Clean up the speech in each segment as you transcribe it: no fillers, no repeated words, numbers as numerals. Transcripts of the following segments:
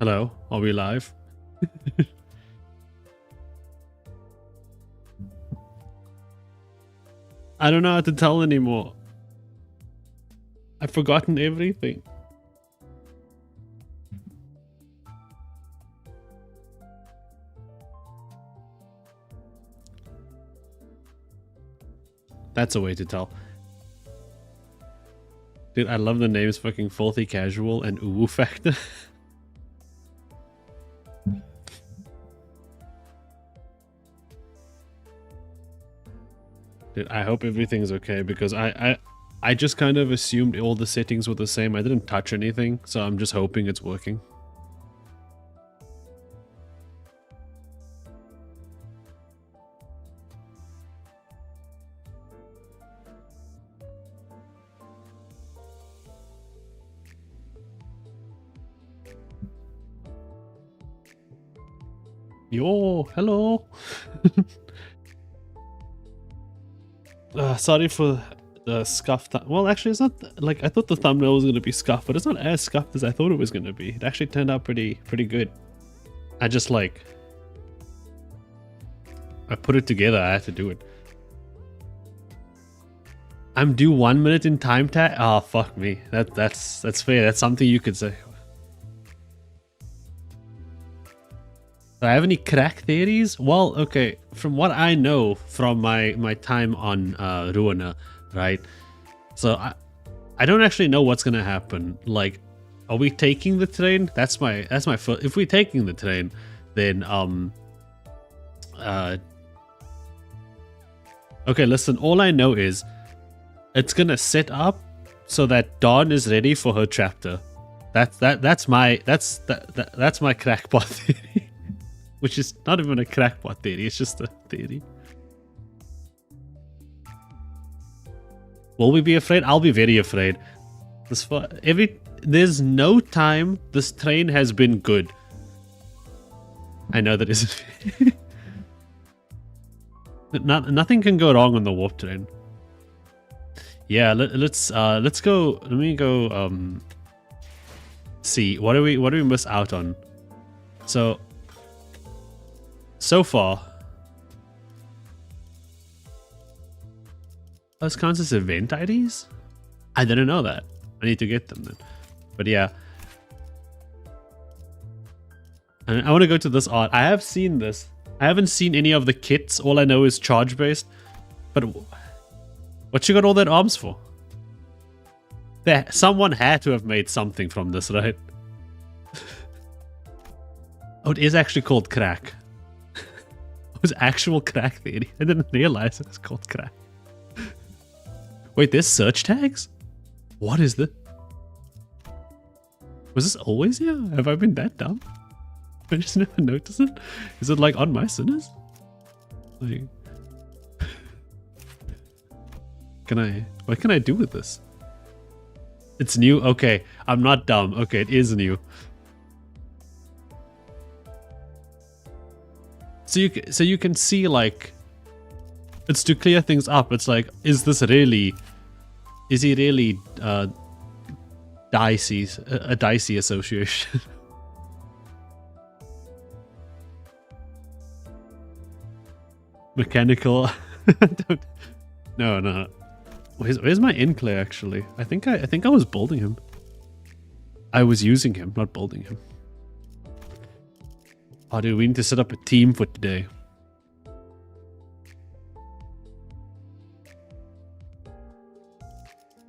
Hello, are we live? I don't know how to tell anymore. I've forgotten everything. That's a way to tell. Dude, I love the names fucking Filthy Casual and Uwu Factor. Dude, I hope everything's okay because I just kind of assumed all the settings were the same. I didn't touch anything, so I'm just hoping it's working. Yo, hello. Sorry for the scuffed. Well, actually, it's not like I thought the thumbnail was going to be scuffed, but it's not as scuffed as I thought it was going to be. It actually turned out pretty good. I just like I put it together. I had to do it. I'm due 1 minute in time tag. Oh, fuck me. That's fair. That's something you could say. Do I have any crack theories? Well, okay, from what I know from my time on Ruiner, right? So I don't actually know what's gonna happen. Like, are we taking the train? That's my first. If we're taking the train, then okay, listen. All I know is it's gonna set up so that Dawn is ready for her chapter. That's my crackpot theory. Which is not even a crackpot theory, it's just a theory. Will we be afraid? I'll be very afraid. There's no time this train has been good. I know that isn't. Nothing can go wrong on the warp train. Yeah, let's go. Let me go. See what do we miss out on? So far, those counts as event IDs? I didn't know that. I need to get them then. But yeah. And I want to go to this art. I have seen this. I haven't seen any of the kits. All I know is charge based. But what you got all that arms for? Someone had to have made something from this, right? Oh, it is actually called crack. It was actual crack theory. I didn't realize it was called crack. Wait, there's search tags? What is this? Was this always here? Have I been that dumb? I just never noticed it. Is it like on my sinners? Like, what can I do with this? It's new? Okay, I'm not dumb. Okay, it is new. So you can see, like, it's to clear things up. It's like, is he really dicey, a dicey association? Mechanical. No. Where's my in-clay actually? I think I was building him. I was using him, not building him. Oh, dude, we need to set up a team for today.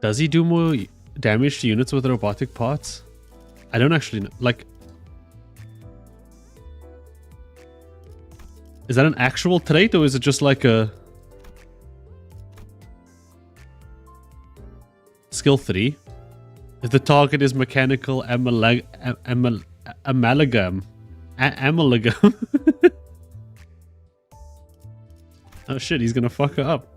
Does he do more damage to units with robotic parts? I don't actually know. Like, is that an actual trait or is it just like a skill 3? If the target is mechanical amalgam. Oh shit, he's gonna fuck her up.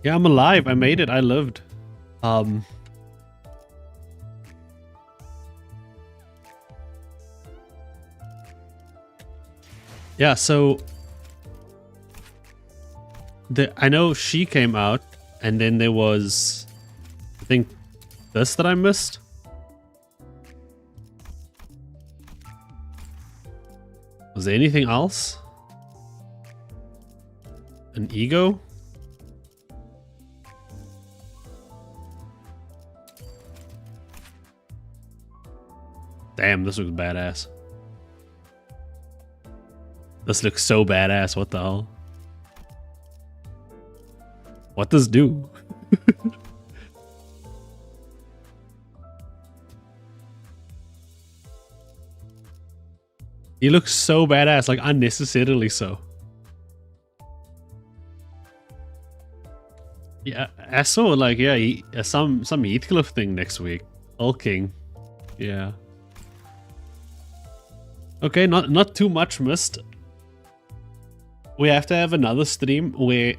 Yeah, I'm alive. I made it. I lived. Yeah, so I know she came out And then there was, I think, this that I missed. Was there anything else? An ego? Damn, this looks badass. This looks so badass, what the hell? What does do? He looks so badass, like unnecessarily so. Yeah, I saw like, yeah, some Heathcliff thing next week. All King. Yeah. Okay, not too much missed. We have to have another stream where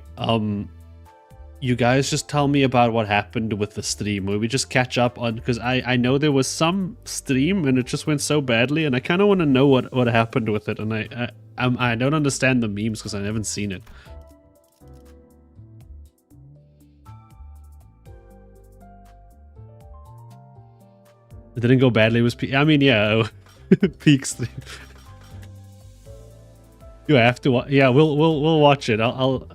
you guys just tell me about what happened with the stream, where we just catch up on, because I know there was some stream and it just went so badly, and I kind of want to know what happened with it, and I don't understand the memes because I haven't seen it. It didn't go badly. It was I mean, yeah, peak stream. You have to. Yeah, we'll watch it. I'll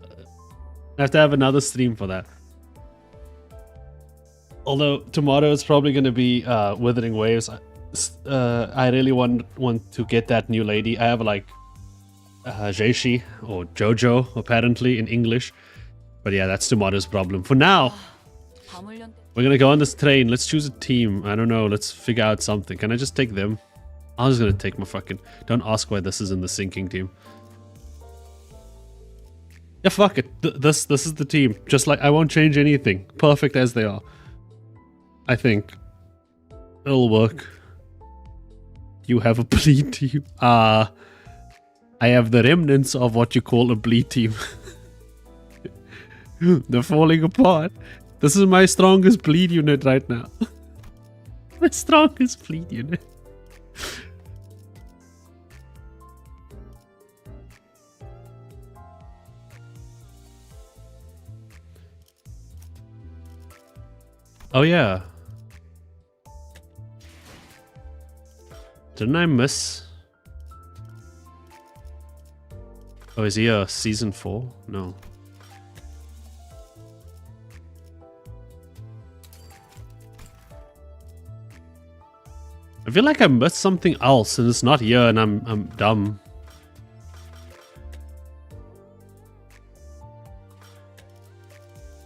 have to have another stream for that. Although tomorrow is probably going to be Withering Waves. I really want to get that new lady. I have like Jeishi or Jojo apparently in English, but yeah, that's tomorrow's problem. For now, we're gonna go on this train. Let's choose a team. I don't know. Let's figure out something. Can I just take them? I was gonna take my fucking. Don't ask why this is in the sinking team. Yeah, fuck it. This is the team. Just like I won't change anything. Perfect as they are. I think it'll work. You have a bleed team. I have the remnants of what you call a bleed team. They're falling apart. This is my strongest bleed unit right now. My strongest bleed unit. Oh yeah. Didn't I miss? Oh, is he a season 4? No. I feel like I missed something else and it's not here and I'm dumb.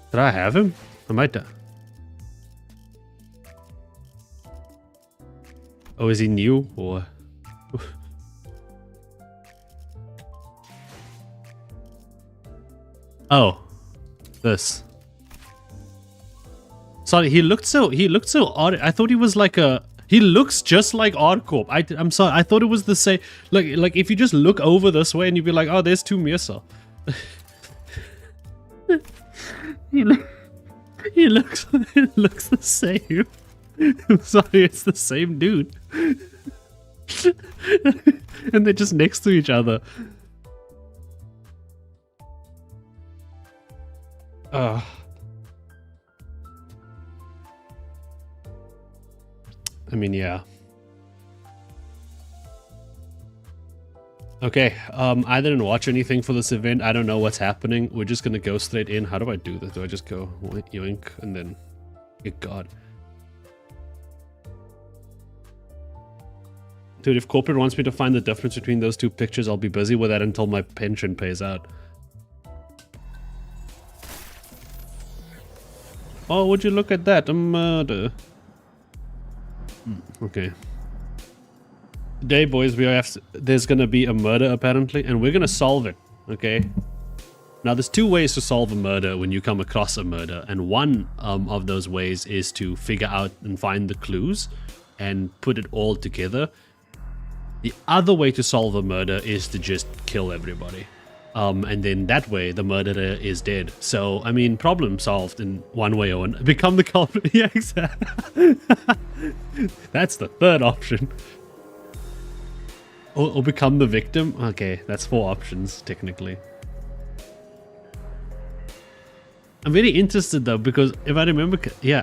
Did I have him? I might have. Oh, is he new or? Oh, this. Sorry, he looked so odd. I thought he was like a. He looks just like Oddcorp. I'm sorry. I thought it was the same. Like if you just look over this way and you'd be like, oh, there's two Mirsa. he looks the same. I'm sorry, it's the same dude. And they're just next to each other. I mean, yeah. Okay, I didn't watch anything for this event. I don't know what's happening. We're just gonna go straight in. How do I do this? Do I just go yoink and then... Good God. Dude, if corporate wants me to find the difference between those two pictures, I'll be busy with that until my pension pays out. Oh, would you look at that? A murder. Okay. Today, boys, there's gonna be a murder apparently, and we're gonna solve it. Okay. Now, there's two ways to solve a murder when you come across a murder, and one of those ways is to figure out and find the clues and put it all together. The other way to solve a murder is to just kill everybody. And then that way, the murderer is dead. So, I mean, problem solved in one way or another. Become the culprit. Yeah, exactly. That's the third option. Or become the victim. Okay, that's 4 options, technically. I'm very interested though, because if I remember, yeah,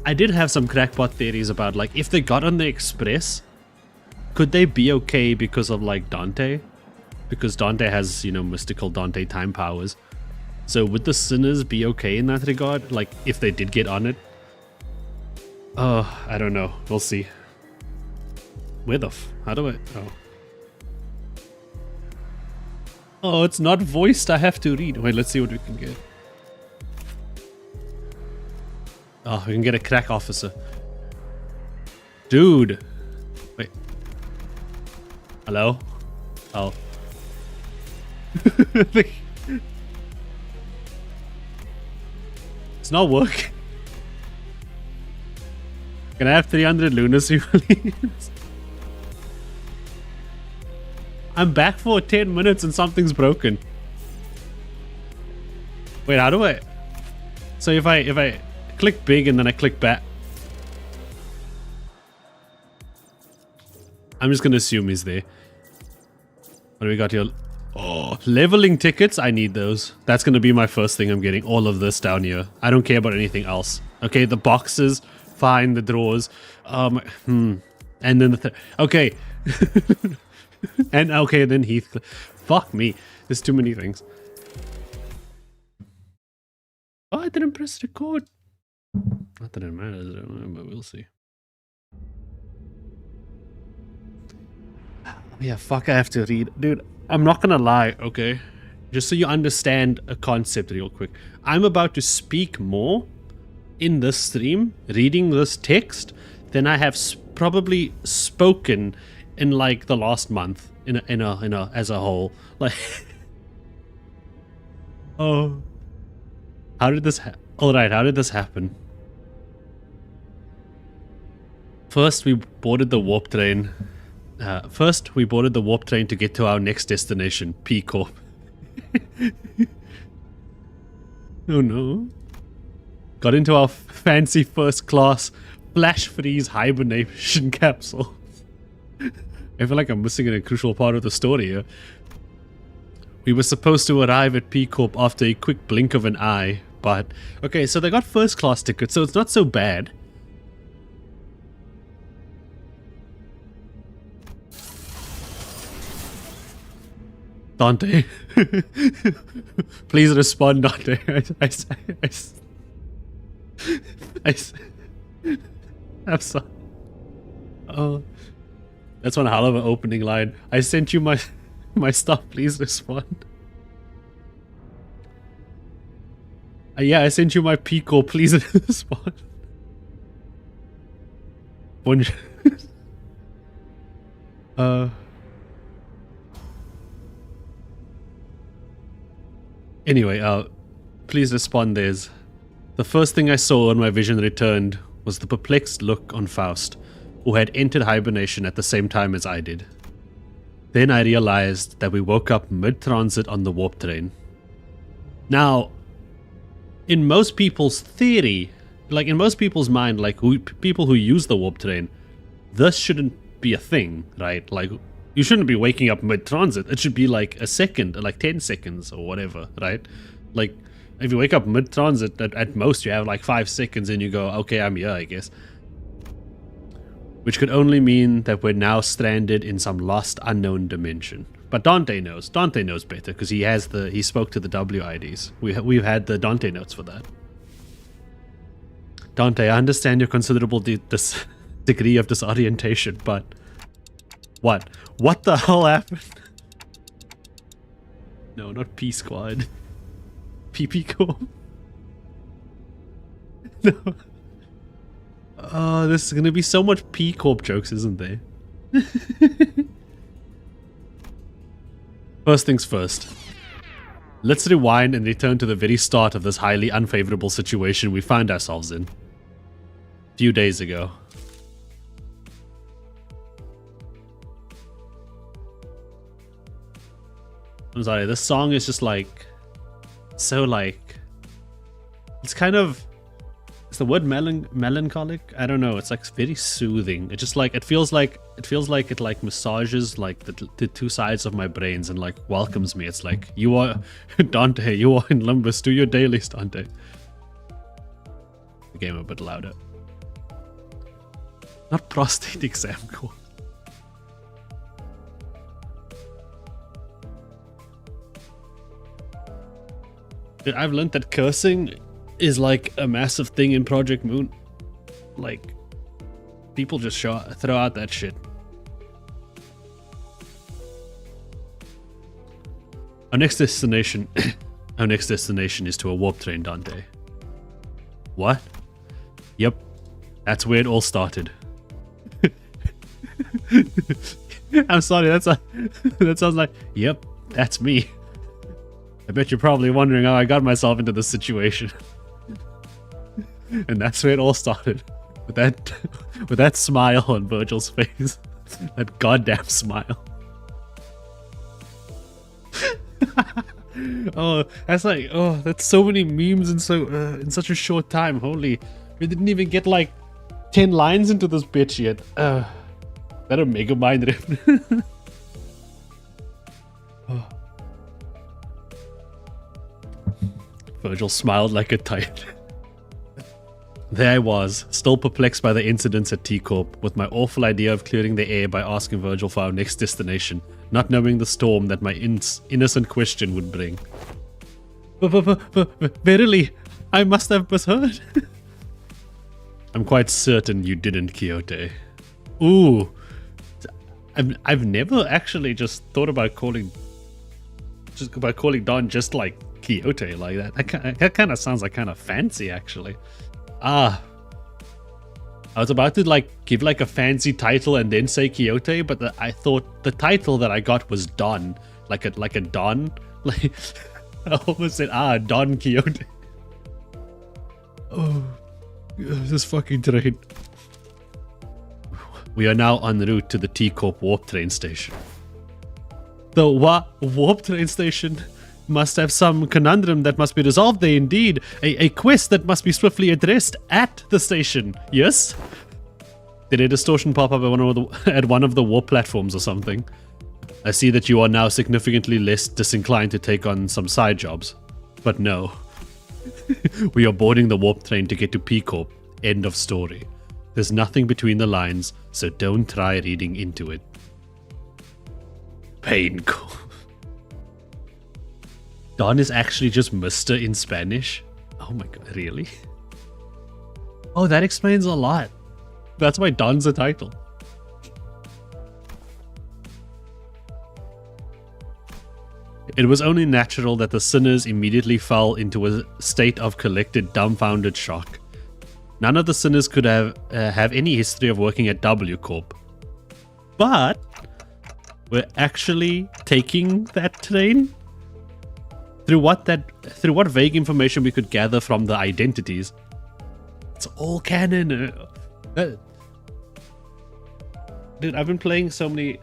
I did have some crackpot theories about like if they got on the express, could they be okay because of like Dante? Because Dante has, you know, mystical Dante time powers. So would the sinners be okay in that regard? Like if they did get on it? I don't know. We'll see. Where the how do I? Oh. Oh, it's not voiced. I have to read. Wait, let's see what we can get. Oh, we can get a crack officer. Dude. Wait. Hello? Oh. It's not working. Can I have 300 lunacy, please? I'm back for 10 minutes and something's broken. Wait, how do I? So if I click big and then I click back, I'm just gonna assume he's there. What do we got here? Oh, leveling tickets. I need those. That's gonna be my first thing I'm getting. All of this down here. I don't care about anything else. Okay, the boxes, fine. The drawers. And then okay. And okay, then Heath. Fuck me. There's too many things. Oh, I didn't press record. Not that it matters, but we'll see. Yeah, fuck, I have to read. Dude, I'm not gonna lie, okay? Just so you understand a concept real quick. I'm about to speak more in this stream, reading this text, than I have probably spoken in like the last month in a as a whole. Like oh, how did this all right, how did this happen? First we boarded the warp train. First we boarded the warp train to get to our next destination, P Corp. Oh no. Got into our fancy first class flash freeze hibernation capsule. I feel like I'm missing a crucial part of the story here. We were supposed to arrive at P Corp after a quick blink of an eye, but... Okay, so they got first class tickets, so it's not so bad. Dante. Please respond, Dante. I'm sorry. Oh... That's one hell of an opening line. I sent you my stuff, please respond. Yeah, I sent you my Pico, please respond. Bonjour. Anyway, please respond. There's the first thing I saw when my vision returned was the perplexed look on Faust, who had entered hibernation at the same time as I did. Then I realized that we woke up mid-transit on the warp train. Now, in most people's theory, like in most people's mind, like people who use the warp train, this shouldn't be a thing, right? Like, you shouldn't be waking up mid-transit. It should be like a second, like 10 seconds or whatever, right? Like, if you wake up mid-transit, at most you have like 5 seconds and you go, okay, I'm here, I guess. Which could only mean that we're now stranded in some lost, unknown dimension. But Dante knows. Dante knows better because he spoke to the WIDs. We've had the Dante notes for that. Dante, I understand your considerable degree of disorientation, but what? What the hell happened? No, not P Squad. PP Corp. No. Oh, this is gonna be so much P Corp jokes, isn't there? First things first. Let's rewind and return to the very start of this highly unfavorable situation we found ourselves in. A few days ago. I'm sorry, this song is just like... So like... It's kind of... is the word melancholic? I don't know. It's like very soothing. It just like it feels like it like massages like the two sides of my brains and like welcomes me. It's like, you are Dante, you are in Limbus, do your dailies, Dante. The game a bit louder. Not prostate exam core. Dude, I've learned that cursing is like a massive thing in Project Moon. Like, people just throw out that shit. Our next destination is to a warp train, Dante. What? Yep, that's where it all started. I'm sorry, that sounds like, yep, that's me. I bet you're probably wondering how I got myself into this situation. And that's where it all started. With that smile on Virgil's face. That goddamn smile. Oh, that's like, oh, that's so many memes in such a short time. Holy, we didn't even get like 10 lines into this bitch yet. That a mega mind rip. Oh. Virgil smiled like a titan. There I was, still perplexed by the incidents at T-Corp, with my awful idea of clearing the air by asking Virgil for our next destination, not knowing the storm that my innocent question would bring. Verily, I must have misheard. I'm quite certain you didn't, Quixote. Ooh, I've never actually just thought about calling Don just like Quixote like that. That kind of sounds like kind of fancy, actually. I was about to like give like a fancy title and then say Quixote, but I thought the title that I got was Don, like a Don. Like I almost said Don Quixote. Oh, this fucking train. We are now en route to the T-Corp warp train station. The warp train station must have some conundrum that must be resolved there indeed. A quest that must be swiftly addressed at the station. Yes? Did a distortion pop up at one of the warp platforms or something? I see that you are now significantly less disinclined to take on some side jobs. But no. We are boarding the warp train to get to P-Corp. End of story. There's nothing between the lines, so don't try reading into it. Painful. Don is actually just Mr. in Spanish? Oh my god, really? Oh, that explains a lot. That's why Don's a title. It was only natural that the sinners immediately fell into a state of collected, dumbfounded shock. None of the sinners could have any history of working at W Corp. But we're actually taking that train? Through what vague information we could gather from the identities. It's all canon. Dude, I've been playing so many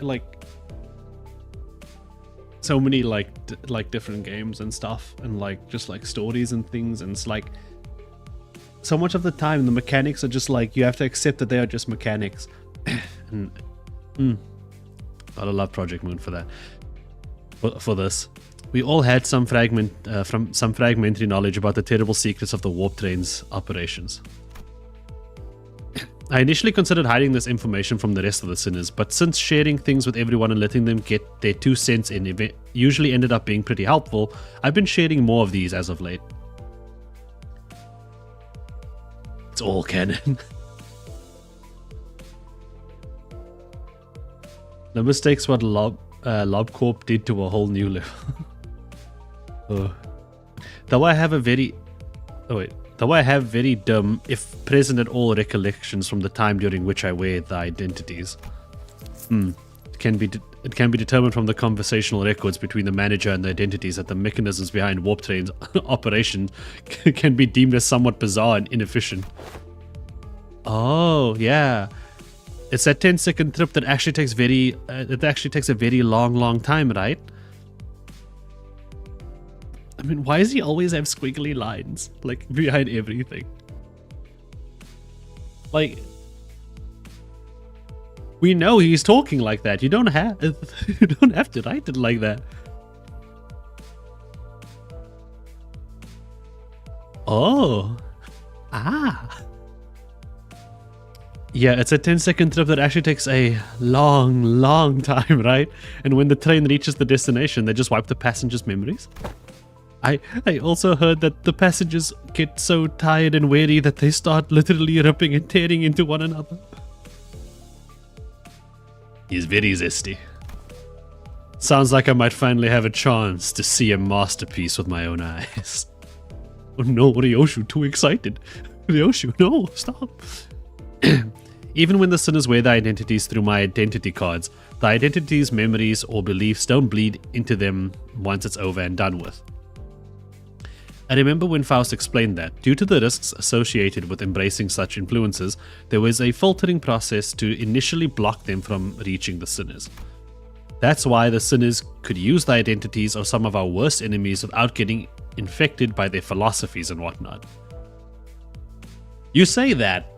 different games and stuff, and like just like stories and things, and it's like so much of the time the mechanics are just like you have to accept that they are just mechanics. And gotta love Project Moon for that. For this. We all had some fragmentary knowledge about the terrible secrets of the warp train's operations. I initially considered hiding this information from the rest of the sinners, but since sharing things with everyone and letting them get their 2 cents in usually ended up being pretty helpful, I've been sharing more of these as of late. It's all canon. The mistakes what LobCorp did to a whole new level. Though I have very dumb, if present at all, recollections from the time during which I wear the identities. It can be determined from the conversational records between the manager and the identities that the mechanisms behind warp trains operation can be deemed as somewhat bizarre and inefficient. Oh yeah, it's that 10-second trip that actually takes a very long time, right? I mean, why does he always have squiggly lines, like, behind everything? Like, we know he's talking like that. You don't have to write it like that. Oh. Ah. Yeah, it's a 10-second trip that actually takes a long time, right? And when the train reaches the destination, they just wipe the passengers' memories. I also heard that the passengers get so tired and weary that they start literally ripping and tearing into one another. He's very zesty. Sounds like I might finally have a chance to see a masterpiece with my own eyes. Oh no, Ryoshu, too excited. Ryoshu, no, stop. Even when the sinners wear their identities through my identity cards, the identities, memories, or beliefs don't bleed into them once it's over and done with. I remember when Faust explained that, due to the risks associated with embracing such influences, there was a filtering process to initially block them from reaching the sinners. That's why the sinners could use the identities of some of our worst enemies without getting infected by their philosophies and whatnot. You say that,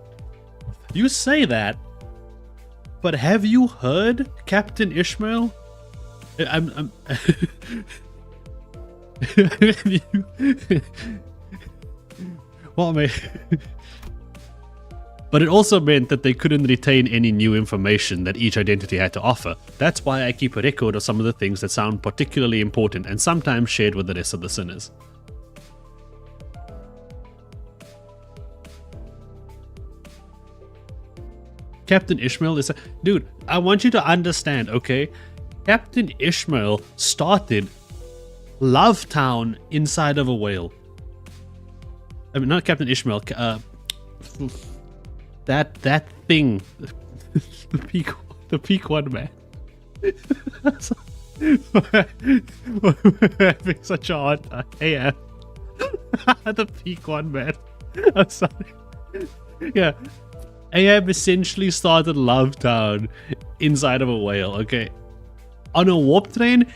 but have you heard Captain Ishmael? I'm well, but it also meant that they couldn't retain any new information that each identity had to offer. That's why I keep a record of some of the things that sound particularly important and sometimes shared with the rest of the sinners. Captain Ishmael is a... Dude, I want you to understand, okay? Captain Ishmael started Love Town inside of a whale. I mean, not Captain Ishmael. That thing. the peak one, man. We're having such a hard time. Yeah. The peak one, man. I'm sorry. Yeah. AM essentially started Love Town inside of a whale, okay? On a warp train,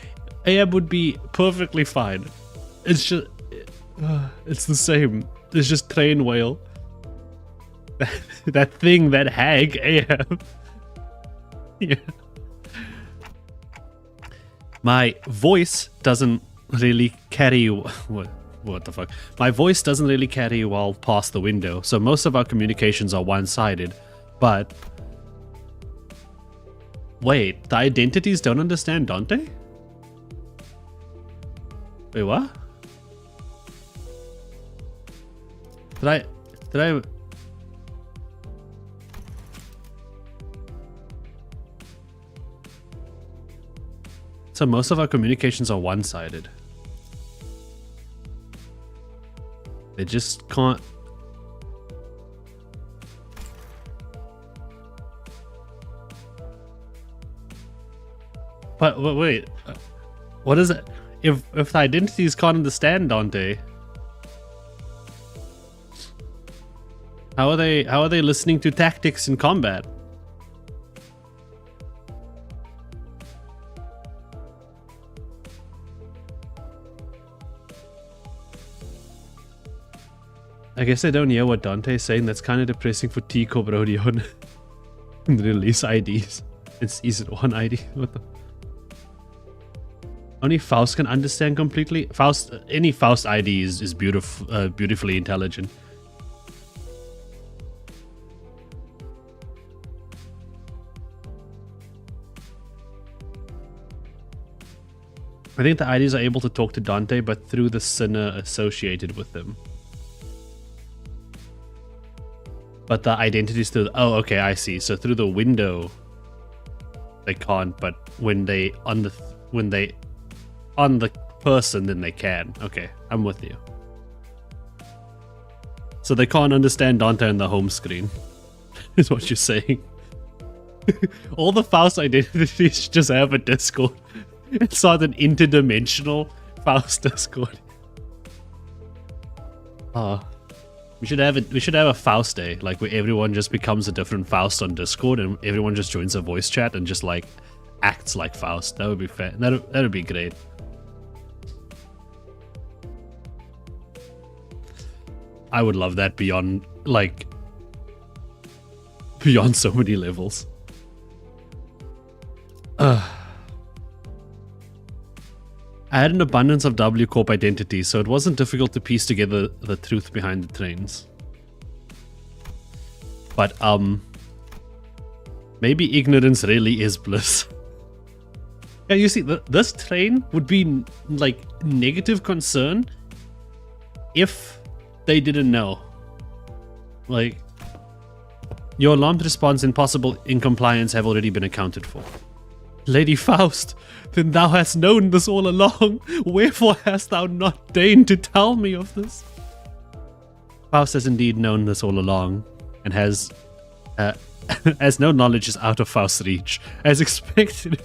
AM would be perfectly fine. It's just... it's the same. It's just train whale. That thing, that hag, AM. Yeah. My voice doesn't really carry... What the fuck? My voice doesn't really carry well past the window, so most of our communications are one-sided. But... Wait, the identities don't understand Dante? Wait, what? Did I... So most of our communications are one-sided. They just can't... But wait, what is it? If the identities can't understand Dante, how are they listening to tactics in combat? I guess I don't hear what Dante's saying. That's kind of depressing for Tico Brodion. Release IDs. It's season 1 ID. What the? Only Faust can understand completely. Faust, any Faust ID is beautiful, beautifully intelligent. I think the IDs are able to talk to Dante, but through the sinner associated with them. But the identity still... Oh, okay, I see. So through the window, they can't. But when they on the person, then they can. Okay, I'm with you. So they can't understand Dante on the home screen, is what you're saying. All the Faust identities just have a Discord. It's not an interdimensional Faust Discord. Oh. We should have a Faust day, like where everyone just becomes a different Faust on Discord and everyone just joins a voice chat and just like acts like Faust. That would be fair. That would be great. I would love that beyond, like, beyond so many levels. I had an abundance of W Corp identities, so it wasn't difficult to piece together the truth behind the trains. But, maybe ignorance really is bliss. Yeah, you see, this train would be, like, negative concern if they didn't know. Like, your alarmed response and possible incompliance have already been accounted for. Lady Faust, then thou hast known this all along. Wherefore hast thou not deigned to tell me of this? Faust has indeed known this all along, and has, as no knowledge is out of Faust's reach, as expected.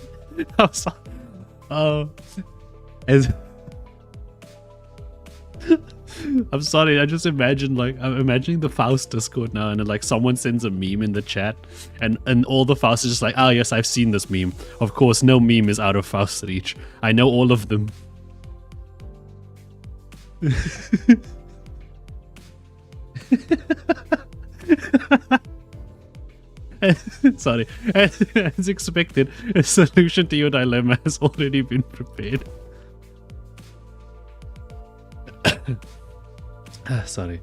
I'm sorry, I just imagine, like, I'm imagining the Faust Discord now, and like someone sends a meme in the chat, and all the Faust is just like, oh yes, I've seen this meme. Of course, no meme is out of Faust's reach. I know all of them. Sorry, as expected, a solution to your dilemma has already been prepared. Sorry.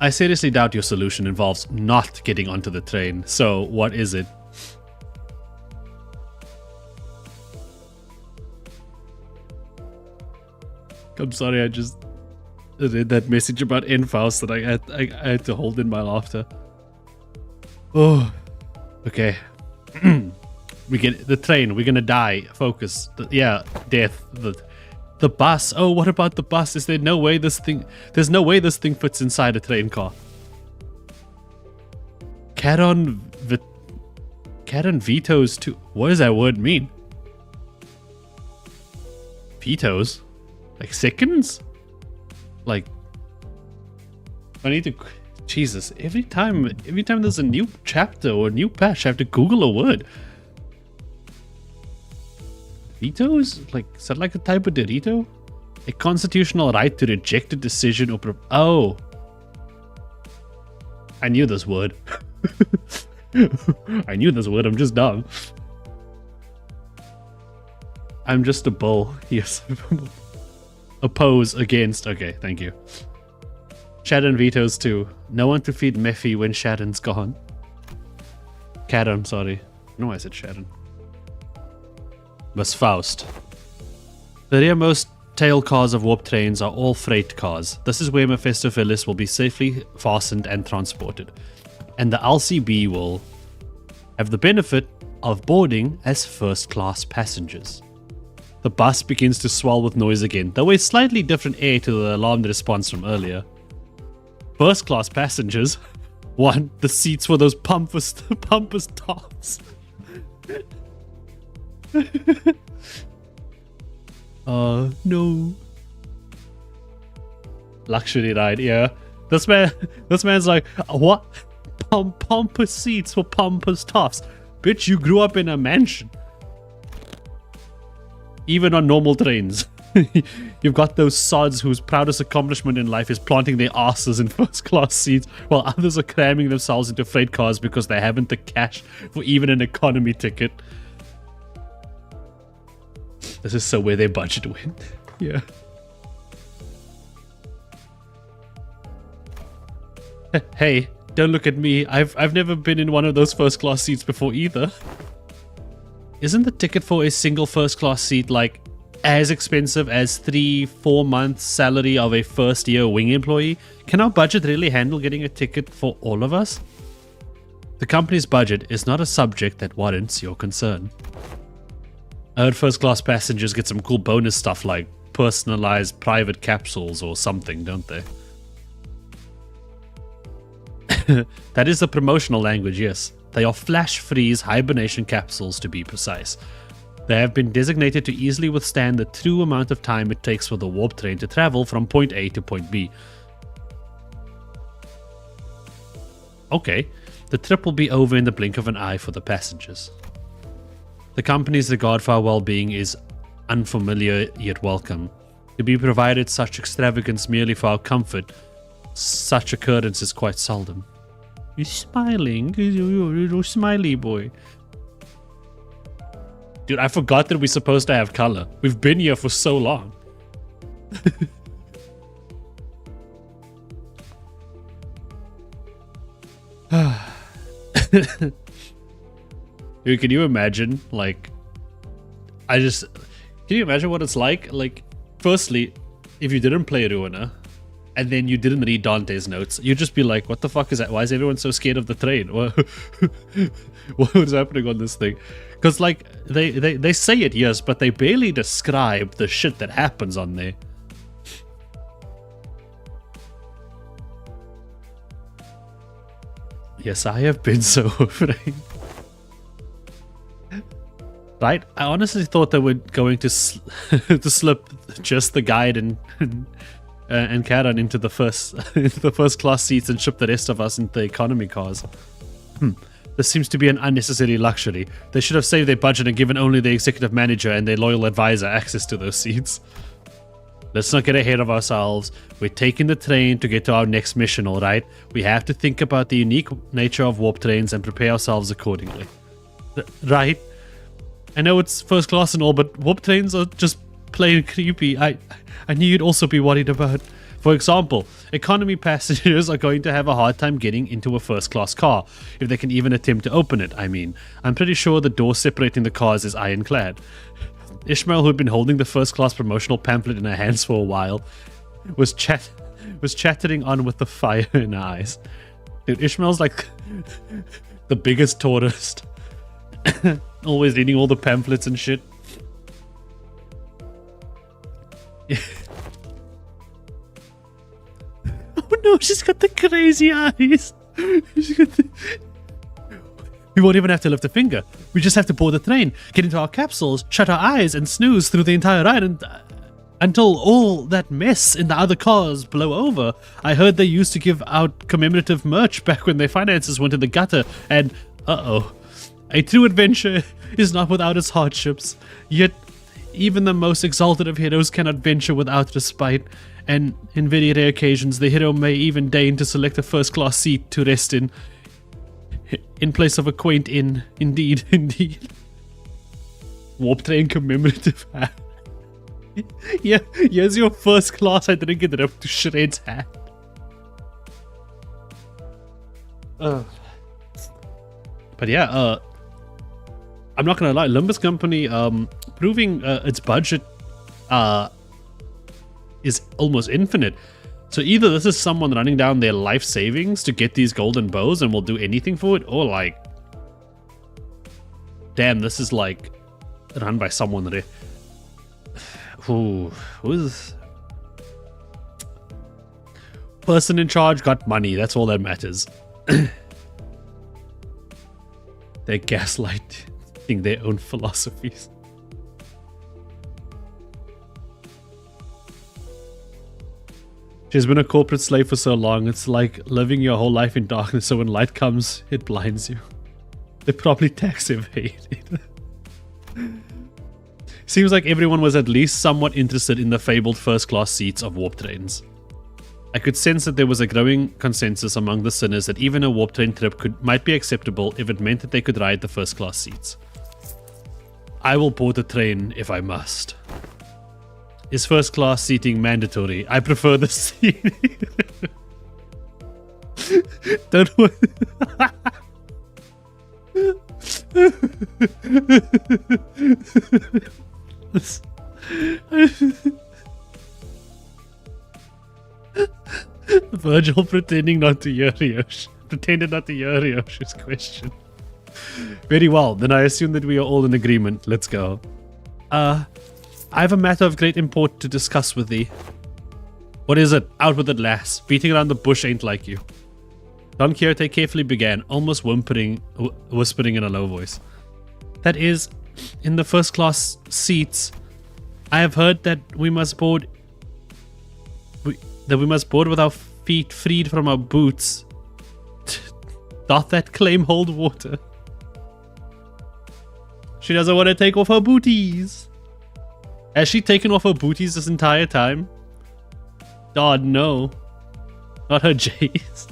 I seriously doubt your solution involves not getting onto the train. So, what is it? I'm sorry, I just read that message about Faust that I had to hold in my laughter. Oh, okay. We get the train. We're gonna die. Focus. Yeah, death. The bus. Oh, what about the bus? Is there no way this thing... There's no way this thing fits inside a train car. Charon vetoes too. What does that word mean? Vetoes? Like seconds? Like... I need to... Jesus, every time there's a new chapter or a new patch, I have to Google a word. Vetoes? Like, is that like a type of Dorito? A constitutional right to reject a decision or... Oh. I knew this word. I knew this word, I'm just dumb. I'm just a bull. Yes. Oppose, against. Okay, thank you. Shaddon vetoes too. No one to feed Mephi when Shaddon's gone. Charon, sorry. No, I said Shaddon. Was Faust. The rearmost tail cars of warp trains are all freight cars. This is where Mephistopheles will be safely fastened and transported. And the LCB will have the benefit of boarding as first-class passengers. The bus begins to swell with noise again, though with slightly different air to the alarmed response from earlier. First-class passengers? One, the seats for those pompous tops. No. Luxury ride, yeah. This man's like, what? Pompous seats for pompous tops. Bitch, you grew up in a mansion. Even on normal trains. You've got those sods whose proudest accomplishment in life is planting their asses in first-class seats, while others are cramming themselves into freight cars because they haven't the cash for even an economy ticket. This is so where their budget went. Yeah. Hey, don't look at me. I've never been in one of those first-class seats before either. Isn't the ticket for a single first-class seat like as expensive as 3-4 months salary of a first-year wing employee? Can our budget really handle getting a ticket for all of us? The company's budget is not a subject that warrants your concern. I heard first-class passengers get some cool bonus stuff like personalized private capsules or something, don't they? That is the promotional language, yes. They are flash freeze hibernation capsules, to be precise. They have been designated to easily withstand the true amount of time it takes for the warp train to travel from point A to point B. Okay, the trip will be over in the blink of an eye for the passengers. The company's regard for our well-being is unfamiliar yet welcome. To be provided such extravagance merely for our comfort, such occurrence is quite seldom. He's smiling. He's a little smiley boy. Dude, I forgot that we're supposed to have color. We've been here for so long. Dude, can you imagine, like, can you imagine what it's like? Like, firstly, if you didn't play Ruiner, and then you didn't read Dante's notes, you'd just be like, what the fuck is that? Why is everyone so scared of the train? What is happening on this thing? Because, like, they say it, yes, but they barely describe the shit that happens on there. Yes, I have been so afraid. Right? I honestly thought they were going to to slip just the guide and Karen into the first class seats and ship the rest of us into the economy cars. This seems to be an unnecessary luxury. They should have saved their budget and given only the executive manager and their loyal advisor access to those seats. Let's not get ahead of ourselves. We're taking the train to get to our next mission, alright? We have to think about the unique nature of warp trains and prepare ourselves accordingly. Right? I know it's first class and all, but warp trains are just plain creepy. I knew you'd also be worried about. For example, economy passengers are going to have a hard time getting into a first class car, if they can even attempt to open it, I mean. I'm pretty sure the door separating the cars is ironclad. Ishmael, who'd been holding the first class promotional pamphlet in her hands for a while, was chattering on with the fire in her eyes. Dude, Ishmael's like the biggest tourist. Always reading all the pamphlets and shit. Oh no, she's got the crazy eyes. We won't even have to lift a finger. We just have to board the train, get into our capsules, shut our eyes, and snooze through the entire ride until all that mess in the other cars blow over. I heard they used to give out commemorative merch back when their finances went in the gutter, and a true adventure is not without its hardships. Yet, even the most exalted of heroes cannot venture without respite, and in very rare occasions, the hero may even deign to select a first-class seat to rest in place of a quaint inn. Indeed, indeed. Warp train commemorative hat. Yeah, here's your first class. I didn't get ripped to shreds hat. But yeah, I'm not gonna lie, Limbus Company proving its budget is almost infinite. So either this is someone running down their life savings to get these golden bows and will do anything for it, or like, damn, this is like run by someone that who's person in charge got money. That's all that matters. They're gaslighting their own philosophies. She's been a corporate slave for so long, it's like living your whole life in darkness, so when light comes, it blinds you. They probably tax evaded. Seems like everyone was at least somewhat interested in the fabled first-class seats of warp trains. I could sense that there was a growing consensus among the sinners that even a warp train trip might be acceptable if it meant that they could ride the first-class seats. I will board the train if I must. Is first class seating mandatory? I prefer the seat. Don't worry. Virgil pretended not to hear Ryoshi's question. Very well, then I assume that we are all in agreement. Let's go. I have a matter of great import to discuss with thee. What is it? Out with it, lass. Beating around the bush ain't like you. Don Quixote carefully began, almost whispering in a low voice. That is, in the first class seats, I have heard that we must board with our feet freed from our boots. Doth that claim hold water? She doesn't want to take off her booties. Has she taken off her booties this entire time? God, no. Not her J's.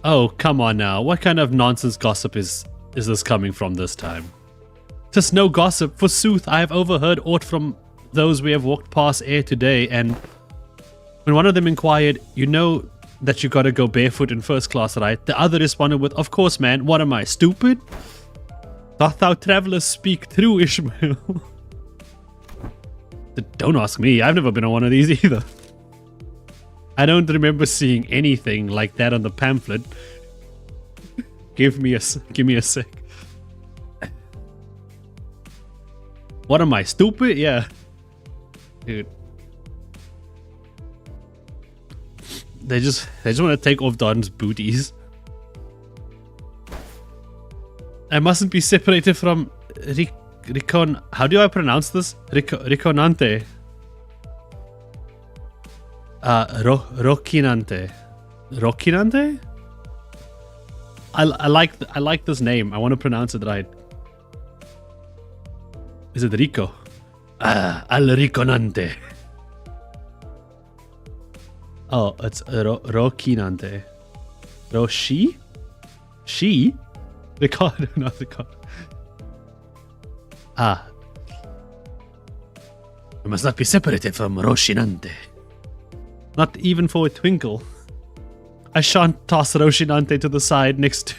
Oh, come on now. What kind of nonsense gossip is this coming from this time? 'Tis no gossip, forsooth. I have overheard aught from those we have walked past ere today, and when one of them inquired, you know that you gotta go barefoot in first class, right? The other responded with, of course, man. What am I, stupid? Doth thou travellers speak true, Ishmael? Don't ask me. I've never been on one of these either. I don't remember seeing anything like that on the pamphlet. Give me a sec. What am I, stupid? Yeah. Dude. They just want to take off Don's booties. I mustn't be separated from Ricon. How do I pronounce this? Riconante. Rocinante. Rocinante? I like this name. I want to pronounce it right. Is it Rico? Al Riconante. Oh, it's Rocinante. Roshi? She? Ricardo, not Ricardo. Ah. We must not be separated from Rocinante. Not even for a twinkle. I shan't toss Rocinante to the side next to...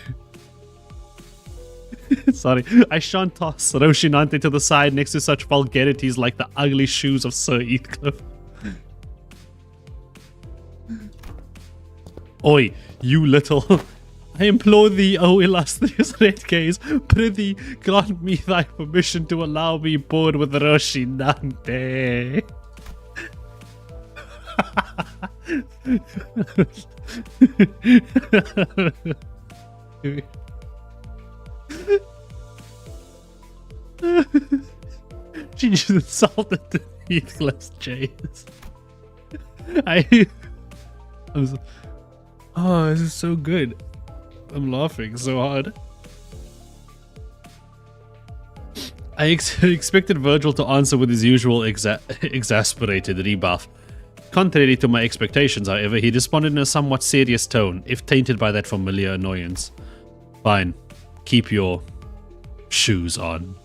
Sorry. I shan't toss Rocinante to the side next to such vulgarities like the ugly shoes of Sir Heathcliff. Oi, you little... I implore thee, O illustrious red gaze, prithee grant me thy permission to allow me board with Rocinante. She just insulted the Heathcliff's James. Oh, this is so good. I'm laughing so hard. I expected Virgil to answer with his usual exasperated rebuff. Contrary to my expectations, however, he responded in a somewhat serious tone, if tainted by that familiar annoyance. Fine. Keep your shoes on.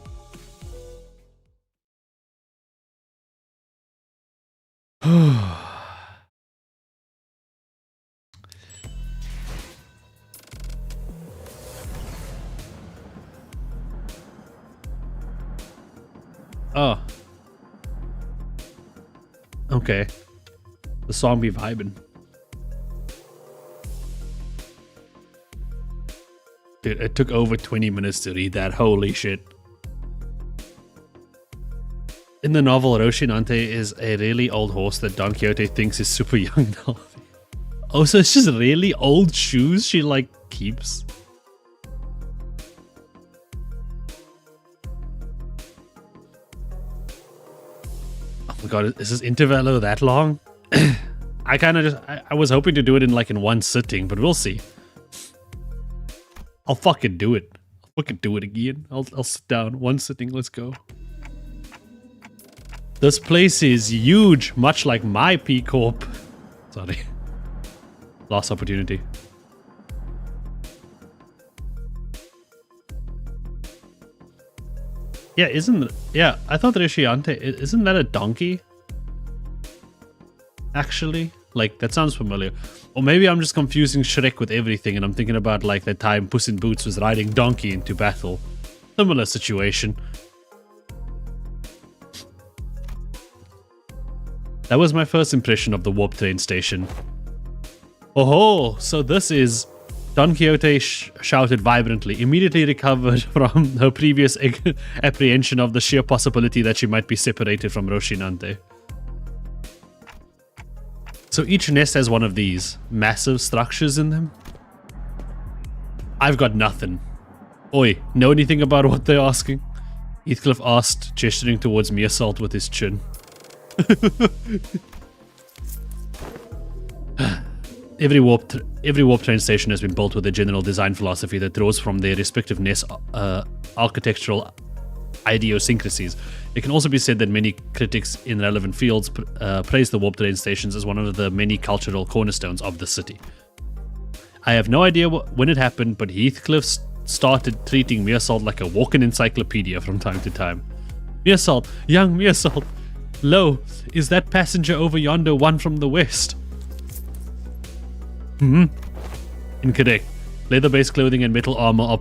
Oh. Okay. The song be vibing. Dude, it took over 20 minutes to read that. Holy shit. In the novel, Rocinante is a really old horse that Don Quixote thinks is super young and healthy. Oh, so it's just really old shoes she, like, keeps? Oh my god, is this intervallo that long? I kind of just... I was hoping to do it in, like, in one sitting, but we'll see. I'll fucking do it. I'll fucking do it again. I'll sit down. One sitting, let's go. This place is huge, much like my P Corp. Sorry. Lost opportunity. Yeah, yeah, I thought Rocinante, isn't that a donkey? Actually? Like, that sounds familiar. Or maybe I'm just confusing Shrek with everything and I'm thinking about, like, the time Puss in Boots was riding donkey into battle. Similar situation. That was my first impression of the warp train station. Oh, so this is... Don Quixote shouted vibrantly, immediately recovered from her previous apprehension of the sheer possibility that she might be separated from Rocinante. So each nest has one of these massive structures in them. I've got nothing. Oi, know anything about what they're asking? Heathcliff asked, gesturing towards Meersalт with his chin. Every warp train station has been built with a general design philosophy that draws from their respective nest architectural idiosyncrasies. It can also be said that many critics in relevant fields praise the warp train stations as one of the many cultural cornerstones of the city. I have no idea when it happened, but Heathcliff started treating Meersalt like a walking encyclopedia from time to time. Meersalt, young Meersalt. Lo, is that passenger over yonder one from the west? Incorrect. Leather-based clothing and metal armor are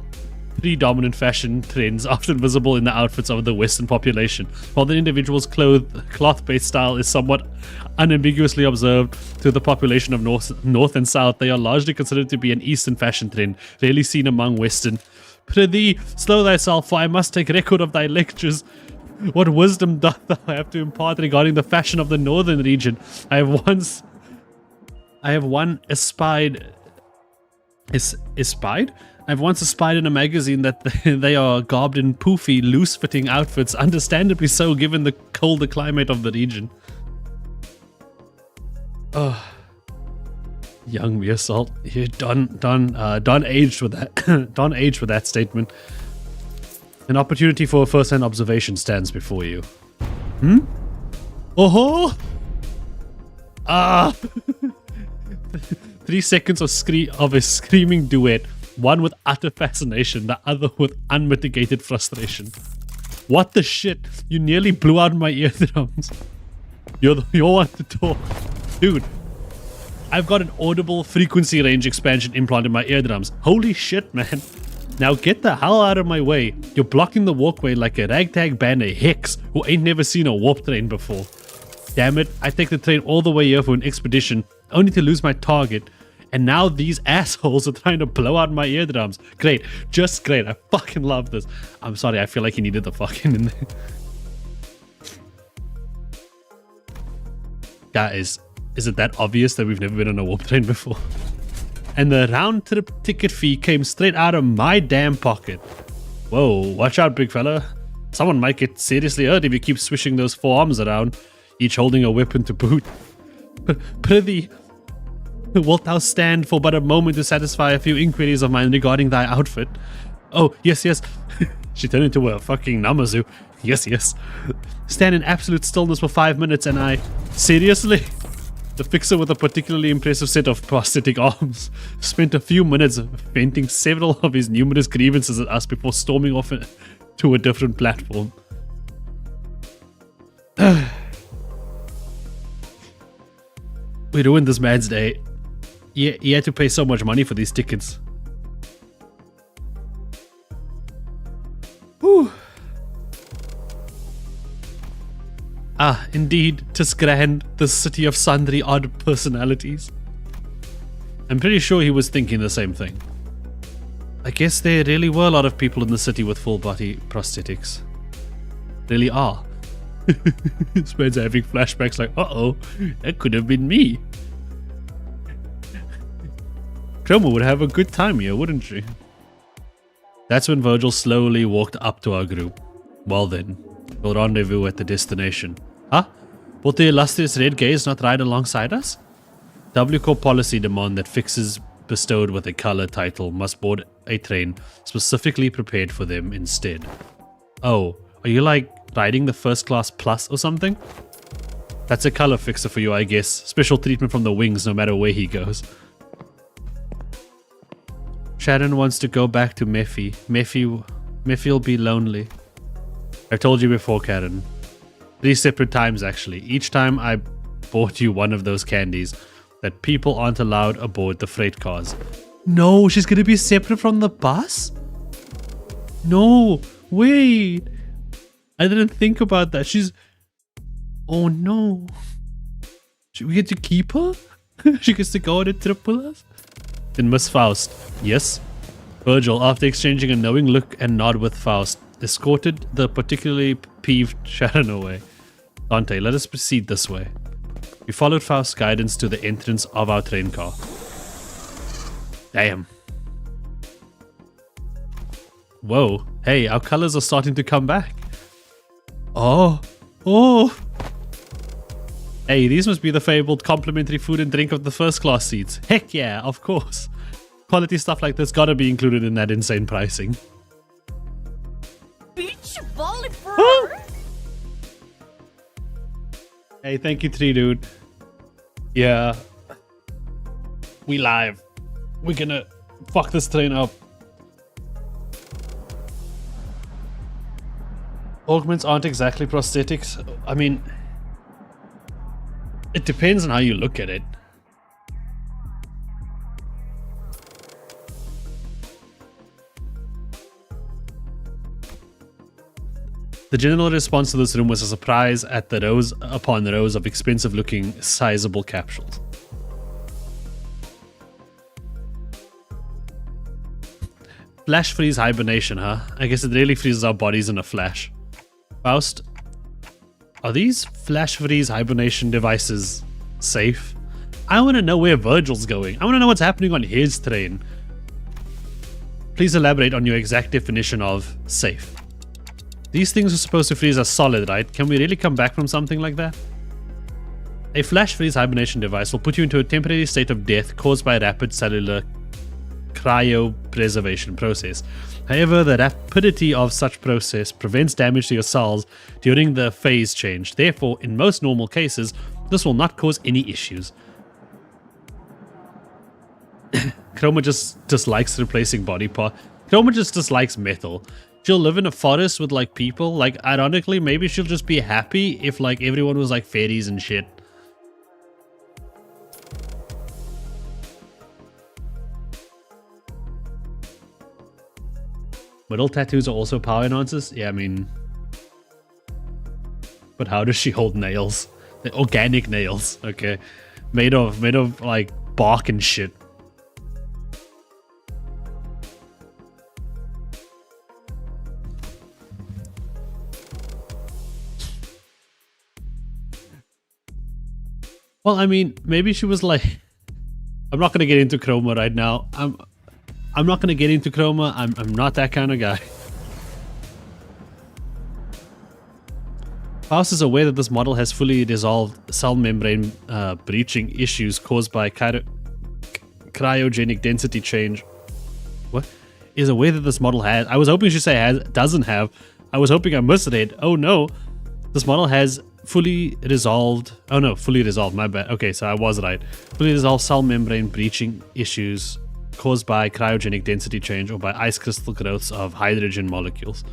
predominant fashion trends often visible in the outfits of the Western population, while the individual's cloth-based style is somewhat unambiguously observed to the population of North and South. They are largely considered to be an Eastern fashion trend, rarely seen among Western. Prithee, slow thyself, for I must take record of thy lectures. What wisdom doth thou have to impart regarding the fashion of the northern region? I have once espied in a magazine that they are garbed in poofy, loose-fitting outfits, understandably so given the colder climate of the region. Oh, young Meersalt, you're done aged with that. Done aged with that statement. An opportunity for a first-hand observation stands before you. Oh-ho! 3 seconds of a screaming duet. One with utter fascination, the other with unmitigated frustration. What the shit? You nearly blew out my eardrums. You're one to talk. Dude, I've got an audible frequency range expansion implant in my eardrums. Holy shit, man. Now get the hell out of my way. You're blocking the walkway like a ragtag band of hicks who ain't never seen a warp train before. Damn it, I take the train all the way here for an expedition, only to lose my target. And now these assholes are trying to blow out my eardrums. Great. Just great. I fucking love this. I'm sorry. I feel like he needed the fucking in there. Guys, is it that obvious that we've never been on a warp train before? And the round trip ticket fee came straight out of my damn pocket. Whoa. Watch out, big fella. Someone might get seriously hurt if you keep swishing those forearms around, each holding a weapon to boot. Prithee, wilt thou stand for but a moment to satisfy a few inquiries of mine regarding thy outfit? Oh, yes. She turned into a fucking Namazu. Yes. Stand in absolute stillness for 5 minutes and I... Seriously? The fixer with a particularly impressive set of prosthetic arms spent a few minutes venting several of his numerous grievances at us before storming off to a different platform. We ruined this man's day. He had to pay so much money for these tickets. Whew. Ah, indeed, 'tis grand, the city of sundry odd personalities. I'm pretty sure he was thinking the same thing. I guess there really were a lot of people in the city with full body prosthetics. Really are. This man's having flashbacks like, uh-oh, that could have been me. Chroma would have a good time here, wouldn't she? That's when Virgil slowly walked up to our group. Well then, we'll rendezvous at the destination. Huh? Will the illustrious Red Gaze not ride alongside us? W Corp policy demand that fixers bestowed with a color title must board a train specifically prepared for them instead. Oh, are you like riding the first class plus or something? That's a color fixer for you, I guess. Special treatment from the wings no matter where he goes. Sharon wants to go back to Mephi. Mephi'll be lonely. I've told you before, Karen. 3 separate times, actually. Each time I bought you one of those candies that people aren't allowed aboard the freight cars. No, she's gonna be separate from the bus? No, wait. I didn't think about that. Oh no. Should we get to keep her? She gets to go on a trip with us? Then Miss Faust. Yes? Virgil, after exchanging a knowing look and nod with Faust, escorted the particularly peeved Sharon away. Dante, let us proceed this way. We followed Faust's guidance to the entrance of our train car. Damn. Whoa. Hey, our colors are starting to come back. Oh. Hey, these must be the fabled complimentary food and drink of the first class seats. Heck yeah, of course. Quality stuff like this gotta be included in that insane pricing. Beach volleyball. Hey, thank you, Tree Dude. Yeah. We live. We're gonna fuck this train up. Augments aren't exactly prosthetics. I mean, it depends on how you look at it. The general response to this room was a surprise at the rows upon rows of expensive-looking, sizable capsules. Flash freeze hibernation, huh? I guess it really freezes our bodies in a flash. Faust, are these flash freeze hibernation devices safe? I want to know where Virgil's going. I want to know what's happening on his train. Please elaborate on your exact definition of safe. These things are supposed to freeze us solid, right? Can we really come back from something like that? A flash freeze hibernation device will put you into a temporary state of death caused by a rapid cellular cryopreservation process. However, the rapidity of such process prevents damage to your cells during the phase change. Therefore, in most normal cases, this will not cause any issues. Chroma just dislikes replacing body part. Chroma just dislikes metal. She'll live in a forest with like people. Like, ironically, maybe she'll just be happy if like everyone was like fairies and shit. Metal tattoos are also power enhancers? Yeah, I mean... But how does she hold nails? They're organic nails, okay. Made of like bark and shit. Well, I mean, maybe she was like... I'm not gonna get into Chroma right now. I'm not gonna get into Chroma. I'm not that kind of guy. Faust is aware that this model has fully resolved cell membrane breaching issues caused by cryogenic density change. What? Is aware that this model has... I was hoping she say has, doesn't have. I was hoping I misread. Oh no. This model has fully resolved... Oh no, fully resolved, my bad. Okay, so I was right. Fully resolved cell membrane breaching issues caused by cryogenic density change or by ice crystal growths of hydrogen molecules.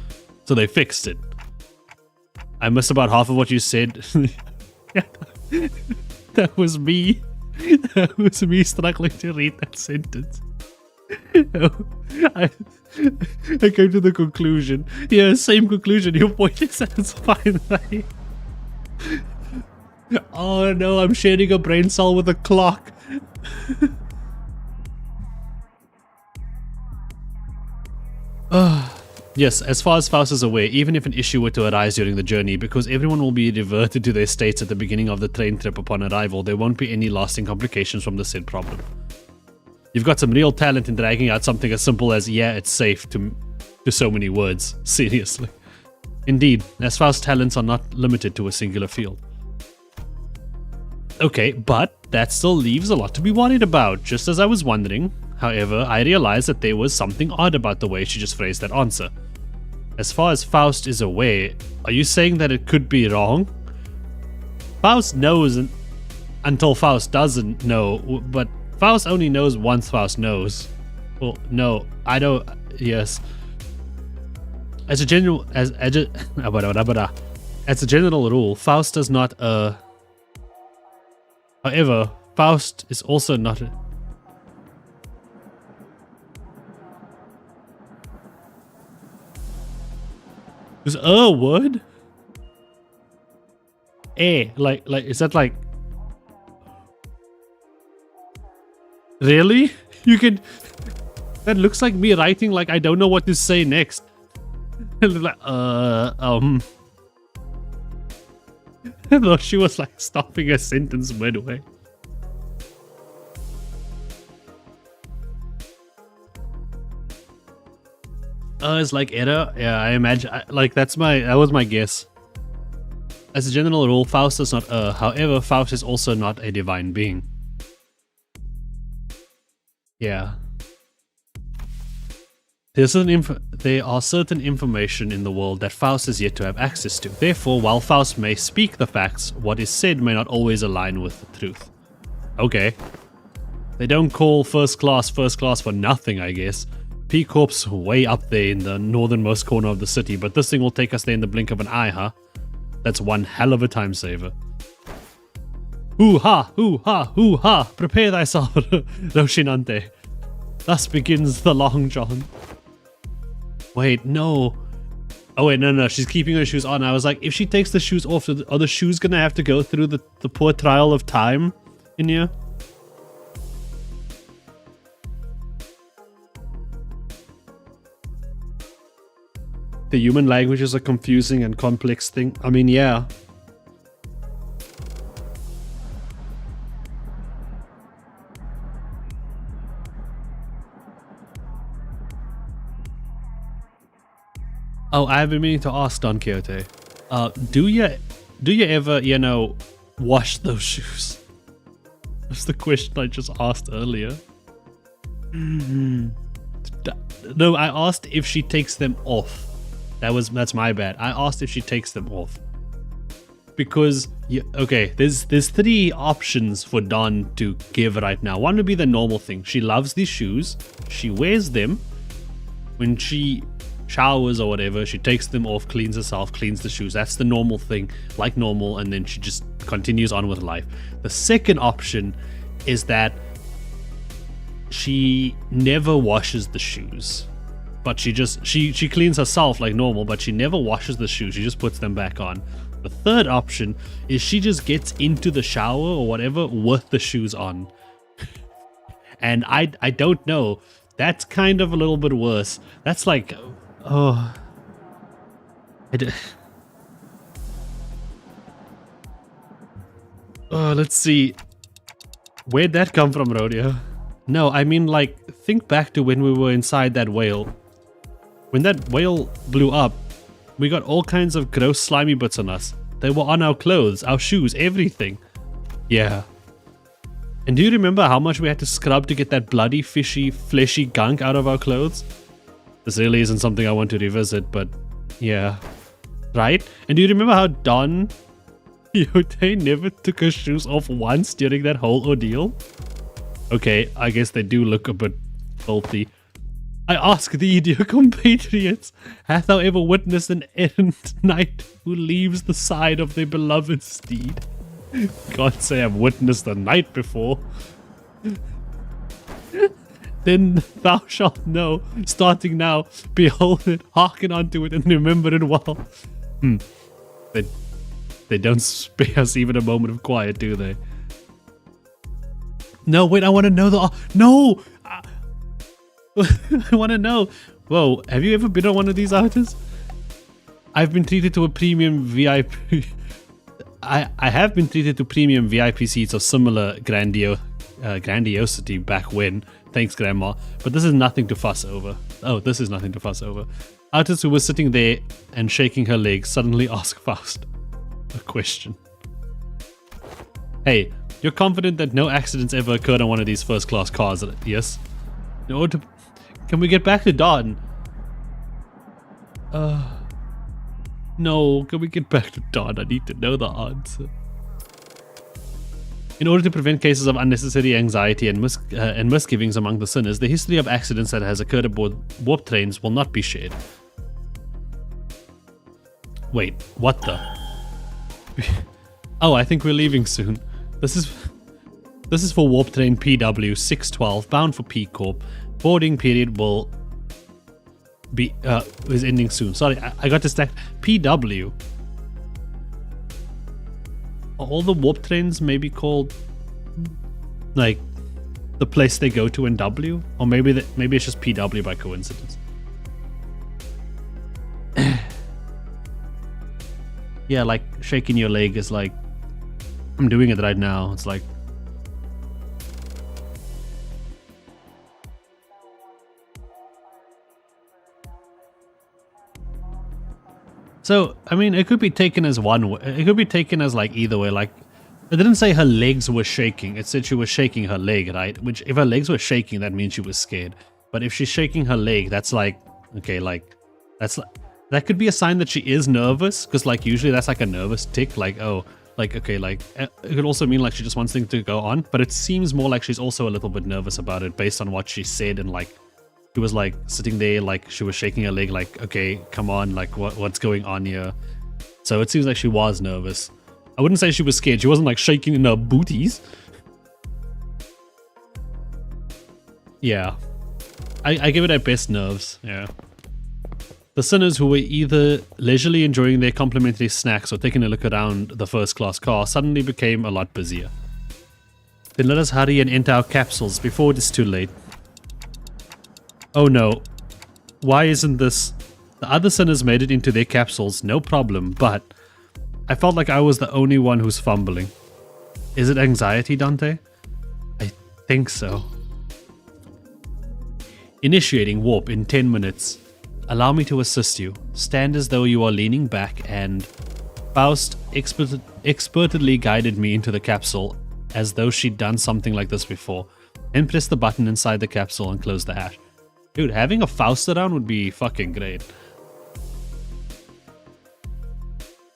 So they fixed it. I missed about half of what you said. That was me. That was me struggling to read that sentence. I came to the conclusion. Yeah, same conclusion. Your point is that's fine, right? Oh no, I'm sharing a brain cell with a clock. Yes, as far as Faust is aware, even if an issue were to arise during the journey, because everyone will be reverted to their states at the beginning of the train trip upon arrival, there won't be any lasting complications from the said problem. You've got some real talent in dragging out something as simple as, yeah, it's safe, to so many words. Seriously. Indeed, as Faust's talents are not limited to a singular field. Okay, but that still leaves a lot to be worried about, just as I was wondering. However, I realized that there was something odd about the way she just phrased that answer. As far as Faust is aware, are you saying that it could be wrong? Faust knows until Faust doesn't know, but Faust only knows once Faust knows. Well, no, I don't. Yes. As a general rule, Faust does not. However, Faust is also not. Is a word? Like, is that like... Really? You can... That looks like me writing like I don't know what to say next. Like, I thought she was like stopping a sentence midway. It's like error. Yeah, I imagine. Like that was my guess. As a general rule, Faust is not however, Faust is also not a divine being. Yeah. There are certain information in the world that Faust is yet to have access to. Therefore, while Faust may speak the facts, what is said may not always align with the truth. Okay. They don't call first class for nothing, I guess. P Corp's way up there in the northernmost corner of the city, but this thing will take us there in the blink of an eye, huh? That's one hell of a time saver. Hoo-ha, hoo-ha, hoo-ha, prepare thyself, Roshinante. Thus begins the long john. Wait, no. Oh wait, no, she's keeping her shoes on. I was like, if she takes the shoes off, are the shoes gonna have to go through the poor trial of time in here? The human language is a confusing and complex thing. I mean, yeah. Oh, I have been meaning to ask Don Quixote. Do you ever, wash those shoes? That's the question I just asked earlier. No, I asked if she takes them off. That's my bad. I asked if she takes them off. Because there's three options for Dawn to give right now. One would be the normal thing. She loves these shoes. She wears them. When she showers or whatever, she takes them off, cleans herself, cleans the shoes. That's the normal thing, like normal, and then she just continues on with life. The second option is that she never washes the shoes. But she cleans herself like normal, but she never washes the shoes. She just puts them back on. The third option is she just gets into the shower or whatever with the shoes on. And I don't know. That's kind of a little bit worse. That's like, oh. Oh, let's see. Where'd that come from, Rodeo? No, I mean, like, think back to when we were inside that whale. When that whale blew up, we got all kinds of gross slimy bits on us. They were on our clothes, our shoes, everything. Yeah. And do you remember how much we had to scrub to get that bloody, fishy, fleshy gunk out of our clothes? This really isn't something I want to revisit, but yeah. Right? And do you remember how Don Quixote never took her shoes off once during that whole ordeal? Okay, I guess they do look a bit filthy. I ask thee, dear compatriots, hath thou ever witnessed an errant knight who leaves the side of their beloved steed? Can't say I've witnessed a knight before. Then thou shalt know, starting now, behold it, hearken unto it, and remember it well. They don't spare us even a moment of quiet, do they? No, wait, I want to know the... No! I want to know. Whoa, have you ever been on one of these artists? I've been treated to a premium VIP... I have been treated to premium VIP seats of similar grandiosity back when. Thanks, Grandma. But this is nothing to fuss over. Oh, this is nothing to fuss over. Artist who was sitting there and shaking her legs suddenly asked Faust a question. Hey, you're confident that no accidents ever occurred on one of these first-class cars, yes? In order to... Can we get back to Dawn? No, can we get back to Dawn? I need to know the answer. In order to prevent cases of unnecessary anxiety and misgivings among the sinners, the history of accidents that has occurred aboard warp trains will not be shared. Wait, what the? Oh, I think we're leaving soon. This is for warp train PW 612, bound for P Corp. Boarding period will be is ending soon. Sorry, I got distracted. PW. Are all the warp trains maybe called like the place they go to in W, or maybe it's just PW by coincidence. Yeah, like shaking your leg is like, I'm doing it right now. It's like, so, I mean, it could be taken as one way. It could be taken as like either way. Like, it didn't say her legs were shaking. It said she was shaking her leg, right? Which, if her legs were shaking, that means she was scared. But if she's shaking her leg, that's like, okay, like, that's like, that could be a sign that she is nervous. Because, like, usually that's like a nervous tick. Like, oh, Like, okay, like, it could also mean like she just wants things to go on, but it seems more like she's also a little bit nervous about it based on what she said, and like, she was like sitting there, like she was shaking her leg, like, okay, come on, like what's going on here? So it seems like she was nervous. I wouldn't say she was scared. She wasn't like shaking in her booties. Yeah. I give it at best nerves, yeah. The sinners, who were either leisurely enjoying their complimentary snacks or taking a look around the first-class car, suddenly became a lot busier. Then let us hurry and enter our capsules before it is too late. Oh no. Why isn't this... The other sinners made it into their capsules, no problem, but I felt like I was the only one who's fumbling. Is it anxiety, Dante? I think so. Initiating warp in 10 minutes. Allow me to assist you. Stand as though you are leaning back, and Faust expertly guided me into the capsule as though she'd done something like this before, and press the button inside the capsule and close the hatch. Dude, having a Faust around would be fucking great.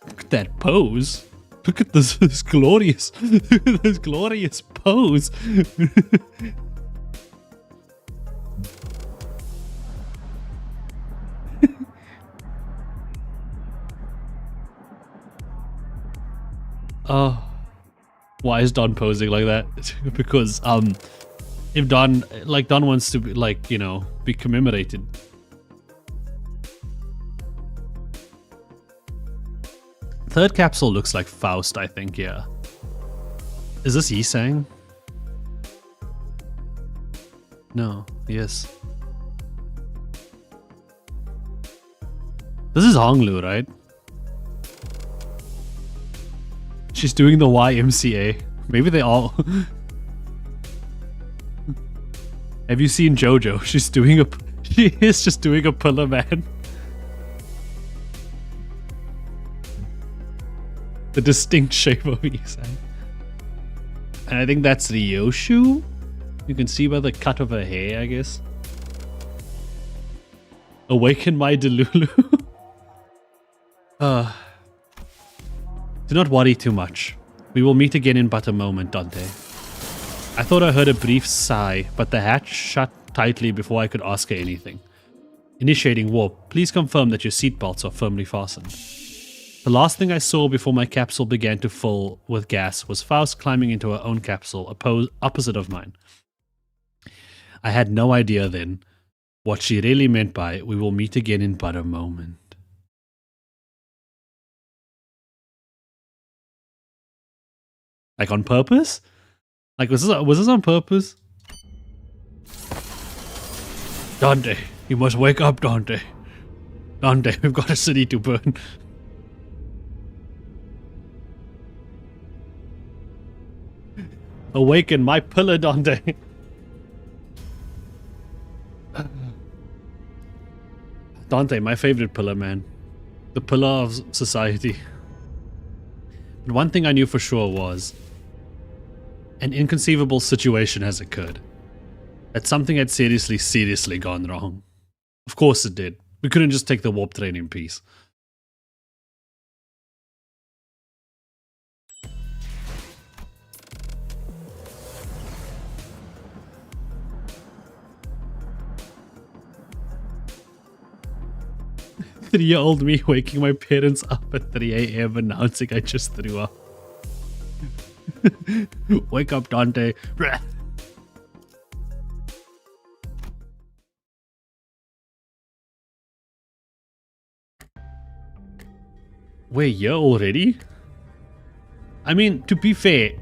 Look at that pose. Look at this glorious, this glorious pose. Oh, why is Don posing like that? Because if Don wants to be, like, you know, be commemorated. Third capsule looks like Faust, I think, yeah. Is this Yisang? No, yes. This is Honglu, right? She's doing the YMCA. Maybe they all... Have you seen JoJo? She's doing a... She is just doing a Pillar Man. The distinct shape of Isai. And I think that's Ryoshu. You can see by the cut of her hair, I guess. Awaken my Delulu. Do not worry too much. We will meet again in but a moment, Dante. I thought I heard a brief sigh, but the hatch shut tightly before I could ask her anything. Initiating warp. Please confirm that your seatbelts are firmly fastened. The last thing I saw before my capsule began to fill with gas was Faust climbing into her own capsule opposite of mine. I had no idea then what she really meant by "we will meet again in but a moment." Like on purpose? Like was this on purpose? Dante, you must wake up, Dante. Dante, we've got a city to burn. Awaken my pillar, Dante. Dante, my favorite pillar, man. The pillar of society. But one thing I knew for sure was an inconceivable situation has occurred. That something had seriously gone wrong. Of course it did. We couldn't just take the warp train in peace. Three-year-old me waking my parents up at 3 a.m. announcing I just threw up. Wake up, Dante. We're here already? I mean, to be fair,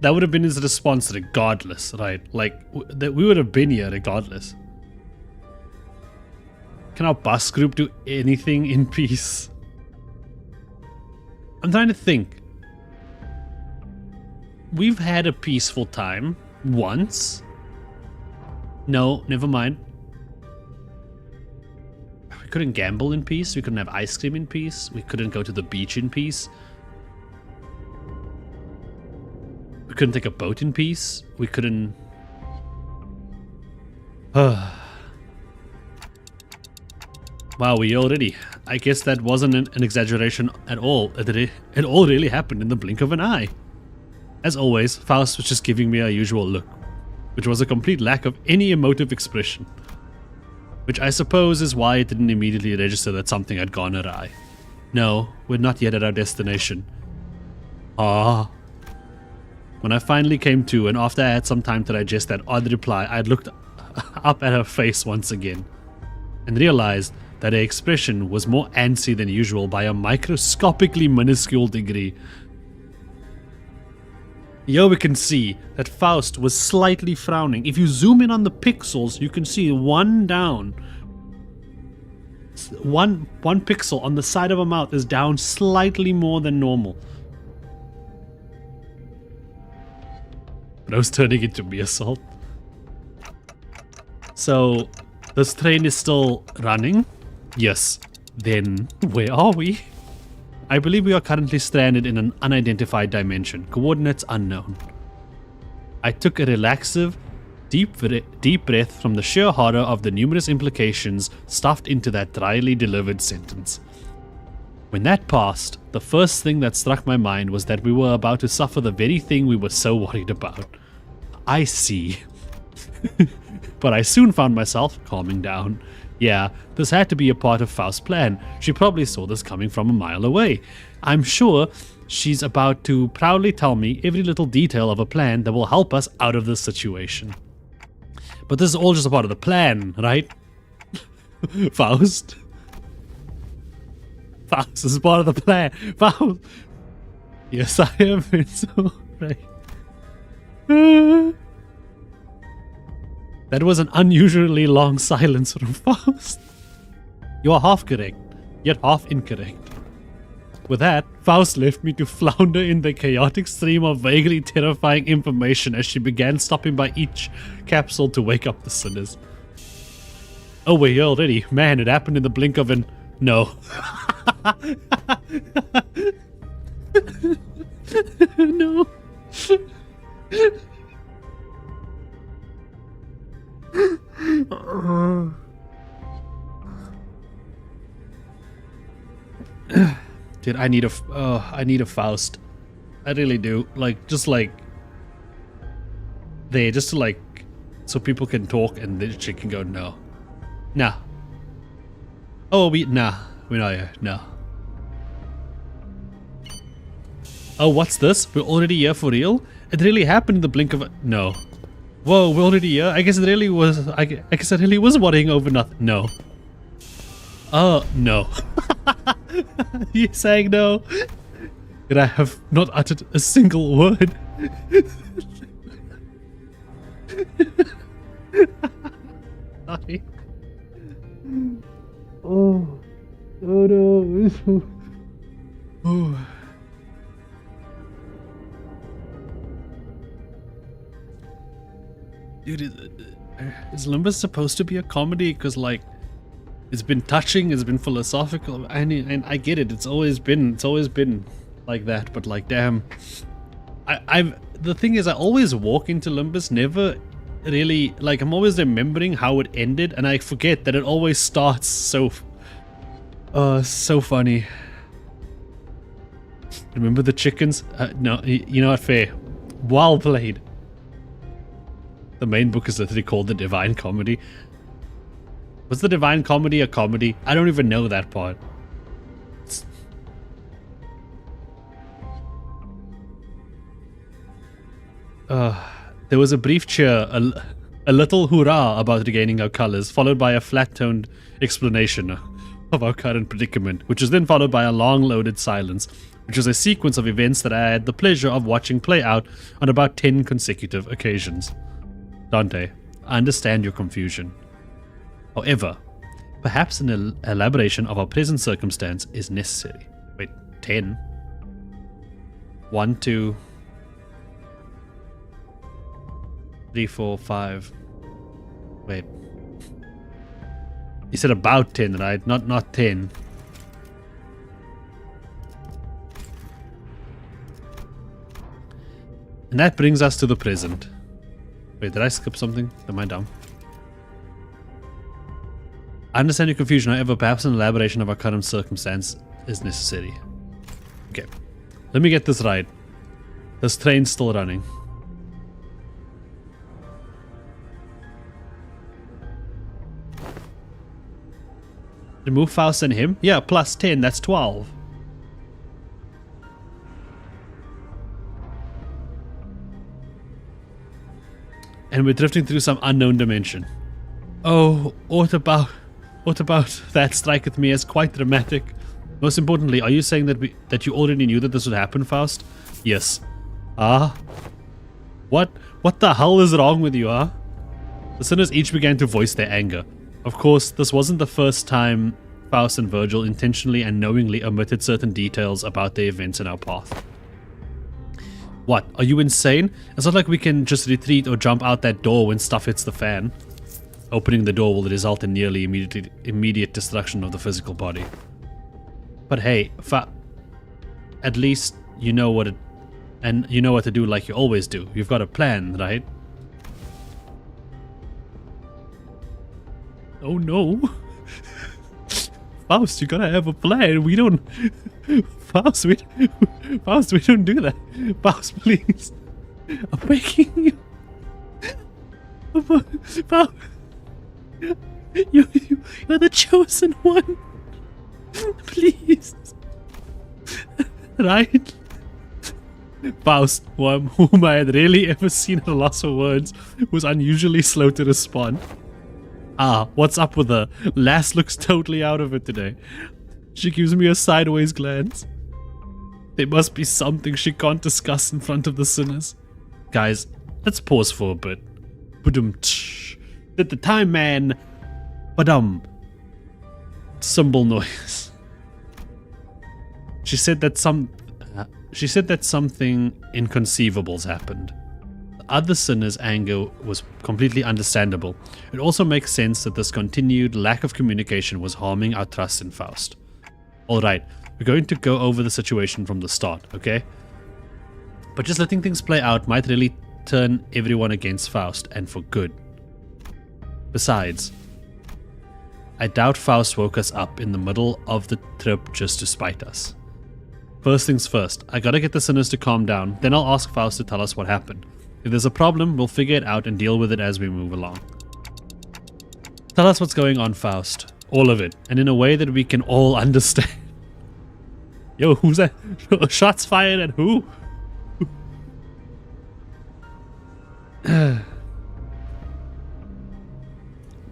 that would have been his response regardless, right? Like, we would have been here regardless. Can our bus group do anything in peace? I'm trying to think. We've had a peaceful time once. No, never mind. We couldn't gamble in peace. We couldn't have ice cream in peace. We couldn't go to the beach in peace. We couldn't take a boat in peace. We couldn't... Wow, we already. I guess that wasn't an exaggeration at all. It all really happened in the blink of an eye. As always, Faust was just giving me a usual look, which was a complete lack of any emotive expression. Which I suppose is why it didn't immediately register that something had gone awry. No, we're not yet at our destination. Ah. When I finally came to, and after I had some time to digest that odd reply, I looked up at her face once again, and realized that her expression was more antsy than usual by a microscopically minuscule degree. Here we can see that Faust was slightly frowning. If you zoom in on the pixels, you can see one down. One pixel on the side of her mouth is down slightly more than normal. But I was turning into me assault. So, this train is still running? Yes. Then, where are we? I believe we are currently stranded in an unidentified dimension, coordinates unknown. I took a relaxive, deep breath from the sheer horror of the numerous implications stuffed into that dryly delivered sentence. When that passed, the first thing that struck my mind was that we were about to suffer the very thing we were so worried about. I see. But I soon found myself calming down. Yeah, this had to be a part of Faust's plan. She probably saw this coming from a mile away. I'm sure she's about to proudly tell me every little detail of a plan that will help us out of this situation. But this is all just a part of the plan, right? Faust? Faust is part of the plan. Faust! Yes, I have been so right. That was an unusually long silence from Faust. You are half correct, yet half incorrect. With that, Faust left me to flounder in the chaotic stream of vaguely terrifying information as she began stopping by each capsule to wake up the sinners. Oh, we're here already. Man, it happened in the blink of an... No. No. Dude, I need a Faust. I really do. Like, just like there, just to like, so people can talk and the chick can go, no, nah. Oh, we're not here. No. Oh, what's this? We're already here for real? It really happened in the blink of a... No. Whoa, we're already here? I guess it really was... I guess I really was worrying over nothing. No. Oh, no. You saying no? That I have not uttered a single word. Sorry. Oh. Oh no. Oh. Dude, is Limbus supposed to be a comedy? Because, like, it's been touching, it's been philosophical. And I get it. It's always been like that. But, like, damn, the thing is, I always walk into Limbus, never really, like, I'm always remembering how it ended, and I forget that it always starts so funny. Remember the chickens? No, you know what? Fair. Well played. The main book is literally called The Divine Comedy. Was The Divine Comedy a comedy? I don't even know that part. There was a brief cheer, a little hurrah about regaining our colors, followed by a flat-toned explanation of our current predicament, which was then followed by a long-loaded silence, which was a sequence of events that I had the pleasure of watching play out on about 10 consecutive occasions. Dante, I understand your confusion. However, perhaps an elaboration of our present circumstance is necessary. Wait, 10? 1, 2, 3, 4, 5. Wait. You said about 10, right? Not 10. And that brings us to the present. Wait, did I skip something? Am I dumb? I understand your confusion, however, perhaps an elaboration of our current circumstance is necessary. Okay, let me get this right. This train's still running. Remove Faust and him? Yeah, plus 10, that's 12. And we're drifting through some unknown dimension. Oh, what about that striketh me as quite dramatic. Most importantly, are you saying that you already knew that this would happen, Faust? Yes. Ah? What the hell is wrong with you, ah? The sinners each began to voice their anger. Of course, this wasn't the first time Faust and Virgil intentionally and knowingly omitted certain details about the events in our path. What? Are you insane? It's not like we can just retreat or jump out that door when stuff hits the fan. Opening the door will result in nearly immediate destruction of the physical body. But hey, at least you know what to do like you always do. You've got a plan, right? Oh no. Faust, you gotta have a plan. We don't... Faust, we don't do that. Faust, please. I'm begging you. Faust. You're the chosen one. Please. Right? Faust, whom I had rarely ever seen at a loss for words, was unusually slow to respond. Ah, what's up with her? Lass looks totally out of it today. She gives me a sideways glance. There must be something she can't discuss in front of the sinners. Guys, let's pause for a bit. Badum-tsh. At the time, man. Badum. Cymbal noise. She said that something inconceivable's happened. The other sinner's anger was completely understandable. It also makes sense that this continued lack of communication was harming our trust in Faust. Alright, we're going to go over the situation from the start, okay? But just letting things play out might really turn everyone against Faust, and for good. Besides, I doubt Faust woke us up in the middle of the trip just to spite us. First things first, I gotta get the sinners to calm down, then I'll ask Faust to tell us what happened. If there's a problem, we'll figure it out and deal with it as we move along. Tell us what's going on, Faust. All of it, and in a way that we can all understand. Yo, who's that? Shots fired at who?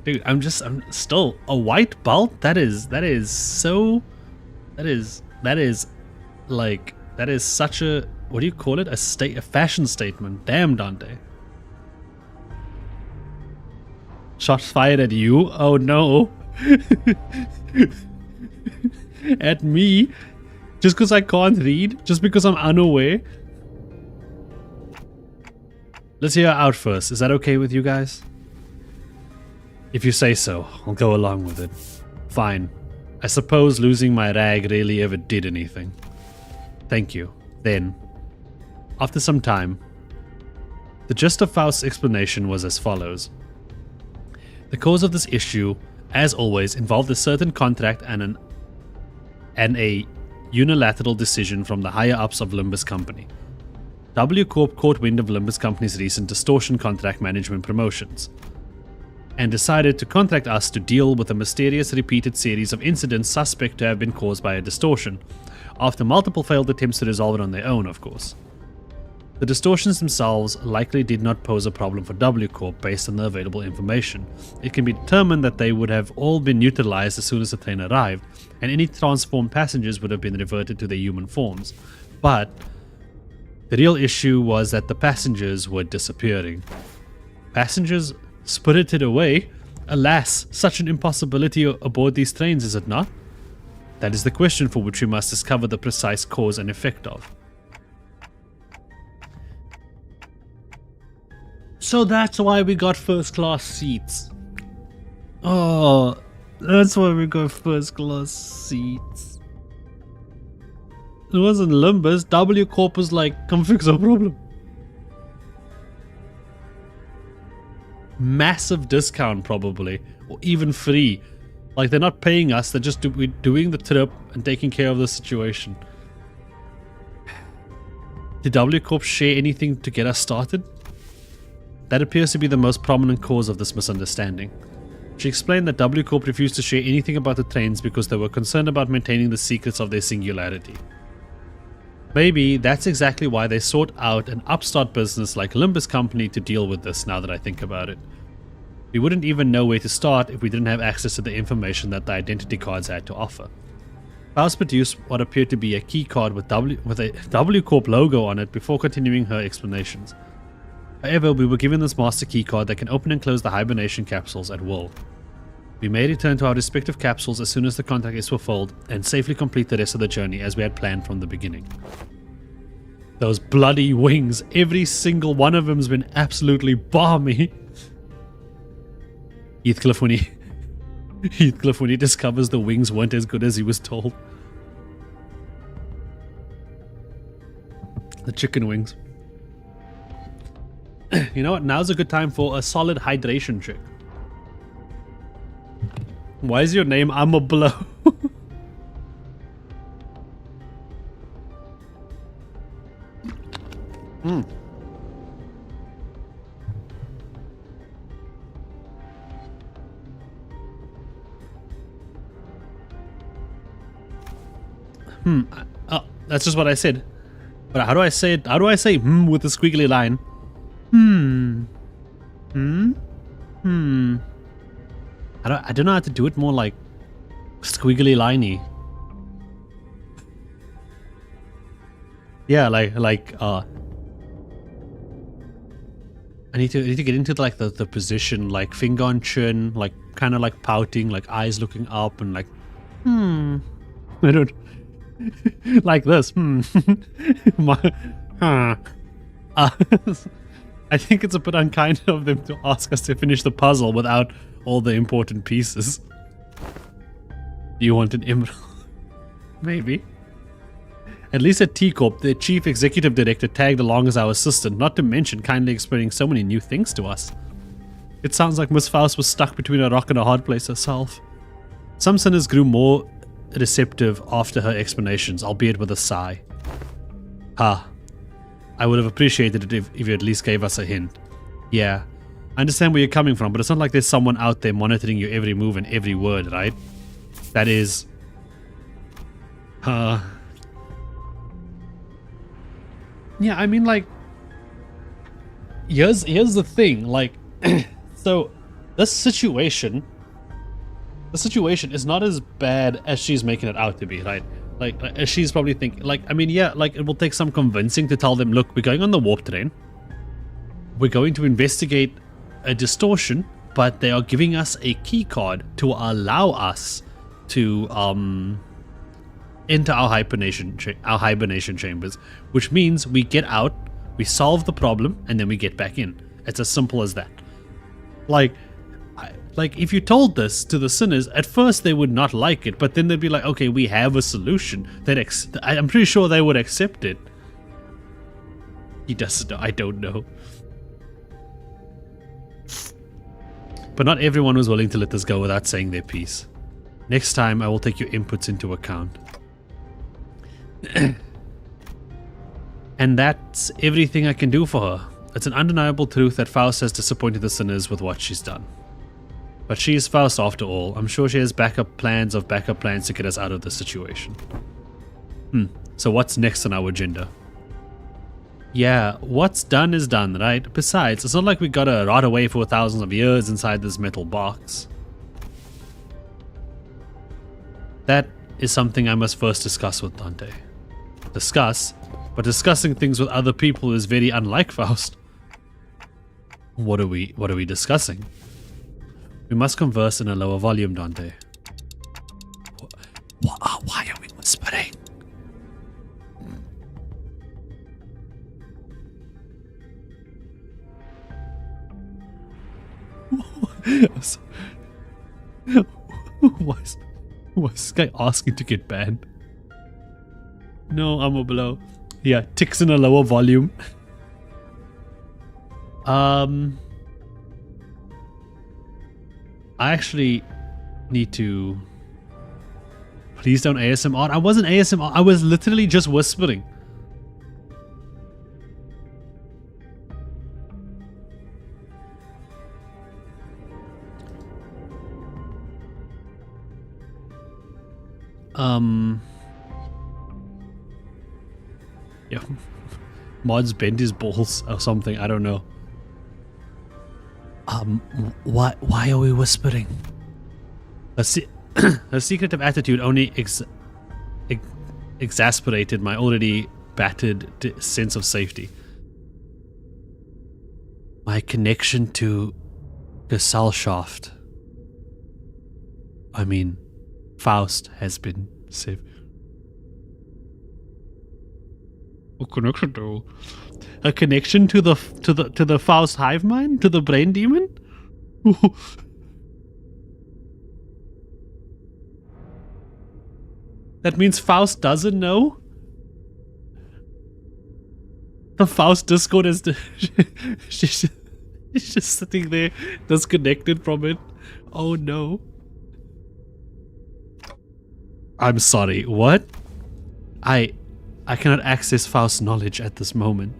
Dude, I'm still a white belt? That is such a, what do you call it? A fashion statement. Damn, Dante. Shots fired at you? Oh no. At me? Just because I can't read? Just because I'm unaware? Let's hear her out first. Is that okay with you guys? If you say so, I'll go along with it. Fine. I suppose losing my rag really ever did anything. Thank you. Then, after some time, the gist of Faust's explanation was as follows. The cause of this issue, as always, involved a certain contract and a unilateral decision from the higher-ups of Limbus Company. W Corp caught wind of Limbus Company's recent distortion contract management promotions, and decided to contract us to deal with a mysterious repeated series of incidents suspect to have been caused by a distortion, after multiple failed attempts to resolve it on their own, of course. The distortions themselves likely did not pose a problem for W Corp based on the available information. It can be determined that they would have all been neutralized as soon as the train arrived, and any transformed passengers would have been reverted to their human forms. But the real issue was that the passengers were disappearing. Passengers spirited away? Alas, such an impossibility aboard these trains, is it not? That is the question for which we must discover the precise cause and effect of. So that's why we got first class seats. Oh, that's why we got first class seats. It wasn't Limbus. W Corp was like, come fix our problem. Massive discount probably, or even free. Like, they're not paying us, they're just doing the trip and taking care of the situation. Did W Corp share anything to get us started? That appears to be the most prominent cause of this misunderstanding. She explained that W Corp refused to share anything about the trains because they were concerned about maintaining the secrets of their singularity. Maybe that's exactly why they sought out an upstart business like LIMBUS Company to deal with this, now that I think about it. We wouldn't even know where to start if we didn't have access to the information that the identity cards had to offer. Faust produced what appeared to be a key card with a W Corp logo on it before continuing her explanations. However, we were given this master key card that can open and close the hibernation capsules at will. We may return to our respective capsules as soon as the contract is fulfilled and safely complete the rest of the journey as we had planned from the beginning. Those bloody wings, every single one of them's been absolutely balmy. Heathcliff when he discovers the wings weren't as good as he was told. The chicken wings. You know what? Now's a good time for a solid hydration check. Why is your name I'm a blow? Oh, that's just what I said. But how do I say it? How do I say with a squiggly line? I don't know how to do it more like squiggly liney. Yeah, I need to get into like the position, like finger on chin, like kind of like pouting, like eyes looking up, and like I don't like this. I think it's a bit unkind of them to ask us to finish the puzzle without all the important pieces. Do you want an emerald? Maybe. At least at T-Corp, the chief executive director tagged along as our assistant, not to mention kindly explaining so many new things to us. It sounds like Miss Faust was stuck between a rock and a hard place herself. Some sinners grew more receptive after her explanations, albeit with a sigh. I would have appreciated it if you at least gave us a hint. Yeah, I understand where you're coming from, but it's not like there's someone out there monitoring your every move and every word, right? That is... Yeah, I mean, like... Here's the thing, like... So, this situation is not as bad as she's making it out to be, right? Like as she's probably thinking, like, I mean, yeah, like, it will take some convincing to tell them, look, we're going on the warp train. We're going to investigate a distortion, but they are giving us a key card to allow us to enter our hibernation chambers, which means we get out, we solve the problem, and then we get back in. It's as simple as that. Like, if you told this to the sinners, at first they would not like it, but then they'd be like, okay, we have a solution. I'm pretty sure they would accept it. He doesn't know. I don't know. But not everyone was willing to let this go without saying their piece. Next time, I will take your inputs into account. And that's everything I can do for her. It's an undeniable truth that Faust has disappointed the sinners with what she's done. But she is Faust after all. I'm sure she has backup plans to get us out of this situation. So what's next on our agenda? Yeah, what's done is done, right? Besides, it's not like we gotta rot away for thousands of years inside this metal box. That is something I must first discuss with Dante. But discussing things with other people is very unlike Faust. What are we discussing? We must converse in a lower volume, Dante. Why are we whispering? Why is this guy asking to get banned? No, I'm a below. Yeah, ticks in a lower volume. Need to... Please don't ASMR. I wasn't ASMR. I was literally just whispering. Yeah. Mods bent his balls or something. I don't know. Why are we whispering? Her secretive attitude only exasperated my already battered sense of safety. My connection to the cell shaft. I mean, Faust has been severed. What connection to? A connection to the Faust hive mind? To the brain demon? That means Faust doesn't know? The Faust Discord is she's just sitting there disconnected from it. Oh no. I'm sorry, what? I cannot access Faust's knowledge at this moment.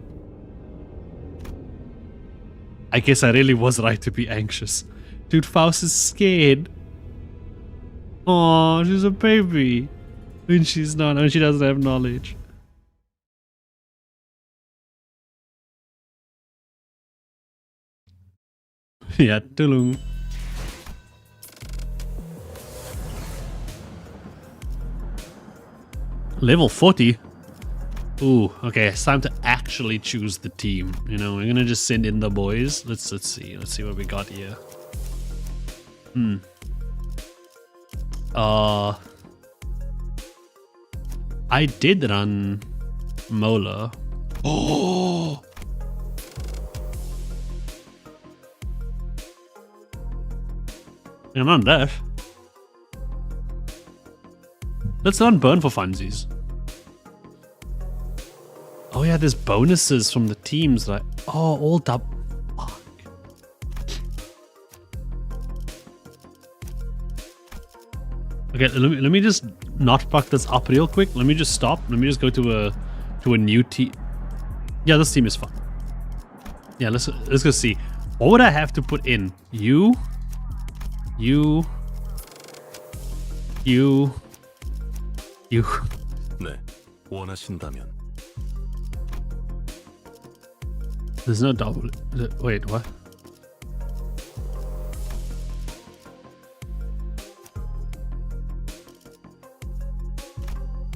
I guess I really was right to be anxious. Dude, Faust is scared. Aw, she's a baby. When she's not, when she doesn't have knowledge. Yeah, tulung. Level 40? Ooh, okay, it's time to actually choose the team. You know, we're gonna just send in the boys. Let's see what we got here. I did run Mola. Oh! I'm on that. Let's run Burn for funsies. Oh yeah, there's bonuses from the teams. Like, oh, all double. Fuck. Okay, let me just not fuck this up real quick. Let me just stop. Let me just go to a new team. Yeah, this team is fun. Yeah, let's go see. What would I have to put in? You. 네, 원하신다면. There's no double. Wait, what?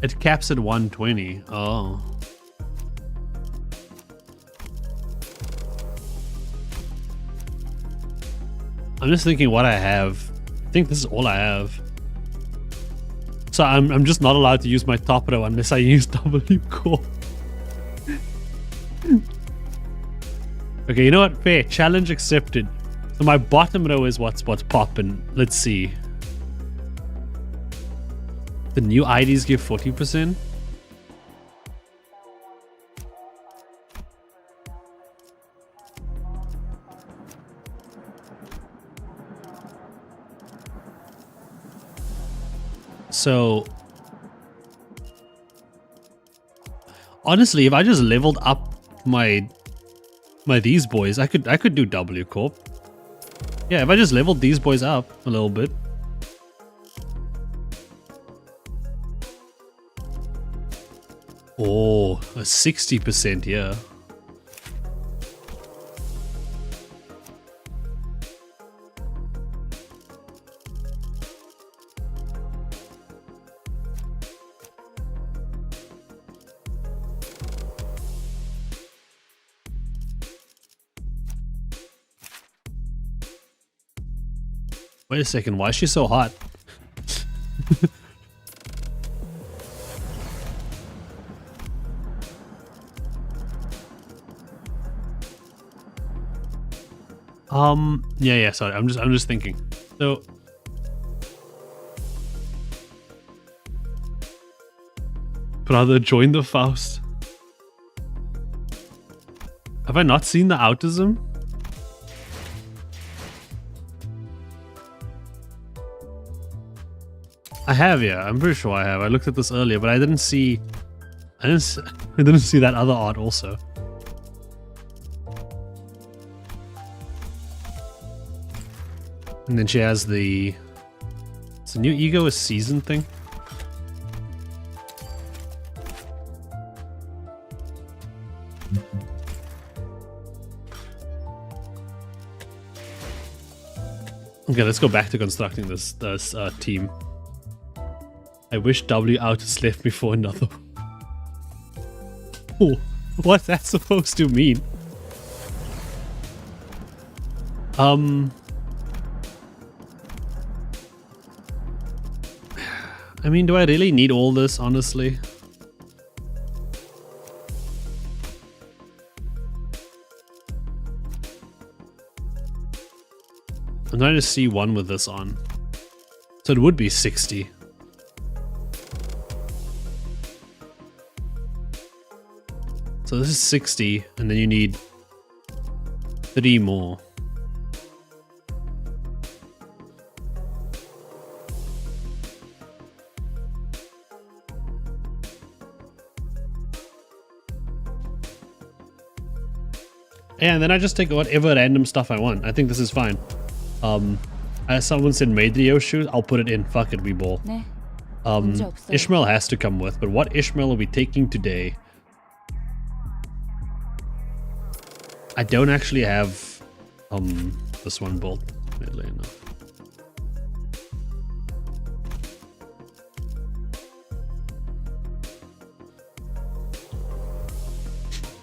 It caps at 120. Oh. I'm just thinking what I have. I think this is all I have. So I'm just not allowed to use my top row unless I use W core. Okay, you know what? Fair. Challenge accepted. So my bottom row is what's popping. Let's see. The new IDs give 40%. So honestly, if I just leveled up my these boys, I could do W Corp. Yeah, if I just leveled these boys up a little bit. Oh, a 60%, yeah. Wait a second, why is she so hot? Yeah, sorry. I'm just thinking. So brother, join the Faust. Have I not seen the autism? I have, yeah. I'm pretty sure I have. I looked at this earlier, but I didn't see. I didn't see that other art also. And then she has the. It's a new ego, a season thing. Okay, let's go back to constructing this team. I wish W out has left me for another. Oh, what's that supposed to mean? I mean, do I really need all this, honestly? I'm trying to see one with this on. So it would be 60. So this is 60, and then you need 3 more. Yeah, and then I just take whatever random stuff I want. I think this is fine. As someone said made the shoes, I'll put it in. Fuck it, we ball. Ishmael has to come with, but what Ishmael are we taking today? I don't actually have this one built, weirdly enough.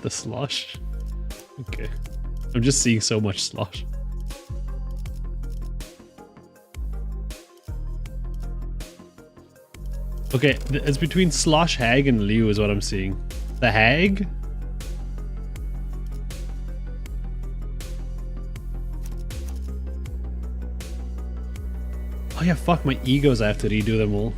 The slosh? Okay. I'm just seeing so much slosh. Okay, it's between Slosh, Hag, and Liu is what I'm seeing. The Hag? Oh yeah, fuck my egos, I have to redo them all.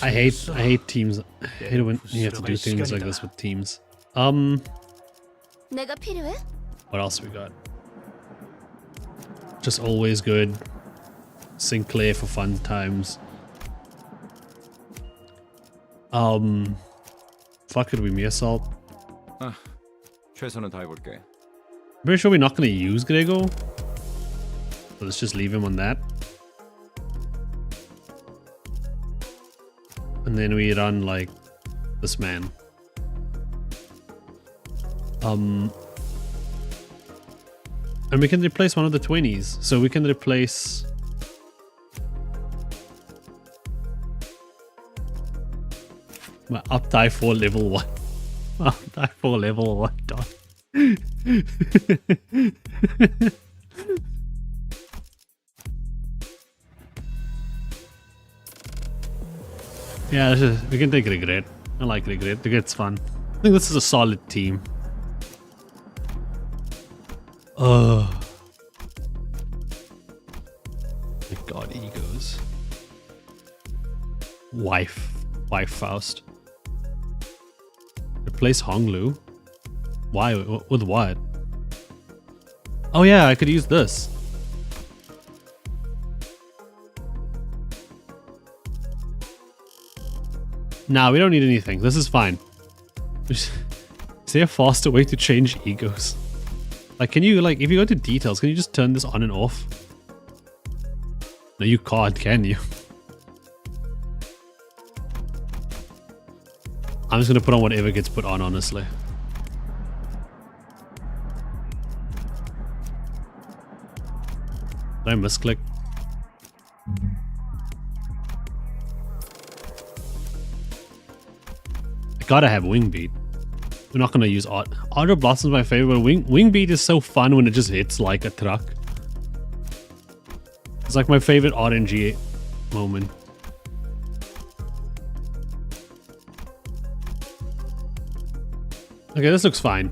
I hate teams. I hate it when you have to do things like this with teams. What else we got? Just always good. Sinclair for fun times. Fuck it, we mere assault. Pretty sure we're not gonna use Gregor. So let's just leave him on that. And then we run like this man. And we can replace one of the 20s. So we can replace my uptie for level 1. Uptie for level 1 dot. Yeah, we can take Regret. I like Regret. Regret's fun. I think this is a solid team. Oh my god, egos. Wife Faust. Replace Honglu. Why? With what? Oh yeah, I could use this. Nah, we don't need anything. This is fine. Is there a faster way to change egos? Like, can you, like, if you go to details, can you just turn this on and off? No, you can't, can you? I'm just gonna put on whatever gets put on, honestly. Did I misclick? I gotta have Wing Beat. We're not gonna use Art. Art of Blossom's my favorite, but Wing Beat is so fun when it just hits like a truck. It's like my favorite RNG moment. Okay, this looks fine.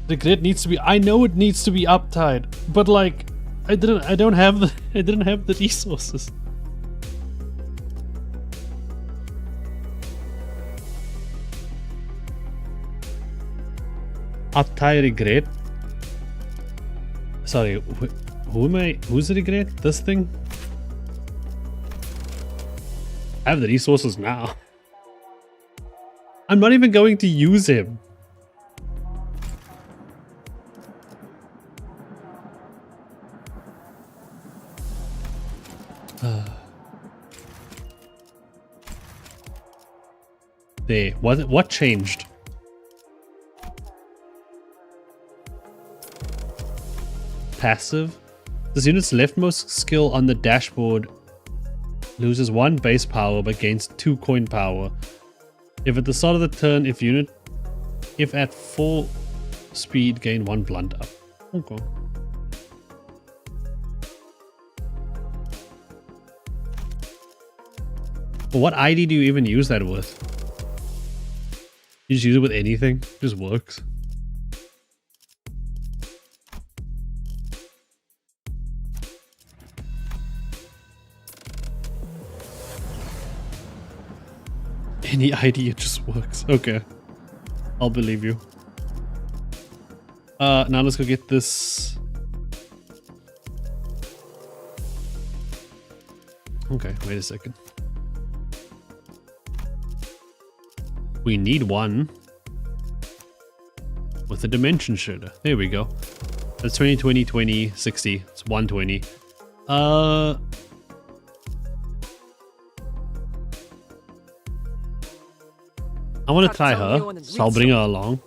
The grid needs to be. I know it needs to be uptied, but like, I didn't have the resources. Atai regret. Sorry, who am I? Who's the regret? This thing? I have the resources now. I'm not even going to use him. There. What changed? Passive. This unit's leftmost skill on the dashboard loses 1 base power but gains 2 coin power. If at the start of the turn, if at full speed, gain 1 blunt up. Okay. But what ID do you even use that with? You just use it with anything. It just works. Any ID, it just works. Okay. I'll believe you. Now let's go get this. Okay, wait a second. We need one with a dimension shooter. There we go. That's 20, 20, 20, 60. It's 120. I want to try her, so I'll bring her along.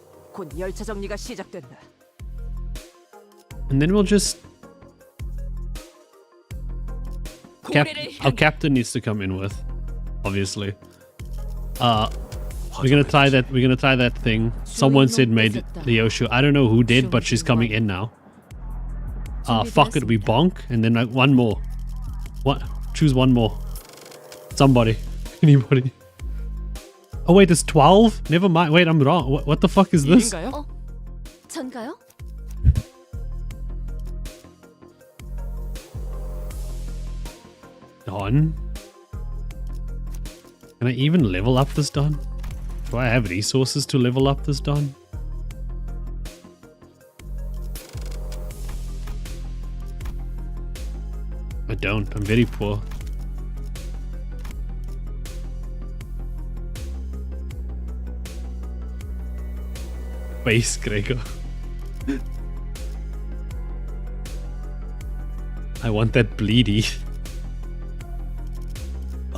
And then we'll just... our captain needs to come in with, obviously. We're gonna try that. We're gonna try that thing. Someone said made Leoshu. I don't know who did, but she's coming in now. Fuck it. We bonk, and then like one more. What? Choose one more. Somebody. Anybody. Oh wait, it's 12? Never mind. Wait, I'm wrong. What the fuck is this? 전가요? Dawn? Can I even level up this Dawn? Do I have resources to level up this Dawn? I don't. I'm very poor. Base Gregor. I want that bleedy.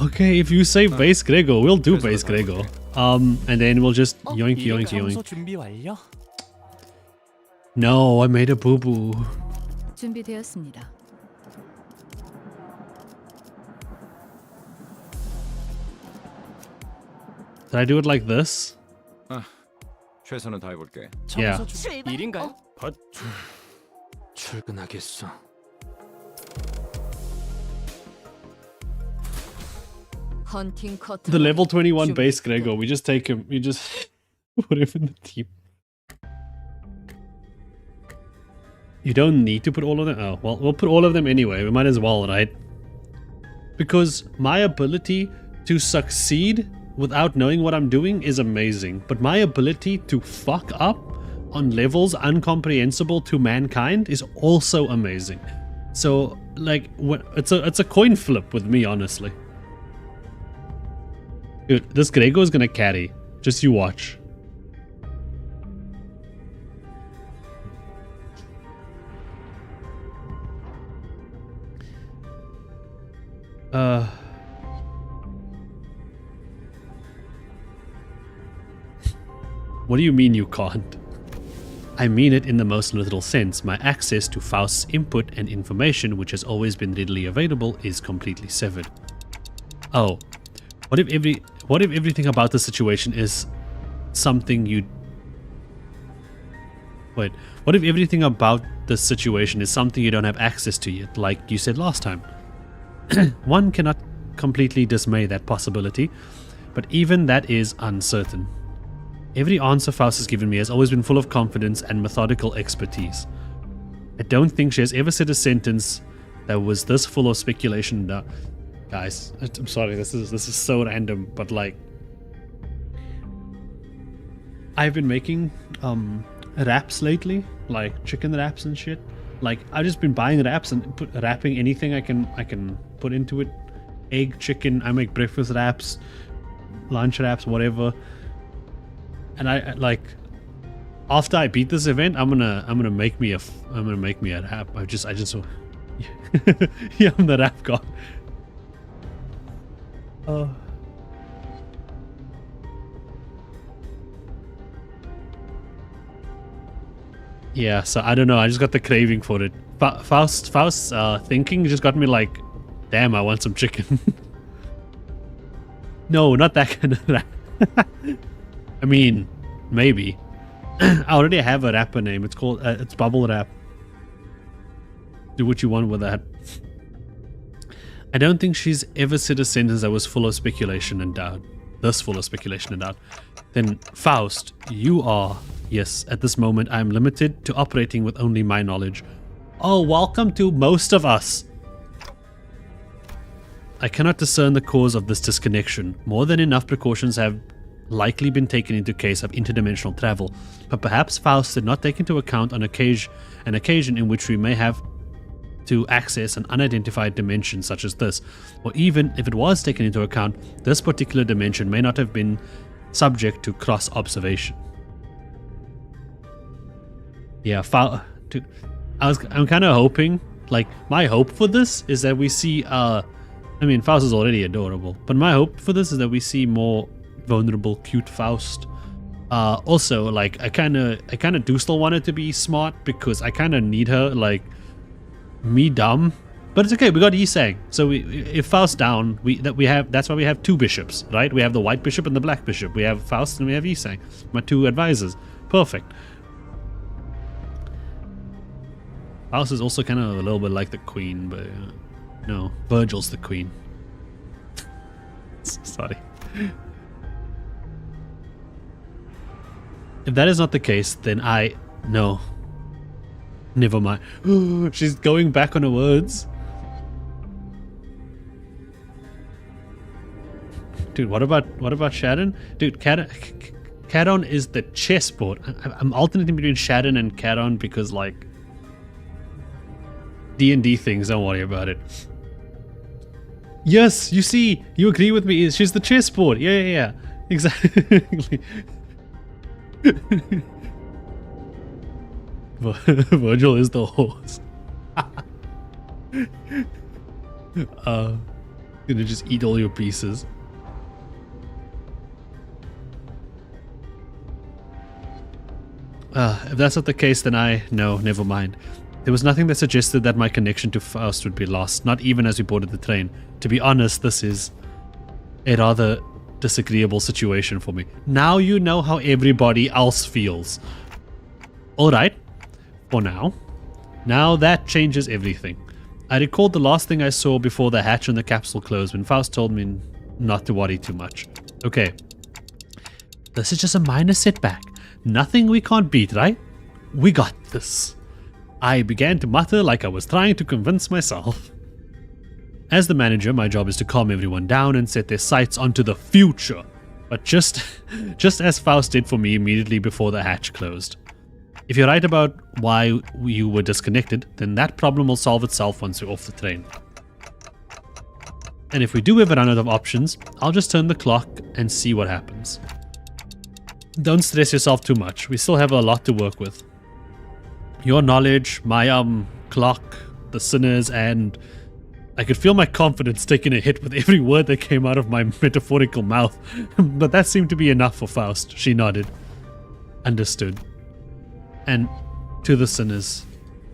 Okay, if you say base Gregor, we'll do base Gregor. And then we'll just yoink, yoink, yoink. No, I made a boo-boo. 준비되었습니다. Did I do it like this? 최선을 다해볼게. Yeah. 일인가요? 출근하겠어. 헌팅 커트. The level 21 base Gregor, we just take him, we just put him in the team. You don't need to put all of them? Oh, well, we'll put all of them anyway. We might as well, right? Because my ability to succeed without knowing what I'm doing is amazing. But my ability to fuck up on levels incomprehensible to mankind is also amazing. So, like, it's a coin flip with me, honestly. Dude, this Gregor is gonna carry. Just you watch. What do you mean you can't? I mean it in the most literal sense. My access to Faust's input and information, which has always been readily available, is completely severed. Oh, what if everything about the situation is something you... Wait, what if everything about the situation is something you don't have access to yet, like you said last time? One cannot completely dismay that possibility, but even that is uncertain. Every answer Faust has given me has always been full of confidence and methodical expertise. I don't think she has ever said a sentence that was this full of speculation. No. Guys, I'm sorry, this is so random, but like, I've been making wraps lately, like chicken wraps and shit. Like I've just been buying wraps and wrapping anything I can put into it. Egg, chicken. I make breakfast wraps, lunch wraps, whatever. And I like after I beat this event, I'm gonna make me a wrap. I just yeah, I'm the wrap god. Oh. Yeah, so I don't know. I just got the craving for it. Faust's thinking just got me like, damn, I want some chicken. No, not that kind of wrap. I mean, maybe. I already have a rapper name. It's called it's Bubble Wrap. Do what you want with that. I don't think she's ever said a sentence that was full of speculation and doubt. This full of speculation and doubt. Then Faust, you are. Yes, at this moment I am limited to operating with only my knowledge. Oh, welcome to most of us. I cannot discern the cause of this disconnection. More than enough precautions have likely been taken into case of interdimensional travel, but perhaps Faust did not take into account an occasion in which we may have to access an unidentified dimension such as this, or even if it was taken into account, this particular dimension may not have been subject to cross-observation. Yeah, I'm kind of hoping, like, my hope for this is that we see, I mean, Faust is already adorable, but my hope for this is that we see more vulnerable, cute Faust. Also, like, I kind of do still want it to be smart because I kind of need her, like, me dumb, but it's okay. We got Yi-Sang, so if Faust down, that's why we have two bishops, right? We have the white bishop and the black bishop. We have Faust and we have Yi-Sang, my two advisors. Perfect. Faust is also kind of a little bit like the queen, but no, Virgil's the queen. Sorry. If that is not the case, then no. Never mind. She's going back on her words. Dude, what about Sharon? Dude, Charon is the chessboard. I'm alternating between Sharon and Charon because, like, D&D things, don't worry about it. Yes, you see, you agree with me. She's the chessboard. Yeah. Exactly. Virgil is the horse. Gonna just eat all your pieces. If that's not the case, then no, never mind. There was nothing that suggested that my connection to Faust would be lost, not even as we boarded the train. To be honest, this is a rather disagreeable situation for me. Now you know how everybody else feels. Alright, for now. Now that changes everything. I recalled the last thing I saw before the hatch and the capsule closed when Faust told me not to worry too much. Okay. This is just a minor setback. Nothing we can't beat, right? We got this. I began to mutter like I was trying to convince myself. As the manager, my job is to calm everyone down and set their sights onto the future. But just as Faust did for me immediately before the hatch closed. If you're right about why you were disconnected, then that problem will solve itself once you're off the train. And if we do ever run out of options, I'll just turn the clock and see what happens. Don't stress yourself too much. We still have a lot to work with. Your knowledge, my clock, the sinners, and I could feel my confidence taking a hit with every word that came out of my metaphorical mouth. But that seemed to be enough for Faust. She nodded. Understood. And to the sinners,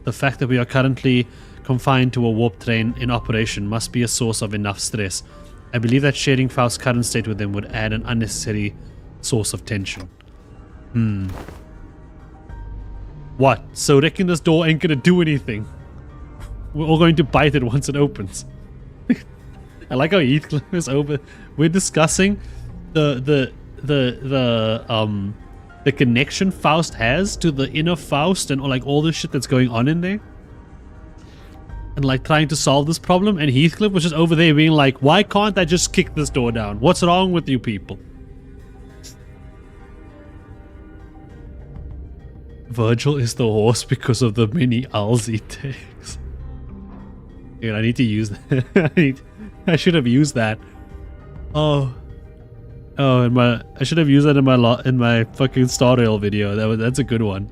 the fact that we are currently confined to a warp train in operation must be a source of enough stress. I believe that sharing Faust's current state with them would add an unnecessary source of tension. What? So wrecking this door ain't gonna do anything? We're all going to bite it once it opens. I like how Heathcliff is over. We're discussing the connection Faust has to the inner Faust and like all the shit that's going on in there. And like trying to solve this problem, and Heathcliff was just over there being like, why can't I just kick this door down? What's wrong with you people? Virgil is the horse because of the many L's he takes. Dude, I need to use that. I should have used that. Oh, and I should have used that in my fucking Star Rail video. That's a good one.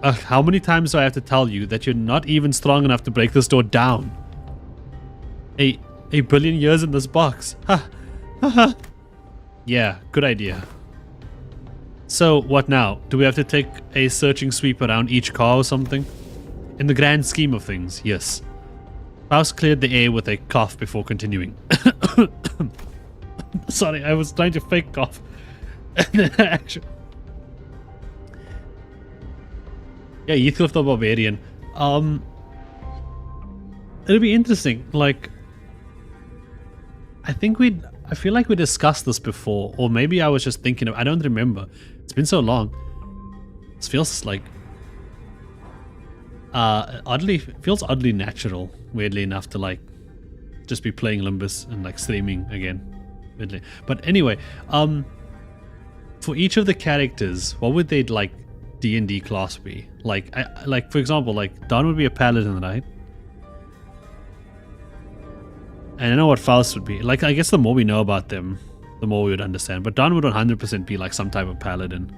How many times do I have to tell you that you're not even strong enough to break this door down? A billion years in this box. Ha, ha, ha. Yeah, good idea. So what now? Do we have to take a searching sweep around each car or something? In the grand scheme of things, yes. Faust cleared the air with a cough before continuing. Sorry, I was trying to fake cough. Actually. Yeah, Heathcliff the Barbarian. It'll be interesting. Like, I feel like we discussed this before, or maybe I was just thinking of. I don't remember. It's been so long. This feels like feels oddly natural. Weirdly enough, to like just be playing Limbus and like streaming again. Weirdly. But anyway, for each of the characters, what would they like D&D class be? Like, like for example, like Don would be a paladin, right? And I know what Faust would be. Like, I guess the more we know about them, the more we would understand. But Don would 100% be like some type of paladin.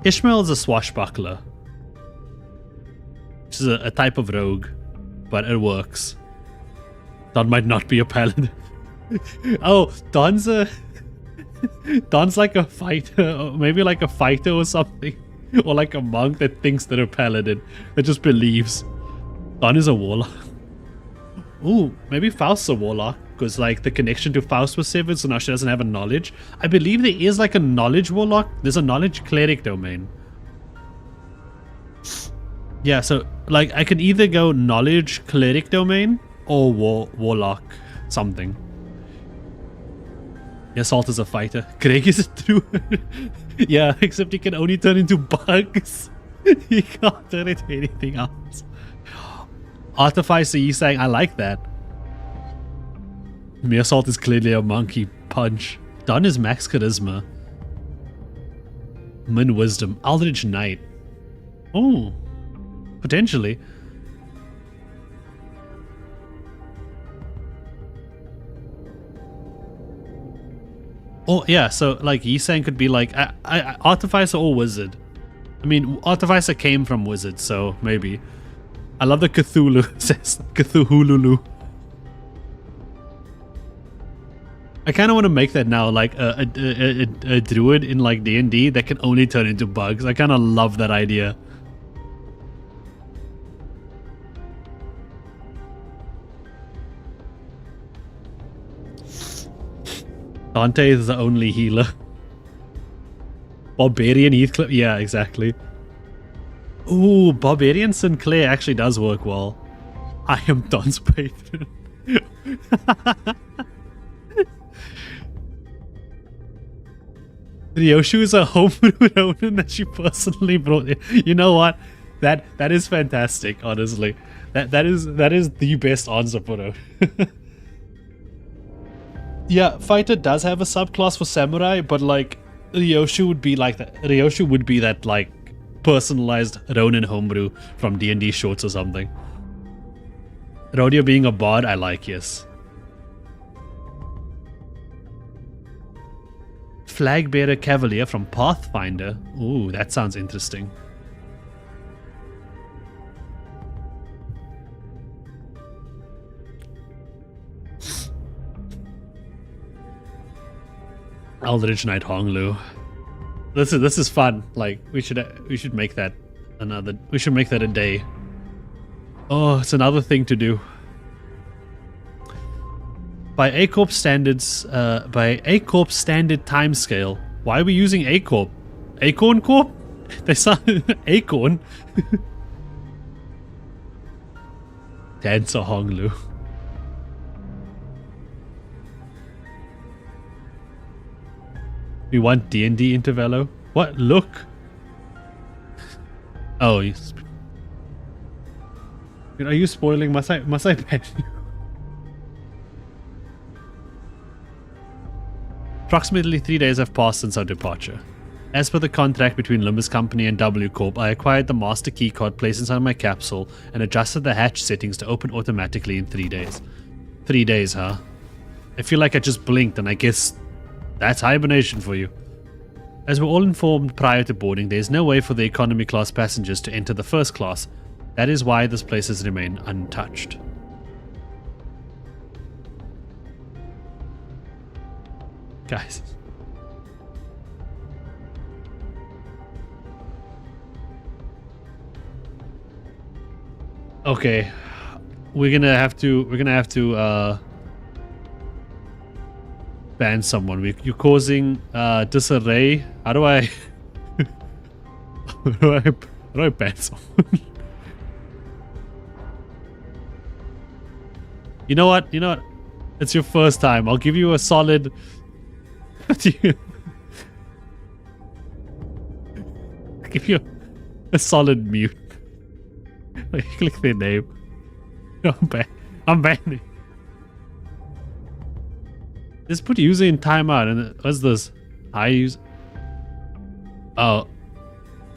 Ishmael is a swashbuckler, which is a type of rogue, but it works. Don might not be a paladin. Oh, Don's like a fighter, or maybe like a fighter or something. Or like a monk that thinks they're a paladin, that just believes. Don is a warlock. Ooh, maybe Faust's a warlock, because like the connection to Faust was severed, so now she doesn't have a knowledge. I believe there is like a knowledge warlock. There's a knowledge cleric domain. Yeah, so like I can either go knowledge cleric domain or warlock something. Yeah, Salt is a fighter. Greg is a druid. Yeah, except he can only turn into bugs. He can't turn into anything else. Artificer, you saying I like that. Mere Salt is clearly a monkey punch. Don is max charisma. Min wisdom. Aldrich Knight. Oh, potentially. Oh yeah, so like Yisang could be like Artificer or Wizard. I mean, Artificer came from Wizard, so maybe. I love the Cthulhu says Cthulhu. I kind of want to make that now, like a druid in like D&D that can only turn into bugs. I kind of love that idea. Dante is the only healer. Barbarian Heathcliff, yeah, exactly. Ooh, Barbarian Sinclair actually does work well. I am Don's patron. Ryoshu is a homebrew Ronin that she personally brought in. You know what? That is fantastic, honestly. That is the best answer for her. Yeah, Fighter does have a subclass for Samurai, but like Ryoshu would be like that. Ryoshu would be that like personalized Ronin homebrew from D&D shorts or something. Rodeo being a bard, I like, yes. Flagbearer Cavalier from Pathfinder. Ooh, that sounds interesting. Eldritch Knight Honglu. This is fun. Like we should make that we should make that a day. Oh, it's another thing to do. By A Corp standards, by A Corp standard timescale. Why are we using A Corp? Acorn Corp? They sound Acorn. Dancer Honglu. We want D&D Intervalo? What? Look. Oh, yes. Are you spoiling? Must I ban you? Approximately 3 days have passed since our departure. As per the contract between Limbus Company and W Corp, I acquired the master keycard placed inside my capsule and adjusted the hatch settings to open automatically in 3 days. 3 days, huh? I feel like I just blinked, and I guess that's hibernation for you. As we're all informed prior to boarding, there is no way for the economy class passengers to enter the first class. That is why this place has remained untouched. Guys. Okay. We're gonna have to ban someone. You're causing disarray. How do I how do I ban someone? You know what? It's your first time. I'll give you a solid I'll give you a solid mute. Click their name. I'm banning. Just put user in timeout. And what's this? I use. Oh,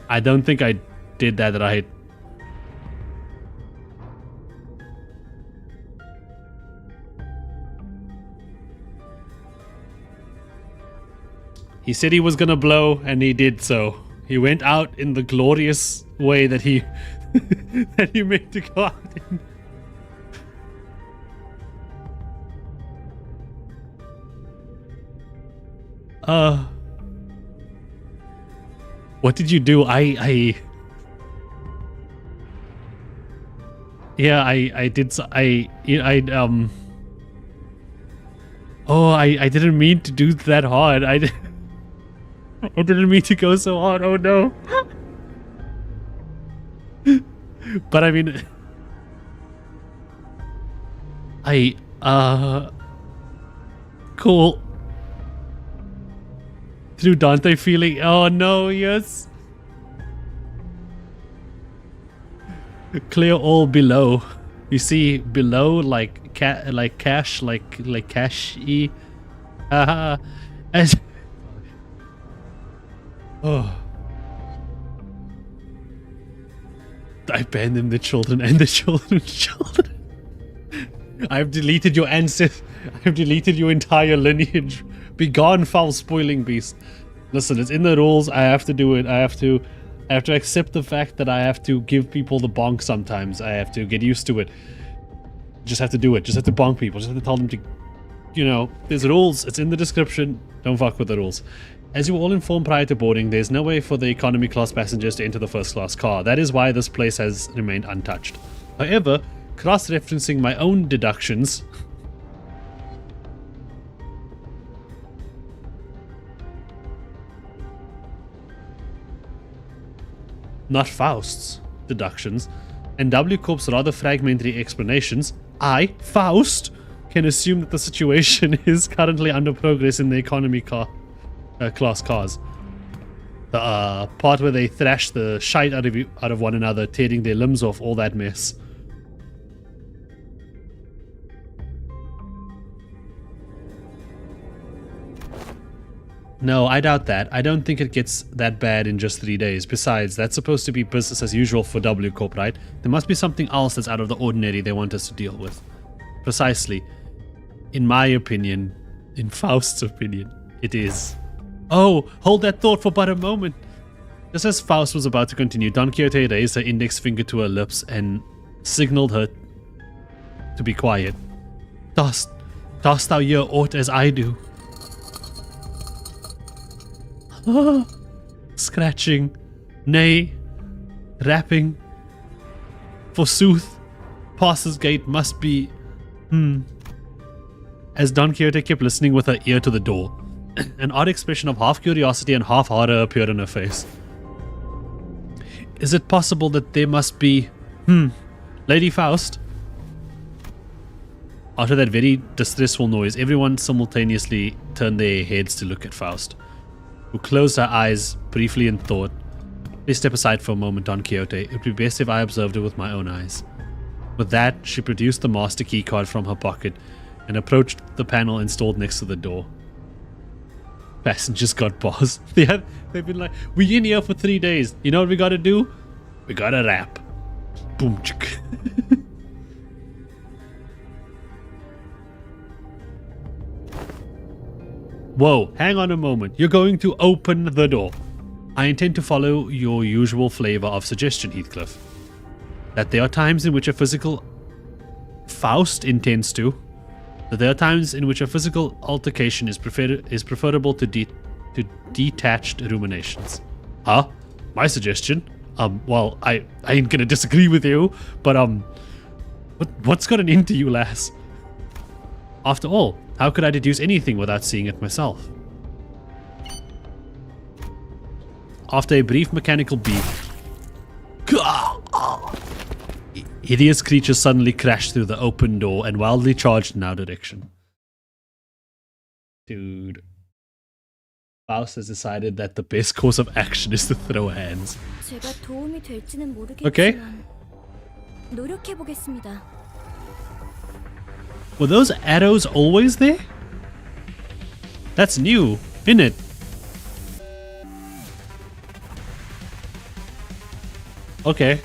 I don't think I did that right. He said he was gonna blow, and he did so. He went out in the glorious way that he that he meant to go out in. What did you do? I did. Oh, I didn't mean to do that hard. I didn't mean to go so hard. Oh no. But I mean, cool. Through Dante feeling, oh no, yes. Clear all below. You see below like cash, like cash-y. As oh. I abandoned the children and the children's children. I've deleted your ancestors. I've deleted your entire lineage. Be gone, foul spoiling beast. Listen, it's in the rules. I have to do it. I have to accept the fact that I have to give people the bonk sometimes. I have to get used to it. Just have to do it. Just have to bonk people. Just have to tell them to, you know, there's rules. It's in the description. Don't fuck with the rules. As you were all informed prior to boarding, there's no way for the economy class passengers to enter the first class car. That is why this place has remained untouched. However, cross-referencing my own deductions, not Faust's deductions, and W Corp's rather fragmentary explanations, I, Faust, can assume that the situation is currently under progress in the economy class cars. The part where they thrash the shite out of one another, tearing their limbs off, all that mess. No, I doubt that. I don't think it gets that bad in just 3 days. Besides, that's supposed to be business as usual for W Corp, right? There must be something else that's out of the ordinary they want us to deal with. Precisely. In my opinion, in Faust's opinion, it is. Oh, hold that thought for but a moment. Just as Faust was about to continue, Don Quixote raised her index finger to her lips and signaled her to be quiet. Dost thou hear aught as I do? Scratching, nay, rapping. Forsooth, passer's gate must be. As Don Quixote kept listening with her ear to the door, an odd expression of half curiosity and half horror appeared on her face. Is it possible that there must be. Lady Faust? After that very distressful noise, everyone simultaneously turned their heads to look at Faust, who closed her eyes briefly in thought. Please step aside for a moment, Don Quixote. It would be best if I observed it with my own eyes. With that, she produced the master key card from her pocket and approached the panel installed next to the door. Passengers got paused. They've been like, we in here for 3 days. You know what we gotta do? We gotta rap. Boom. Chick. Whoa, hang on a moment. You're going to open the door. I intend to follow your usual flavor of suggestion, Heathcliff. That there are times in which a physical... Faust intends to. That there are times in which a physical altercation is preferable to detached ruminations. Huh? My suggestion? Well, I ain't gonna disagree with you, but what's got an into you, lass? After all, how could I deduce anything without seeing it myself? After a brief mechanical beep, hideous creatures suddenly crashed through the open door and wildly charged in our direction. Dude. Faust has decided that the best course of action is to throw hands. 제가 도움이 될지는 모르겠지만 Okay. 노력해 보겠습니다. Were those arrows always there? That's new, isn't it? Okay.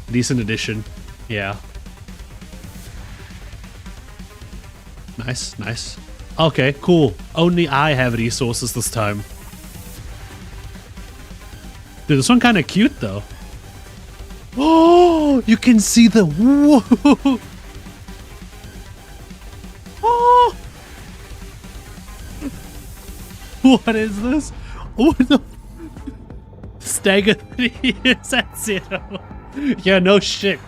Decent addition. Yeah. Nice, nice. Okay, cool. Only I have resources this time. Dude, this one kind of cute though. Oh, you can see the... Whoa. Oh. What is this? What the... Stagger 3 is at 0. Yeah, no shit.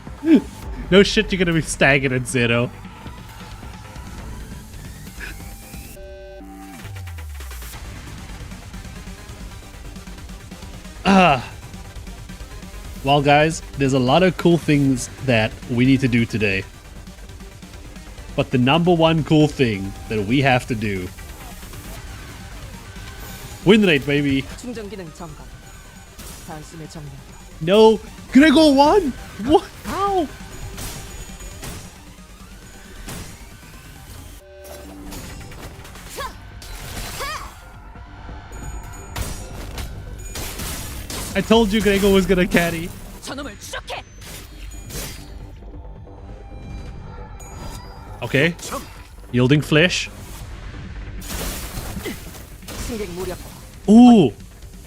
No shit, you're gonna be staggered at 0. Well, guys, there's a lot of cool things that we need to do today. But the number one cool thing that we have to do... Win rate, baby! 충전 기능 점검. 단숨에 정렬. No! Gregor won! What? How? I told you Gregor was gonna carry. 저놈을 추적해. Okay. Yielding flesh. 승객 무력화. Ooh!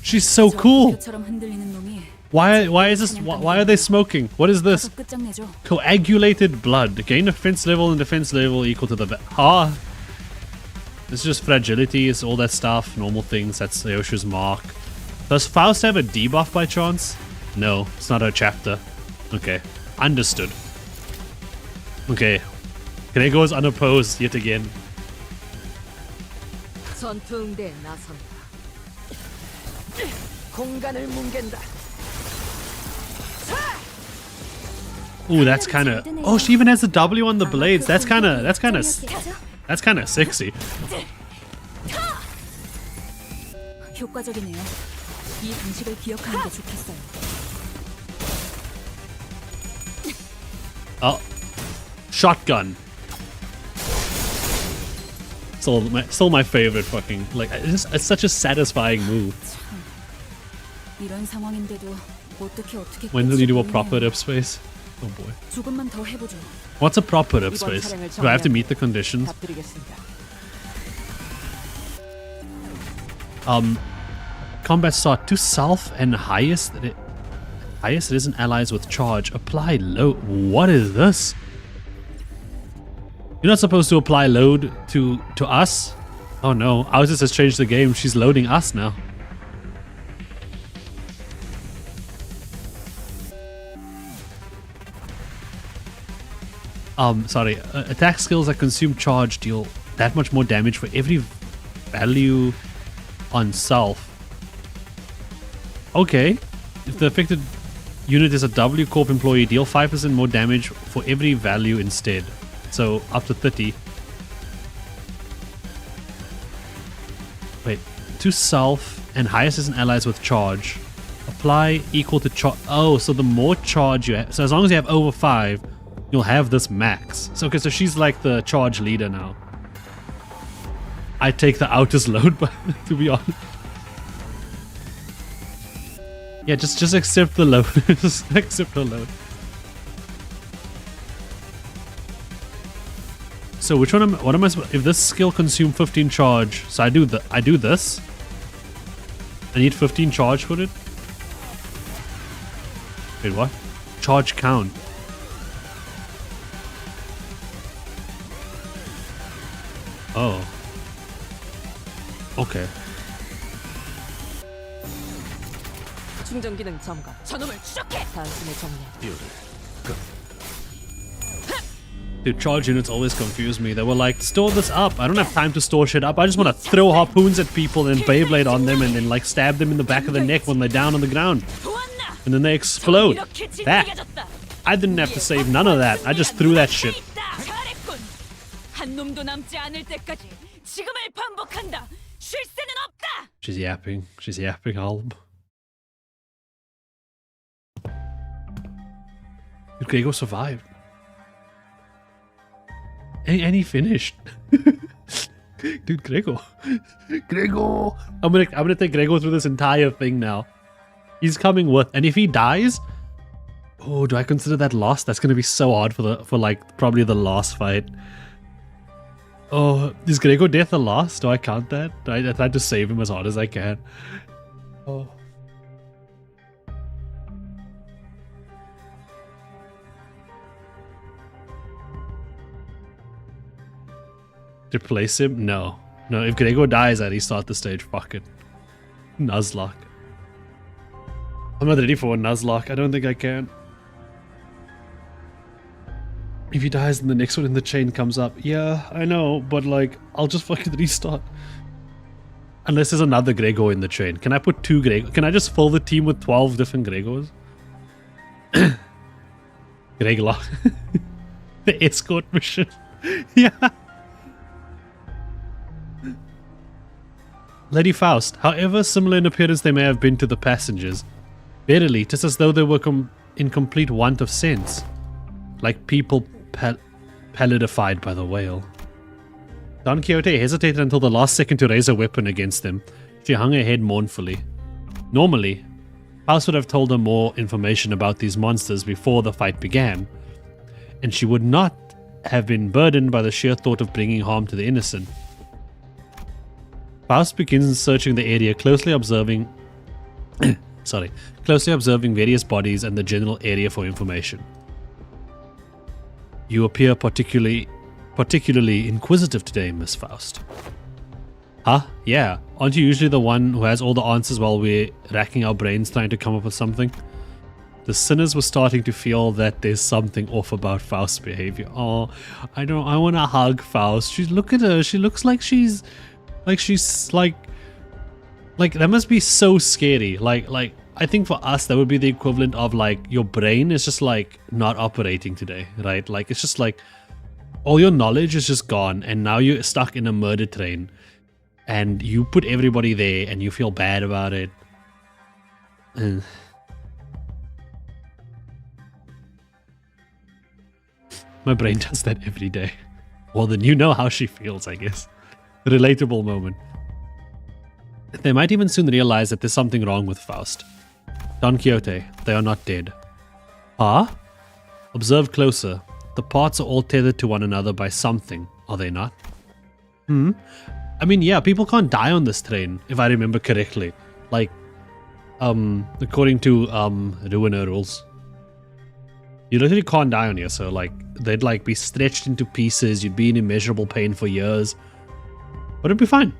She's so cool! 표처럼 흔들리는 놈이 Why is this? Why are they smoking? What is this? 다소 끝장내죠. Coagulated blood. Gain defense level and defense level equal to the... It's just fragility, it's all that stuff, normal things, that's Yoshu's mark. Does Faust have a debuff by chance? No, it's not her chapter. Okay, understood. Okay, Gregor is unopposed yet again. 전투응대에 나선다. 공간을 뭉갠다. Ooh, that's kind of... Oh, she even has a W on the blades. That's kind of sexy. 효과적이네요. 이 방식을 기억하는 게 좋겠어요. Oh, shotgun. Still my favorite fucking... Like, it's such a satisfying move. 이런 상황인데도 어떻게 When will you do a proper rip space? Oh boy. 조금만 더 해보죠. What's a proper rip space? Do I have to meet the conditions? 답드리겠습니다. Combat start to self and highest citizen allies with charge. Apply load. What is this? You're not supposed to apply load to us? Oh no, Ours has changed the game. She's loading us now. Sorry. Attack skills that consume charge deal that much more damage for every value on self. Okay. If the affected unit is a W Corp employee, deal 5% more damage for every value instead. So up to 30. Wait. To self and highest citizen allies with charge. Apply equal to charge. Oh, so the more charge you have. So as long as you have over 5, you'll have this max. So okay, so she's like the charge leader now. I take the outest load, but to be honest. Yeah, just accept the load. Just accept the load. So which one what am I supposed, if this skill consume 15 charge, so I do this. I need 15 charge for it. Wait, what? Charge count. Oh. Okay. 충전 기능 점검. 저놈을 추적해. 단숨에 정리. 띠어를 Dude, charge units always confuse me. They were like, store this up. I don't have time to store shit up. I just want to throw harpoons at people and Beyblade on them and then like stab them in the back of the neck when they're down on the ground. And then they explode. That. I didn't have to save none of that. I just threw that shit. 한 놈도 남지 않을 때까지 지금을 반복한다. 쉴 새는 없다. She's yapping. She's yapping, Alb. Dude, Grego survived. And he finished. Dude, Grego. Grego. I'm gonna take Grego through this entire thing now. He's coming with, and if he dies, oh, do I consider that lost? That's gonna be so hard for like probably the last fight. Oh, is Grego death a loss? Do I count that? I tried to save him as hard as I can. Oh. Replace him? No. No, if Grego dies, I restart the stage. Fuck it. Nuzlocke. I'm not ready for a Nuzlocke. I don't think I can. If he dies, then the next one in the chain comes up. Yeah, I know, but like, I'll just fucking restart. Unless there's another Grego in the chain. Can I put 2 Grego? Can I just fill the team with 12 different Gregos? Greglock. The escort mission. Yeah. Lady Faust, however similar in appearance they may have been to the passengers, verily, 'tis as though they were in complete want of sense, like people pallidified by the whale. Don Quixote hesitated until the last second to raise a weapon against them. She hung her head mournfully. Normally, Faust would have told her more information about these monsters before the fight began, and she would not have been burdened by the sheer thought of bringing harm to the innocent. Faust begins searching the area, closely observing various bodies and the general area for information. You appear particularly inquisitive today, Miss Faust. Huh? Yeah. Aren't you usually the one who has all the answers while we're racking our brains trying to come up with something? The sinners were starting to feel that there's something off about Faust's behavior. Oh, I want to hug Faust. Look at her. She looks like she's like that must be so scary. Like I think for us that would be the equivalent of like your brain is just like not operating today, right? Like it's just like all your knowledge is just gone and now you're stuck in a murder train and you put everybody there and you feel bad about it. My brain does that every day. Well, then you know how she feels, I guess. Relatable moment. They might even soon realize that there's something wrong with Faust. Don Quixote, they are not dead. Ah? Observe closer. The parts are all tethered to one another by something, are they not? I mean, yeah, people can't die on this train, if I remember correctly. Like, according to, Ruiner rules. You literally can't die on here, so like, they'd like be stretched into pieces, you'd be in immeasurable pain for years. But it'd be fine.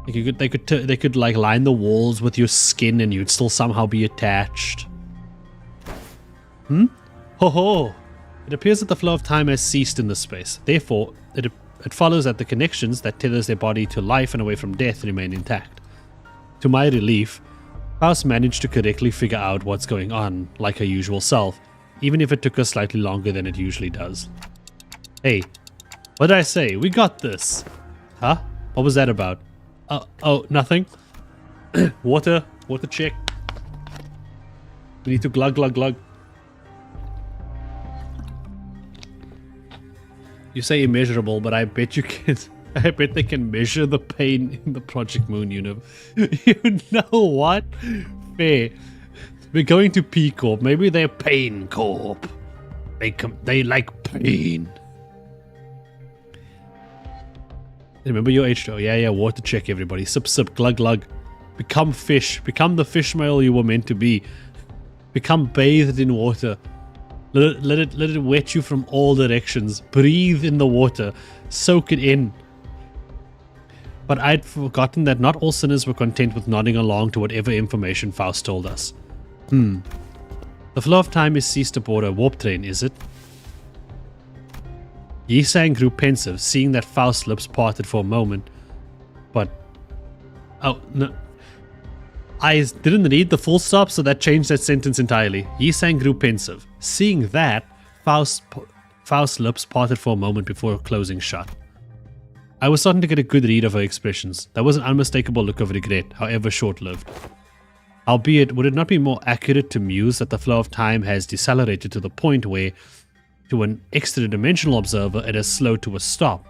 Like they could like line the walls with your skin and you'd still somehow be attached. Ho ho! It appears that the flow of time has ceased in this space. Therefore, it follows that the connections that tethers their body to life and away from death remain intact. To my relief, Faust managed to correctly figure out what's going on, like her usual self, even if it took her slightly longer than it usually does. Hey, what did I say? We got this. Huh? What was that about? Oh, nothing. Water check. We need to glug. You say immeasurable, but I bet you can. I bet they can measure the pain in the Project Moon universe. You know what? Fair. We're going to P Corp. Maybe they're Pain Corp. They like pain. Remember your H2O. Yeah, water check, everybody. Sip, sip, glug, glug. Become fish. Become the fish male you were meant to be. Become bathed in water. Let it wet you from all directions. Breathe in the water. Soak it in. But I'd forgotten that not all sinners were content with nodding along to whatever information Faust told us. The flow of time is ceased aboard a warp train, is it? Yisang grew pensive, seeing that Faust's lips parted for a moment. But... oh, no. I didn't read the full stop, so that changed that sentence entirely. Yisang grew pensive. Seeing that, Faust's lips parted for a moment before closing shut. I was starting to get a good read of her expressions. That was an unmistakable look of regret, however short-lived. Albeit, would it not be more accurate to muse that the flow of time has decelerated to the point where, to an extra-dimensional observer, it has slowed to a stop?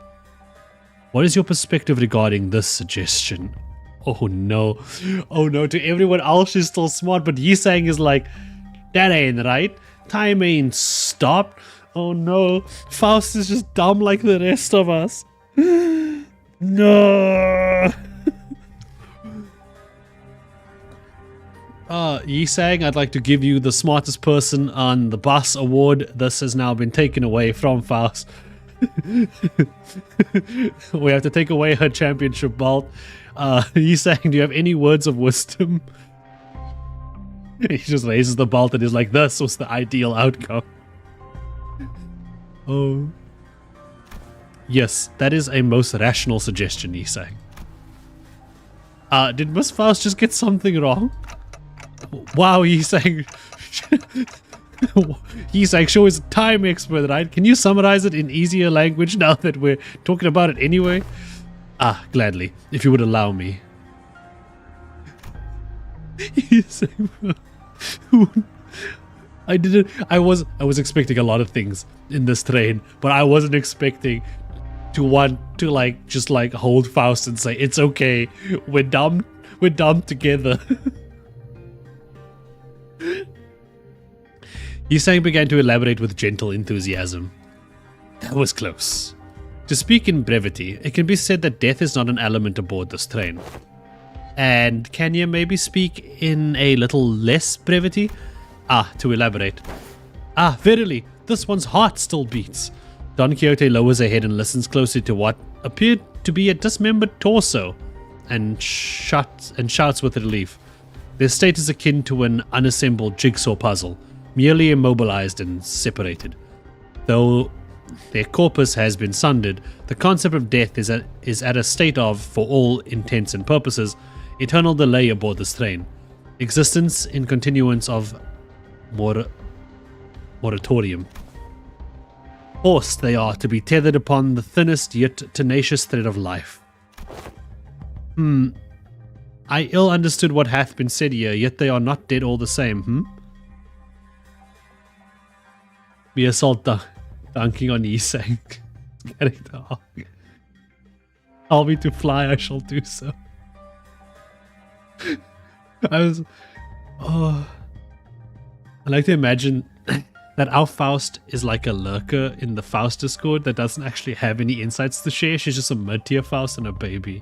What is your perspective regarding this suggestion? Oh no. Oh no, to everyone else she's still smart, but Yisang is like, that ain't right. Time ain't stopped. Oh no. Faust is just dumb like the rest of us. No. Yisang, I'd like to give you the smartest person on the bus award. This has now been taken away from Faust. We have to take away her championship belt. Yisang, do you have any words of wisdom? He just raises the belt and is like, this was the ideal outcome. Oh. Yes, that is a most rational suggestion, Yisang. Did Miss Faust just get something wrong? Wow, Yisang. Yisang sure is a time expert, right? Can you summarize it in easier language now that we're talking about it anyway? Gladly, if you would allow me. I was expecting a lot of things in this train, but I wasn't expecting to want to just hold Faust and say, it's okay, we're dumb together. Yisang began to elaborate with gentle enthusiasm. That was close. To speak in brevity, it can be said that death is not an element aboard this train. And can you maybe speak in a little less brevity? To elaborate. Verily, this one's heart still beats. Don Quixote lowers her head and listens closely to what appeared to be a dismembered torso, and shouts with relief. Their state is akin to an unassembled jigsaw puzzle, merely immobilized and separated. Though their corpus has been sundered, the concept of death is at a state of, for all intents and purposes, eternal delay aboard this train. Existence in continuance of moratorium. Forced they are to be tethered upon the thinnest yet tenacious thread of life. I ill understood what hath been said here, yet they are not dead all the same, We assault dunking on Yisang. Character arc. Allow me to fly, I shall do so. I like to imagine that our Faust is like a lurker in the Faust Discord that doesn't actually have any insights to share. She's just a mid-tier Faust and a baby.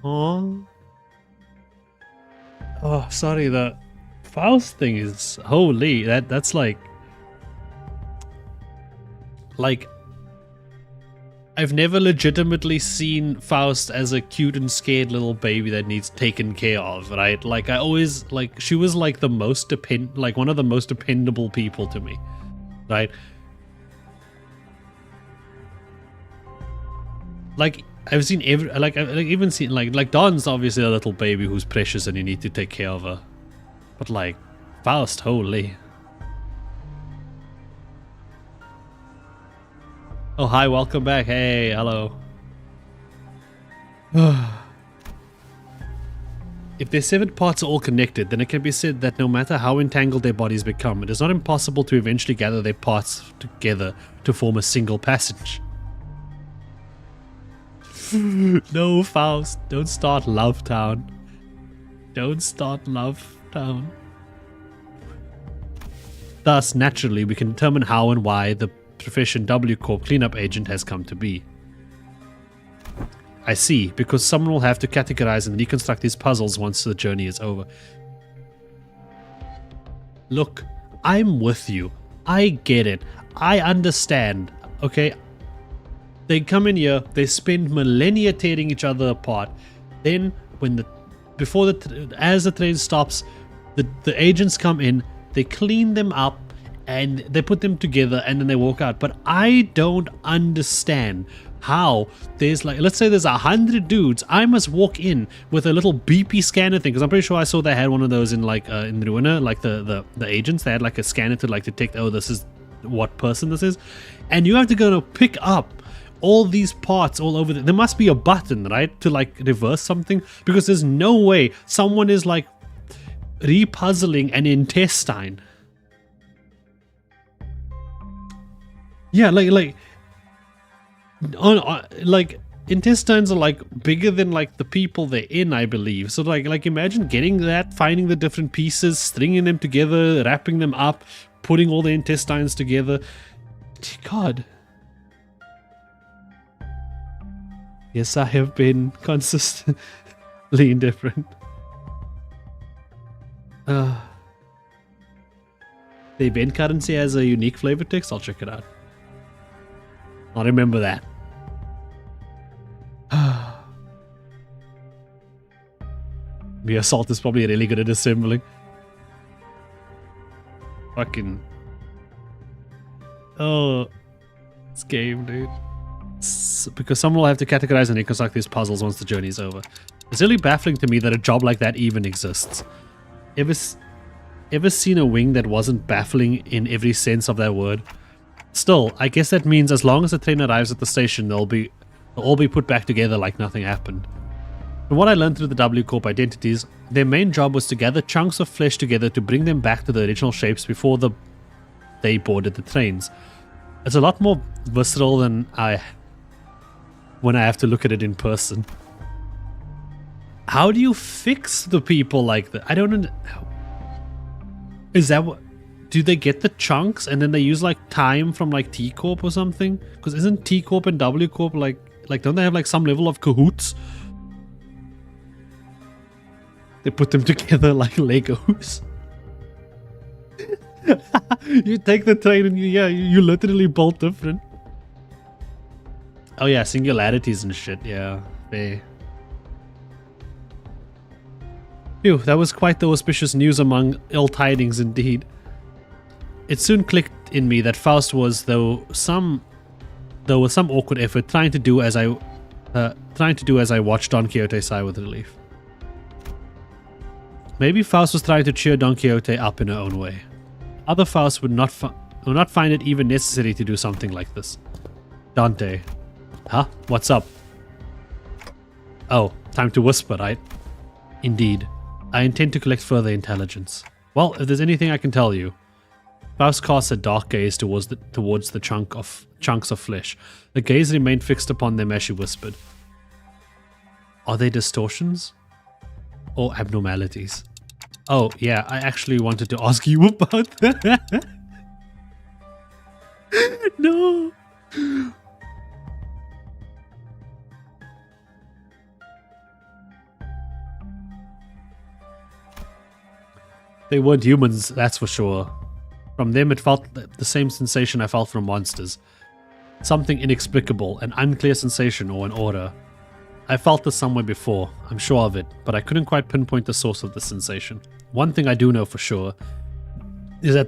Oh, sorry, the Faust thing is holy. That's like I've never legitimately seen Faust as a cute and scared little baby that needs taken care of, right? I always, she was one of the most dependable people to me, right? I've seen I've even seen Dawn's obviously a little baby who's precious and you need to take care of her, but Faust, holy. Oh, hi, welcome back. Hey, hello. If their severed parts are all connected, then it can be said that no matter how entangled their bodies become, it is not impossible to eventually gather their parts together to form a single passage. No, Faust, don't start Love Town. Don't start Love Town. Thus, naturally, we can determine how and why the profession W Corp cleanup agent has come to be. I see, because someone will have to categorize and reconstruct these puzzles once the journey is over. Look, I'm with you. I get it. I understand. Okay? They come in here, they spend millennia tearing each other apart. Then, as the train stops, the agents come in, they clean them up, and they put them together, and then they walk out. But I don't understand how there's like, let's say there's 100 dudes. I must walk in with a little beepy scanner thing, because I'm pretty sure I saw they had one of those in like in Ruina, like the agents. They had like a scanner to like detect, oh, this is what person this is, and you have to go and pick up all these parts all over. There must be a button, right, to like reverse something, because there's no way someone is like repuzzling an intestine. Yeah, like intestines are like bigger than like the people they're in, I believe. So like imagine getting that, finding the different pieces, stringing them together, wrapping them up, putting all the intestines together. God. Yes, I have been consistently indifferent. The event currency has a unique flavor text. I'll check it out. I'll remember that. The assault is probably really good at assembling. Fucking. Oh. This game, dude. Because someone will have to categorize and reconstruct these puzzles once the journey is over. It's really baffling to me that a job like that even exists. Ever seen a wing that wasn't baffling in every sense of that word? Still, I guess that means as long as the train arrives at the station, they'll all be put back together like nothing happened. From what I learned through the W Corp identities, their main job was to gather chunks of flesh together to bring them back to the original shapes before they boarded the trains. It's a lot more visceral than when I have to look at it in person. How do you fix the people like that? I don't know. Is that what... Do they get the chunks and then they use like time from like T Corp or something? Because isn't T Corp and W Corp like don't they have like some level of cahoots? They put them together like Legos. You take the train and you literally build different. Oh yeah, singularities and shit. Yeah, fair. Phew, that was quite the auspicious news among ill tidings indeed. It soon clicked in me that Faust was, though with some awkward effort, trying to do as I watched Don Quixote sigh with relief. Maybe Faust was trying to cheer Don Quixote up in her own way. Other Faust would not find it even necessary to do something like this. Dante. Huh? What's up? Oh, time to whisper, right? Indeed. I intend to collect further intelligence. Well, if there's anything I can tell you. Faust casts a dark gaze towards the chunks of flesh. The gaze remained fixed upon them as she whispered. Are they distortions? Or abnormalities? Oh, yeah, I actually wanted to ask you about that. No. They weren't humans, that's for sure. From them it felt the same sensation I felt from monsters. Something inexplicable, an unclear sensation or an aura. I felt this somewhere before, I'm sure of it, but I couldn't quite pinpoint the source of the sensation. One thing I do know for sure is that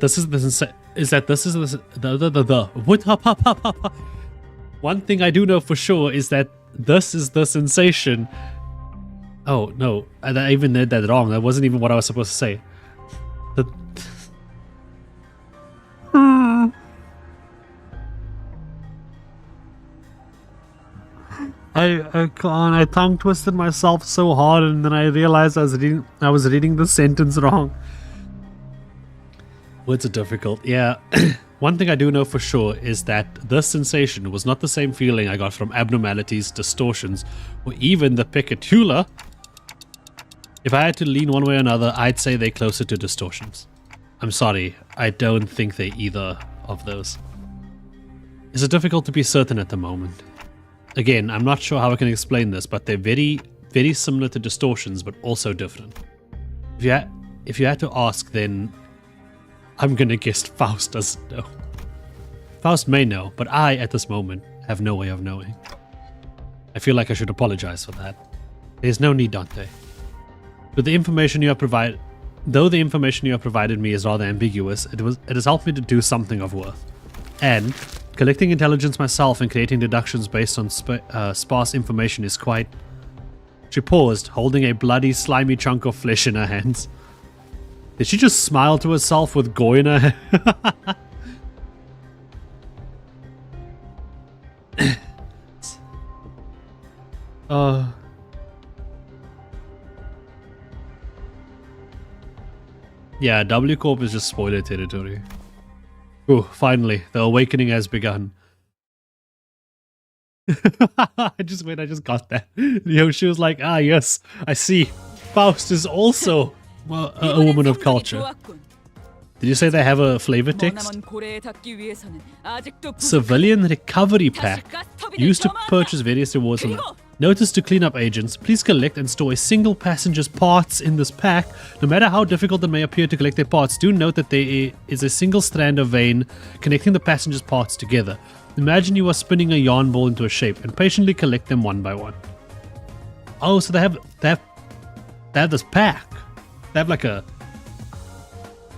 One thing I do know for sure is that this is the sensation. Oh no, I even did that wrong. That wasn't even what I was supposed to say. I can't. I tongue twisted myself so hard, and then I realized I was reading the sentence wrong. Words are difficult. Yeah. One thing I do know for sure is that this sensation was not the same feeling I got from abnormalities, distortions, or even the picatula. If I had to lean one way or another, I'd say they're closer to distortions. I'm sorry, I don't think they're either of those. It's difficult to be certain at the moment. Again, I'm not sure how I can explain this, but they're very, very similar to distortions, but also different. If you had to ask, then I'm gonna guess Faust doesn't know. Faust may know, but I, at this moment, have no way of knowing. I feel like I should apologize for that. There's no need, Dante. But the information you have provided, though the information you have provided me is rather ambiguous, it has helped me to do something of worth. And collecting intelligence myself and creating deductions based on sparse information is quite... She paused, holding a bloody, slimy chunk of flesh in her hands. Did she just smile to herself with goy in her hair? Yeah, W Corp is just spoiler territory. Ooh, finally, the awakening has begun. I just got that. Yoshi was like, ah yes, I see. Faust is also a woman of culture. Did you say they have a flavor text? Civilian Recovery Pack. Used to purchase various rewards from them. Notice to cleanup agents, please collect and store a single passenger's parts in this pack. No matter how difficult it may appear to collect their parts, do note that there is a single strand of vein connecting the passenger's parts together. Imagine you are spinning a yarn ball into a shape and patiently collect them one by one. Oh, so they have this pack. They have like a...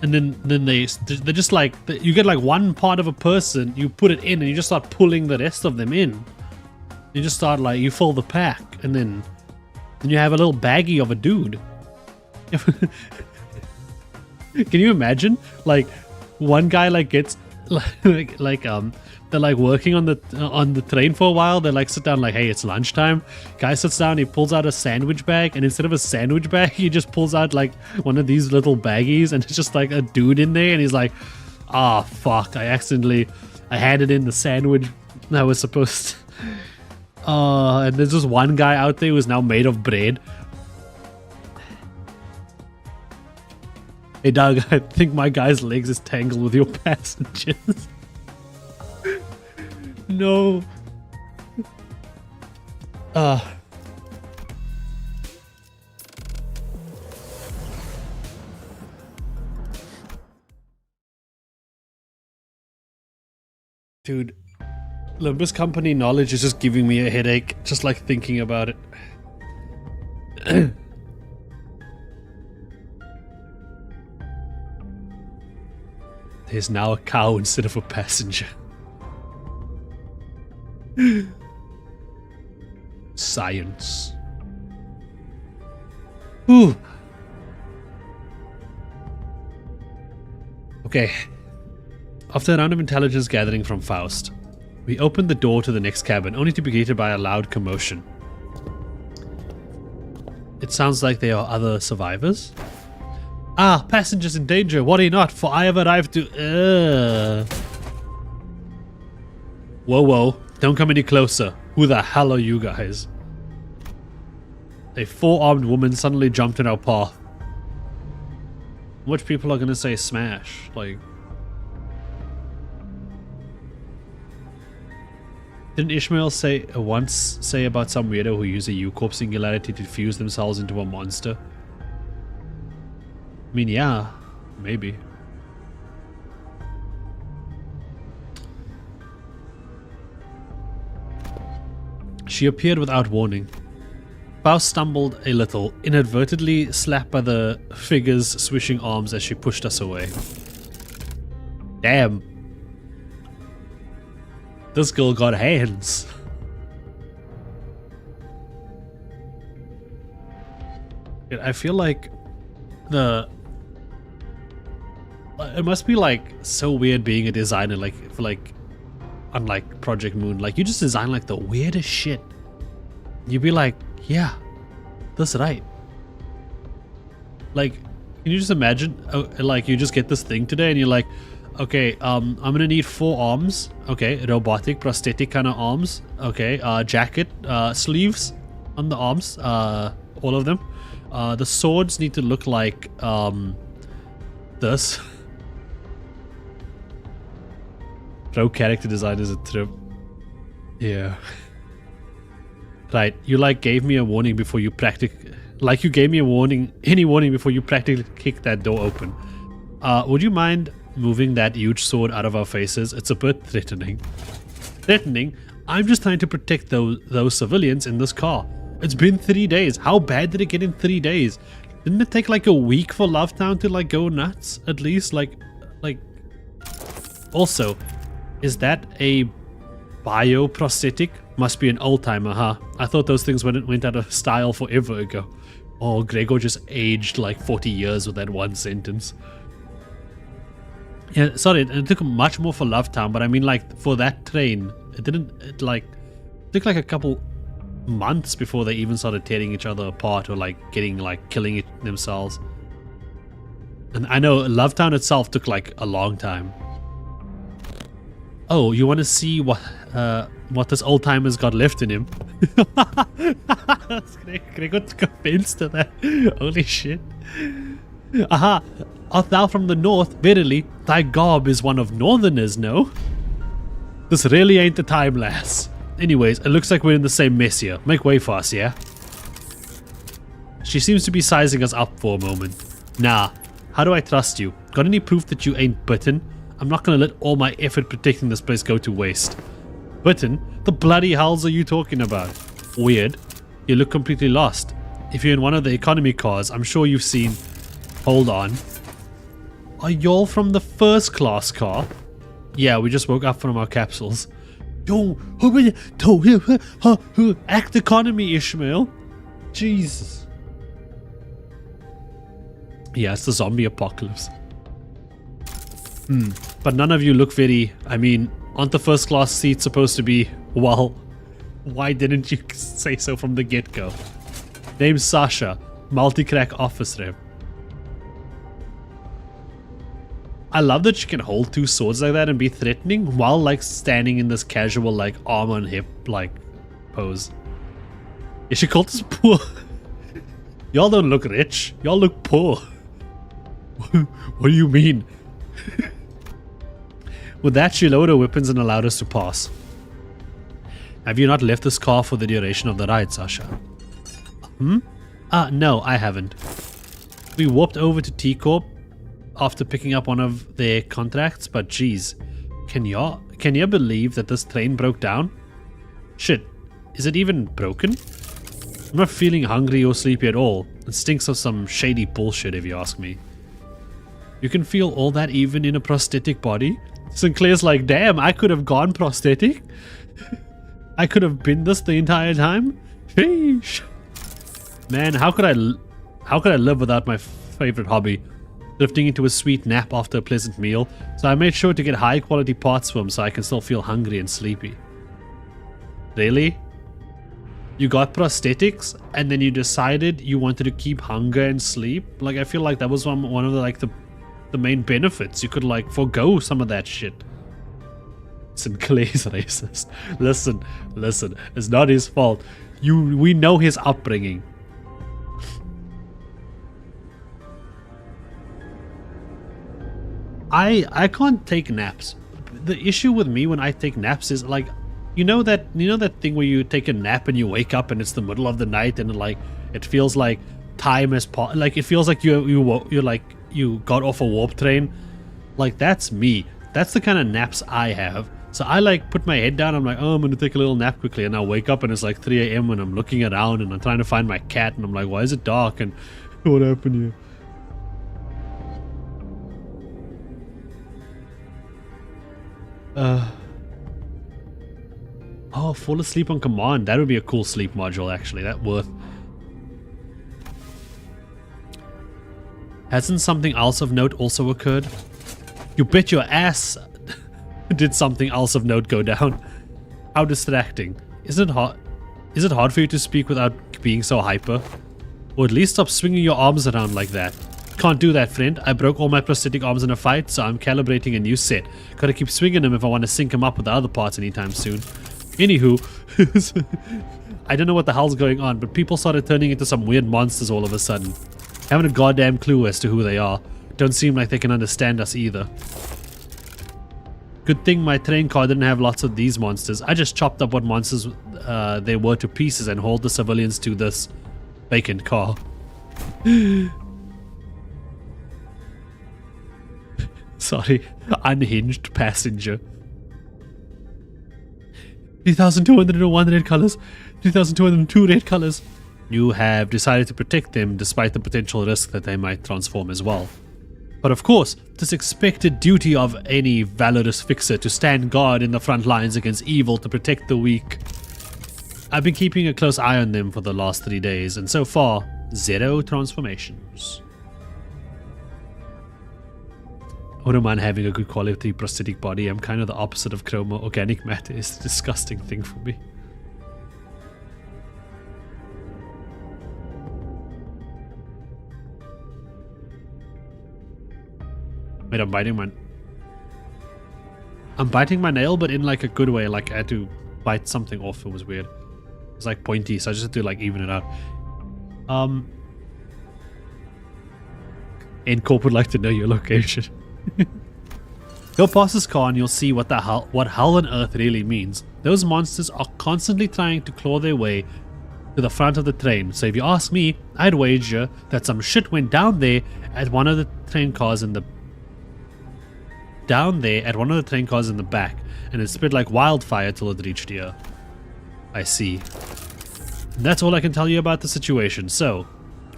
And then they're just like... You get like one part of a person, you put it in, and you just start pulling the rest of them in. You just start like... You fill the pack, and then you have a little baggie of a dude. Can you imagine? Like, one guy like gets... they're like working on the train for a while. They like sit down like, hey, it's lunchtime. Guy sits down, he pulls out a sandwich bag, and instead of a sandwich bag, he just pulls out like one of these little baggies, and it's just like a dude in there, and he's like, ah, fuck, I had it in the sandwich that was supposed to... and there's just one guy out there who's now made of bread. Hey Doug, I think my guy's legs is tangled with your passengers. No. Dude, Limbus company knowledge is just giving me a headache, just like thinking about it. There's now a cow instead of a passenger. Science. Whew. Okay. After a round of intelligence gathering from Faust, we opened the door to the next cabin, only to be greeted by a loud commotion. It sounds like there are other survivors. Ah, passengers in danger, worry not, for I have arrived to... Whoa, whoa, don't come any closer. Who the hell are you guys? A four-armed woman suddenly jumped in our path. Which people are gonna say smash? Like... Didn't Ishmael once say about some weirdo who used a U-Corp singularity to fuse themselves into a monster? I mean, yeah, maybe. She appeared without warning. Faust stumbled a little, inadvertently slapped by the figure's swishing arms as she pushed us away. Damn. This girl got hands. I feel like it must be like so weird being a designer, like for like unlike Project Moon, like you just design like the weirdest shit. you'd be like, yeah, that's right. Like, can you just imagine, like, you just get this thing today and you're like, okay, I'm gonna need 4 arms. Okay, robotic, prosthetic kind of arms. Okay, jacket, sleeves on the arms, all of them. The swords need to look like, this. Pro character design is a trip. Yeah. Right, you like gave me a warning before you you gave me a warning, any warning before you practically kicked that door open. Would you mind moving that huge sword out of our faces? It's a bit threatening. Threatening? I'm just trying to protect those civilians in this car. It's been 3 days. How bad did it get in 3 days? Didn't it take like a week for Lovetown to like go nuts? At least like. Also, is that a bioprosthetic? Must be an old timer, huh? I thought those things went out of style forever ago. Oh, Gregor just aged like 40 years with that one sentence. Yeah, sorry, it took much more for Lovetown, but I mean like for that train, it took like a couple months before they even started tearing each other apart or like killing themselves. And I know Lovetown itself took like a long time. Oh, you want to see what this old timer's got left in him? Gregor took offense to that. Holy shit. Aha! Art thou from the north? Verily, thy garb is one of northerners, no? This really ain't the time, lass. Anyways, it looks like we're in the same mess here. Make way for us, yeah? She seems to be sizing us up for a moment. Nah, how do I trust you? Got any proof that you ain't bitten? I'm not gonna let all my effort protecting this place go to waste. Bitten? The bloody hells are you talking about? Weird. You look completely lost. If you're in one of the economy cars, I'm sure you've seen... Hold on. Are y'all from the first class car? Yeah, we just woke up from our capsules. Yo, act economy, Ishmael. Jesus. Yeah, it's the zombie apocalypse. But none of you look very... I mean, aren't the first class seats supposed to be... Well, why didn't you say so from the get-go? Name's Sasha, multi-crack office rep. I love that she can hold 2 swords like that and be threatening while like standing in this casual like arm on hip like pose. Yeah, she called us poor. Y'all don't look rich. Y'all look poor. What do you mean? With that, she lowered her weapons and allowed us to pass. Have you not left this car for the duration of the ride, Sasha? No, I haven't. We warped over to T-Corp after picking up one of their contracts, but geez, can you believe that this train broke down? Shit, is it even broken? I'm not feeling hungry or sleepy at all. It stinks of some shady bullshit if you ask me. You can feel all that even in a prosthetic body? Sinclair's like, damn, I could have gone prosthetic? I could have been this the entire time? Sheesh. Man, how could I live without my favorite hobby? Drifting into a sweet nap after a pleasant meal, so I made sure to get high quality parts for him so I can still feel hungry and sleepy. Really? You got prosthetics and then you decided you wanted to keep hunger and sleep? Like, I feel like that was one of the main benefits. You could like forego some of that shit. Sinclair's racist. Listen, it's not his fault. We know his upbringing. I can't take naps. The issue with me when I take naps is like, you know that thing where you take a nap and you wake up and it's the middle of the night and like it feels like time has passed. Like it feels like you got off a warp train. Like that's me. That's the kind of naps I have. So I like put my head down. I'm like, oh, I'm gonna take a little nap quickly, and I wake up and it's like 3 a.m. and I'm looking around and I'm trying to find my cat and I'm like, why is it dark and what happened here? Oh, fall asleep on command. That would be a cool sleep module, actually. That worth. Hasn't something else of note also occurred? You bet your ass did something else of note go down. How distracting. Isn't it hard? Is it hard for you to speak without being so hyper? Or at least stop swinging your arms around like that. Can't do that, friend. I broke all my prosthetic arms in a fight, so I'm calibrating a new set. Gotta keep swinging them if I want to sync them up with the other parts anytime soon. Anywho, I don't know what the hell's going on, but people started turning into some weird monsters all of a sudden. Haven't a goddamn clue as to who they are. Don't seem like they can understand us either. Good thing my train car didn't have lots of these monsters. I just chopped up what monsters they were to pieces and hauled the civilians to this vacant car. Sorry, unhinged passenger. 3,201 red colors, 3,202 red colors. You have decided to protect them despite the potential risk that they might transform as well. But of course, this expected duty of any valorous fixer to stand guard in the front lines against evil to protect the weak. I've been keeping a close eye on them for the last 3 days, and so far, 0 transformations. I wouldn't mind having a good quality prosthetic body. I'm kind of the opposite of chroma. Organic matter is a disgusting thing for me. Wait, I'm biting my nail, but in like a good way. Like I had to bite something off. It was weird. It was like pointy, so I just had to like even it out. N-Corp would like to know your location. Go past this car and you'll see what hell on earth really means. Those monsters are constantly trying to claw their way to the front of the train. So if you ask me, I'd wager that some shit went down there at one of the train cars in the back, and it spread like wildfire till it reached here. I see. And that's all I can tell you about the situation. So,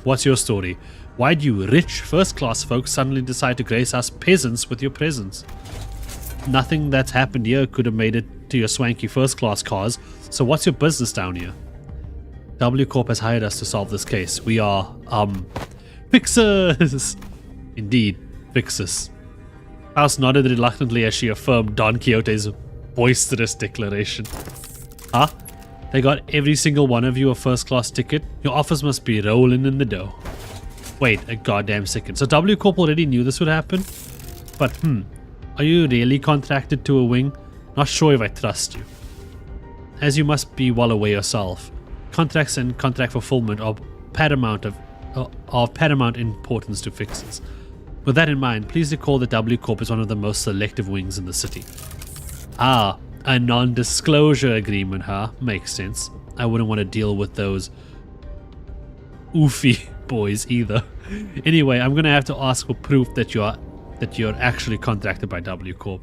what's your story? Why'd you rich first-class folks suddenly decide to grace us peasants with your presence? Nothing that's happened here could have made it to your swanky first-class cars, so what's your business down here? W Corp has hired us to solve this case. We are, fixers! Indeed, fixers. House nodded reluctantly as she affirmed Don Quixote's boisterous declaration. Huh? They got every single one of you a first-class ticket? Your office must be rolling in the dough. Wait a goddamn second. So W Corp already knew this would happen? But are you really contracted to a wing? Not sure if I trust you. As you must be well aware yourself, contracts and contract fulfillment are paramount importance to fixers. With that in mind, please recall that W Corp is one of the most selective wings in the city. Ah, a non-disclosure agreement, huh? Makes sense. I wouldn't want to deal with those oofy boys either. Anyway, I'm gonna have to ask for proof that you're actually contracted by W Corp.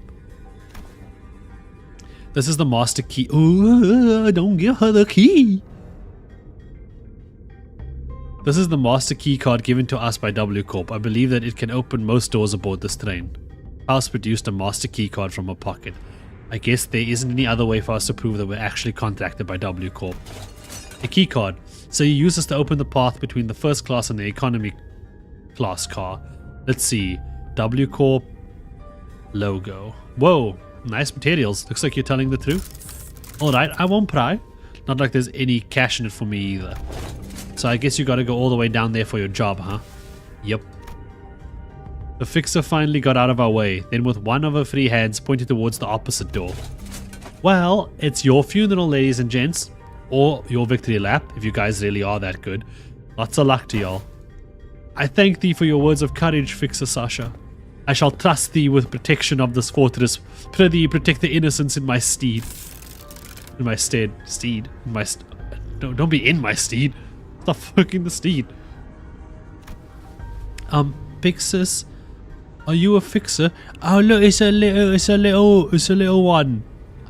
This is the master key. Oh, don't give her the key. This is the master key card given to us by W Corp. I believe that it can open most doors aboard this train. House produced a master key card from her pocket. I guess there isn't any other way for us to prove that we're actually contracted by W Corp. A key card. So you use this to open the path between the first class and the economy class car. Let's see. W Corp logo. Whoa, nice materials. Looks like you're telling the truth. Alright, I won't pry. Not like there's any cash in it for me either. So I guess you gotta go all the way down there for your job, huh? Yep. The fixer finally got out of our way, then with one of her free hands pointed towards the opposite door. Well, it's your funeral, ladies and gents. Or your victory lap, if you guys really are that good. Lots of luck to y'all. I thank thee for your words of courage, Fixer Sasha. I shall trust thee with protection of this fortress. Prithee, protect the innocents in my steed. In my stead. Steed. In my don't be in my steed. Stop fucking the steed. Big sis, are you a fixer? Oh look, it's a little one.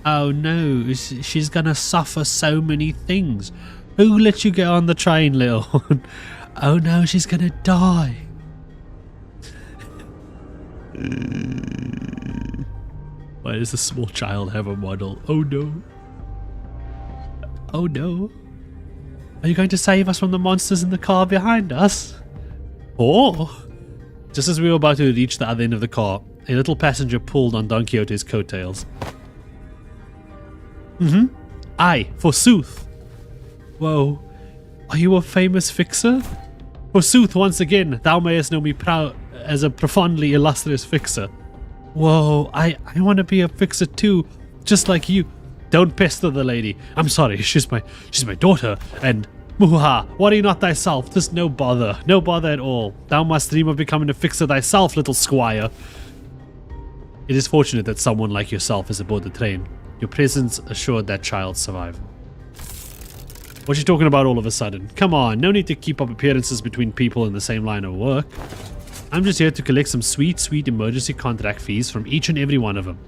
Oh no, she's gonna suffer so many things. Who let you get on the train, little one? Oh no, she's gonna die. Why does a small child have a model? Oh no. Oh no. Are you going to save us from the monsters in the car behind us? Oh! Just as we were about to reach the other end of the car, a little passenger pulled on Don Quixote's coattails. Aye, forsooth. Whoa. Are you a famous fixer? Forsooth, once again, thou mayest know me proud as a profoundly illustrious fixer. Whoa, I want to be a fixer too, just like you. Don't pester the lady. I'm sorry, she's my daughter, and muha, worry not thyself, 'tis no bother at all. Thou must dream of becoming a fixer thyself, little squire. It is fortunate that someone like yourself is aboard the train. Your presence assured that child's survival. What you talking about all of a sudden? Come on, no need to keep up appearances between people in the same line of work. I'm just here to collect some sweet emergency contract fees from each and every one of them.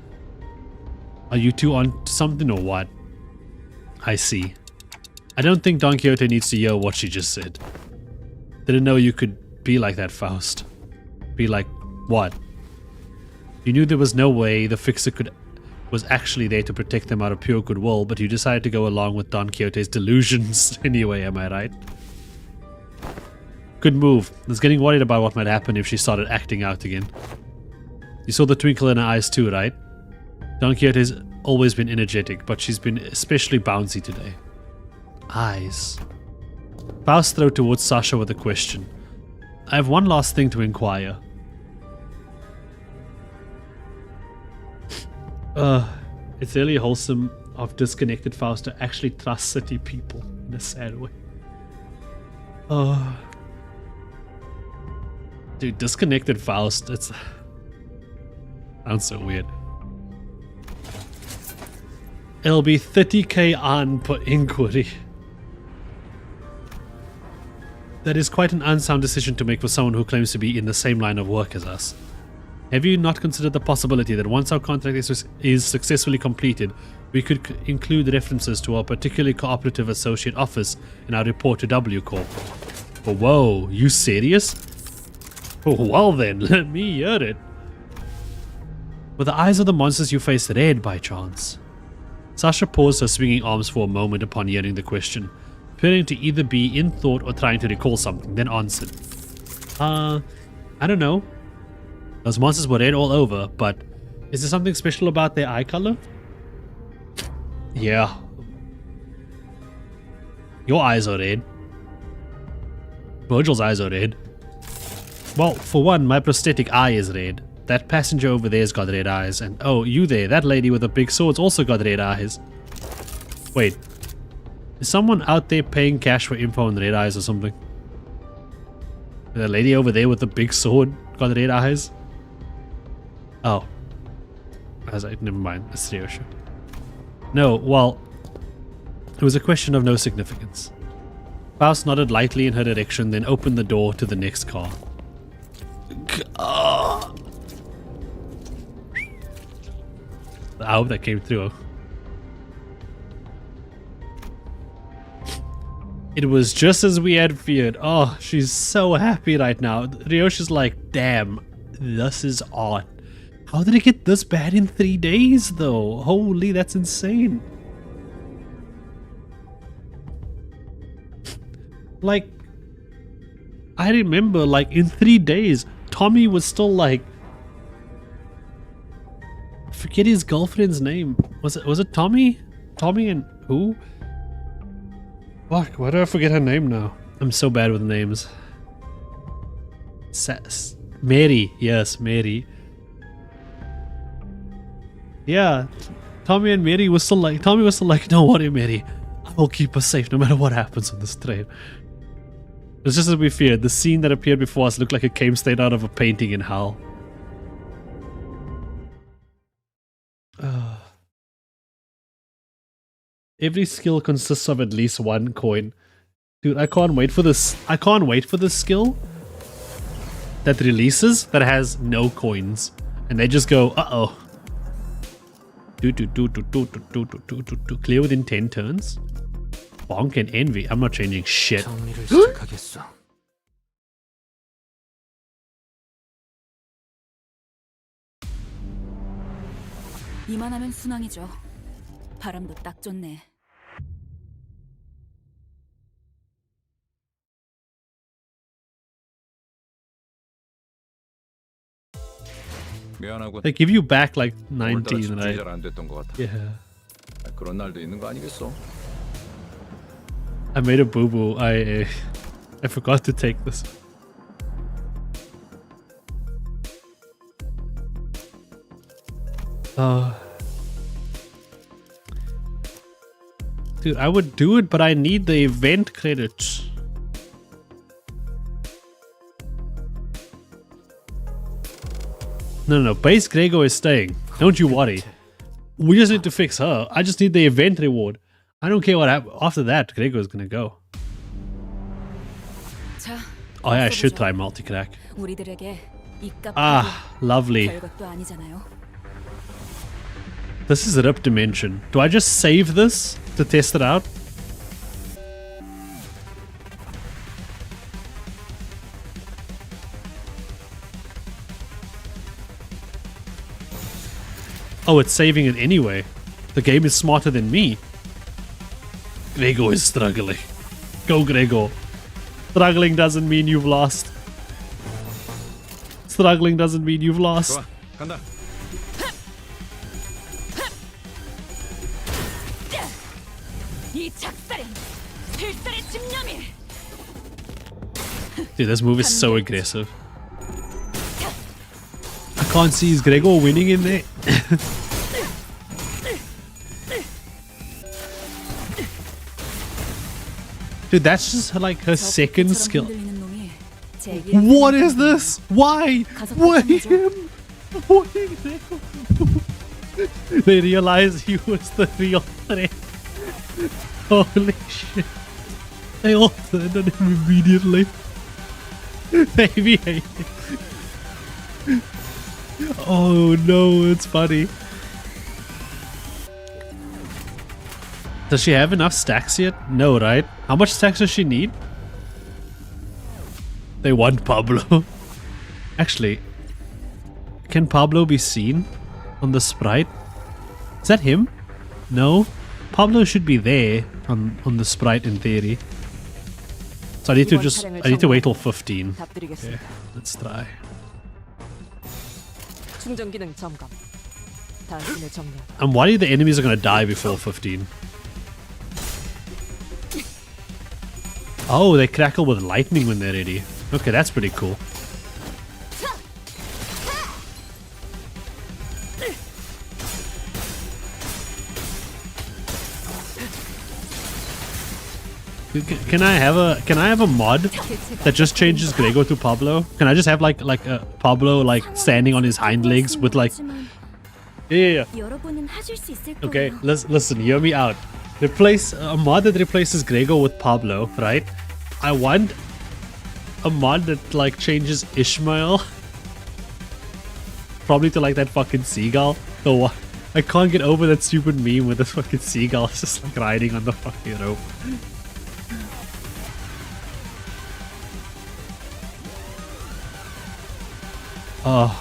Are you two on to something or what? I see. I don't think Don Quixote needs to hear what she just said. Didn't know you could be like that, Faust. Be like what? You knew there was no way the fixer was actually there to protect them out of pure goodwill, but you decided to go along with Don Quixote's delusions anyway, am I right? Good move. I was getting worried about what might happen if she started acting out again. You saw the twinkle in her eyes too, right? Don Quixote's always been energetic, but she's been especially bouncy today. Eyes. Faust threw towards Sasha with a question. I have one last thing to inquire. It's really wholesome of disconnected Faust to actually trust city people in a sad way. Dude, disconnected Faust, it's... sounds so weird. It'll be 30k on per inquiry. That is quite an unsound decision to make for someone who claims to be in the same line of work as us. Have you not considered the possibility that once our contract is successfully completed, we could include references to our particularly cooperative associate office in our report to W Corp? Oh, whoa, you serious? Oh, well then, let me hear it. Were the eyes of the monsters you faced red by chance? Sasha paused her swinging arms for a moment upon hearing the question, appearing to either be in thought or trying to recall something, then answered. I don't know. Those monsters were red all over, but is there something special about their eye color? Yeah. Your eyes are red. Virgil's eyes are red. Well, for one, my prosthetic eye is red. That passenger over there's got red eyes, and oh, you there, that lady with the big sword's also got red eyes. Wait, is someone out there paying cash for info on red eyes or something? The lady over there with the big sword got red eyes? Oh. I was like, never mind, it's Ryosha. No, well, it was a question of no significance. Faust nodded lightly in her direction, then opened the door to the next car. I hope that came through. It was just as we had feared. Oh, she's so happy right now. Ryosha's like, damn, this is art. How did it get this bad in 3 days though? Holy, that's insane. Like, I remember like in 3 days, Tommy was still like, I forget his girlfriend's name. Was it Tommy? Tommy and who? Fuck, why do I forget her name now? I'm so bad with names. Mary, yes, Mary. Yeah, Tommy and Mary was still like, Tommy was still like, don't worry, Mary, I will keep us safe no matter what happens on this train. It's just as we feared. The scene that appeared before us looked like it came straight out of a painting in hell. Every skill consists of at least 1 coin. Dude, I can't wait for this. I can't wait for this skill that releases that has no coins. And they just go, uh-oh. Clear within 10 turns? Bonk and envy. I'm not changing shit. 이만하면 순항이죠. 바람도 딱 좋네. 미안하고. They give you back like 오늘따라 19, 집중이 right? 잘 안 됐던 것 같아. Yeah. 그런 날도 있는 거 아니겠어? I made a boo-boo. I forgot to take this. Dude, I would do it, but I need the event credits. No. Base Grego is staying. Don't you worry. We just need to fix her. I just need the event reward. I don't care what happens. After that, Grego is gonna go. 자, Oh yeah, I should try multi-crack. 우리들에게 이 값 Ah, lovely. 별것도 아니잖아요. This is Rip Dimension. Do I just save this to test it out? Oh, it's saving it anyway. The game is smarter than me. Grego is struggling. Go, Grego. Struggling doesn't mean you've lost. Struggling doesn't mean you've lost. 좋아, 간다. 이 작살엔 필살의 집념이. Dude, this move is so aggressive. I can't see his Grego winning in there. Dude, that's just like her second skill. What is this? Why? Why him? Why Grego? They realized he was the real threat. Holy shit. They all turned on him immediately. Maybe hate it. Oh no, it's funny. Does she have enough stacks yet? No, right? How much stacks does she need? They want Pablo. Actually, can Pablo be seen on the sprite? Is that him? No? Pablo should be there on the sprite in theory. So I need to wait till 15. Okay, let's try. 충전 기능 점검. 단순히 정렬. I'm worried the enemies are gonna die before 15. Oh, they crackle with lightning when they're ready. Okay, that's pretty cool. Can I have a mod that just changes Grego to Pablo? Can I just have like a Pablo like standing on his hind legs with like yeah. 여러분은 하실 수 있을 거예요. Okay, listen, hear me out. Replace a mod that replaces Grego with Pablo, right? I want a mod that like changes Ishmael probably to like that fucking seagull. The one I can't get over that stupid meme with the fucking seagull just like riding on the fucking rope. Oh.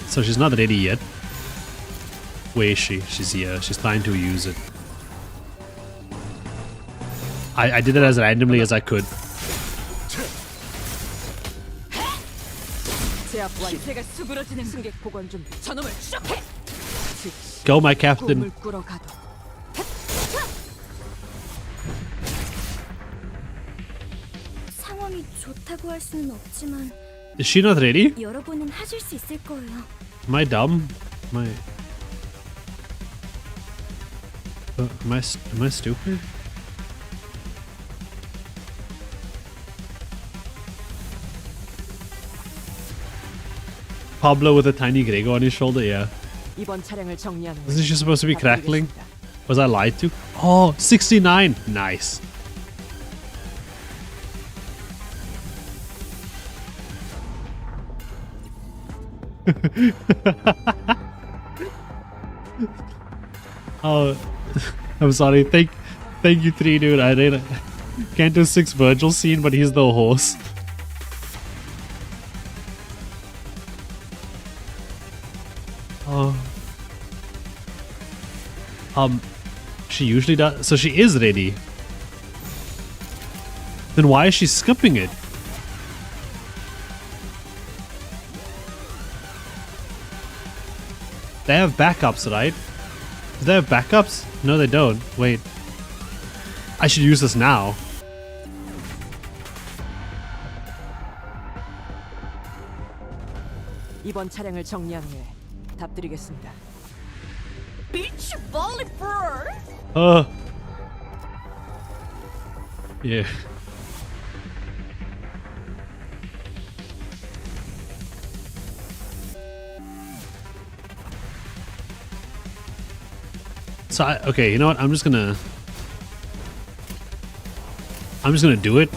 So she's not ready yet. Where is she? She's here. She's trying to use it. I did it as randomly as I could. 기세가 수그러지는 승객 보건 준비. 저놈을 추적해. Go, my captain. 꿈을 꾸러 가도. 상황이 좋다고 할 수는 없지만 Is she not ready? 여러분은 하실 수 있을 거예요. Am I dumb? Am I stupid? Pablo with a tiny Grego on his shoulder, yeah. 이번 차량을 정리하는. Isn't she supposed to be crackling? Was I lied to? Oh, 69. Nice. Oh, I'm sorry. Thank you, 3, dude. I did can't do 6 Virgil scene, but he's the horse. Oh. She usually does. So she is ready. Then why is she skipping it? They have backups, right? Do they have backups? No, they don't. Wait. I should use this now. 이번 차량을 정리한 후에 답드리겠습니다. 비치 볼리볼. Yeah. So okay, you know what? I'm just gonna do it.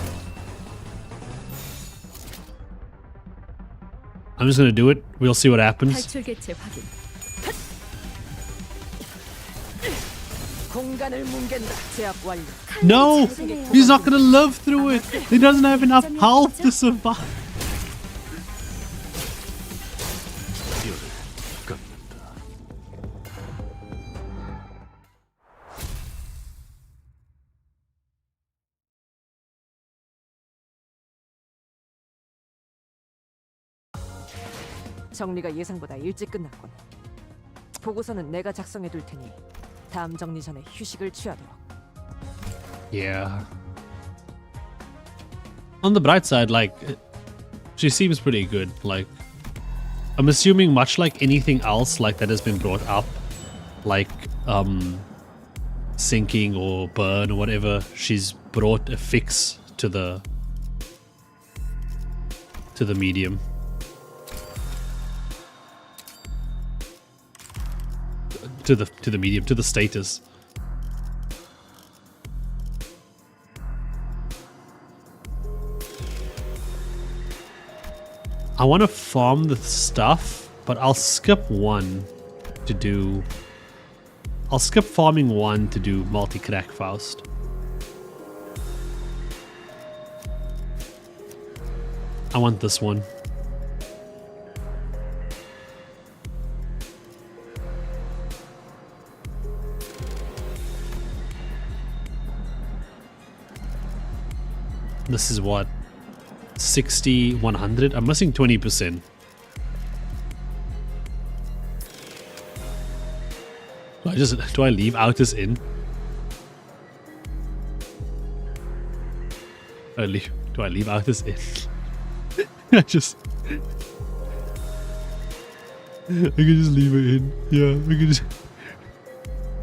I'm just gonna do it. We'll see what happens. 탈출 개체 확인. 공간을 뭉갠다. 제압 완료. No, he's not gonna live through it. He doesn't have enough health to survive. 정리가 예상보다 일찍 끝났군. 보고서는 내가 작성해 둘 테니 다음 정리 전에 휴식을 취하도록. Yeah. On the bright side, like, she seems pretty good. Like, I'm assuming much like anything else, like, that has been brought up, like, sinking or burn or whatever, she's brought a fix to the medium. To the medium, to the status. I want to farm the stuff, but I'll skip one to do... I'll skip farming one to do multi-crack Faust. I want this one. This is what? 60, 100? I'm missing 20%. Do I leave Outis in? Do I leave Outis in? I can just leave it in. Yeah, we can just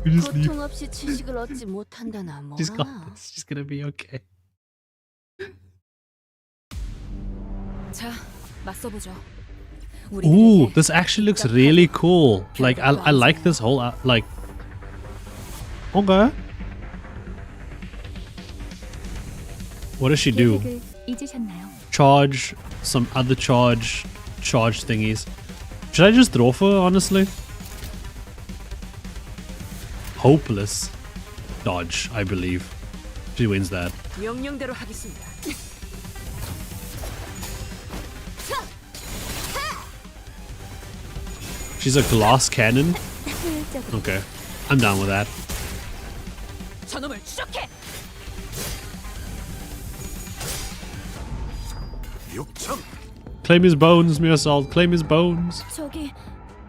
leave. 고통 없이 지식을 얻지 못한다나 뭐라. She's got this. She's gonna be okay. 자, 맞서보죠. Ooh, this actually looks really cool. Like, I like this whole, like... Okay. What does she do? 잊으셨나요? Charge, some other charge thingies. Should I just throw for her, honestly? Hopeless. Dodge, I believe. She wins that. 명령대로 하겠습니다. She's a glass cannon? Okay. I'm down with that. 저놈을 추적해. 육청. Claim his bones, mere assault. Claim his bones. 저기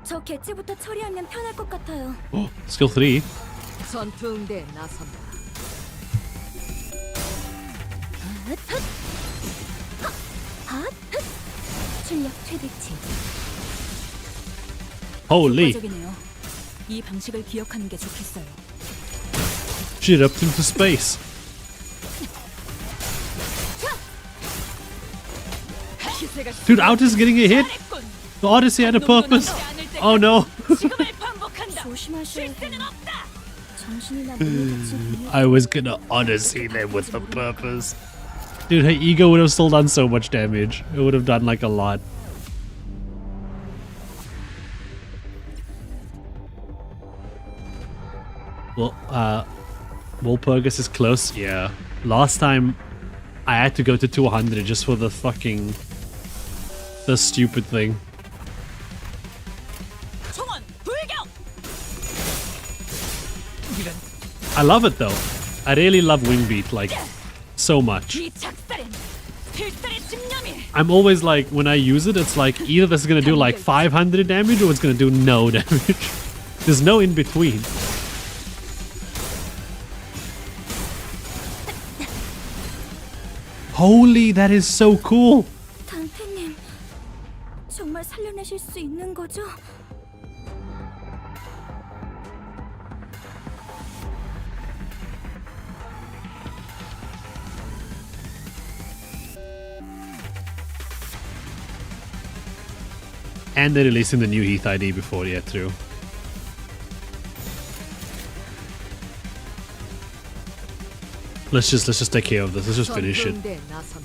저 개체부터 처리하면 편할 것 같아요. Oh, skill 3. 전투응대에 나선다. 출력 최대치. Holy. 효과적이네요. 이 방식을 기억하는 게 좋겠어요. She ripped into space. Dude, Outis getting a hit. The Odyssey had a purpose. Oh no. 지금을 반복한다. 조심하셔야 쉴 새는 해요. 없다. 정신이나 물리지. I was gonna Odyssey them with a purpose. Dude, her ego would have still done so much damage. It would have done like a lot. Well, Walpurgis is close. Yeah. Last time I had to go to 200 just for the stupid thing. 총원 불격. I love it though. I really love Wingbeat, like, so much. 이 작살엔 필살의 집념이. I'm always like, when I use it, it's like either this is gonna do like 500 damage or it's gonna do no damage. There's no in between. Holy, that is so cool. 단테님, 정말 살려내실 수 있는 거죠? And they're releasing the new Heath ID before yet through. Let's just take care of this. Let's just finish it. 전투에 나선.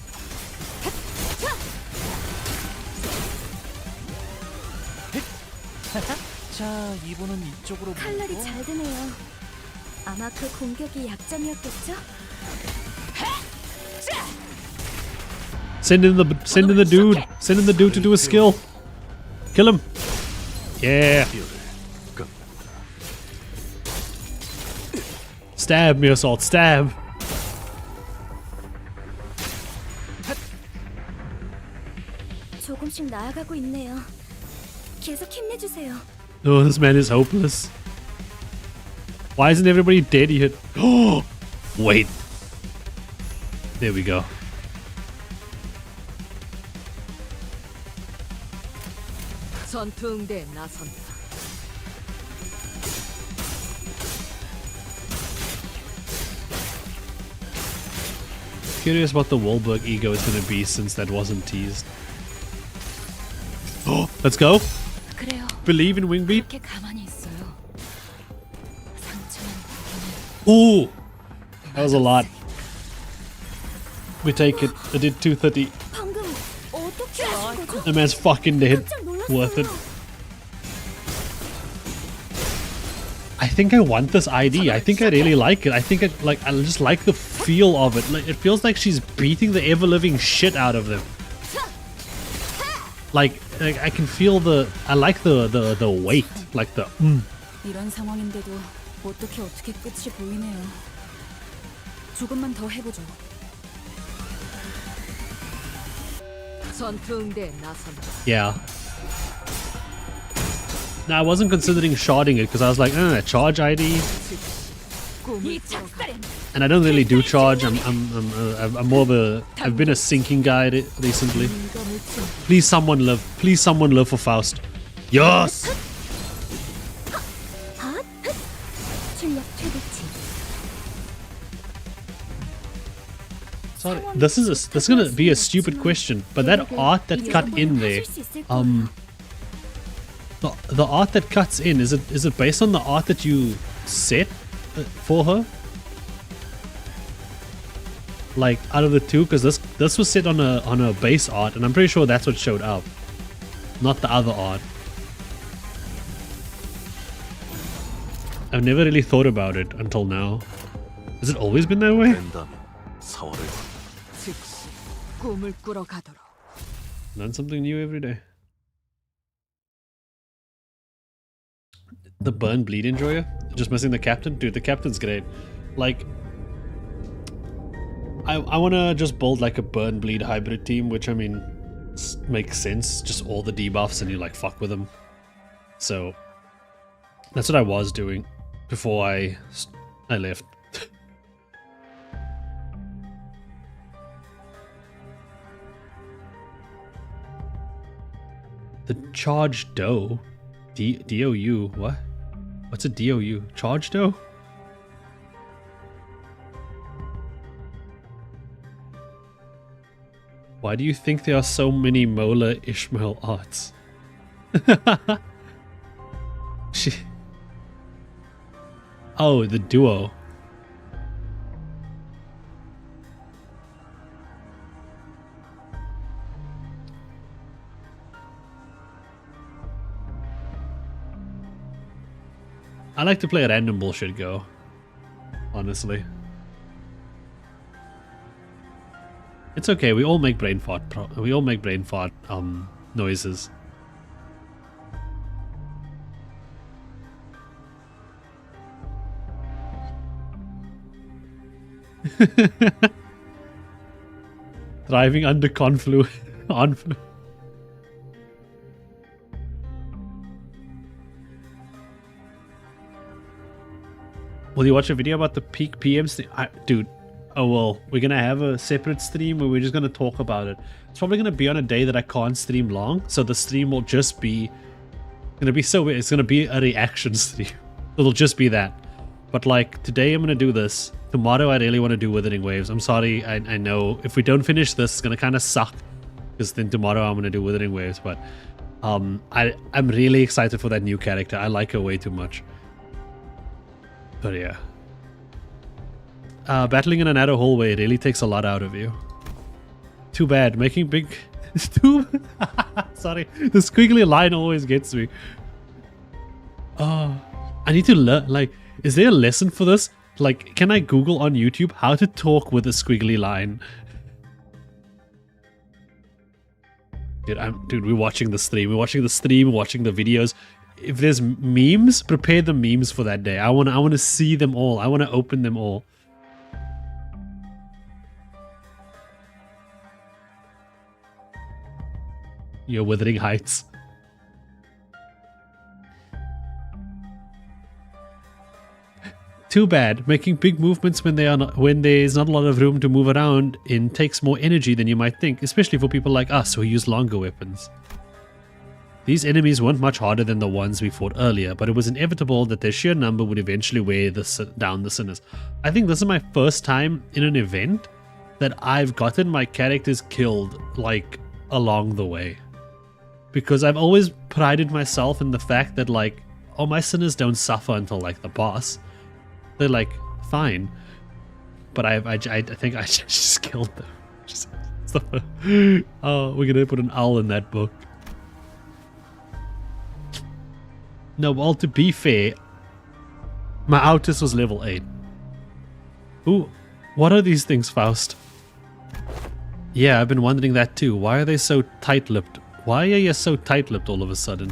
자, 이번은 이쪽으로 칼날이 보고. 잘 드네요. 아마 그 공격이 약점이었겠죠? Send in the dude. Send in the dude to do a skill. Kill him. Yeah. Stab me, assault. Stab. 조금씩 나아가고 있네요. 계속 힘내주세요. Oh, this man is hopeless. Why isn't everybody dead yet? Oh, wait. There we go. 전투에 나선다. Curious what the Wahlberg ego is going to be since that wasn't teased. Oh, let's go. 그래요. Believe in Wingbeat. 그렇게 가만히 있어요. 상처는 Ooh, that was a lot. We take it. I did 230. 방금 어떻게 하신 거죠? The man's fucking dead. 깜짝 놀랐어요. Worth it. I think I want this ID. I think I really like it. I think I just like the feel of it. Like, it feels like she's beating the ever-living shit out of them. Like I can feel I like the weight. Like the 이런 상황인데도 어떻게 끝이 보이네요. 조금만 더 해보죠. 전투에 나선다. yeah. Now I wasn't considering sharding it because I was like, charge ID, 이 작살엔 and I don't really do charge. I'm more of a. I've been a sinking guy recently. Please someone live. Please someone live for Faust. Yes. 출력 최대치. Sorry, this is gonna be a stupid question, but that art that cut in there, the art that cuts in, is it based on the art that you set for her? Like out of the two, because this was set on a base art, and I'm pretty sure that's what showed up, not the other art. I've never really thought about it until now. Has it always been that way? 된다면 4월을 즉시 꿈을 꾸러 가도록. Learn something new every day. The burn bleed enjoyer? Just missing the captain? Dude, the captain's great. Like, I want to just build like a burn bleed hybrid team, which I mean makes sense. Just all the debuffs and you like fuck with them. So that's what I was doing before I left. The charge dough? DOU? What? What's a DOU? Charge dough? Why do you think there are so many Mola Ishmael arts? Oh, the duo. I like to play a random bullshit go, honestly. It's okay. We all make brain fart. Noises. Thriving under onflu. Will you watch a video about the peak PMs? Dude, Oh well, we're gonna have a separate stream where we're just gonna talk about it. It's probably gonna be on a day that I can't stream long, so the stream will just be gonna be so weird. It's gonna be a reaction stream. It'll just be that. But like today I'm gonna do this. Tomorrow I really want to do Withering Waves. I'm sorry, I know if we don't finish this, it's gonna kind of suck. Because then tomorrow I'm gonna do Withering Waves, but I'm really excited for that new character. I like her way too much. But yeah. Battling in a narrow hallway really takes a lot out of you. Too bad. Making big... Sorry. The squiggly line always gets me. I need to learn... Like, is there a lesson for this? Like, can I Google on YouTube how to talk with a squiggly line? Dude, we're watching the stream. We're watching the stream, watching the videos. If there's memes, prepare the memes for that day. I wanna see them all. I wanna open them all. Your Withering Heights. Too bad. Making big movements when there's not a lot of room to move around in takes more energy than you might think, especially for people like us who use longer weapons. These enemies weren't much harder than the ones we fought earlier, but it was inevitable that their sheer number would eventually weigh down the sinners. I think this is my first time in an event that I've gotten my characters killed, like, along the way. Because I've always prided myself in the fact that, like, oh, my sinners don't suffer until, like, the boss. They're, like, fine. But I think I just killed them. Oh, we're gonna put an owl in that book. No, well, to be fair, my Autis was level 8. Ooh, what are these things, Faust? Yeah, I've been wondering that too. Why are they so tight-lipped? Why are you so tight-lipped all of a sudden?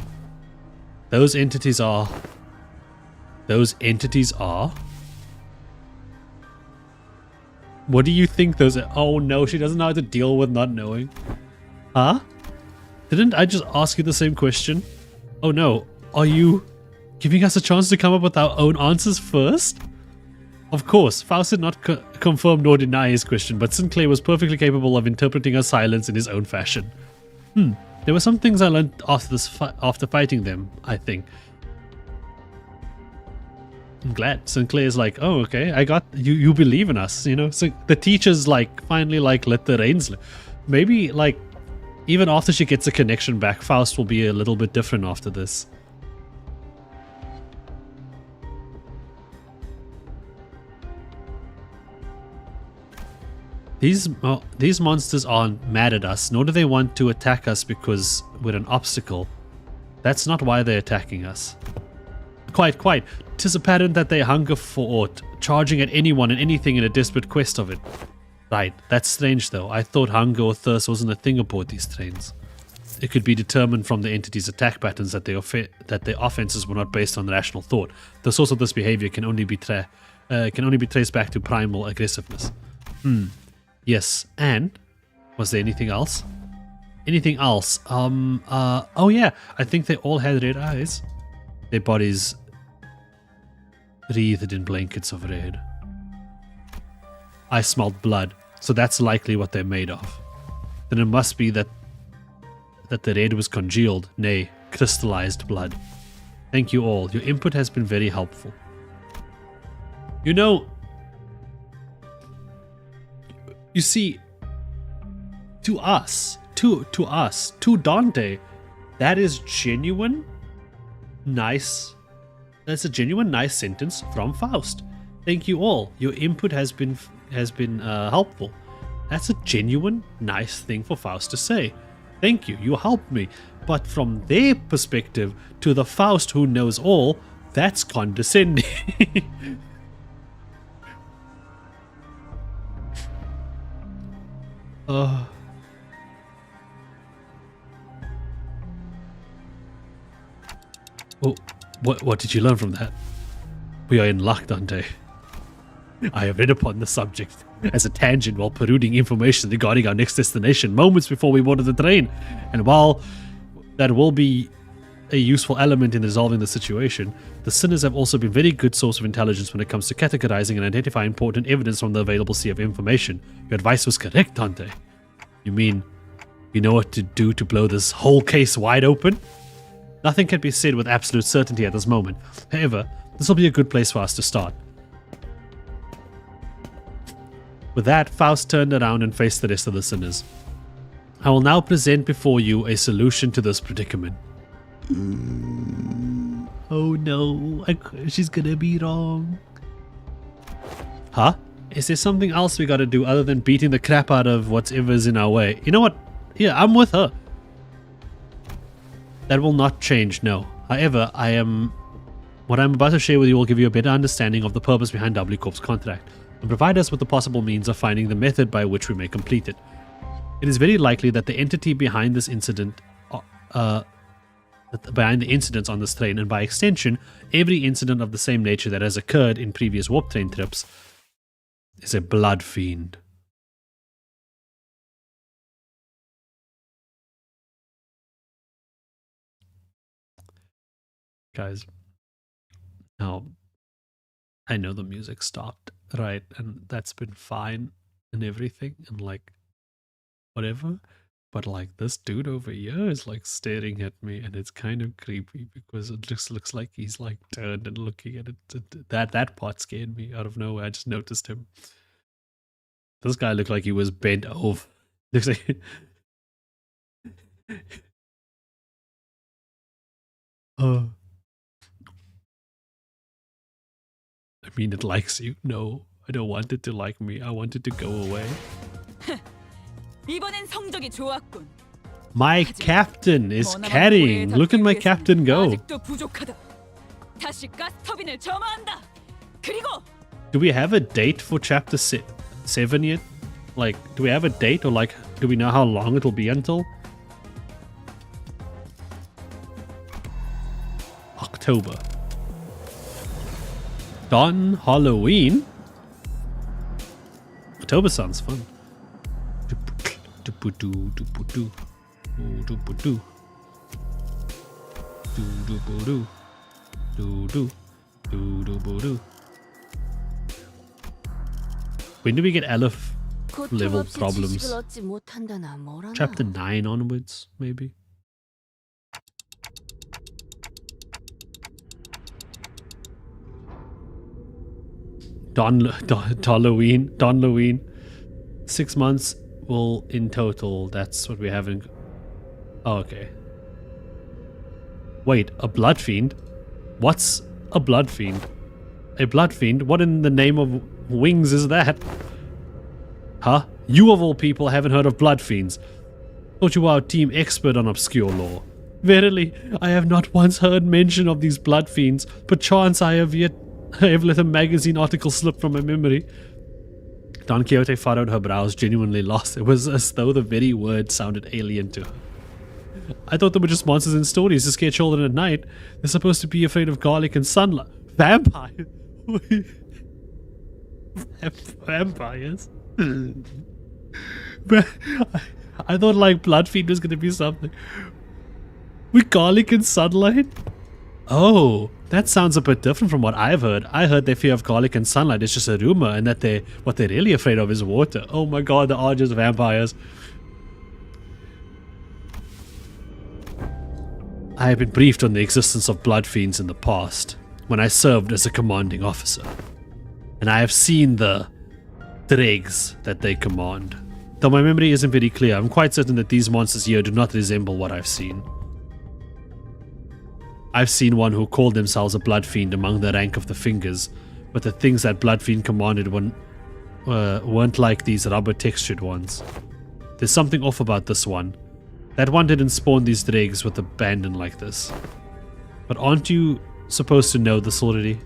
Those entities are... What do you think those are? Oh no, she doesn't know how to deal with not knowing. Huh? Didn't I just ask you the same question? Oh no, are you giving us a chance to come up with our own answers first? Of course, Faust did not confirm nor deny his question, but Sinclair was perfectly capable of interpreting her silence in his own fashion. There were some things I learned after fighting them, I think. I'm glad. Sinclair's like, oh, okay, I got you believe in us, you know? So the teacher's like, finally, like, let the reins live. Maybe, like, even after she gets a connection back, Faust will be a little bit different after this. These monsters aren't mad at us, nor do they want to attack us because we're an obstacle. That's not why they're attacking us. Quite. 'Tis apparent that they hunger for aught, charging at anyone and anything in a desperate quest of it. Right, that's strange though. I thought hunger or thirst wasn't a thing aboard these trains. It could be determined from the entity's attack patterns that their offenses were not based on rational thought. The source of this behavior can only be traced back to primal aggressiveness. Yes, and was there anything else? Anything else? Oh yeah, I think they all had red eyes. Their bodies wreathed in blankets of red. I smelled blood, so that's likely what they're made of. Then it must be that the red was congealed, nay, crystallized blood. Thank you all. Your input has been very helpful. You know, you see, to us, to Dante, that is genuine, nice. That's a genuine, nice sentence from Faust. Thank you all. Your input has been helpful. That's a genuine, nice thing for Faust to say. Thank you. You helped me. But from their perspective, to the Faust who knows all, that's condescending. Oh, what did you learn from that? We are in luck, Dante. I have read upon the subject as a tangent while perusing information regarding our next destination moments before we boarded the train. And while that will be a useful element in resolving the situation, the sinners have also been a very good source of intelligence when it comes to categorizing and identifying important evidence from the available sea of information. Your advice was correct, Dante. You mean you know what to do to blow this whole case wide open? Nothing can be said with absolute certainty at this moment. However, this will be a good place for us to start. With that, Faust turned around and faced the rest of the sinners. I will now present before you a solution to this predicament. Oh no, she's gonna be wrong. Huh? Is there something else we gotta do other than beating the crap out of whatever's in our way? You know what? Yeah, I'm with her. That will not change, no. However, what I'm about to share with you will give you a better understanding of the purpose behind W Corp's contract, and provide us with the possible means of finding the method by which we may complete it. It is very likely that the entity behind this incident, behind the incidents on this train, and by extension, every incident of the same nature that has occurred in previous warp train trips, is a blood fiend. Guys, now I know the music stopped, right? And that's been fine and everything, and like whatever. But like this dude over here is like staring at me, and it's kind of creepy because it just looks like he's like turned and looking at it. That part scared me out of nowhere. I just noticed him. This guy looked like he was bent over. Looks like I mean, it likes you. No, I don't want it to like me. I want it to go away. 이번엔 성적이 좋았군. My captain is carrying. Look at my captain go. 아직도 부족하다. 다시 가스 터빈을 점화한다. 그리고 Do we have a date for chapter 7 yet? Like, do we have a date, or like, do we know how long it'll be until? October. Don Halloween? October sounds fun. When do we get Aleph level problems? Chapter 9 onwards, maybe? Don Halloween. 6 months will in total. That's what we have in. Oh, okay. Wait, a blood fiend? What's a blood fiend? A blood fiend? What in the name of wings is that? Huh? You of all people haven't heard of blood fiends. Thought you were our team expert on obscure lore. Verily, I have not once heard mention of these blood fiends. Perchance I have let a magazine article slip from my memory. Don Quixote furrowed her brows, genuinely lost. It was as though the very word sounded alien to her. I thought they were just monsters in stories to scare children at night. They're supposed to be afraid of garlic and sunlight. Vampires? Vampires? I thought like blood fiend was going to be something. With garlic and sunlight? Oh, that sounds a bit different from what I've heard. I heard their fear of garlic and sunlight is just a rumor, and that what they're really afraid of is water. Oh my god, they are just vampires. I have been briefed on the existence of blood fiends in the past, when I served as a commanding officer. And I have seen the dregs that they command. Though my memory isn't very clear, I'm quite certain that these monsters here do not resemble what I've seen. I've seen one who called themselves a blood fiend among the rank of the fingers, but the things that blood fiend commanded weren't like these rubber-textured ones. There's something off about this one. That one didn't spawn these dregs with abandon like this. But aren't you supposed to know this already?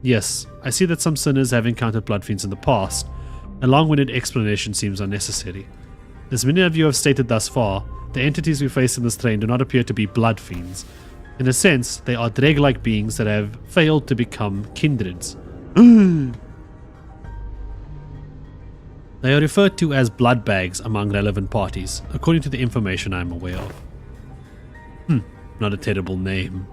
Yes, I see that some sinners have encountered blood fiends in the past. A long-winded explanation seems unnecessary. As many of you have stated thus far, the entities we face in this train do not appear to be blood fiends. In a sense, they are dreg-like beings that have failed to become kindreds. They are referred to as blood bags among relevant parties, according to the information I am aware of. not a terrible name.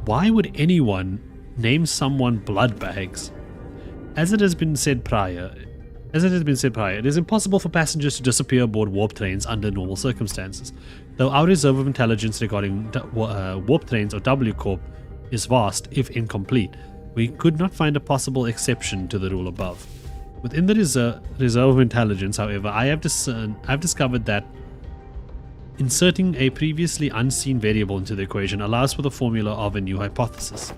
Why would anyone name someone blood bags? As it has been said prior, it is impossible for passengers to disappear aboard warp trains under normal circumstances. Though our reserve of intelligence regarding warp trains or W Corp is vast, if incomplete, we could not find a possible exception to the rule above. Within the reserve of intelligence, however, I have discovered that inserting a previously unseen variable into the equation allows for the formula of a new hypothesis.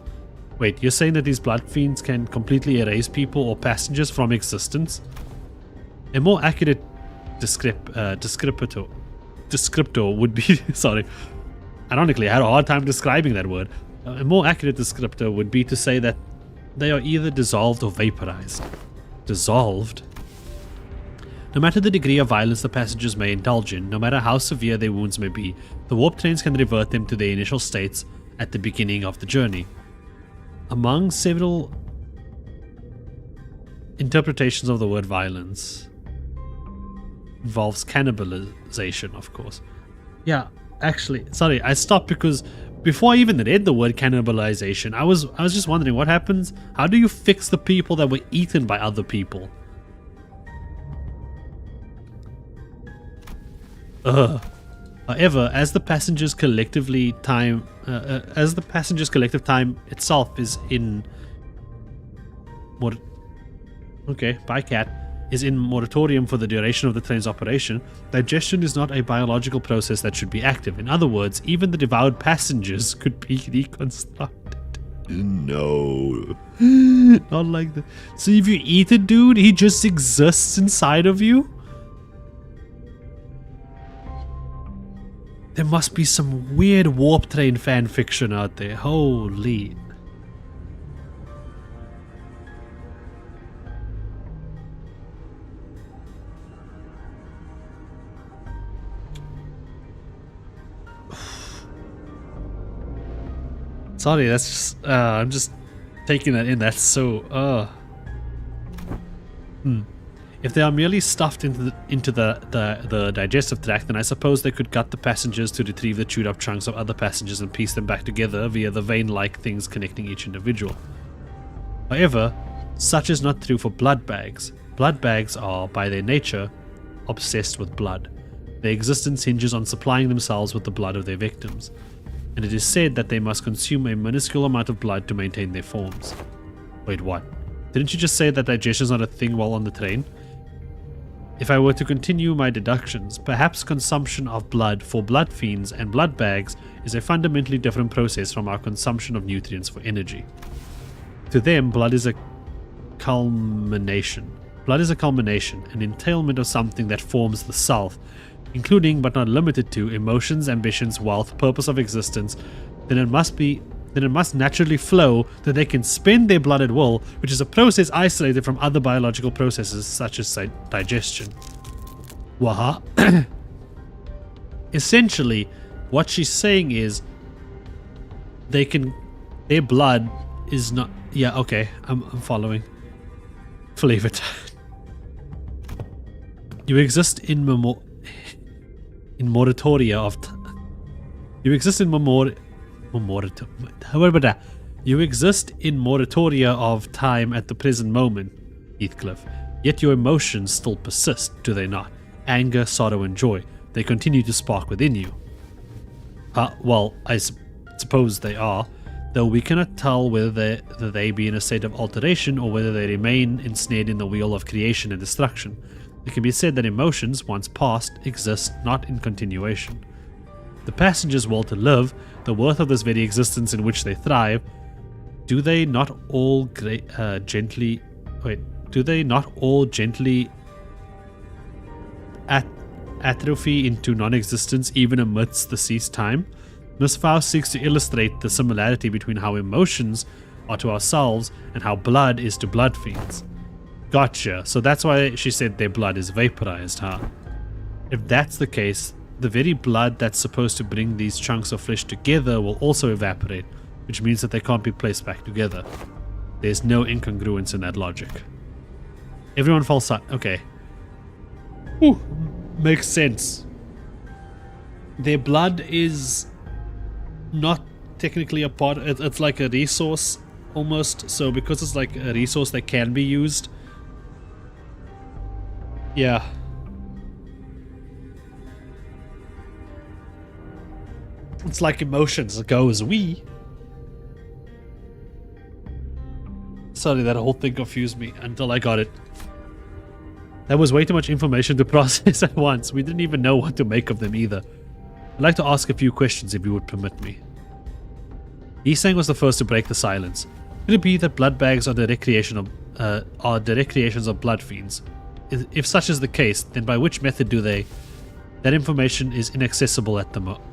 Wait, you're saying that these blood fiends can completely erase people or passengers from existence? A more accurate descriptor would be... sorry. Ironically, I had a hard time describing that word. A more accurate descriptor would be to say that they are either dissolved or vaporized. Dissolved? No matter the degree of violence the passengers may indulge in, no matter how severe their wounds may be, the warp trains can revert them to their initial states at the beginning of the journey. Among several interpretations of the word violence involves cannibalization, of course. Yeah, actually, sorry, I stopped because before I even read the word cannibalization, I was just wondering what happens. How do you fix the people that were eaten by other people? However, as the passengers' collective time itself is in is in moratorium for the duration of the train's operation, digestion is not a biological process that should be active. In other words, even the devoured passengers could be reconstructed. No. Not like that. So if you eat a dude, he just exists inside of you? There must be some weird warp train fan fiction out there. Holy. Sorry, that's just, I'm just taking that in. That's so, If they are merely stuffed into the digestive tract, then I suppose they could gut the passengers to retrieve the chewed up chunks of other passengers and piece them back together via the vein-like things connecting each individual. However, such is not true for blood bags. Blood bags are, by their nature, obsessed with blood. Their existence hinges on supplying themselves with the blood of their victims, and it is said that they must consume a minuscule amount of blood to maintain their forms. Wait, what? Didn't you just say that digestion is not a thing while on the train? If I were to continue my deductions, perhaps consumption of blood for blood fiends and blood bags is a fundamentally different process from our consumption of nutrients for energy. To them, blood is a culmination. Blood is a culmination, an entailment of something that forms the self, including but not limited to emotions, ambitions, wealth, purpose of existence. Then it must naturally flow that they can spend their blood at will, which is a process isolated from other biological processes such as digestion. Waha. Essentially, what she's saying is their blood is not... Yeah, okay, I'm following. Flavor time. You exist in moratoria of... You exist in You exist in moratoria of time at the present moment, Heathcliff. Yet your emotions still persist, do they not? Anger, sorrow, and joy. They continue to spark within you. Well, I suppose they are, though we cannot tell whether they be in a state of alteration or whether they remain ensnared in the wheel of creation and destruction. It can be said that emotions, once past, exist not in continuation. The passengers' will to live, the worth of this very existence in which they thrive, do they not all gently atrophy into non-existence even amidst the ceased time? Miss Faust seeks to illustrate the similarity between how emotions are to ourselves and how blood is to blood fiends. Gotcha. So that's why she said their blood is vaporized, huh? If that's the case, the very blood that's supposed to bring these chunks of flesh together will also evaporate, which means that they can't be placed back together. There's no incongruence in that logic. Everyone falls silent. Okay. Ooh, makes sense. Their blood is not technically a part. It's like a resource almost. So because it's like a resource that can be used. Yeah. It's like emotions. It goes wee. Sorry, that whole thing confused me until I got it. That was way too much information to process at once. We didn't even know what to make of them either. I'd like to ask a few questions if you would permit me. Yisang was the first to break the silence. Could it be that blood bags are the recreations of blood fiends? If such is the case, then by which method do they? That information is inaccessible at the moment.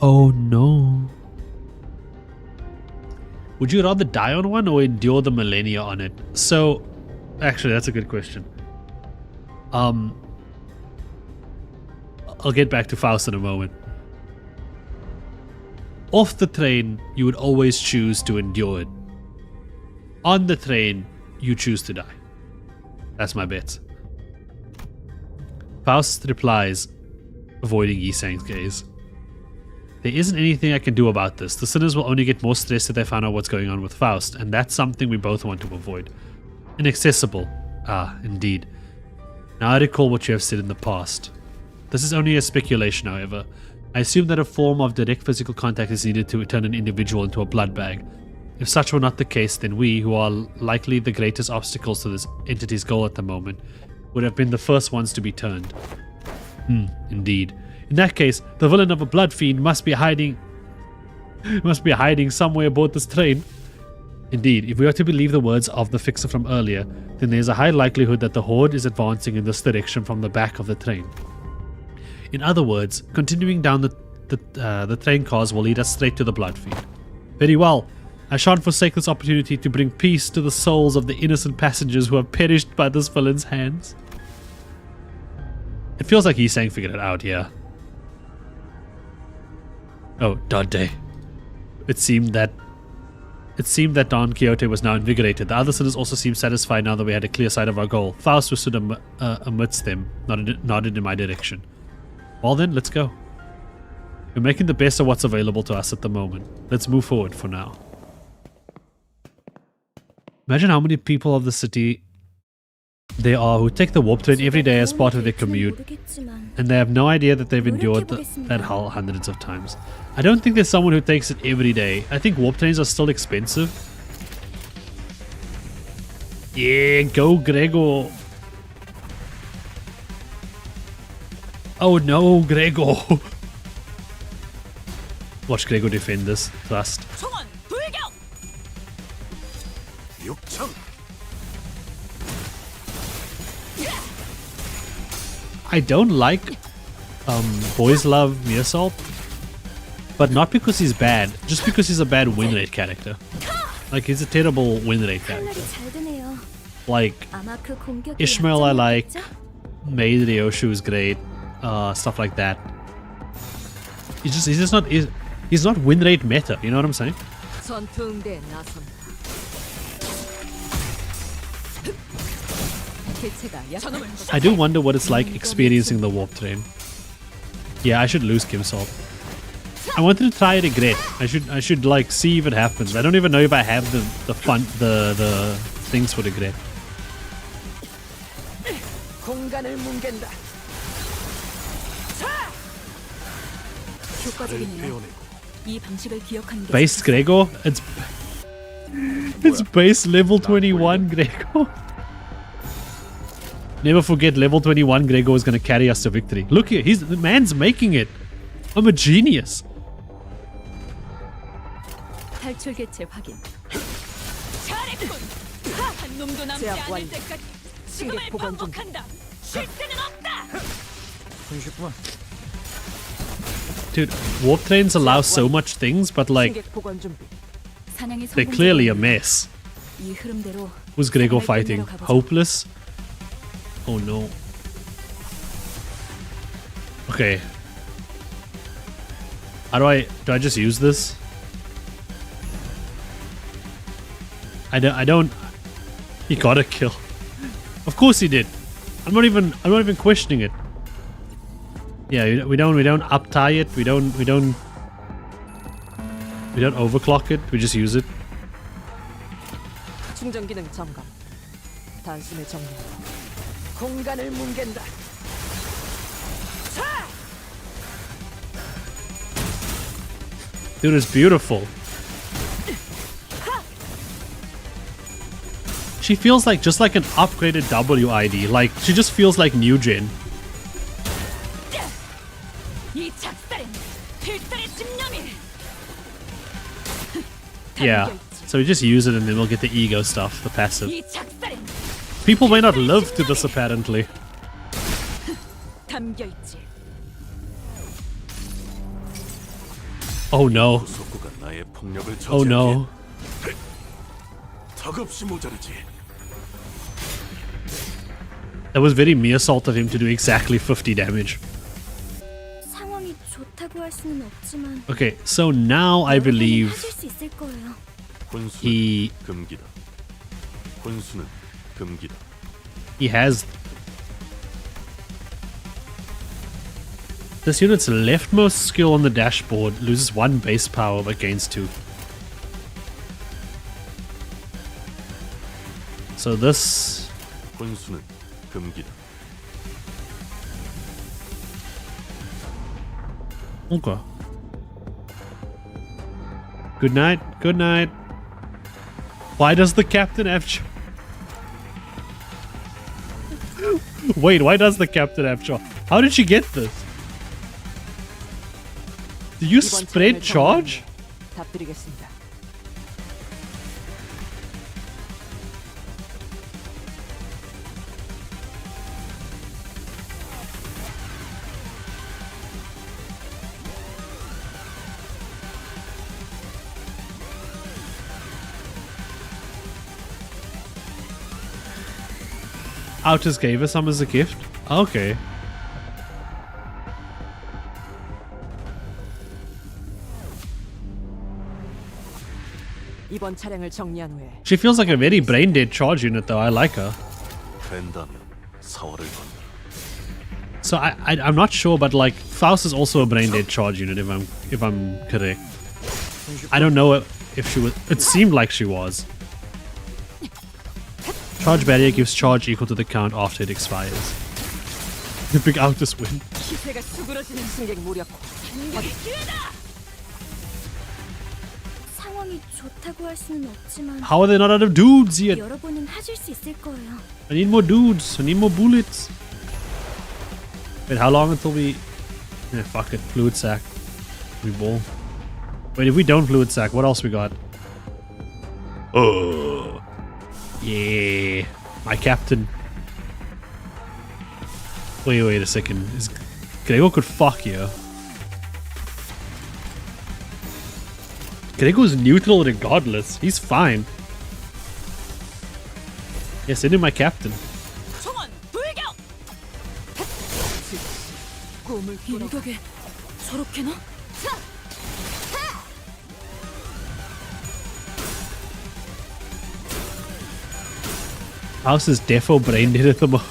Oh no. Would you rather die on one or endure the millennia on it? So, actually, that's a good question. I'll get back to Faust in a moment. Off the train, you would always choose to endure it. On the train, you choose to die. That's my bet. Faust replies, avoiding Yisang's gaze. There isn't anything I can do about this. The sinners will only get more stressed if they find out what's going on with Faust, and that's something we both want to avoid. Inaccessible. Ah, indeed. Now I recall what you have said in the past. This is only a speculation, however. I assume that a form of direct physical contact is needed to turn an individual into a blood bag. If such were not the case, then we, who are likely the greatest obstacles to this entity's goal at the moment, would have been the first ones to be turned. Indeed. In that case, the villain of a blood fiend must be hiding somewhere aboard this train. Indeed, if we are to believe the words of the fixer from earlier, then there's a high likelihood that the horde is advancing in this direction from the back of the train. In other words, continuing down the train cars will lead us straight to the blood fiend. Very well. I shan't forsake this opportunity to bring peace to the souls of the innocent passengers who have perished by this villain's hands. It feels like Yisang figured it out here. Oh, Dante. It seemed that Don Quixote was now invigorated. The other sinners also seemed satisfied now that we had a clear sight of our goal. Faust, who stood amidst them, nodded in my direction. Well then, let's go. We're making the best of what's available to us at the moment. Let's move forward for now. Imagine how many people of the city there are who take the warp train every day as part of their commute, and they have no idea that they've endured that hull hundreds of times. I don't think there's someone who takes it every day. I think warp trains are still expensive. Yeah, go Gregor. Oh no, Gregor. Watch Gregor defend this thrust. 총원 불격! I don't like Boys Love Meersalt, but not because he's bad, just because he's a bad win rate character. Like, he's a terrible win rate character. Like, Ishmael I like, Maid Ryoshu is great, stuff like that. He's not win rate meta, you know what I'm saying? 전투응대에 나선다. 개체가 약한 I do wonder what it's like experiencing the warp train. Yeah, I should lose Kimsalt. I wanted to try Regret. I should like see if it happens. I don't even know if I have the things for Regret. 공간을 뭉갠다. 효과적이네요. 이 방식을 기억하는 게 Base Gregor? It's base level 21 Gregor. Never forget, level 21 Gregor is going to carry us to victory. Look here, the man's making it. I'm a genius. 탈출 개체 확인. 잘했군. 한 놈도 남지 제압 않을 완료. 때까지 지금을 신객 보관 중. 반복한다. 쉴 새는 없다. 손쉽구만. Dude, warp trains allow so much things, but like, 신객 보관 준비. 사냥의 they're clearly a mess. 이 흐름대로 Who's Gregor 사냥을 fighting? 끝내러 가보자. Hopeless? Oh no. Okay. How do I just use this? I don't. He got a kill. Of course he did. I'm not even questioning it. Yeah, we don't uptie it. We don't overclock it. We just use it. 충전 기능 점검. 단숨에 정리. 공간을 뭉갠다. Dude, it's beautiful. She feels like just like an upgraded WID. Like she just feels like new gen. 이 작살은 필살의 집념이. Yeah. So we just use it and then we'll get the ego stuff, the passive. 이 작살은 People may not live to this apparently. 담겨 있지. Oh no. 구속구가 나의 폭력을 Oh no. 턱없이 모자르지. That was very me assault of him to do exactly 50 damage. 상황이 좋다고 할 수는 없지만 Okay, so now I believe 하실 수 있을 거예요. 혼수는 he 금기다. 혼수는 금기다. has this unit's leftmost skill on the dashboard loses 1 base power but gains 2. So this 혼수는 금기다. okay. Good night. Good night. Why does the captain have Wait, why does the captain have charge? How did she get this? Did you 이번 spread 차량을 charge? 정리하면 답드리겠습니다. Outers gave her some as a gift? Okay. 이번 차량을 정리한 후에 She feels like a very brain dead charge unit though. I like her. 된다면 사활을 건너라. So I'm not sure, but like Faust is also a brain dead charge unit if I'm correct. I don't know if she was. It seemed like she was. Charge barrier gives charge equal to the count after it expires. The big Altus win. 기세가 수그러지는 승객 무력화. 기회다. 상황이 좋다고 할 수는 없지만 How are they not out of dudes yet? 여러 번은 하실 수 있을 거예요. I need more dudes. I need more bullets. Wait, how long until we... Yeah, fuck it. Fluid sack. We ball. Wait, if we don't fluid sack, what else we got? Oh. Yeah. My captain. Wait a second. Gregor could fuck you. Gregor's neutral regardless. He's fine. Yeah, send him my captain. 총원 불격. 꿈을 일격에 저렇게나? House is defo brain dead at the moment.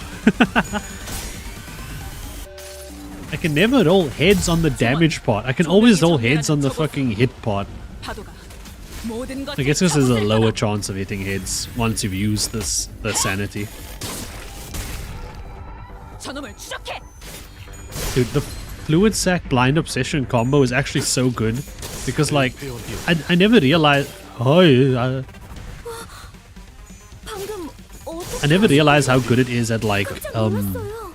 I can never roll heads on the damage part. I can always roll heads on the fucking hit part. 파도가 모든 I 것을 guess this is a 잡아들 lower 거다. chance of hitting heads once you've used the sanity. 저놈을 추적해. Dude, the fluid sack blind obsession combo is actually so good because like I never realized 방금 I never realized how good it is at like 깜짝 놀랐어요.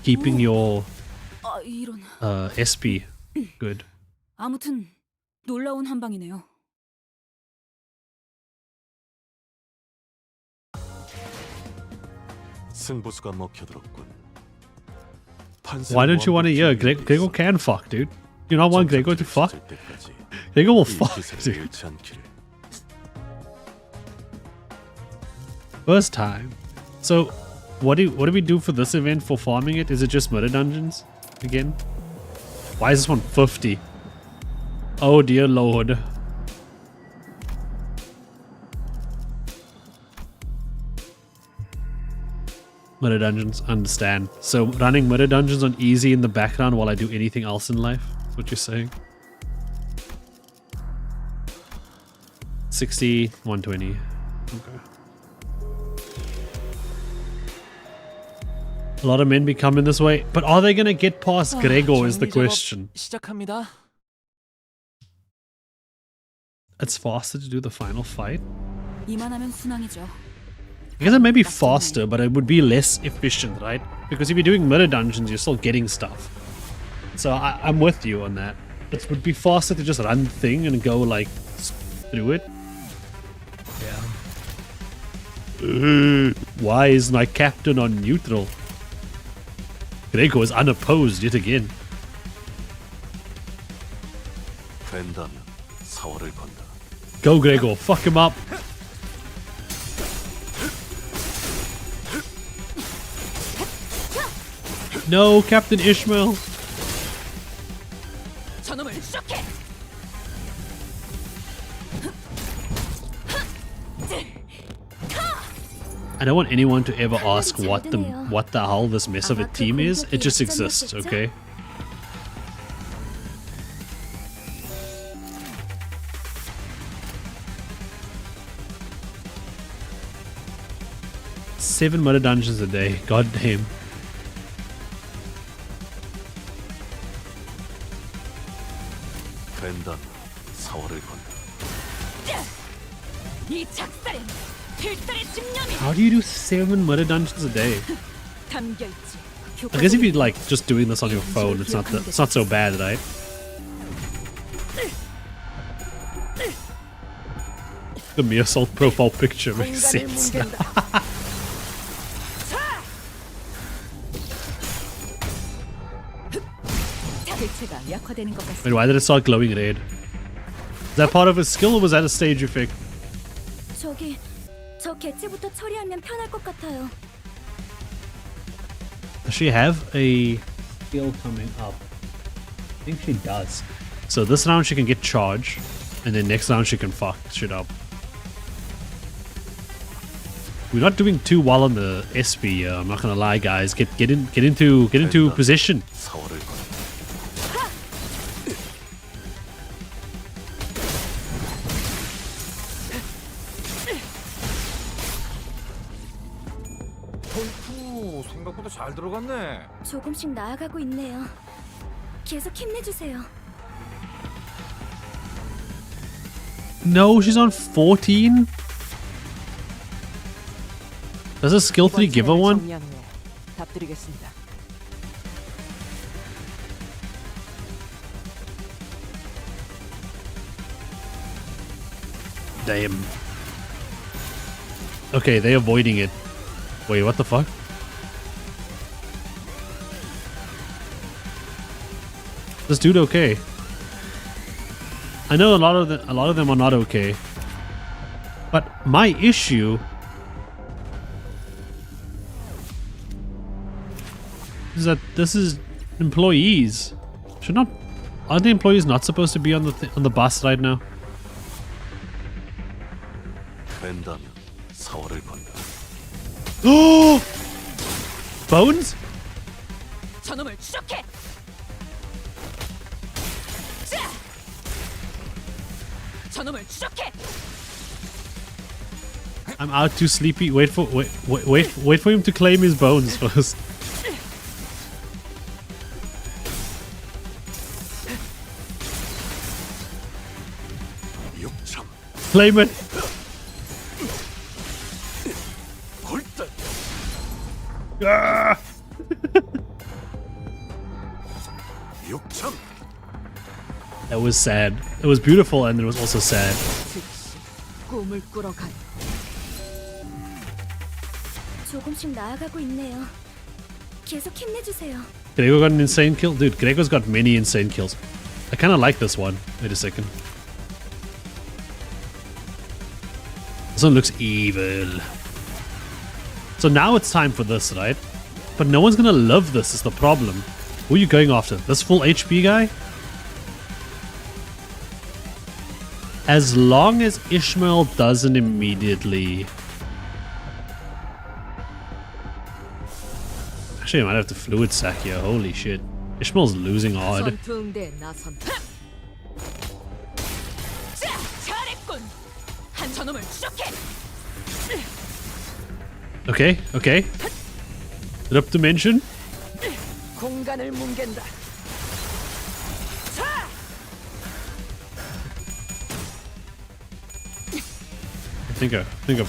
keeping your 아 이런. SP good. 아무튼 놀라운 한방이네요. 승부수가 먹혀들었군. Why don't you want to hear? Gregor can fuck, dude. You not want Gregor to fuck? Gregor will fuck, dude. First time. So, what do we do for this event for farming it? Is it just murder dungeons again? Why is this one 50? Oh dear lord. Murder dungeons, understand. So running murder dungeons on easy in the background while I do anything else in life? That's what you're saying? 60, 120. Okay. A lot of men be coming this way, but are they gonna get past Gregor is the question. 시작합니다. It's faster to do the final fight? 이만하면 순항이죠. I guess it may be faster, but it would be less efficient, right? Because if you're doing murder dungeons, you're still getting stuff. So I'm with you on that. It would be faster to just run the thing and go like through it. Yeah. Why is my captain on neutral? Gregor is unopposed yet again. 된다면 사활을 건다. Go Gregor, fuck him up. No, Captain Ishmael. 저놈을 쇼케. I don't want anyone to ever ask what the hell this mess of a team is. It just exists, okay? Seven murder dungeons a day. God damn. 된다면 사활을 건다. 이 작살엔 필살의 집념이 How do you do 7 murder dungeons a day? 담겨 있지. I guess if you're like just doing this on your phone, it's not so bad, right? The mere assault profile picture makes sense now. 대체가 약화되는 것 같습니다. Wait, why did it start glowing red? Is that part of his skill or was that a stage effect? 저기 저 개체부터 처리하면 편할 것 같아요. Does she have a skill coming up? I think she does. So this round she can get charge, and then next round she can fuck shit up. We're not doing too well on the SP. I'm not gonna lie, guys. Get into position. 사활을 건다. 오, 생각보다 잘 들어갔네. 조금씩 나아가고 있네요. 계속 힘내주세요. No, she's on 14. Does a skill 3 give her one? 정리한 후에 답드리겠습니다. Damn. Okay, they're avoiding it. Wait, what the fuck? This dude okay? I know a lot of them are not okay. But my issue is that this is employees. Aren't the employees not supposed to be on the bus right now? 된다면 사활을 건다. Oh! Bones? 저놈을 쇼케. 저놈을 쇼케. I'm out too sleepy. Wait for him to claim his bones first. 육참 Claim it. 골단 Ah! 육참 That was sad. It was beautiful and it was also sad. 즉시 꿈을 꾸러가요. 조금씩 나아가고 있네요. 계속 힘내주세요. Gregor got an insane kill? Dude, Gregor's got many insane kills. I kind of like this one. Wait a second. This one looks evil. So now it's time for this, right? But no one's gonna love this is the problem. Who are you going after? This full HP guy? As long as Ishmael doesn't immediately... Actually, I might have to fluid sack here. Holy shit. Ishmael's losing hard. 전투응대 나선다. 자, 잘했군. 한 저놈을 추적해. Okay, okay. Up dimension. 공간을 뭉갠다. 자, Think of.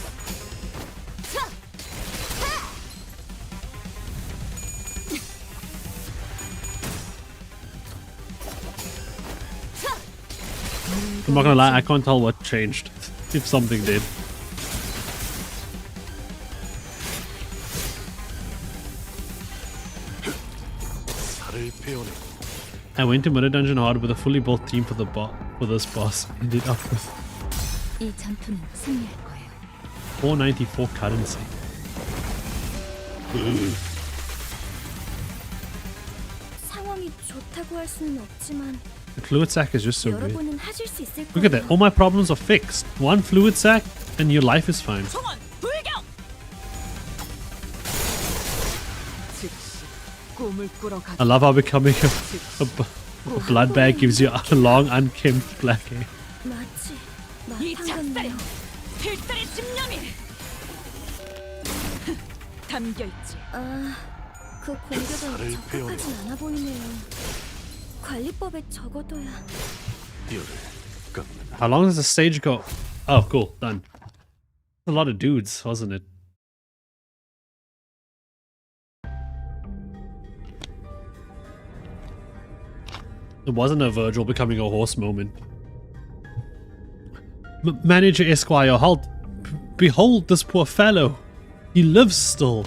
I'm not gonna lie, I can't tell what changed. If something did. 살을 베어내고 I went to Murder Dungeon hard with a fully built team for this boss. Ended up with 이 전투는 승리할 거예요. 494 currency. 상황이 좋다고 할 수는 없지만 The fluid sack is just so good. 여러분은 하실 수 있을 Look at 거예요. that. All my problems are fixed. One fluid sack and your life is fine. 총원 불경. 즉시 꿈을 꾸러 가. I love how becoming a blood bag gives you a long unkempt black hair. 마치 이 작살에 마탕같네요. 필살의 집념이 담겨 있지. 아, 그 공격은 살을 적합하진 않아 보이네요. 관리법에 적어둬야. 뼈를 깎는 How long does the stage go? Oh, cool. Done. A lot of dudes, wasn't it? It wasn't a Virgil becoming a horse moment. Manager Esquire, halt. Behold this poor fellow. He lives still.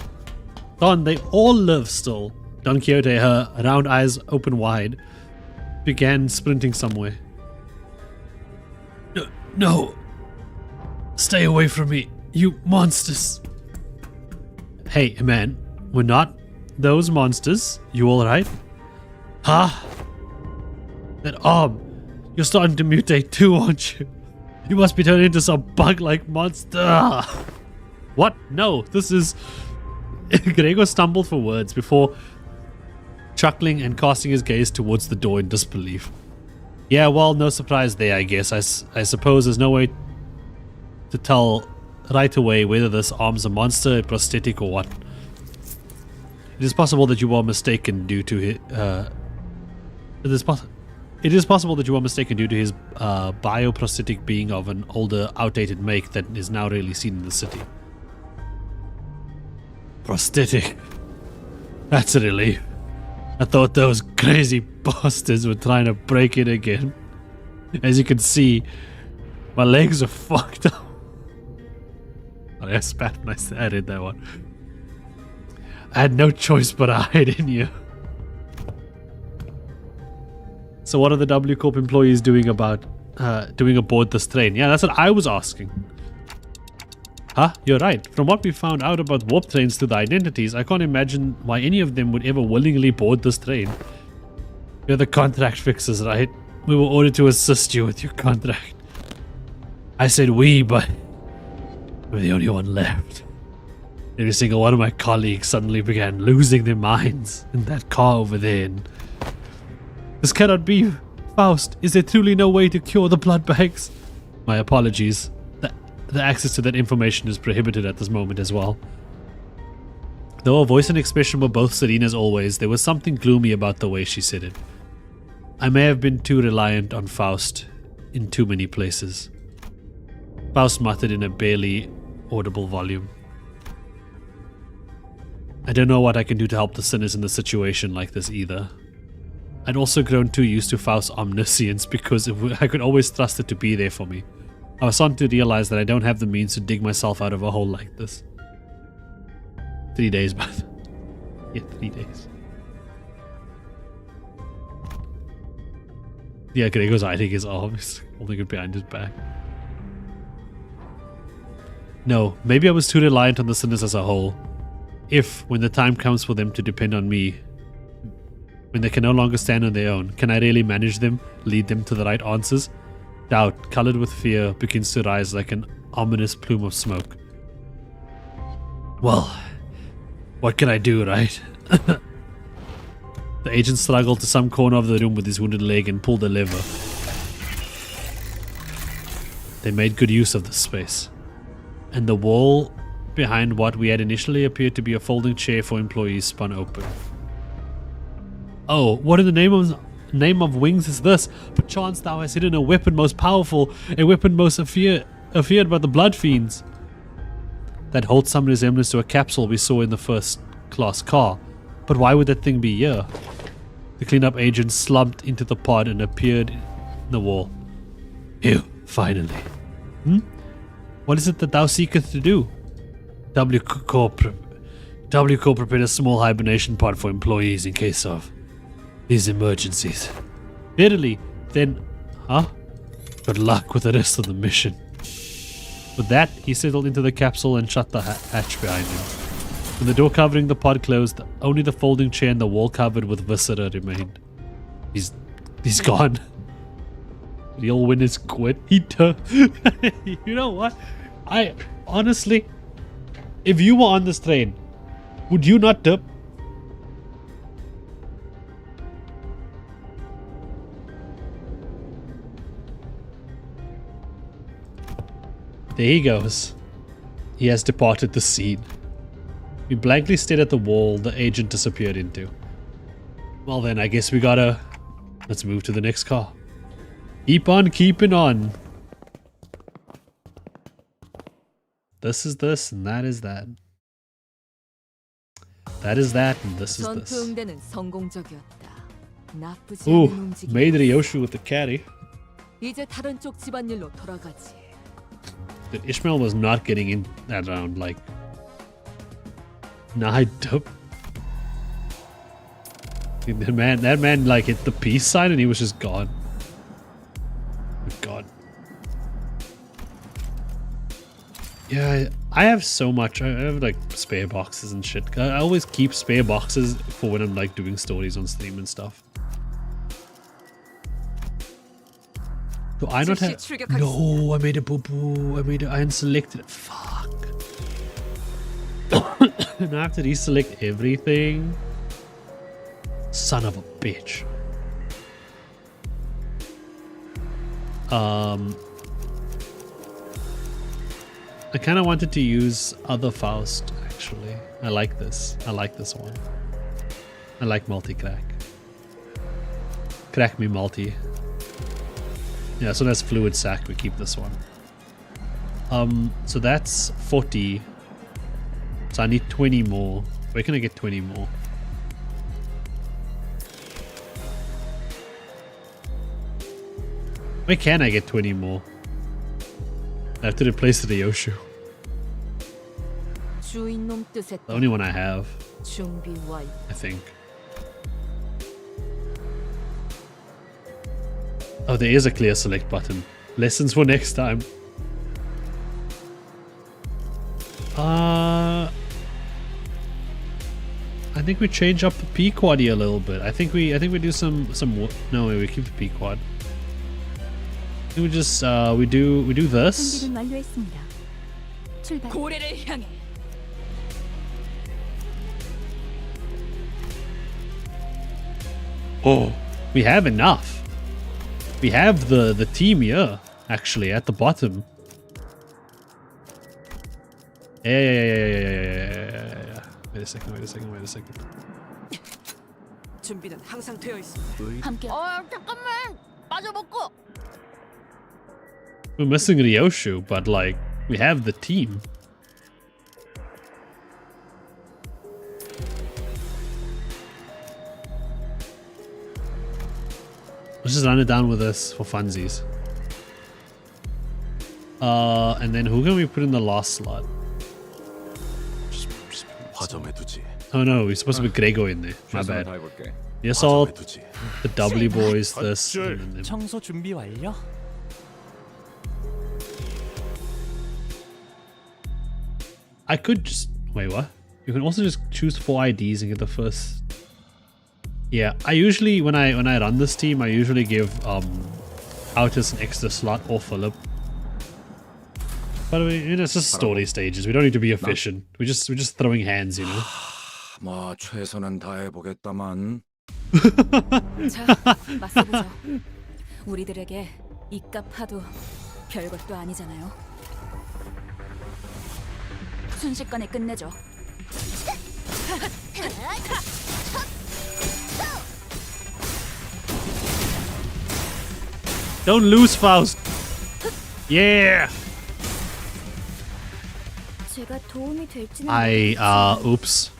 Don, they all live still. Don Quixote, her round eyes open wide, began sprinting somewhere. No. Stay away from me, you monsters. Hey, man, we're not those monsters. You alright? Huh? That arm. You're starting to mutate too, aren't you? You must be turned into some bug-like monster. What? No, this is... Gregor stumbled for words before chuckling and casting his gaze towards the door in disbelief. Yeah, well, no surprise there, I guess. I suppose there's no way to tell right away whether this arm's a monster, a prosthetic, or what. It is possible that you were mistaken due to his... It is possible that you were mistaken due to his bioprosthetic being of an older, outdated make that is now rarely seen in the city. Prosthetic. That's a relief. I thought those crazy bastards were trying to break it again. As you can see, my legs are fucked up. I spat when I read that one. I had no choice but to hide in here. So what are the W Corp employees doing aboard this train? Yeah, that's what I was asking. Huh? You're right. From what we found out about warp trains through the identities, I can't imagine why any of them would ever willingly board this train. You're the contract fixers, right? We were ordered to assist you with your contract. I said we, but we're the only one left. Every single one of my colleagues suddenly began losing their minds in that car over there. And this cannot be. Faust, is there truly no way to cure the blood bags? My apologies. The access to that information is prohibited at this moment as well. Though her voice and expression were both serene as always, there was something gloomy about the way she said it. I may have been too reliant on Faust in too many places. Faust muttered in a barely audible volume. I don't know what I can do to help the sinners in a situation like this either. I'd also grown too used to Faust's omniscience because I could always trust it to be there for me. I was starting to realize that I don't have the means to dig myself out of a hole like this. 3 days, but... yeah, 3 days. Yeah, Gregor's hiding his arms, holding it behind his back. No, maybe I was too reliant on the sinners as a whole. If, when the time comes for them to depend on me, when they can no longer stand on their own, can I really manage them, lead them to the right answers? Doubt, colored with fear, begins to rise like an ominous plume of smoke. Well, what can I do, right? The agent struggled to some corner of the room with his wounded leg and pulled the lever. They made good use of this space. And the wall behind what we had initially appeared to be a folding chair for employees spun open. Oh, what in the name of wings is this? Perchance thou hast hidden a weapon most powerful, a weapon most feared by the blood fiends. That holds some resemblance to a capsule we saw in the first class car. But why would that thing be here? The cleanup agent slumped into the pod and appeared in the wall. Ew, finally. What is it that thou seekest to do? W Corp prepared a small hibernation pod for employees in case of these emergencies. Verily, then, good luck with the rest of the mission. With that, he settled into the capsule and shut the hatch behind him. When the door covering the pod closed, only the folding chair and the wall covered with viscera remained. He's gone. He'll win his quit. You know what? I honestly, if you were on this train, would you not dip? There he goes. He has departed the scene. We blankly stared at the wall the agent disappeared into. Well then, I guess we gotta... Let's move to the next car. Keep on keeping on. This is this, and that is that. That is that, and this is this. 전투응대는 성공적이었다. 나쁘지 Ooh, 않은 움직임. made Ryoshu with the carry. 이제 다른 쪽 집안일로 돌아가지. Dude, Ishmael was not getting in that round, like... Nah, I dope. That man like hit the peace sign and he was just gone. God. Yeah, I have so much. I have like spare boxes and shit. I always keep spare boxes for when I'm like doing stories on stream and stuff. Do I not have... No, I made a boo-boo. I unselected it. Fuck. Now I have to deselect everything. Son of a bitch. I kind of wanted to use other Faust, actually. I like this. I like this one. I like multi-crack. Crack me multi. Yeah, so that's fluid sack. We keep this one. So that's 40. So I need 20 more. Where can I get 20 more? Where can I get 20 more? I have to replace the Yoshu. 주인놈 뜻에 The only one I have, 준비 완료. I think. Oh, there is a clear select button. Lessons for next time. I think we change up the P quad here a little bit. I think we do some no, we keep the P quad. I think we just we do this. 준비는 완료했습니다. 출발. 고래를 향해 Oh, we have enough. We have the team here, actually, at the bottom. Yeah. Wait a second. 준비는 항상 되어 있습니다. 함께. 잠깐만 빠져먹고 We're missing Ryoshu, but like, we have the team. Let's just run it down with this for funsies. And then who can we put in the last slot? 화점에 두지. Oh no, we're supposed to put Grego in there. My 최선을 bad. 다해볼게. The Assault, 화점에 두지. the W boys, this, and then them. 청소 준비 완료? I could just... Wait, what? You can also just choose 4 IDs and get the first. Yeah, I usually when I run this team, I usually give Autis an extra slot or Philip. But I mean, it's just story stages. We don't need to be efficient. We're just throwing hands, you know. 뭐 최선은 다해보겠다만. 자, 맞서보자. 우리들에게 이깟 파도 별것도 아니잖아요. 순식간에 끝내죠. Don't lose, Faust. Yeah. 제가 도움이 될지는 Oops.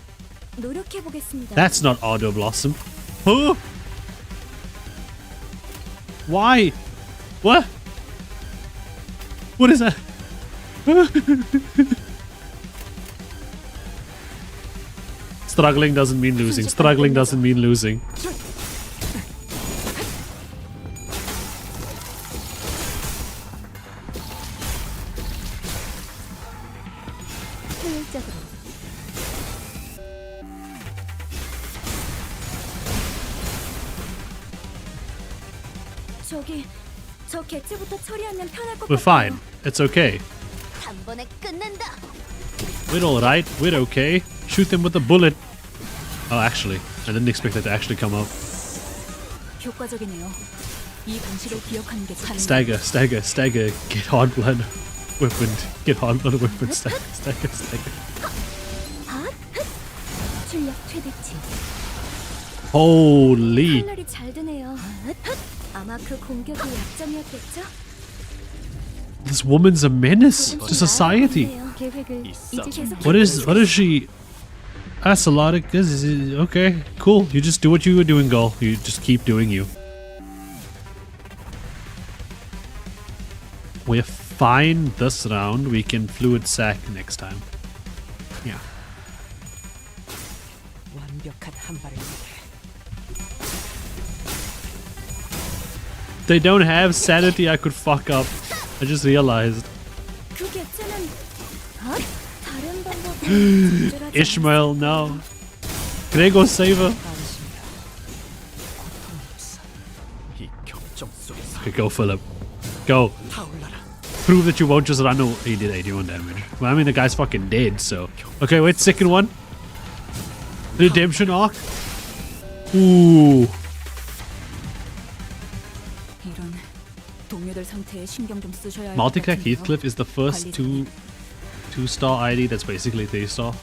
노력해 보겠습니다. That's not Auto Blossom. Huh? Why? What? What is that? Struggling doesn't mean losing. Struggling doesn't mean losing. 효율적으로. 저기 저 개체부터 처리하면 편할 것 We're 같아요. fine. It's okay. 단번에 끝낸다. We're alright. We're okay. Shoot them with a bullet. Oh, actually, I didn't expect that to actually come up. 효과적이네요. 이 방식을 기억하는 게 가능. Stagger, stagger, stagger. Get hard blood weaponed. Get hard blood weaponed. Stagger, stagger, stagger. 출력 최대치. Holy. 칼날이 잘 드네요. 아마 그 공격이 약점이었겠죠? This woman's a menace to society. 계획을 이제 계속 What is she? That's a lot of this is okay, cool. You just do what you were doing, girl. You just keep doing you. We're fine this round. We can fluid sack next time. Yeah. 완벽한 한 발을 위해 They don't have sanity I could fuck up. I just realized. 그 개체는 다른 방법으로 적절하지 Ishmael, no. Gregor, save her. 안심이라 고통이 없어. 이 격정 속에서 Okay, go, Philip. Go. 타올라라. Prove that you won't just run away. He did 81 damage. Well, I mean, the guy's fucking dead, so. Okay, wait, second one. Redemption arc. Ooh. 이런 동료들 상태에 신경 좀 쓰셔야 할 것 Multi-crack 같은데요. Heathcliff is the first two-star ID that's basically 3-star.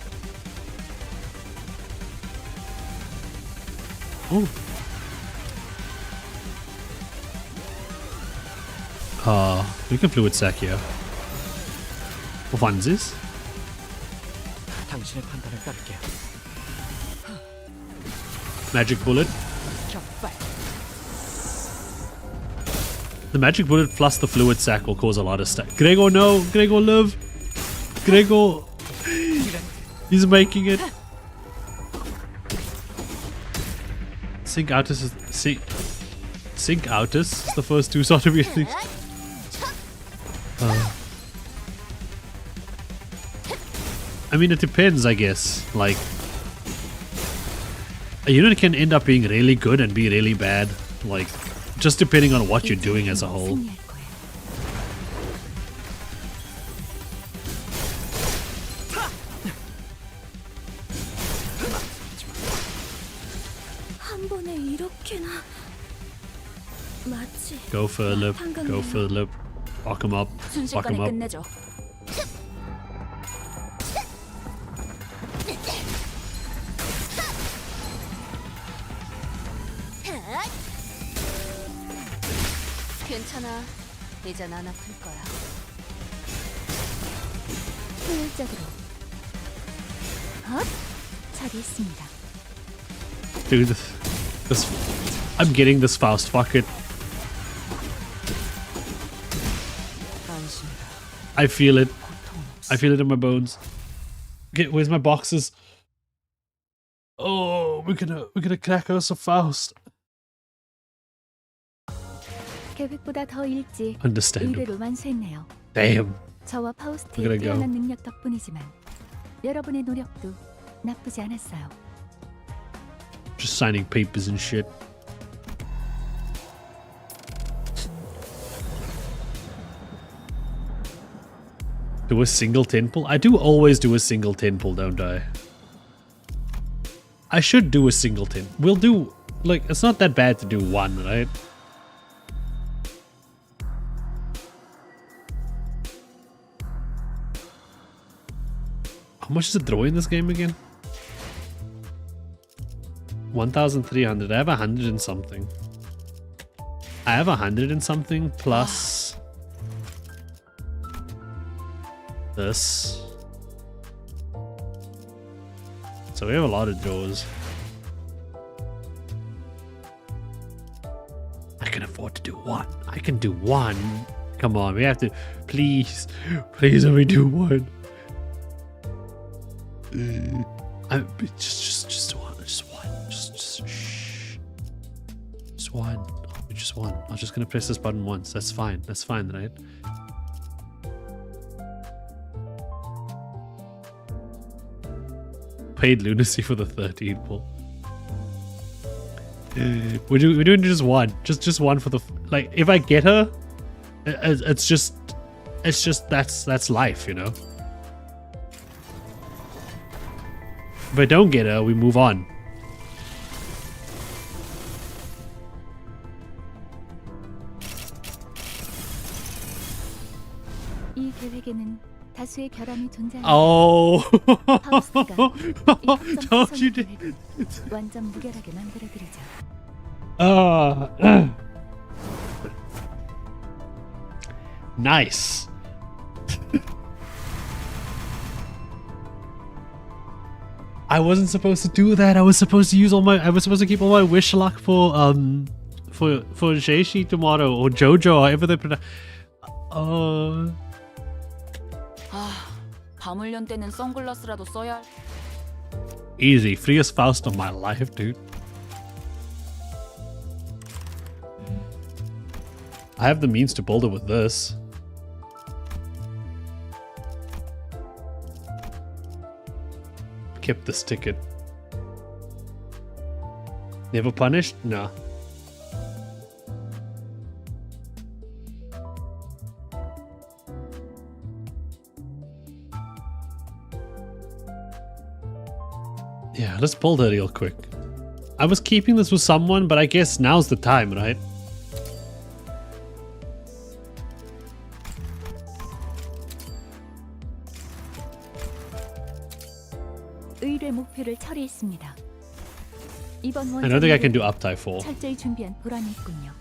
Oh. We can fluid sack here. Funsies? 당신의 판단을 따를게요. Magic bullet. 격발. The magic bullet plus the fluid sack will cause a lot of stack. Gregor, no! Gregor, live! Gregor! He's making it! Sync Autis is... Sync Autis is the first two-star to be at least. I mean, it depends, I guess. Like... A unit can end up being really good and be really bad. Like, just depending on what you're doing as a whole. 승리할 거예요. 한 번에 이렇게나 마치 Go Philip. Go Philip. Fuck him up. Fuck him 순식간에 up. 끝내죠. 괜찮아. 이젠 안 아플 거야. 효율적으로. 잘 있습니다. Dude, this I'm getting this Faust. Fuck it. 안심이라 I feel it. 고통은 없어. I feel it in my bones. Okay, where's my boxes? Oh, we're gonna crack us a Faust. 계획보다 더 일찍 Understandable. 의뢰를 완수했네요. Damn. 저와 We're 파우스트의 gonna go. 뛰어난 능력 덕분이지만 여러분의 노력도 나쁘지 않았어요. Just signing papers and shit. Do a single 10 pull? I do always do a single 10 pull, don't I? I should do a single 10. We'll do, like, it's not that bad to do one, right? How much is it throw in this game again? 1,300. I have 100 and something. I have 100 and something plus this. So we have a lot of draws. I can afford to do one. I can do one. Come on, we have to. Please, please, let me do one. Just one. Just shh. Just one. Just one. I'm just gonna press this button once. That's fine. That's fine, right? Paid lunacy for the 13 pull. We're doing just one. Just one for the like. If I get her, it's just that's life, you know. If I don't get her, we move on. 이 계획에는 다수의 결함이 존재합니다. Oh, 파우스트가 이 don't you 합성 계획을 완전 무결하게 만들어드리죠. Nice. I wasn't supposed to do that. I was supposed to use all my. I was supposed to keep all my wish luck for Jeishi tomorrow or Jojo or whatever they pronounce. 밤훈련 때는 선글라스라도 써야 할... Easy, freest Faust of my life, dude. I have the means to build it with this. Kept this ticket. Never punished? No. Yeah, let's build it real quick. I was keeping this with someone, but I guess now's the time, right? 의뢰 목표를 처리했습니다. 이번 I don't think I can do 원정을 uptie 4. 철저히 준비한 보람이 있군요.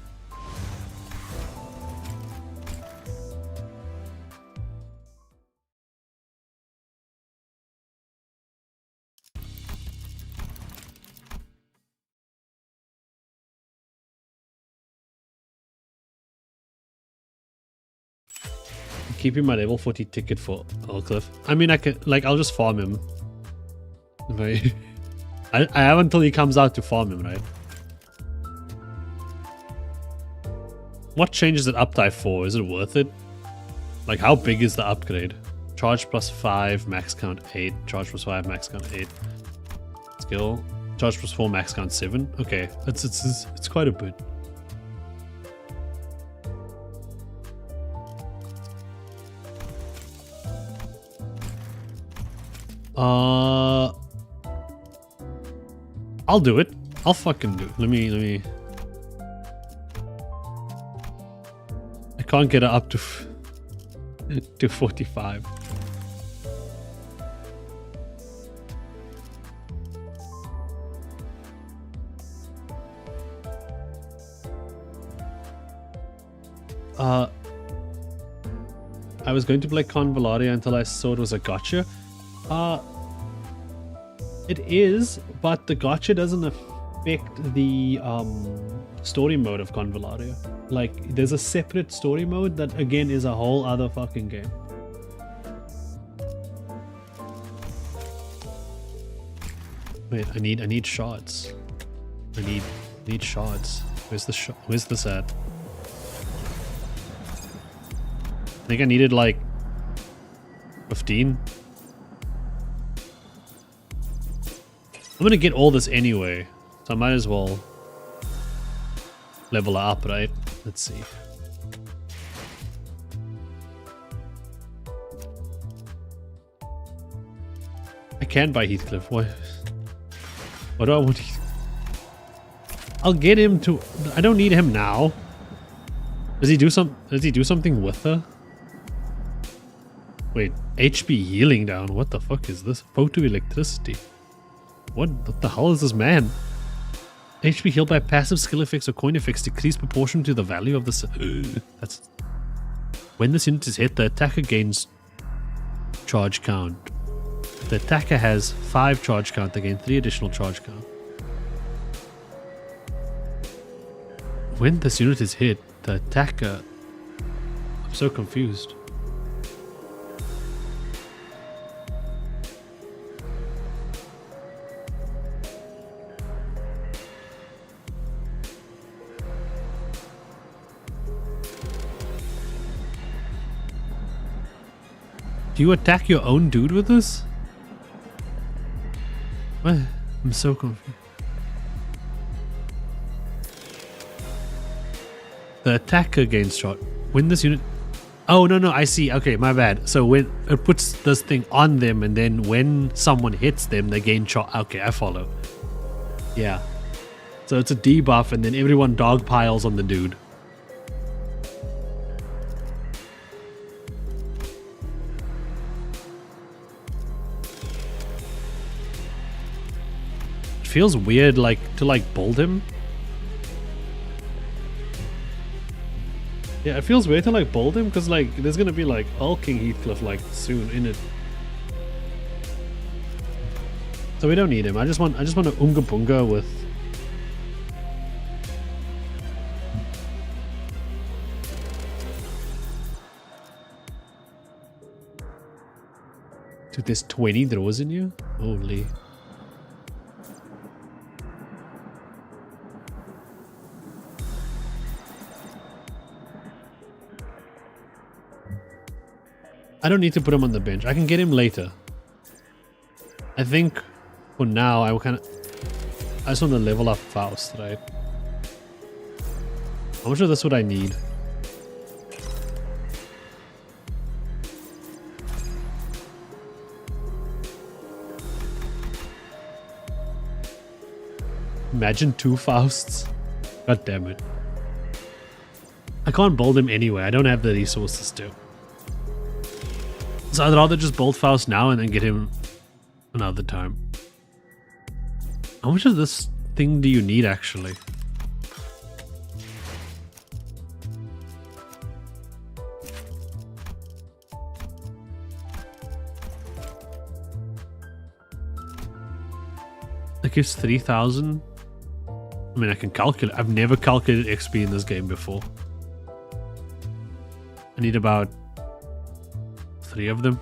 Keeping my level 40 ticket for Elcliff. I mean, I could, like, I'll just farm him. If I have until he comes out to farm him, right? What changes it uptie for? Is it worth it? Like, how big is the upgrade? Charge plus 5, max count 8. Charge plus 5, max count 8. Skill. Charge plus 4, max count 7. Okay, it's quite a bit. I'll do it. I'll fucking do it. Let me. I can't get it up to 45. I was going to play Convolaria until I saw it was a gotcha. It is, but the gotcha doesn't affect the story mode of Convolaria. Like, there's a separate story mode that again is a whole other fucking game. Wait, I need shards. I need shards. Where's the where's this at? I think I needed like 15. I'm gonna get all this anyway, so I might as well level her up, right? Let's see. I can buy Heathcliff. What do I want? I'll get him to. I don't need him now. Does he do something with her? Wait, HP healing down. What the fuck is this? Photoelectricity. What the hell is this man? HP healed by passive skill effects or coin effects decrease proportion to the value of the. That's when this unit is hit, the attacker gains charge count. The attacker has 5 charge count. They gain 3 additional charge count. When this unit is hit, the attacker. I'm so confused. Do you attack your own dude with this? What? I'm so confused. The attacker gains shot. When this unit... Oh, no, I see. Okay, my bad. So when it puts this thing on them and then when someone hits them, they gain shot. Okay, I follow. Yeah. So it's a debuff and then everyone dogpiles on the dude. Feels weird to bold him. Yeah, it feels weird to bold him because there's gonna be hulking Heathcliff soon in it. So we don't need him. I just want a Unga Bunga with Dude, there's 20 throws in you? Holy. I don't need to put him on the bench. I can get him later. I think for now I just want to level up Faust, right? How much of this would I need? Imagine 2 Fausts. God damn it. I can't bold him anyway. I don't have the resources to. So I'd rather just bold Faust now and then get him another time. How much of this thing do you need actually? That gives 3,000. I mean, I can calculate. I've never calculated XP in this game before. I need about 3 of them.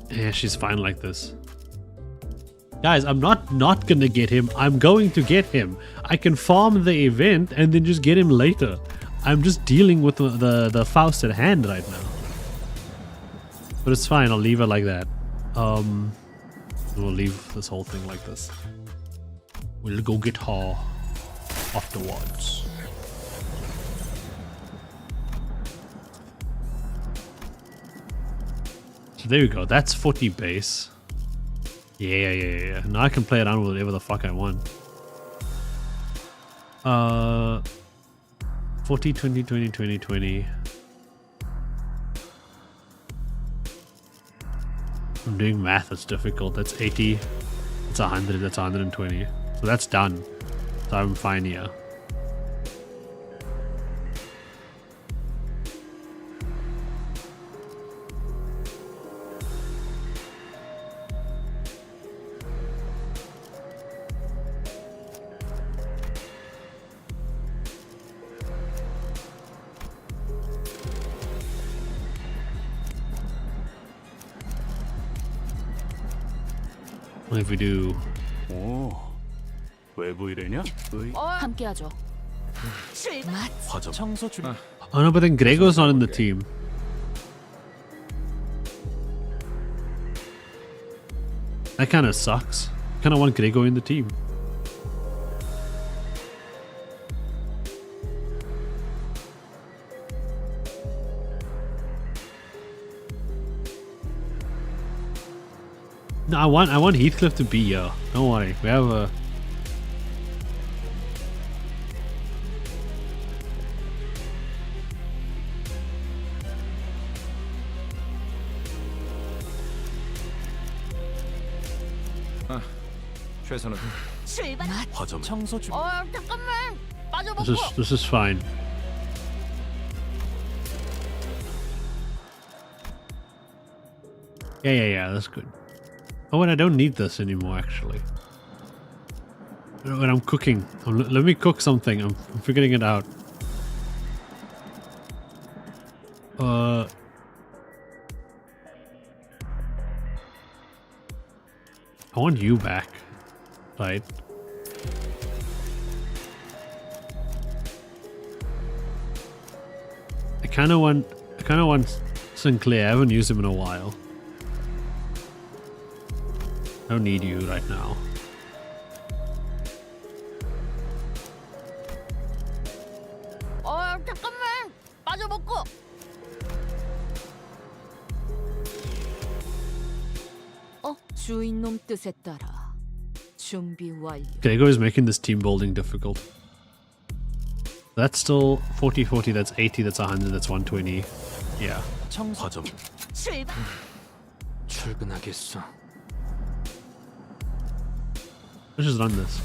Yeah, she's fine like this. Guys, I'm not gonna get him. I'm going to get him. I can farm the event and then just get him later. I'm just dealing with the Faust at hand right now. But it's fine. I'll leave it like that. We'll leave this whole thing like this. We'll go get her afterwards. So there we go. That's 40 base. Yeah. Now I can play around with whatever the fuck I want. 40, 20, 20, 20, 20. I'm doing math, it's difficult. That's 80. That's 100. That's 120. So that's done. So I'm fine here. What if we do? 오, 외부 일이냐? 함께하죠. 출발. 화점 청소 중. Oh no, but then Grego's not in the team. That kind of sucks. Kind of want Grego in the team. No, I want Heathcliff to be here. Don't worry, we have a. 최선은 출발. 화점 청소 중. 잠깐만. 빠져먹고. This is fine. Yeah, that's good. Oh, and I don't need this anymore, actually. When I'm cooking, let me cook something. I'm figuring it out. I want you back, right? I kind of want Sinclair. I haven't used him in a while. I don't need you right now. 잠깐만. 빠져먹고. 주인놈 뜻에 따라 준비 완료. Gregor is making this team building difficult. That's still 40, that's 80, that's 100, that's 120. Yeah. 청소 화점 출발. 출근하겠어. Let's just run this.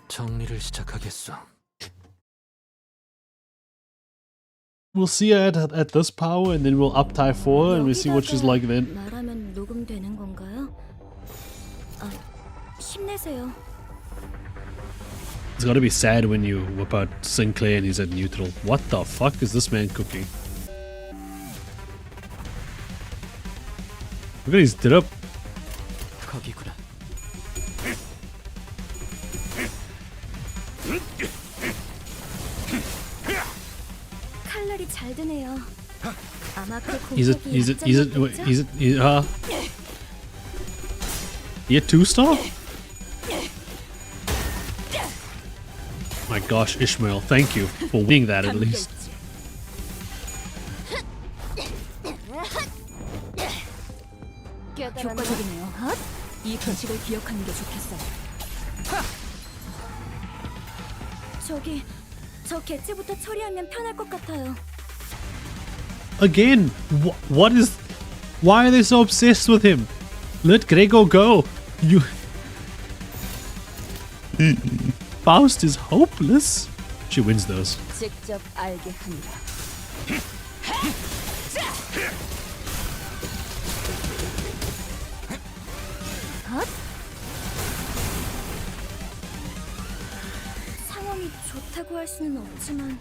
정리를 시작하겠어. We'll see her at this power and then we'll up tie 4 and we see what she's like then. 말하면 녹음되는 건가요? 아, 힘내세요. It's gotta be sad when you whip out Sinclair and he's at neutral. What the fuck is this man cooking? Look at his drip. 거기구나. 칼날이 잘 드네요. 아마 그 He's a he a 2-star? My gosh, Ishmael, thank you for winning that at least. 효과적이네요. 이 규칙을 기억하는 게 좋겠어요. 저 개체부터 처리하면 편할 것 같아요. Again, what is... Why are they so obsessed with him? Let Gregor go. You... Faust is hopeless. She wins those. 직접 알게 한다. 상황이 좋다고 할 수는 없지만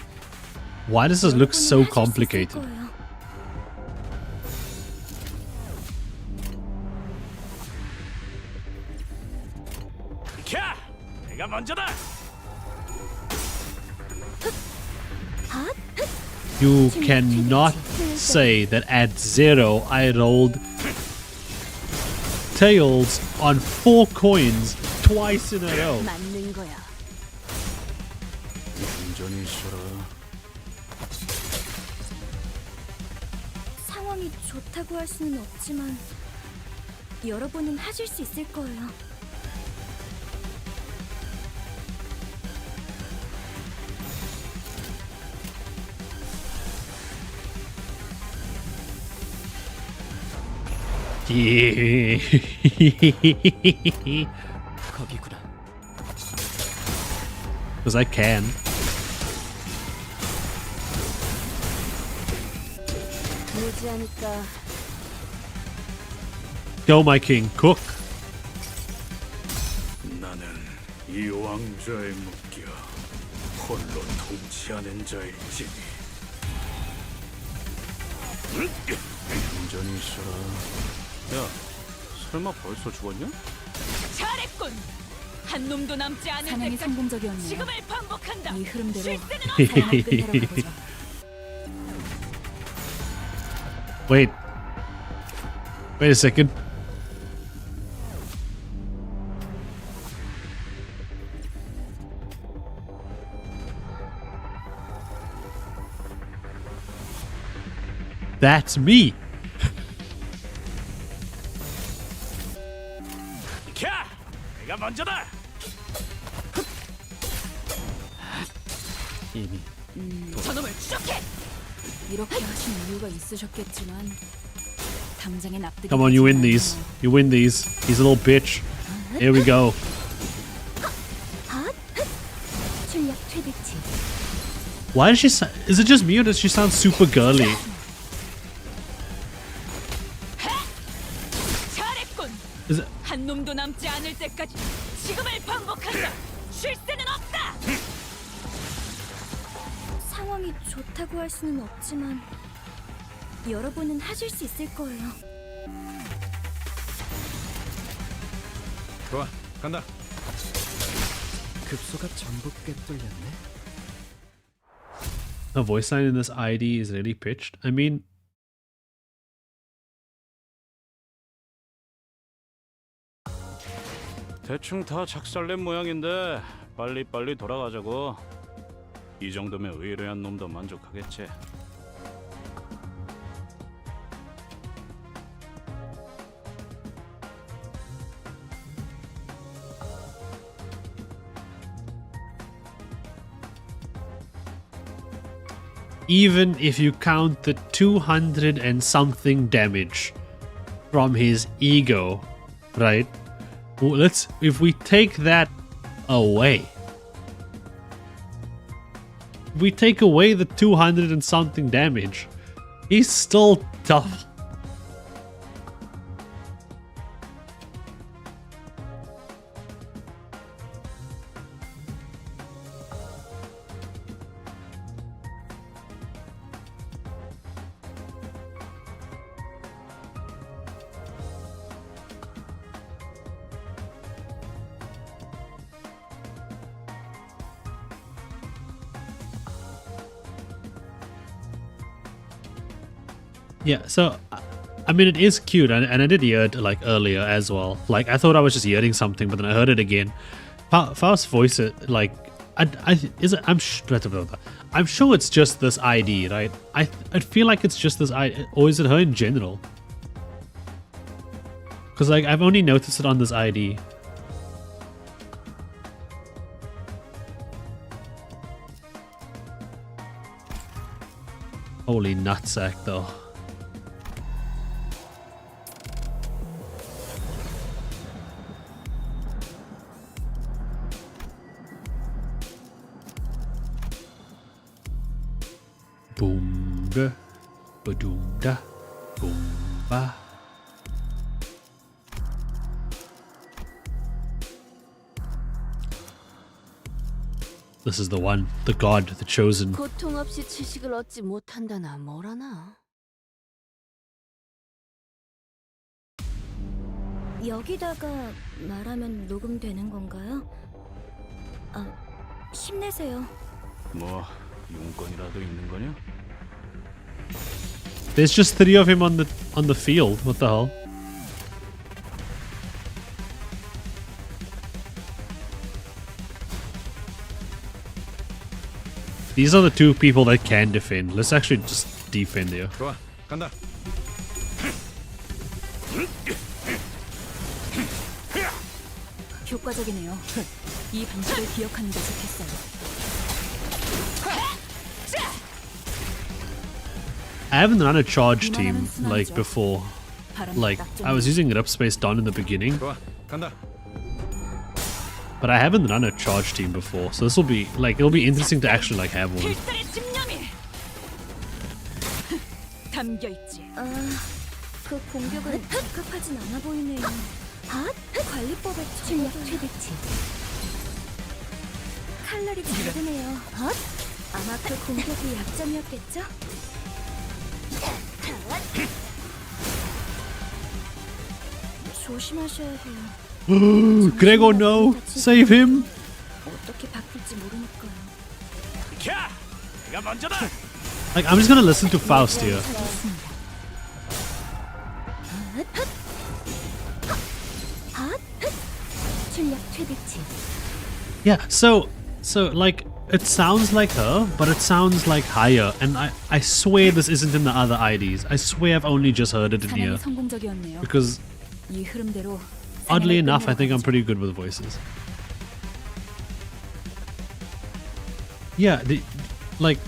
Why does this look so 여러분은 하실 수 있을 complicated? 거예요. 캬! 내가 먼저다. You cannot say that at 0 I rolled tails on 4 coins twice in a row. 맞는 거야. 완전히 싫어. 상황이 좋다고 할 수는 없지만 여러분은 하실 수 있을 거예요. 거기구나. Because I can. 무지하니까 Go, my king, cook. 나는 이 왕좌에 묶여 홀로 통치하는 자일지니. 완전히 싫어. 야, 설마 벌써 죽었냐? 잘했군. 한 놈도 남지 않을 사냥이 때까지 성공적이었네요. 지금을 반복한다. 이 흐름대로 쉴 새는 없다. 사냥을 끝내러 가보죠. Wait. Wait a second. That's me. 캬! 내가 먼저다. 저놈을 추적해. 이렇게 하신 이유가 있으셨겠지만 당장에 납득이 Come on, you win 되지 these. 않아요. You win these. He's a little bitch. Here we go. 출력 최대치. Why does she is it just me or does she sound super girly? 잘했군. Is it 한 놈도 남지 않을 때까지 지금을 반복한다. 쉴 새는 없다. 상황이 좋다고 할 수는 없지만 여러분은 하실 수 있을 거예요. 좋아, 간다. 급소가 전부 꿰뚫렸네. the voice line in this ID is really pitched? I mean, 대충 다 작살낸 모양인데 빨리빨리 돌아가자고. 이 정도면 의뢰한 놈도 만족하겠지. even if you count the 200 and something damage from his ego, right? Well, if we take that away, if we take away the 200 and something damage, he's still tough. Yeah, so I mean, it is cute, and I did hear it like earlier as well. Like I thought I was just hearing something, but then I heard it again. Faust's voice, like I'm sure it's just this ID, right? I feel like it's just this ID, or is it her in general? Because like I've only noticed it on this ID. Holy nutsack, though. Boomga, badoomda, boomba. This is the one, the god, the chosen. 고통 없이 지식을 얻지 못한다나 뭐라나. 여기다가 말하면 녹음되는 건가요? 아, 힘내세요. 뭐 용건이라도 있는 거냐? There's just 3 of him on the field. What the hell? These are the 2 people that can defend. Let's actually just defend here. 좋아, 간다. 효과적이네요. 이 방식을 기억하는 게 좋겠어요. I haven't run a charge team like before. Like I was using it up space down in the beginning, 좋아, 간다. but I haven't run a charge team before. So this will be like it'll be interesting to actually like have one. 필살의 집념이 담겨 있지. 그 공격은 적합하진 않아 보이네요. 관리법의 출력 최대치. 칼날이 다르네요. 아마 그 공격이 약점이었겠죠? 조심하셔야 해요. Gregor, no! Save him! 어떻게 바뀔지 모르니까요. 캬! 내가 먼저다. Like, I'm just gonna listen to Faust here. 출력 최대치. Yeah, so like, it sounds like her, but it sounds like higher, and I swear this isn't in the other IDs. I swear I've only just heard it in 사냥이 here. 성공적이었네요. Because, 이 흐름대로 oddly 사냥을 enough, I 끝내러 think I'm 가죠. pretty good with voices. Yeah, like,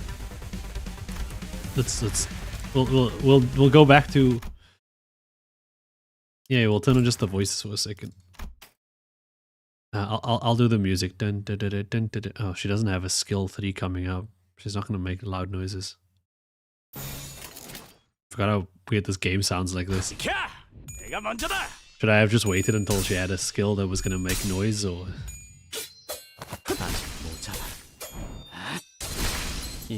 we'll go back to. Yeah, we'll turn on just the voices for a second. I'll do the music. Dun, dun, dun, dun, dun, dun, dun. Oh, she doesn't have a skill 3 coming up. She's not gonna make loud noises. Forgot how weird this game sounds like this. 캬! 내가 먼저다. Should I have just waited until she had a skill that was gonna make noise, or? 아직 모자라.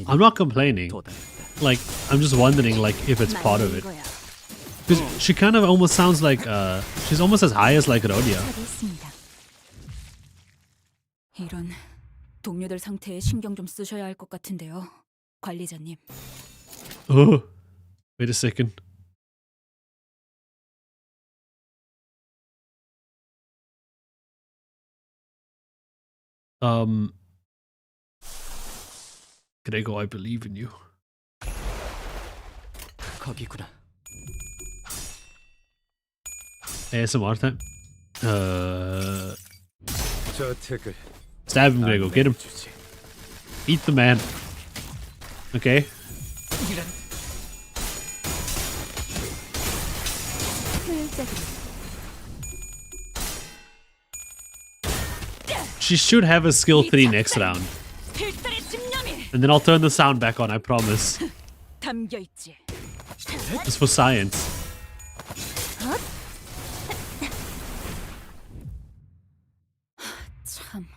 I'm not complaining. 도달했다. Like, I'm just wondering, like, if it's part of it. Because she kind of almost sounds like, she's almost as high as like Rodia. 처리했습니다. 이런 동료들 상태에 신경 좀 쓰셔야 할 것 같은데요, 관리자님. Oh, wait a second. Gregor, I believe in you. 거기구나. ASMR time. 저 택을 Stab him, Gregor. Get him. Eat the man. Okay. She should have a skill 3 next round. 필살의 집념이 And then I'll turn the sound back on, I promise. 담겨 있지. Just for science. 참,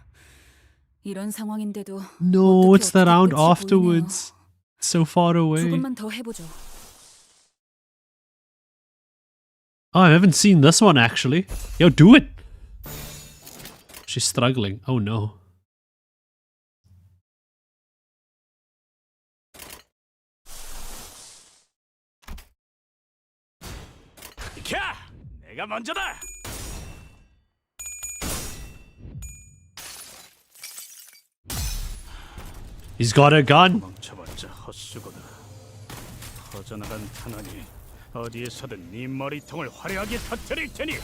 이런 상황인데도 No, 어떻게 it's the round 끝이 보이네요. afterwards. It's so far away. 조금만 더 해보죠. Oh, I haven't seen this one actually. Yo, do it! She's struggling. Oh no. 캬! 내가 먼저다. He's got a gun. 멈춰봤자 헛수고다. 퍼져나간 탄환이 어디에서든 네 머리통을 화려하게 터뜨릴 테니.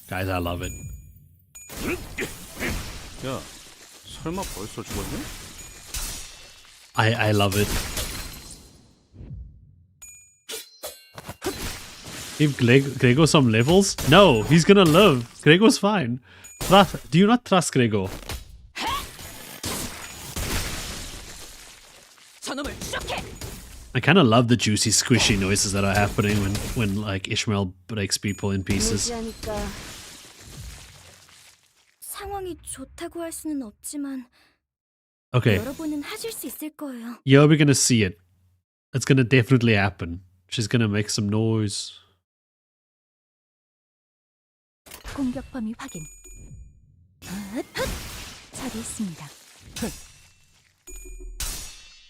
Guys, I love it. 야, 설마 벌써 죽었냐? I love it. Give Gregor some levels? No, he's gonna live. Gregor's fine. Do you not trust Gregor? 저놈을 추적해. I kind of love the juicy, squishy noises that are happening when like Ishmael breaks people in pieces. 무지하니까 상황이 좋다고 할 수는 없지만 Okay, 여러분은 하실 수 있을 거예요. yeah, we're gonna see it. It's gonna definitely happen. She's gonna make some noise. 공격 범위 확인. 처리했습니다.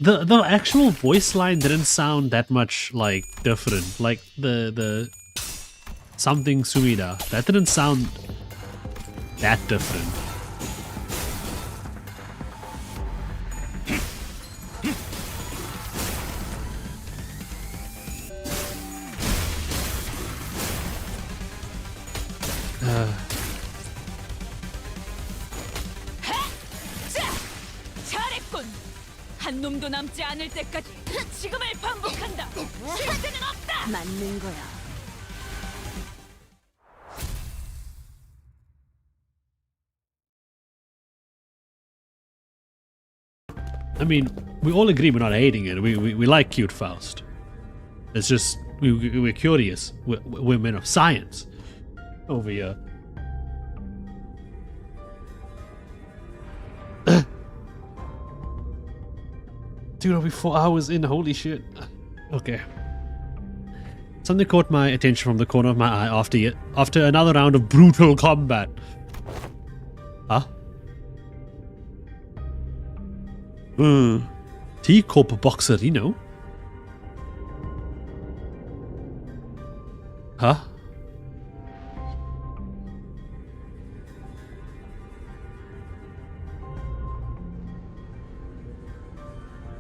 The actual voice line didn't sound that much like different. Like the something Sumida, that didn't sound that different. 잘했군. 한 놈도 남지 않을 때까지 지금을 반복한다. 쉴 새는 없다. 맞는 거야. I mean, we all agree we're not hating it. We like cute Faust. It's just we're curious. We're men of science over here. Dude, are we 4 hours in? Holy shit. Okay. Something caught my attention from the corner of my eye after another round of brutal combat. Huh? T-Corp Boxerino? Huh?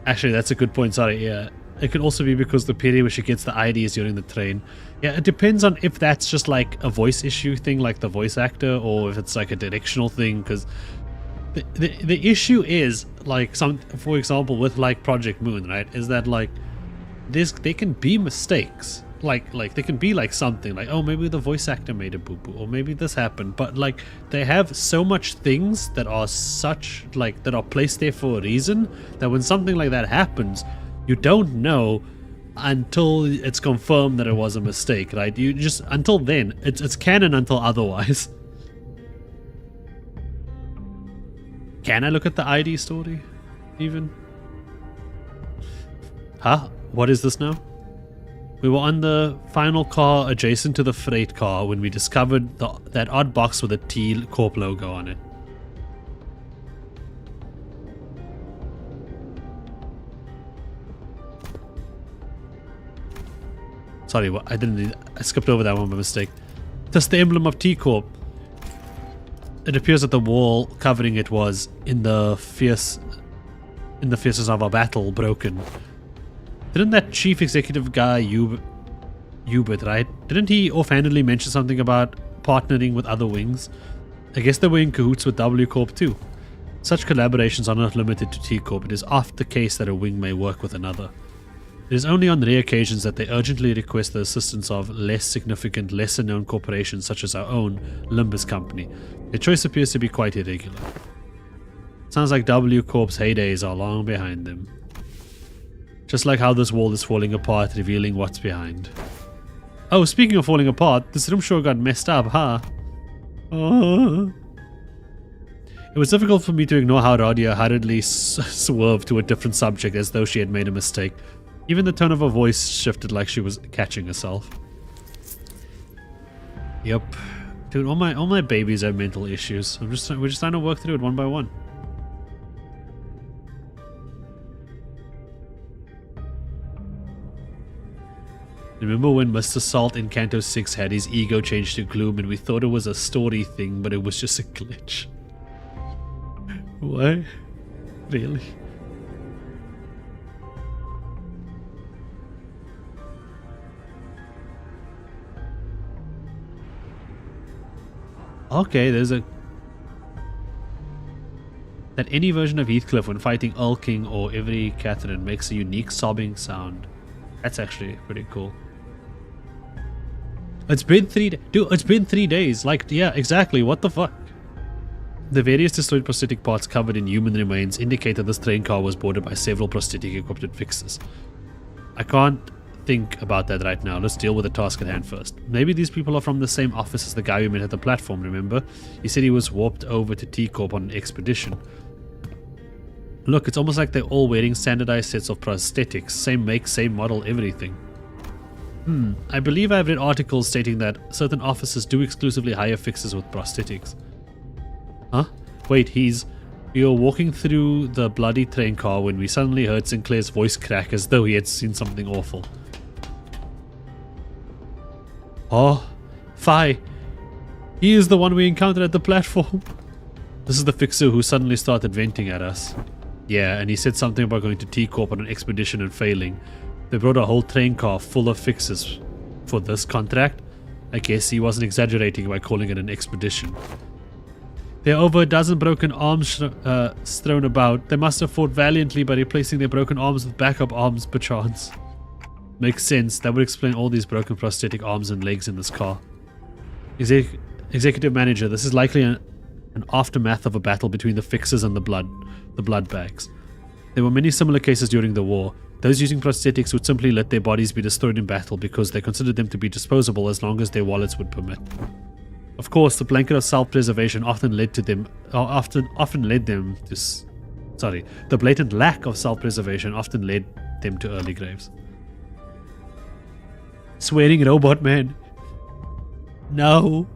Actually, that's a good point. Sorry, yeah. It could also be because the period where she gets the ID is during the train. Yeah, it depends on if that's just like a voice issue thing, like the voice actor, or if it's like a directional thing. Because the issue is like for example, with like Project Moon, right? Is that like they can be mistakes. Like they can be like something like, oh, maybe the voice actor made a boo-boo, or maybe this happened, but like they have so much things that are that are placed there for a reason that when something like that happens, you don't know until it's confirmed that it was a mistake, right? You just, until then, it's canon until otherwise. Can I look at the ID story even? Huh? What is this now? We were on the final car adjacent to the freight car when we discovered that odd box with a T-Corp logo on it. Sorry, I skipped over that one by mistake. That's the emblem of T-Corp. It appears that the wall covering it was, in the fierceness of our battle, broken. Didn't that chief executive guy, Hubert, right? Didn't he offhandedly mention something about partnering with other wings? I guess they were in cahoots with W Corp too. Such collaborations are not limited to T Corp. It is often the case that a wing may work with another. It is only on rare occasions that they urgently request the assistance of less significant, lesser-known corporations such as our own LIMBUS company. Their choice appears to be quite irregular. Sounds like W Corp's heydays are long behind them. Just like how this wall is falling apart, revealing what's behind. Oh, speaking of falling apart, this room sure got messed up, huh? Oh. It was difficult for me to ignore how Radia hurriedly swerved to a different subject as though she had made a mistake. Even the tone of her voice shifted like she was catching herself. Yep. Dude, all my babies have mental issues. We're just trying to work through it one by one. Remember when Mr. Salt in Canto 6 had his ego changed to gloom and we thought it was a story thing, but it was just a glitch? Why? Really? Okay, there's that any version of Heathcliff when fighting Earl King or every Catherine makes a unique sobbing sound. That's actually pretty cool. It's been 3 days. Dude, it's been 3 days. Like, yeah, exactly. What the fuck? The various destroyed prosthetic parts covered in human remains indicate that this train car was boarded by several prosthetic equipped with fixes. I can't think about that right now. Let's deal with the task at hand first. Maybe these people are from the same office as the guy we met at the platform, remember? He said he was warped over to T-Corp on an expedition. Look, it's almost like they're all wearing standardized sets of prosthetics. Same make, same model, everything. I believe I've read articles stating that certain offices do exclusively hire fixers with prosthetics. Huh? Wait, we were walking through the bloody train car when we suddenly heard Sinclair's voice crack as though he had seen something awful. Oh, Phi. He is the one we encountered at the platform. This is the fixer who suddenly started venting at us. Yeah, and he said something about going to T-Corp on an expedition and failing. They brought a whole train car full of fixes for this contract. I guess he wasn't exaggerating by calling it an expedition. There are over a dozen broken arms thrown about. They must have fought valiantly by replacing their broken arms with backup arms, perchance. Makes sense. That would explain all these broken prosthetic arms and legs in this car. Executive manager, this is likely an aftermath of a battle between the fixers and the blood bags. There were many similar cases during the war. Those using prosthetics would simply let their bodies be destroyed in battle because they considered them to be disposable as long as their wallets would permit. Of course, the blanket of self-preservation often led them to the blatant lack of self-preservation often led them to early graves. Swearing robot man. No.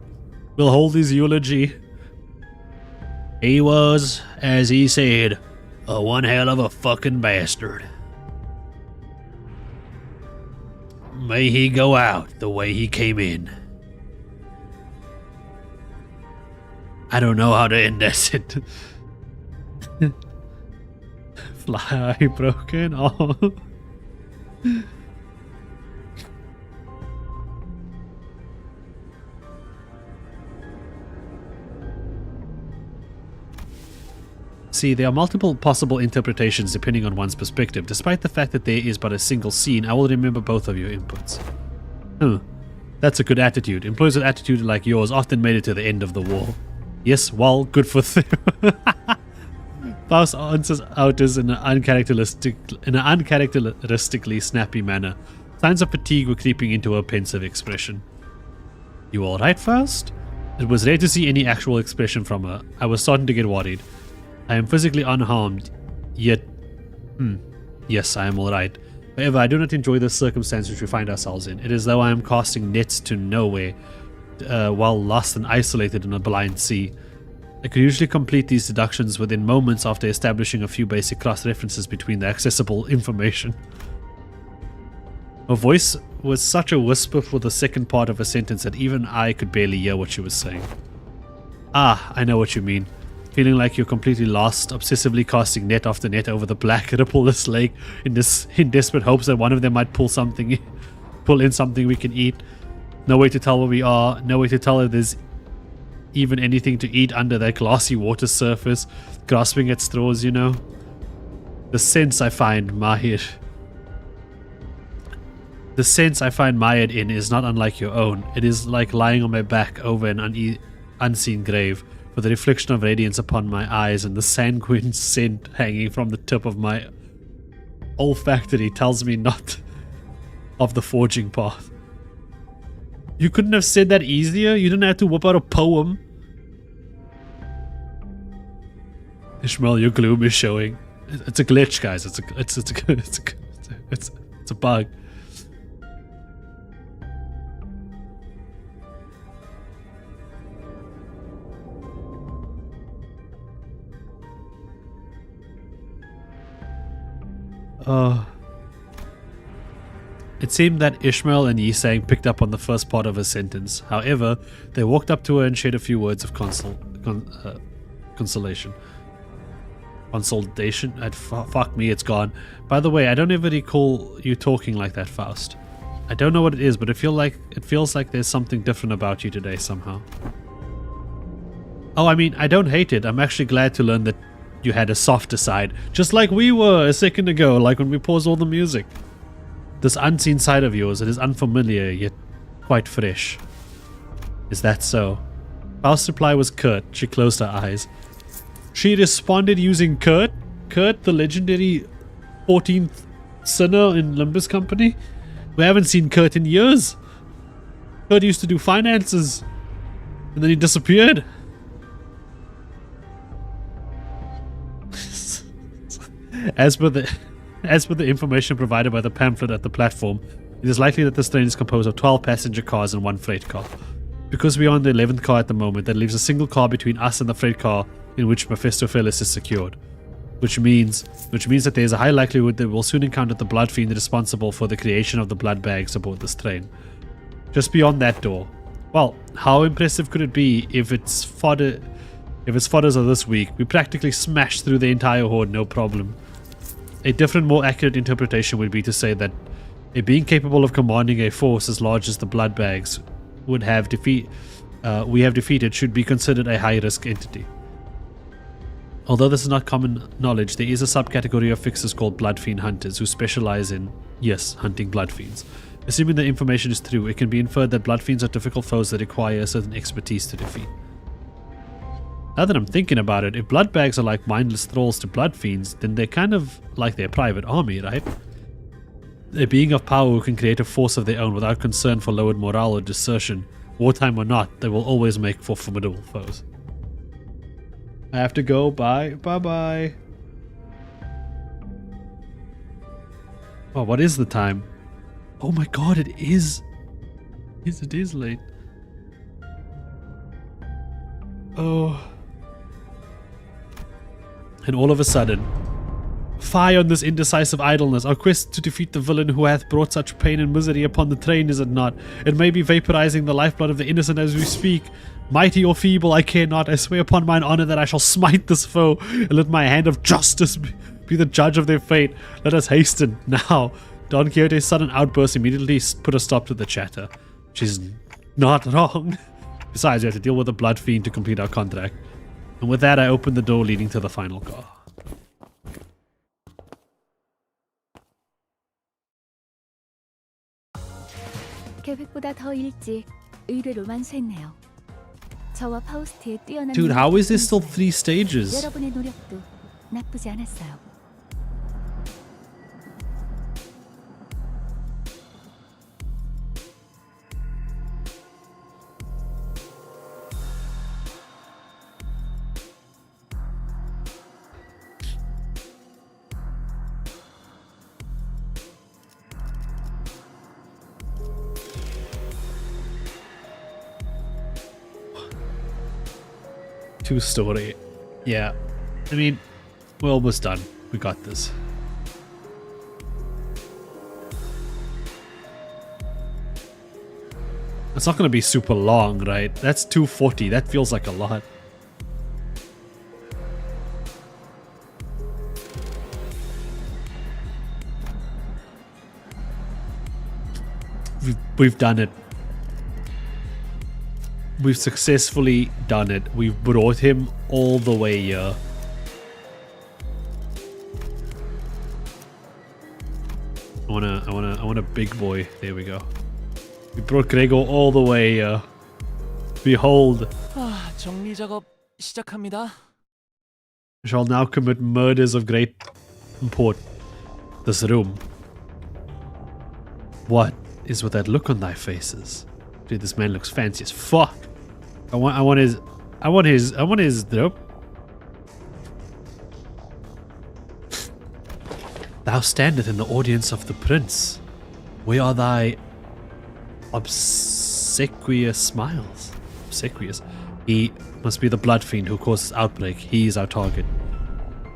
We'll hold his eulogy. He was, as he said, a one hell of a fucking bastard. May he go out the way he came in. I don't know how to end that sentence. Fly eye broken. Oh. See, there are multiple possible interpretations depending on one's perspective. Despite the fact that there is but a single scene, I will remember both of your inputs. That's a good attitude. Employees with attitude like yours often made it to the end of the wall. Yes, well, good for them. Faust answers Outers in an uncharacteristically snappy manner. Signs of fatigue were creeping into her pensive expression. You alright, Faust? It was rare to see any actual expression from her. I was starting to get worried. I am physically unharmed, yet... Yes, I am alright. However, I do not enjoy the circumstance which we find ourselves in. It is as though I am casting nets to nowhere, while lost and isolated in a blind sea. I could usually complete these deductions within moments after establishing a few basic cross-references between the accessible information. Her voice was such a whisper for the second part of a sentence that even I could barely hear what she was saying. Ah, I know what you mean. Feeling like you're completely lost, obsessively casting net after net over the black, rippleless lake in desperate hopes that one of them might pull in something we can eat. No way to tell where we are, no way to tell if there's even anything to eat under that glassy water surface, grasping at straws, you know. The sense I find mired in is not unlike your own. It is like lying on my back over an unseen grave, with the reflection of radiance upon my eyes and the sanguine scent hanging from the tip of my olfactory tells me not of the forging path. You couldn't have said that easier? You didn't have to whip out a poem. Ishmael, your gloom is showing. It's a glitch, guys. It's a bug. It seemed that Ishmael and Yisang picked up on the first part of her sentence. However, they walked up to her and shared a few words of consolation. Consolidation? Fuck me, it's gone. By the way, I don't ever recall you talking like that, Faust. I don't know what it is, but it feels like there's something different about you today somehow. Oh, I mean, I don't hate it. I'm actually glad to learn that you had a softer side, just like we were a second ago, like when we paused all the music. This unseen side of yours, it is unfamiliar, yet quite fresh. Is that so? Faust's reply was curt. She closed her eyes. She responded using Kurt? Kurt, the legendary 14th sinner in LIMBUS company? We haven't seen Kurt in years. Kurt used to do finances, and then he disappeared. As per the information provided by the pamphlet at the platform, it is likely that this train is composed of 12 passenger cars and one freight car. Because we are on the 11th car at the moment, that leaves a single car between us and the freight car in which Mephistopheles is secured. Which means that there is a high likelihood that we'll soon encounter the blood fiend responsible for the creation of the blood bags aboard this train. Just beyond that door. Well, how impressive could it be if its fodders of this week? We practically smashed through the entire horde, no problem. A different, more accurate interpretation would be to say that a being capable of commanding a force as large as the blood bags we have defeated should be considered a high-risk entity. Although this is not common knowledge, there is a subcategory of fixers called blood fiend hunters who specialize in, yes, hunting blood fiends. Assuming the information is true, it can be inferred that blood fiends are difficult foes that require a certain expertise to defeat. Now that I'm thinking about it, if blood bags are like mindless thralls to blood fiends, then they're kind of like their private army, right? A being of power who can create a force of their own without concern for lowered morale or desertion, wartime or not, they will always make for formidable foes. I have to go. Bye. Bye-bye. Oh, what is the time? Oh my god, it is. Yes, it is late. Oh. And all of a sudden, fie on this indecisive idleness. Our quest to defeat the villain who hath brought such pain and misery upon the train, is it not? It may be vaporizing the lifeblood of the innocent as we speak. Mighty or feeble, I care not. I swear upon mine honor that I shall smite this foe, and let my hand of justice be the judge of their fate. Let us hasten now. Don Quixote's sudden outburst immediately put a stop to the chatter. She's not wrong. Besides, we have to deal with the blood fiend to complete our contract. And with that, I open the door leading to the final car. 계획보다 더 일찍 의뢰로 만수했네요. 저와 파우스트의 뛰어난 Dude, how is this still 덕분에 3 stages? 여러분의 노력도 나쁘지 않았어요. Two-story. Yeah. I mean, we're almost done. We got this. It's not going to be super long, right? That's 240. That feels like a lot. We've done it. We've successfully done it. We've brought him all the way here. I want a big boy. There we go. We brought Gregor all the way here. Behold, 아, 정리 작업 시작합니다. I shall now commit murders of great import. This room. What is with that look on thy faces? Dude, this man looks fancy as fuck. I want his dope. Thou standeth in the audience of the prince. Where are thy obsequious smiles? Obsequious. He must be the blood fiend who caused this outbreak. He is our target.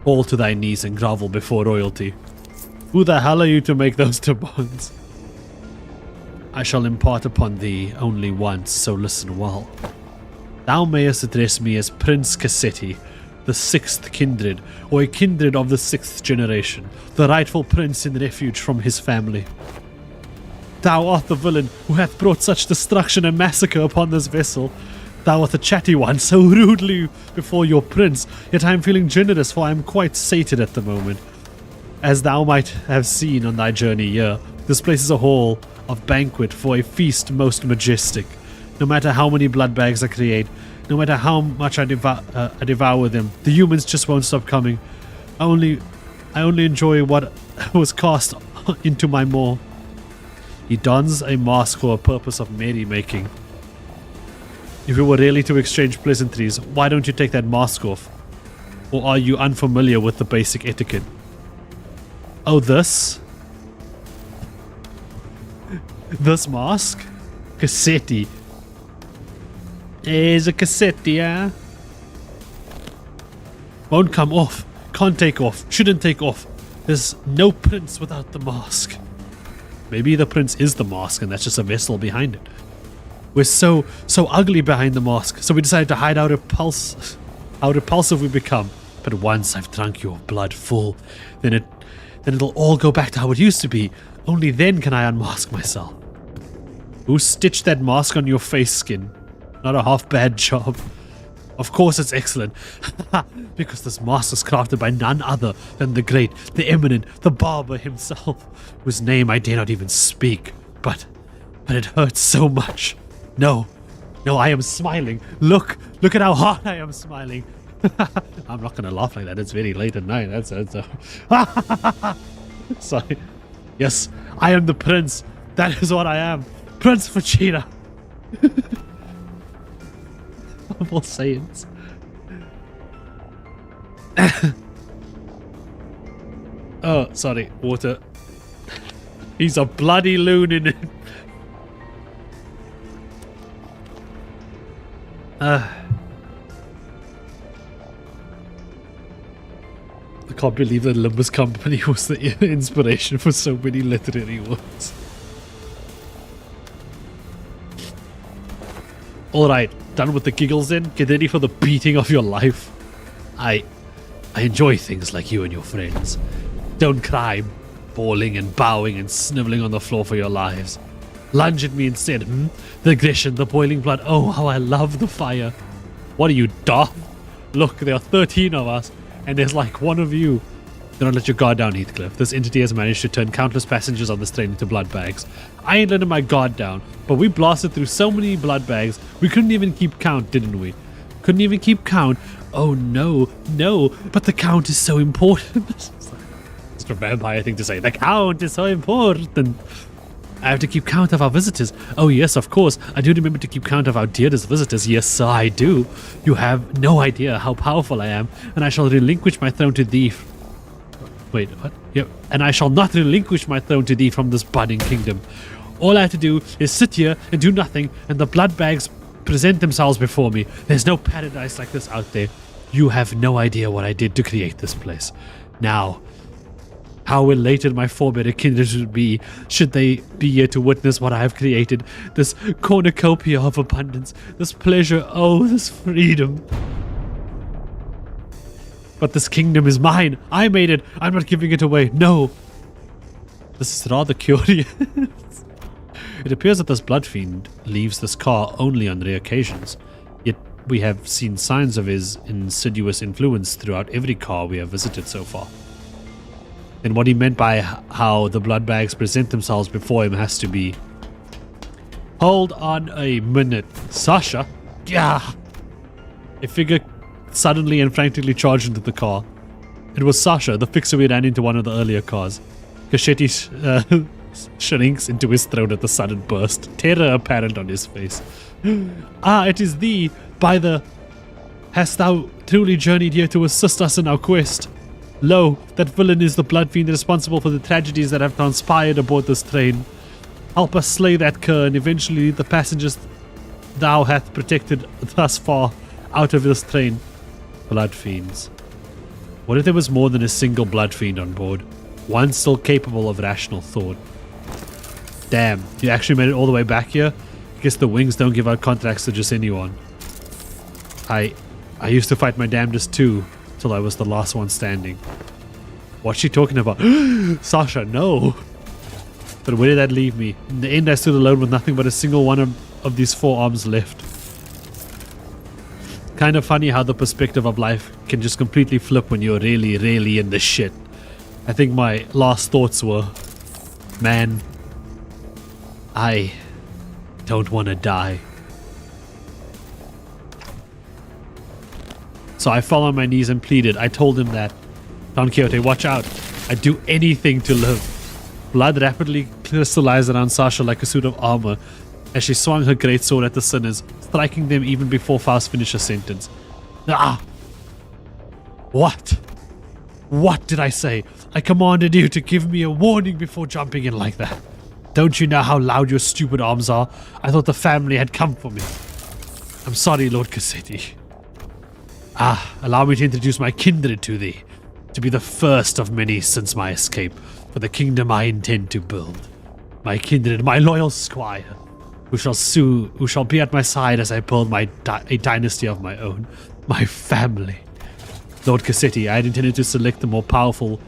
Fall to thy knees and grovel before royalty. Who the hell are you to make those demands? I shall impart upon thee only once, so listen well. Thou mayest address me as Prince Cassetti, the 6th kindred, or a kindred of the 6th generation, the rightful prince in refuge from his family. Thou art the villain who hath brought such destruction and massacre upon this vessel. Thou art the chatty one, so rudely before your prince, yet I am feeling generous, for I am quite sated at the moment. As thou might have seen on thy journey here, this place is a hall of banquet for a feast most majestic. No matter how many blood bags I create, no matter how much I devour them, the humans just won't stop coming. I only enjoy what was cast into my maw. He dons a mask for a purpose of merrymaking. If we were really to exchange pleasantries, why don't you take that mask off? Or are you unfamiliar with the basic etiquette? Oh, this? This mask? Cassetti. Is a Cassetti, yeah? Won't come off. Can't take off. Shouldn't take off. There's no prince without the mask. Maybe the prince is the mask and that's just a vessel behind it. We're so ugly behind the mask, so we decided to hide how repulsive we become. But once I've drunk your blood full, then it'll all go back to how it used to be. Only then can I unmask myself. Who stitched that mask on your face skin? Not a half bad job. Of course it's excellent. Because this mask was crafted by none other than the great, the eminent, the barber himself, whose name I dare not even speak. But it hurts so much. No, I am smiling. Look at how hard I am smiling. I'm not gonna laugh like that. It's very late at night. That's sorry. Yes, I am the prince. That is what I am. Prince Vegeta. Of all Saiyans. Oh, sorry. Water. He's a bloody loon in it. I can't believe that LIMBUS Company was the inspiration for so many literary works. Alright, done with the giggles then. Get ready for the beating of your life. I enjoy things like you and your friends. Don't cry, bawling and bowing and sniveling on the floor for your lives. Lunge at me instead, The aggression, the boiling blood. Oh, how I love the fire. What are you, daft? Look, there are 13 of us, and there's like one of you. Do not let your guard down, Heathcliff. This entity has managed to turn countless passengers on this train into blood bags. I ain't letting my guard down, but we blasted through so many blood bags, we couldn't even keep count, didn't we? Couldn't even keep count. Oh no, but the count is so important. It's a vampire thing to say. The count is so important. I have to keep count of our visitors. Oh yes, of course. I do remember to keep count of our dearest visitors. Yes, sir, I do. You have no idea how powerful I am, and I shall relinquish my throne to thee. Wait, what? Yep. And I shall not relinquish my throne to thee from this budding kingdom. All I have to do is sit here and do nothing, and the blood bags present themselves before me. There's no paradise like this out there. You have no idea what I did to create this place. Now, how elated my forebear kindred would be should they be here to witness what I have created. This cornucopia of abundance, this pleasure, oh, this freedom. But this kingdom is mine. I made it. I'm not giving it away. No. This is rather curious. It appears that this blood fiend leaves this car only on rare occasions. Yet we have seen signs of his insidious influence throughout every car we have visited so far. And what he meant by how the blood bags present themselves before him has to be... Hold on a minute. Sasha? Yeah. A figure suddenly and frantically charged into the car. It was Sasha, the fixer we ran into one of the earlier cars. Cascetti shrinks into his throat at the sudden burst, terror apparent on his face. Ah, it is thee, by the... Hast thou truly journeyed here to assist us in our quest? Lo, that villain is the blood fiend responsible for the tragedies that have transpired aboard this train. Help us slay that cur, and eventually the passengers thou hath protected thus far out of this train. Blood fiends. What if there was more than a single blood fiend on board? One still capable of rational thought. Damn, you actually made it all the way back here? Guess the wings don't give out contracts to just anyone. I used to fight my damnedest too, till I was the last one standing. What's she talking about? Sasha, no! But where did that leave me? In the end, I stood alone with nothing but a single one of these 4 arms left. Kind of funny how the perspective of life can just completely flip when you're really, really in the shit. I think my last thoughts were, man, I don't want to die. So I fell on my knees and pleaded. I told him that, Don Quixote, watch out. I'd do anything to live. Blood rapidly crystallized around Sasha like a suit of armor as she swung her great sword at the sinners, striking them even before Faust finished her sentence. Ah! What? What did I say? I commanded you to give me a warning before jumping in like that. Don't you know how loud your stupid arms are? I thought the family had come for me. I'm sorry, Lord Cassetti. Ah, allow me to introduce my kindred to thee, to be the first of many since my escape, for the kingdom I intend to build. My kindred, my loyal squire, who shall be at my side as I build a dynasty of my own, my family. Lord Cassetti, I had intended to select the more powerful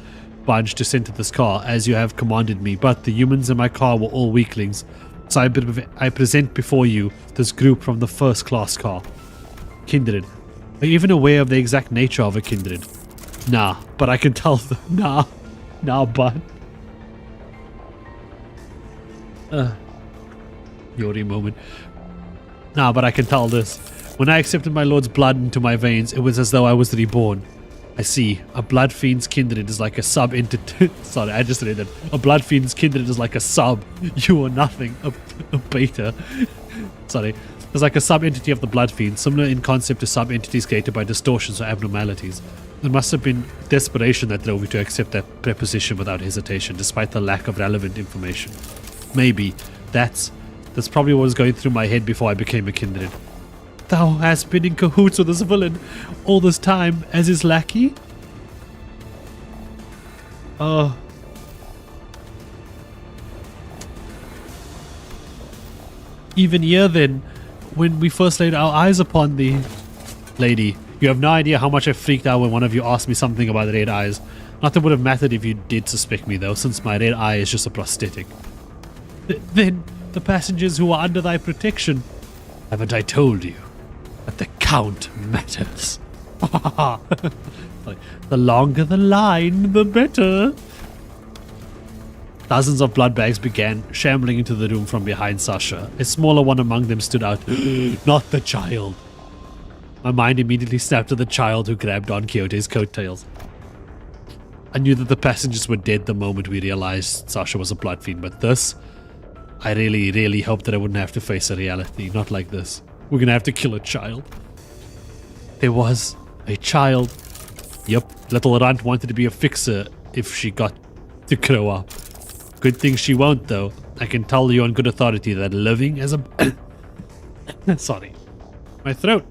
bunch to send to this car, as you have commanded me, but the humans in my car were all weaklings, so I present before you this group from the first-class car. Kindred. Are you even aware of the exact nature of a kindred? Nah, but I can tell them. Nah, but. Yori moment. Nah, but I can tell this. When I accepted my lord's blood into my veins, it was as though I was reborn. I see. A blood fiend's kindred is like a sub-entity. Sorry, I just read that. A blood fiend's kindred is like a sub. You are nothing. A beta. Sorry. There's like a sub-entity of the Blood Fiend, similar in concept to sub-entities created by distortions or abnormalities. There must have been desperation that drove you to accept that preposition without hesitation, despite the lack of relevant information. Maybe. That's probably what was going through my head before I became a kindred. Thou hast been in cahoots with this villain all this time as his lackey? Oh. Even here then, when we first laid our eyes upon thee, lady, you have no idea how much I freaked out when one of you asked me something about red eyes. Not that it would have mattered if you did suspect me though, since my red eye is just a prosthetic. Then, the passengers who are under thy protection, haven't I told you that the count matters? The longer the line, the better. Dozens of blood bags began shambling into the room from behind Sasha. A smaller one among them stood out. Not the child. My mind immediately snapped to the child who grabbed Don Quixote's coattails. I knew that the passengers were dead the moment we realized Sasha was a blood fiend, but this, I really, really hoped that I wouldn't have to face a reality. Not like this. We're gonna have to kill a child. There was a child. Yep, little runt wanted to be a fixer if she got to grow up. Good thing she won't, though. I can tell you on good authority that living as a... Sorry. My throat.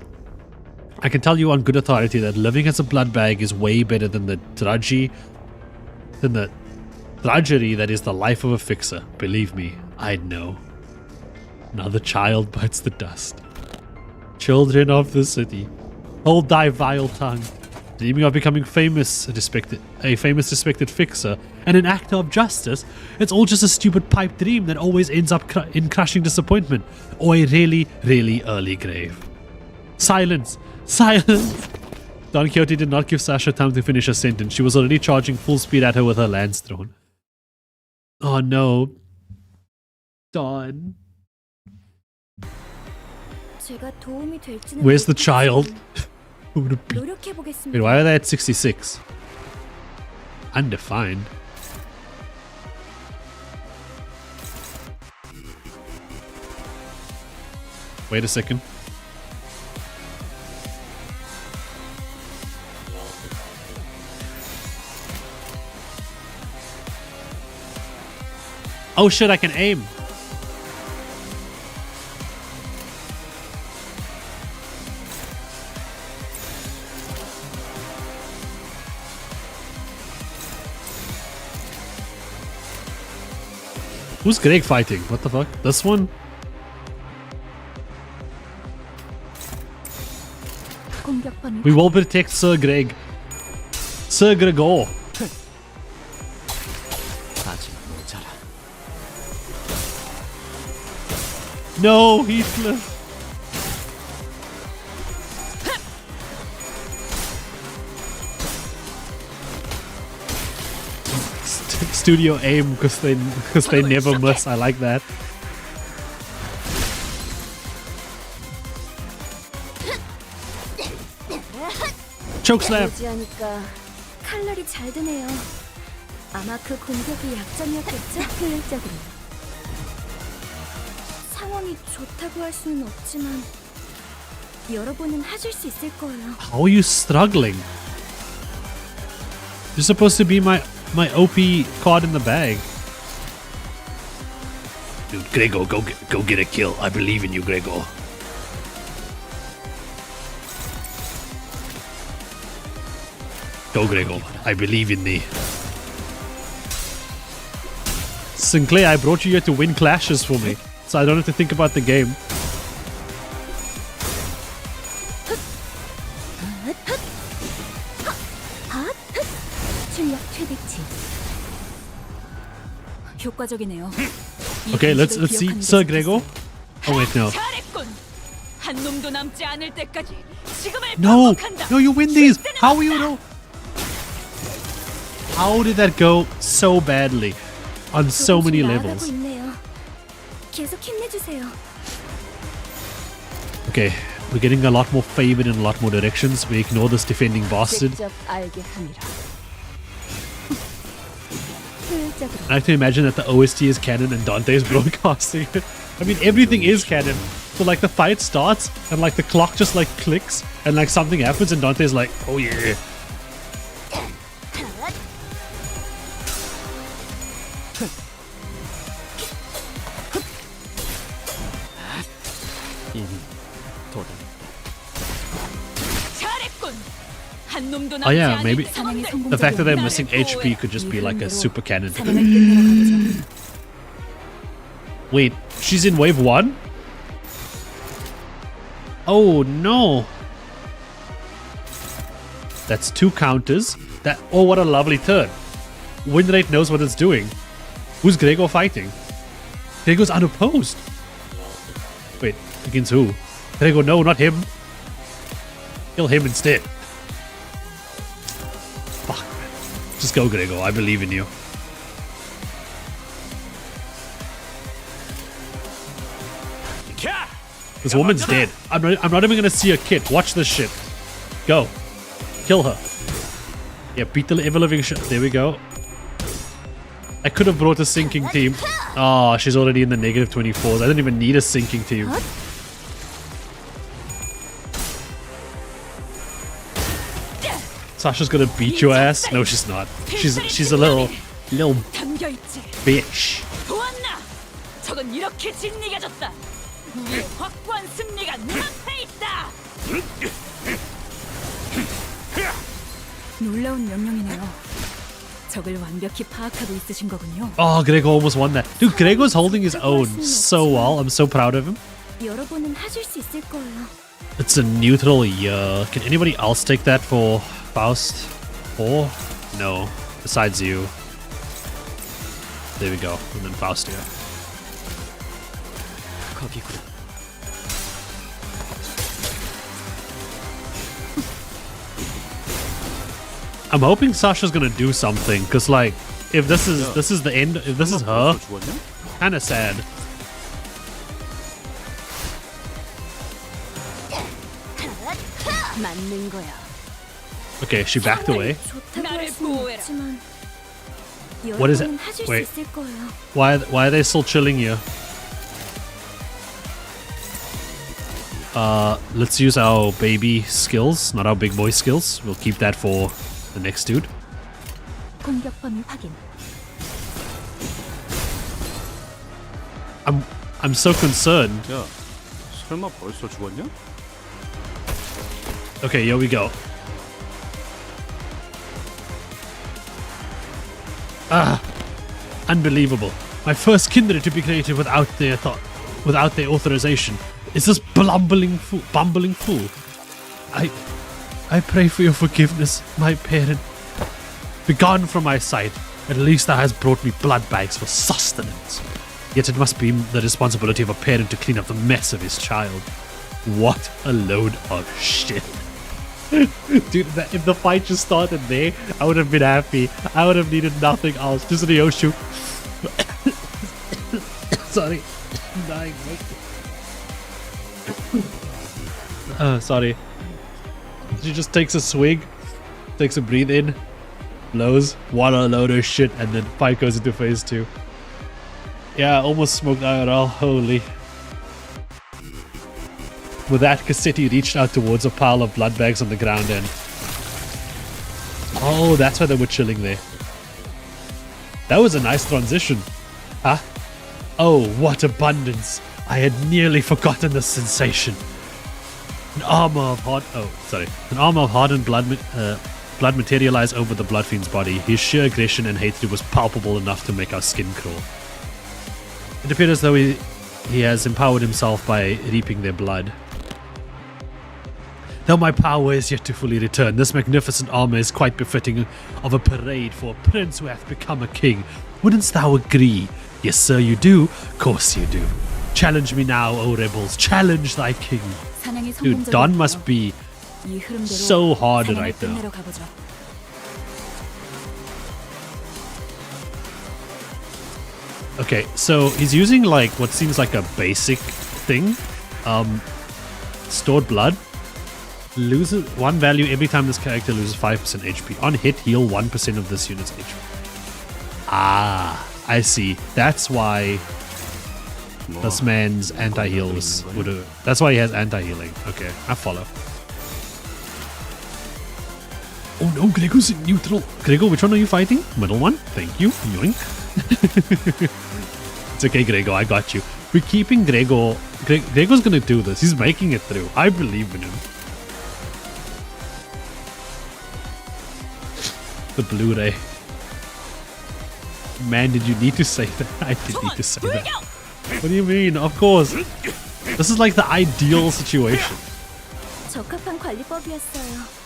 I can tell you on good authority that living as a blood bag is way better than the drudgery that is the life of a fixer. Believe me, I know. Another child bites the dust. Children of the city, hold thy vile tongue. Dreaming of becoming a famous, respected fixer and an actor of justice, it's all just a stupid pipe dream that always ends up in crushing disappointment or a really, really early grave. Silence! Silence! Don Quixote did not give Sasha time to finish her sentence. She was already charging full speed at her with her lance thrown. Oh no. Don. Where's the child? Wait, why are they at 66? Undefined. Wait a second. Oh shit, I can aim. Who's Greg fighting? What the fuck? This one? We will protect Sir Greg. Sir Gregor. No, Heathcliff. Studio aim because they never miss. I like that. Choke slam. 칼날이 잘 드네요. 아마 그 공격이 약점이었겠죠? 효율적으로. 상황이 좋다고 할 수는 없지만 여러분은 하실 수 있을 거예요. How are you struggling? You're supposed to be my OP card in the bag. Dude, Gregor, go get a kill. I believe in you, Gregor. Go, Gregor. I believe in thee. Sinclair, I brought you here to win clashes for me, so I don't have to think about the game. 효과적이네요. Okay, let's see. Sir Gregor. Oh wait, no. 잘했군. 한 놈도 남지 않을 때까지 지금을 No, 반복한다. no, you win these. How you know? How did that go so badly on so many levels? 계속 힘내주세요. Okay, we're getting a lot more favored in a lot more directions. We ignore this defending bastard. 직접 알게 함이라. 효율적으로. I like to imagine that the OST is canon and Dante is broadcasting it. I mean, everything is canon. So like the fight starts and like the clock just like clicks and like something happens and Dante's like, oh yeah. 잘했군. 한 놈도 Oh 남지 yeah, 않을 maybe 사냥의 the fact that they're 성공적인 missing 나를 HP 보호해. could just be like a super canon. 사냥을 끝내러 가보죠. Wait, she's in wave 1? Oh no. That's 2 counters. That oh, what a lovely turn. Win rate knows what it's doing. Who's Gregor fighting? Gregor's unopposed. Wait, against who? Gregor, no, not him. Kill him instead. Fuck, man. Just go, Gregor. I believe in you. 캬! This woman's dead. I'm not even gonna see her kid. Watch this shit. Go. Kill her. Yeah, beat the ever-living shit. There we go. I could have brought a sinking team. Oh, she's already in the negative 24s. I don't even need a sinking team. Sasha's gonna beat your ass. No, she's not. She's a little 담겨 있지. bitch. 보았나? 저건 이렇게 진리가졌다. 우리의 확고한 승리가 눈앞에 있다. 놀라운 명령이네요. 적을 완벽히 파악하고 있으신 거군요. Oh, Gregor almost won that. Dude, Gregor's holding his own so well. I'm so proud of him. 여러분은 하실 수 있을 거예요. It's a neutral year. Can anybody else take that for Faust? Or no, besides you. There we go. And then Faust here. 거기구나. I'm hoping Sasha's gonna do something, cause like if this is the end, if this is her, 죽었냐? kinda sad. 맞는 거야. Okay, she backed away. 좋다고 할 나를 수는 보호해라. 없지만 What is it? 여러분은 하실 수 Wait. 있을 거예요. Why are they still chilling here? Let's use our baby skills, not our big boy skills. We'll keep that for the next dude. 공격 범위 확인. I'm so concerned. 야, 설마 벌써 죽었냐? Okay, here we go. Ah, unbelievable. My first kindred to be created without their without their authorization. Is this bumbling fool? I pray for your forgiveness, my parent. Begone from my sight. At least thou hast brought me blood bags for sustenance. Yet it must be the responsibility of a parent to clean up the mess of his child. What a load of shit. Dude, if the fight just started there, I would have been happy. I would have needed nothing else. Just Ryoshu. Sorry. I'm dying. Sorry. She just takes a swig, takes a breathe in, blows, what a load of shit, and then fight goes into phase 2. Yeah, almost smoked IRL. Holy. With that, Cassetti reached out towards a pile of blood bags on the ground and... Oh, that's why they were chilling there. That was a nice transition. Huh? Oh, what abundance. I had nearly forgotten the sensation. An armor of hardened blood materialized over the Bloodfiend's body. His sheer aggression and hatred was palpable enough to make our skin crawl. It appeared as though he has empowered himself by reaping their blood. Though my power is yet to fully return, this magnificent armor is quite befitting of a parade for a prince who hath become a king. Wouldn't thou agree? Yes, sir, you do. Course you do. Challenge me now, O rebels. Challenge thy king. 사냥이 Dude, Don must be 이 흐름대로 so hard 사냥을 right now. 끝내러 가보죠. Okay, so he's using like what seems like a basic thing. Stored blood. Loses 1 value every time this character loses 5% HP. On hit, heal 1% of this unit's HP. Ah, I see. That's why this man's anti-heals would have... That's why he has anti-healing. Okay, I follow. Oh no, Grego's in neutral. Grego, which one are you fighting? Middle one? Thank you. Yoink. It's okay, Grego, I got you. We're keeping Grego. Grego's gonna do this. He's making it through. I believe in him. The Blu-ray. Man, did you need to say that? I did need to say that. What do you mean? Of course. This is like the ideal situation. 적합한 관리법이었어요.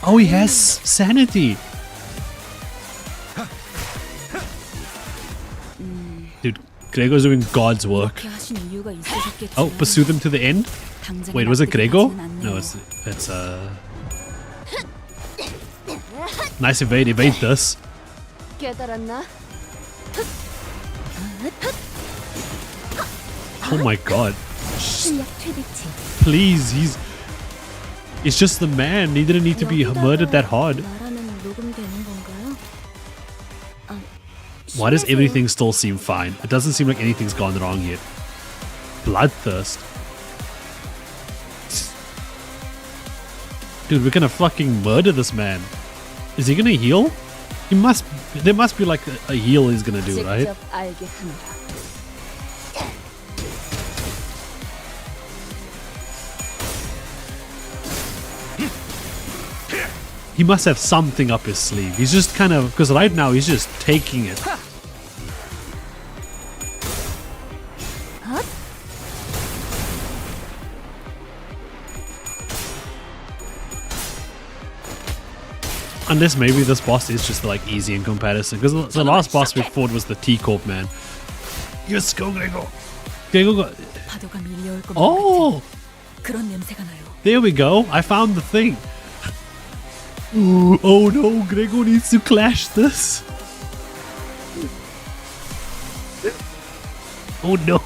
Oh, he has sanity. Dude, Grego's doing God's work. 그렇게 하신 이유가 있으셨겠지만 Oh, pursue them to the end? 당장 Wait, was it 나쁘게 Grego? 가진 않네요. No, it's nice evade this. 깨달았나? Oh my god. 실력 최대치. Please, it's just the man. He didn't need to be murdered that hard. 말하면 녹음되는 건가요? Why does everything still seem fine? It doesn't seem like anything's gone wrong yet. Bloodthirst. Dude, we're gonna fucking murder this man. Is he gonna heal? There must be like a heal he's gonna do, right? 직접 알게 하노라. He must have something up his sleeve. He's just kind of... Because right now he's just taking it. Unless maybe this boss is just like easy in comparison. Because the last boss we fought was the T-Corp man. Yes, go Grego. Grego got... 파도가 밀려올 것만 Oh! 같은 그런 냄새가 나요. There we go. I found the thing. Ooh, oh no, Grego needs to clash this. Oh no.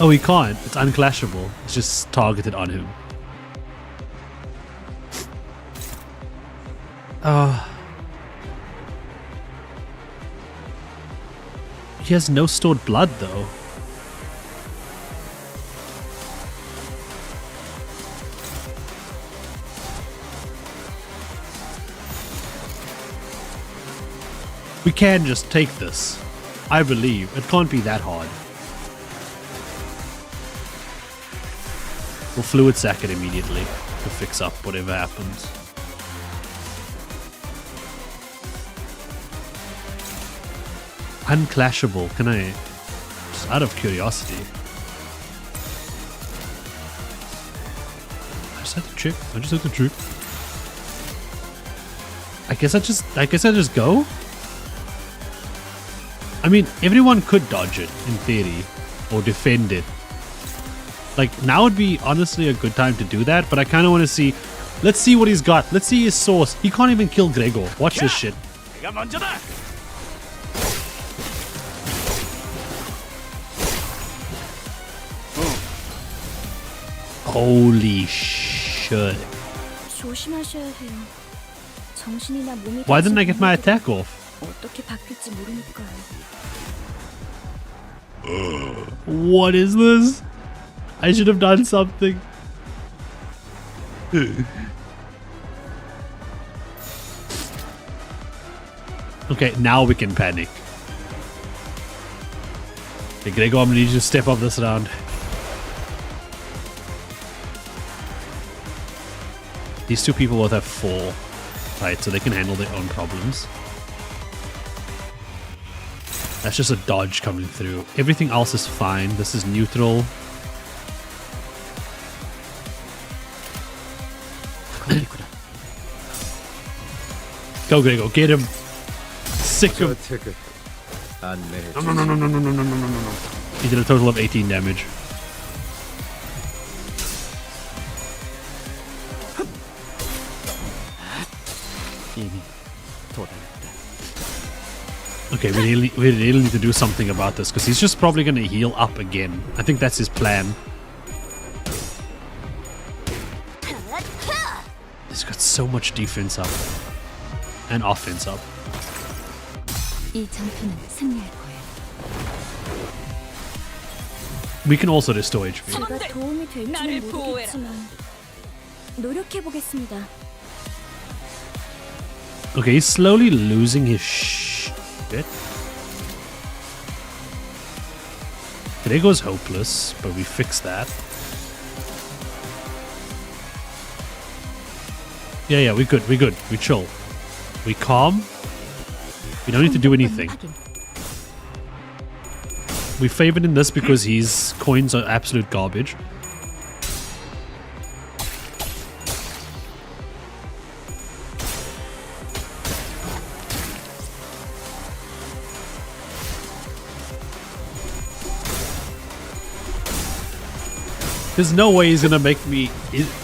Oh, he can't. It's unclashable. It's just targeted on him. He has no stored blood, though. We can just take this. I believe. It can't be that hard. We'll fluid sack it immediately to fix up whatever happens. Unclashable. Can I... Just out of curiosity. I just had to check. I guess I just go? I mean, everyone could dodge it, in theory. Or defend it. Like, now would be honestly a good time to do that, but I kind of want to see... Let's see what he's got. Let's see his source. He can't even kill Grego. Watch this shit. 내가 먼저다. Holy shit. 조심하셔야 해요. 정신이나 몸이 Why didn't I get my attack off? 어떻게 바뀔지 모르니까요. What is this? I should have done something. Okay, now we can panic. Okay, Grego, I'm gonna need you to step up this round. These two people both have 4, right? So they can handle their own problems. That's just a dodge coming through. Everything else is fine. This is neutral. Go, Grego, get him. Sick him. No. He did a total of 18 damage. Okay, we really need to do something about this because he's just probably going to heal up again. I think that's his plan. He's got so much defense up and offense up. 이 전투는 승리할 거예요. We can also restore HP. 제가 도움이 될지는 나를 보호해라. 모르겠지만 노력해 보겠습니다. Okay, he's slowly losing his shit. Grego's hopeless, but we fixed that. Yeah, we good. We chill. We calm. We don't need to do anything. We favored in this because his coins are absolute garbage. There's no way he's gonna make me...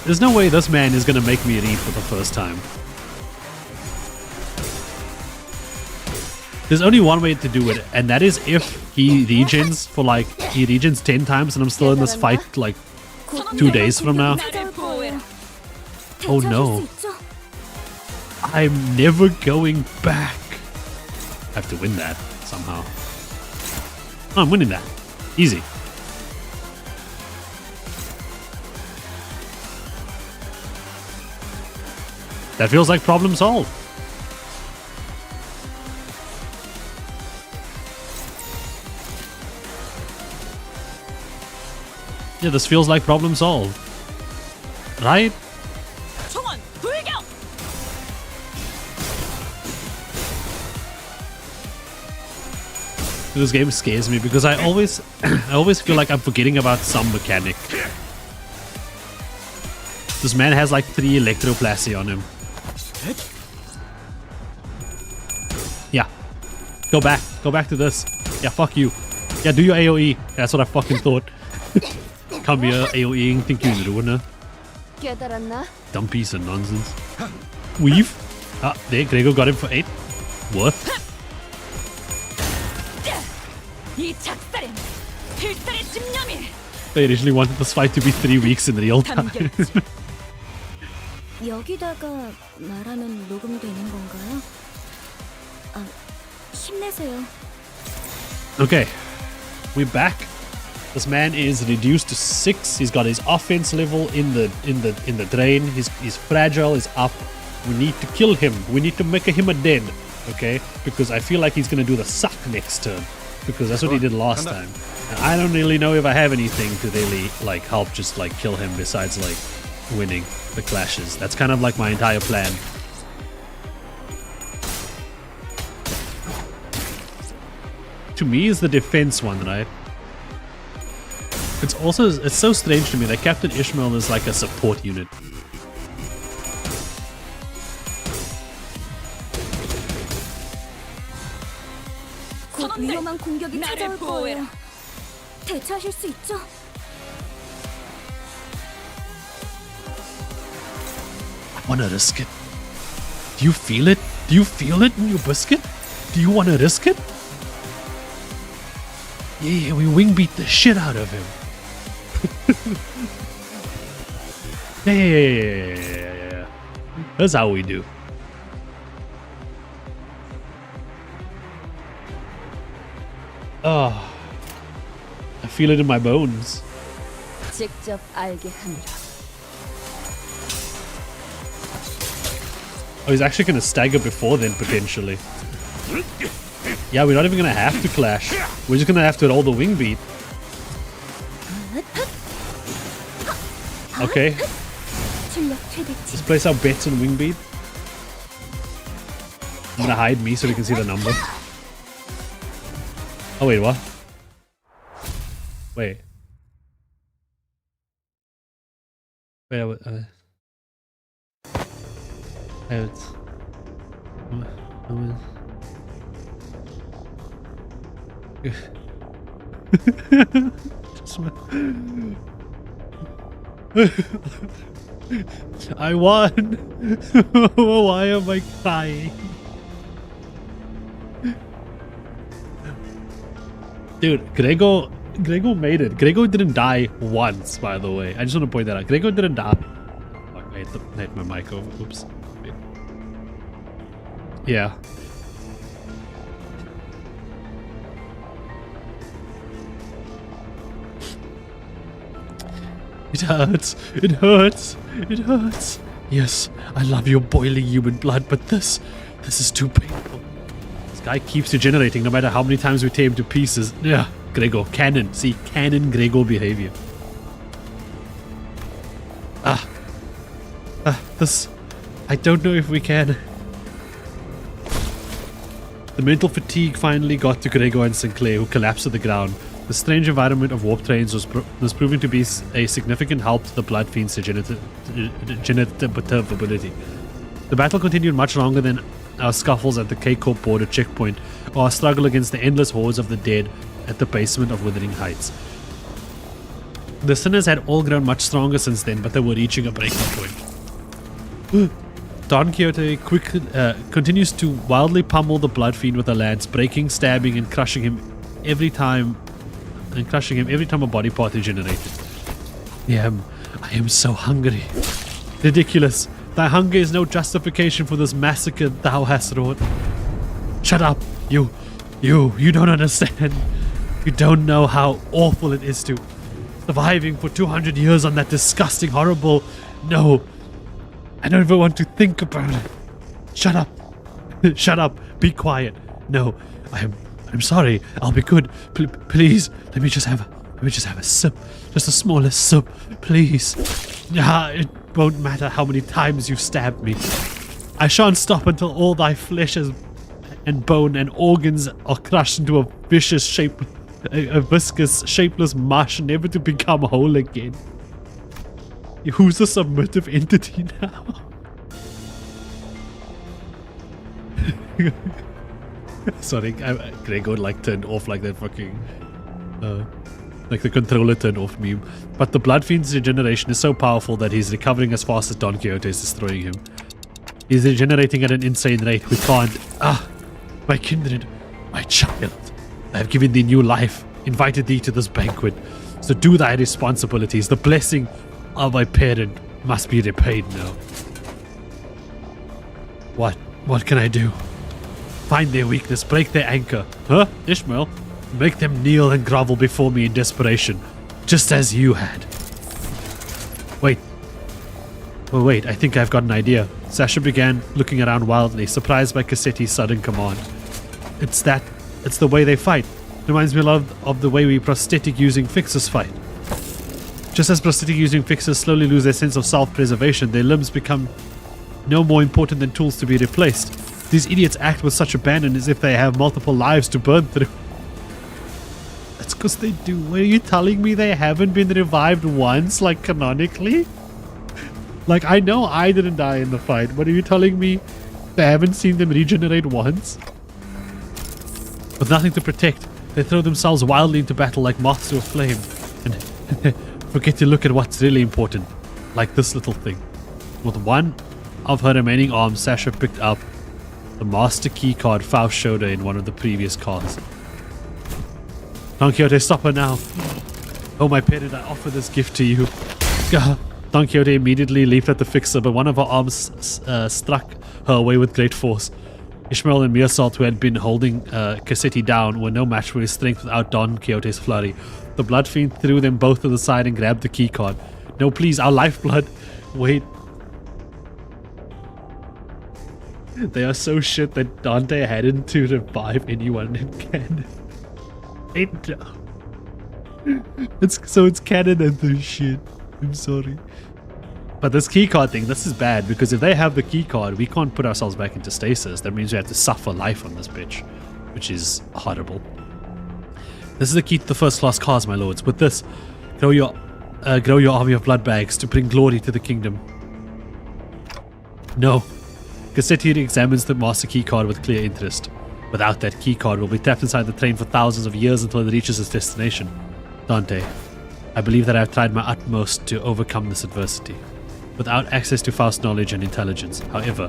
There's no way this man is gonna make me read for the first time. There's only one way to do it, and that is if he regens for like... He regens 10 times and I'm still in this fight like 2 days from now. 나를 보호해라. Oh no. I'm never going back. I have to win that somehow. Oh, I'm winning that. Easy. That feels like problem solved. Yeah, this feels like problem solved. Right? 총원 불격. This game scares me because I always feel like I'm forgetting about some mechanic. This man has like 3 electroplasy on him. Yeah. Go back to this. Yeah, fuck you. Yeah, do your AoE. That's what I fucking thought. Come here, AoEing, think you're Ruiner. 깨달았나? Dumb piece of nonsense. Weave. Ah, there, Gregor got him for 8. Worth. 이 작살엔 필살의 집념이 They originally wanted this fight to be 3 weeks in real time. 담겼지. 여기다가 말하면 녹음되는 건가요? 아, 힘내세요. Okay, we're back. This man is reduced to 6. He's got his offense level in the drain. He's fragile. He's up. We need to kill him. We need to make him a dead. Okay, because I feel like he's gonna do the suck next turn. Because that's what he did last time. And I don't really know if I have anything to really like help just like kill him besides like winning the clashes. That's kind of like my entire plan. To me is the defense one, right? It's so strange to me that Captain Ishmael is like a support unit. 곧 위험한 공격이 나를 찾아올 거예요. 보호해라. 대처하실 수 있죠? I wanna risk it. Do you feel it? Do you feel it in your biscuit? Do you wanna risk it? Yeah, we wing beat the shit out of him. Yeah. That's how we do. Oh, I feel it in my bones. 직접 알게 하느라. Oh, he's actually gonna stagger before then, potentially. Yeah, we're not even gonna have to clash. We're just gonna have to roll the wing beat. Okay, 출력 최대치. let's place our bets on wing beat. I'm gonna hide me so we can see the number. Oh wait, what? Wait. Wait, I won. Why am I crying? Dude, Grego made it. Grego didn't die once, by the way. I just want to point that out. Grego didn't die. Fuck, I Wait, wait, my mic over. Oops. Wait. Yeah. It hurts. It hurts. It hurts. Yes, I love your boiling human blood, but this is too painful. This guy keeps degenerating no matter how many times we tear him to pieces. Yeah, Gregor, canon. See, canon Gregor behavior. This... I don't know if we can. The mental fatigue finally got to Gregor and Sinclair, who collapsed to the ground. The strange environment of warp trains was proving to be a significant help to the Blood Fiend's degenerative ability. The battle continued much longer than our scuffles at the K-Corp border checkpoint, or our struggle against the endless hordes of the dead at the basement of Withering Heights. The Sinners had all grown much stronger since then, but they were reaching a breaking point. Don Quixote continues to wildly pummel the Blood Fiend with a lance, breaking, stabbing, and crushing him every time a body part regenerated. I am so hungry. Ridiculous. Thy hunger is no justification for this massacre thou hast wrought. Shut up. You don't understand. You don't know how awful it is to surviving for 200 years on that disgusting, horrible... No. I don't even want to think about it. Shut up. Shut up. Be quiet. No. I'm sorry. I'll be good. Please. Let me just have a sip. Just the smallest sip. Please. It won't matter how many times you stab me. I shan't stop until all thy flesh and bone and organs are crushed into a viscous, shapeless mush, never to become whole again. Who's the submissive entity now? Sorry, Gregor turned off like that fucking... like the controller turned off meme. But the Blood Fiend's regeneration is so powerful that he's recovering as fast as Don Quixote is destroying him. He's regenerating at an insane rate. We can't... my kindred, my child. I have given thee new life, invited thee to this banquet. So do thy responsibilities. The blessing of my parent must be repaid now. What can I do? Find their weakness, break their anchor. Huh, Ishmael? Make them kneel and grovel before me in desperation, just as you had. Wait, I think I've got an idea. Sasha began looking around wildly, surprised by Cassetti's sudden command. It's the way they fight. Reminds me a lot of the way we prosthetic-using fixers fight. Just as prosthetic-using fixers slowly lose their sense of self-preservation, their limbs become no more important than tools to be replaced. These idiots act with such abandon as if they have multiple lives to burn through. That's because they do. Are you telling me they haven't been revived once, canonically? I know I didn't die in the fight, but are you telling me they haven't seen them regenerate once? With nothing to protect, they throw themselves wildly into battle like moths to a flame, and forget to look at what's really important, like this little thing. With one of her remaining arms, Sasha picked up the master key card Faust showed her in one of the previous cars. Don Quixote, stop her now. Oh, my parent, I offer this gift to you. Don Quixote immediately leaped at the fixer, but one of her arms struck her away with great force. Ishmael and Meersalt, who had been holding Cassetti down, were no match for his strength without Don Quixote's flurry. The Blood Fiend threw them both to the side and grabbed the key card. No, please, our lifeblood. Wait. They are so shit that Dante hadn't to revive anyone in canon. It's canon and the shit. I'm sorry. But this keycard thing, this is bad, because if they have the keycard, we can't put ourselves back into stasis. That means we have to suffer life on this bitch, which is horrible. This is the key to the first class cars, my lords. With this, grow your army of blood bags to bring glory to the kingdom. No. Cassetti examines the master keycard with clear interest. Without that keycard, we'll be trapped inside the train for thousands of years until it reaches its destination. Dante, I believe that I have tried my utmost to overcome this adversity. Without access to Faust's knowledge and intelligence, however,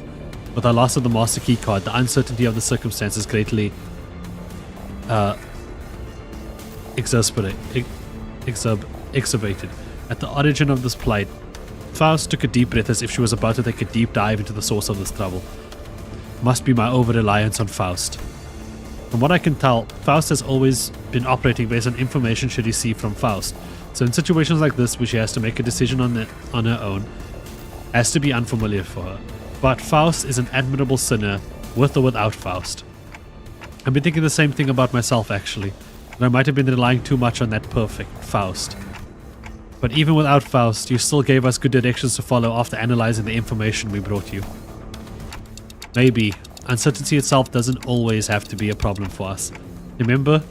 with our loss of the master keycard, the uncertainty of the circumstances greatly exacerbated. At the origin of this plight Faust took a deep breath as if she was about to take a deep dive into the source of this trouble. Must be my over-reliance on Faust. From what I can tell, Faust has always been operating based on information she received from Faust. So in situations like this, where she has to make a decision on her own, has to be unfamiliar for her. But Faust is an admirable sinner, with or without Faust. I've been thinking the same thing about myself, actually. And I might have been relying too much on that perfect Faust. But even without Faust, you still gave us good directions to follow after analyzing the information we brought you. Maybe uncertainty itself doesn't always have to be a problem for us. Remember?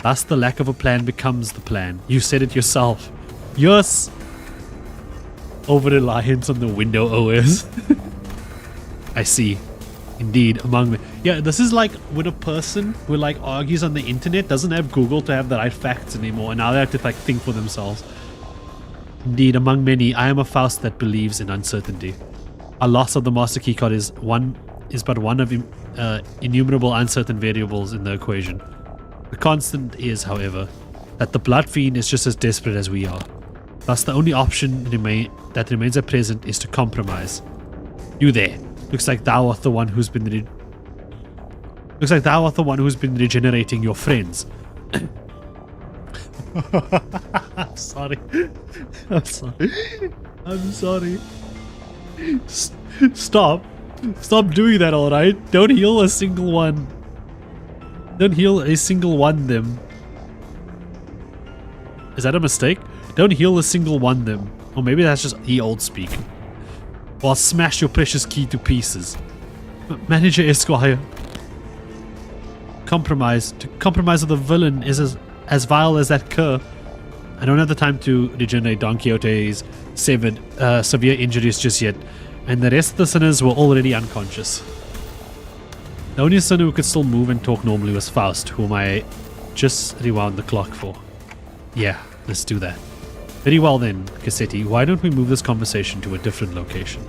Thus the lack of a plan becomes the plan. You said it yourself. Yes! Over-reliance on the Windows OS. I see. Indeed, among me. Yeah, this is like when a person who like argues on the internet doesn't have Google to have the right facts anymore, and now they have to like think for themselves. Indeed, among many, I am a Faust that believes in uncertainty. A loss of the master keycard is but one of innumerable uncertain variables in the equation. The constant is, however, that the blood fiend is just as desperate as we are. Thus, the only option that remains at present is to compromise. You there. Looks like thou art the one who's been regenerating your friends. I'm sorry. I'm sorry. Stop doing that, alright? Don't heal a single one. Don't heal a single one them. Is that a mistake? Don't heal a single one them. Or maybe that's just the old speak. Or I'll smash your precious key to pieces. Manager Esquire. Compromise. To compromise with the villain is as vile as that cur. I don't have the time to regenerate Don Quixote's severe injuries just yet, and the rest of the sinners were already unconscious. The only sinner who could still move and talk normally was Faust, whom I just rewound the clock for. Yeah, let's do that. Very well then, Cassetti, why don't we move this conversation to a different location?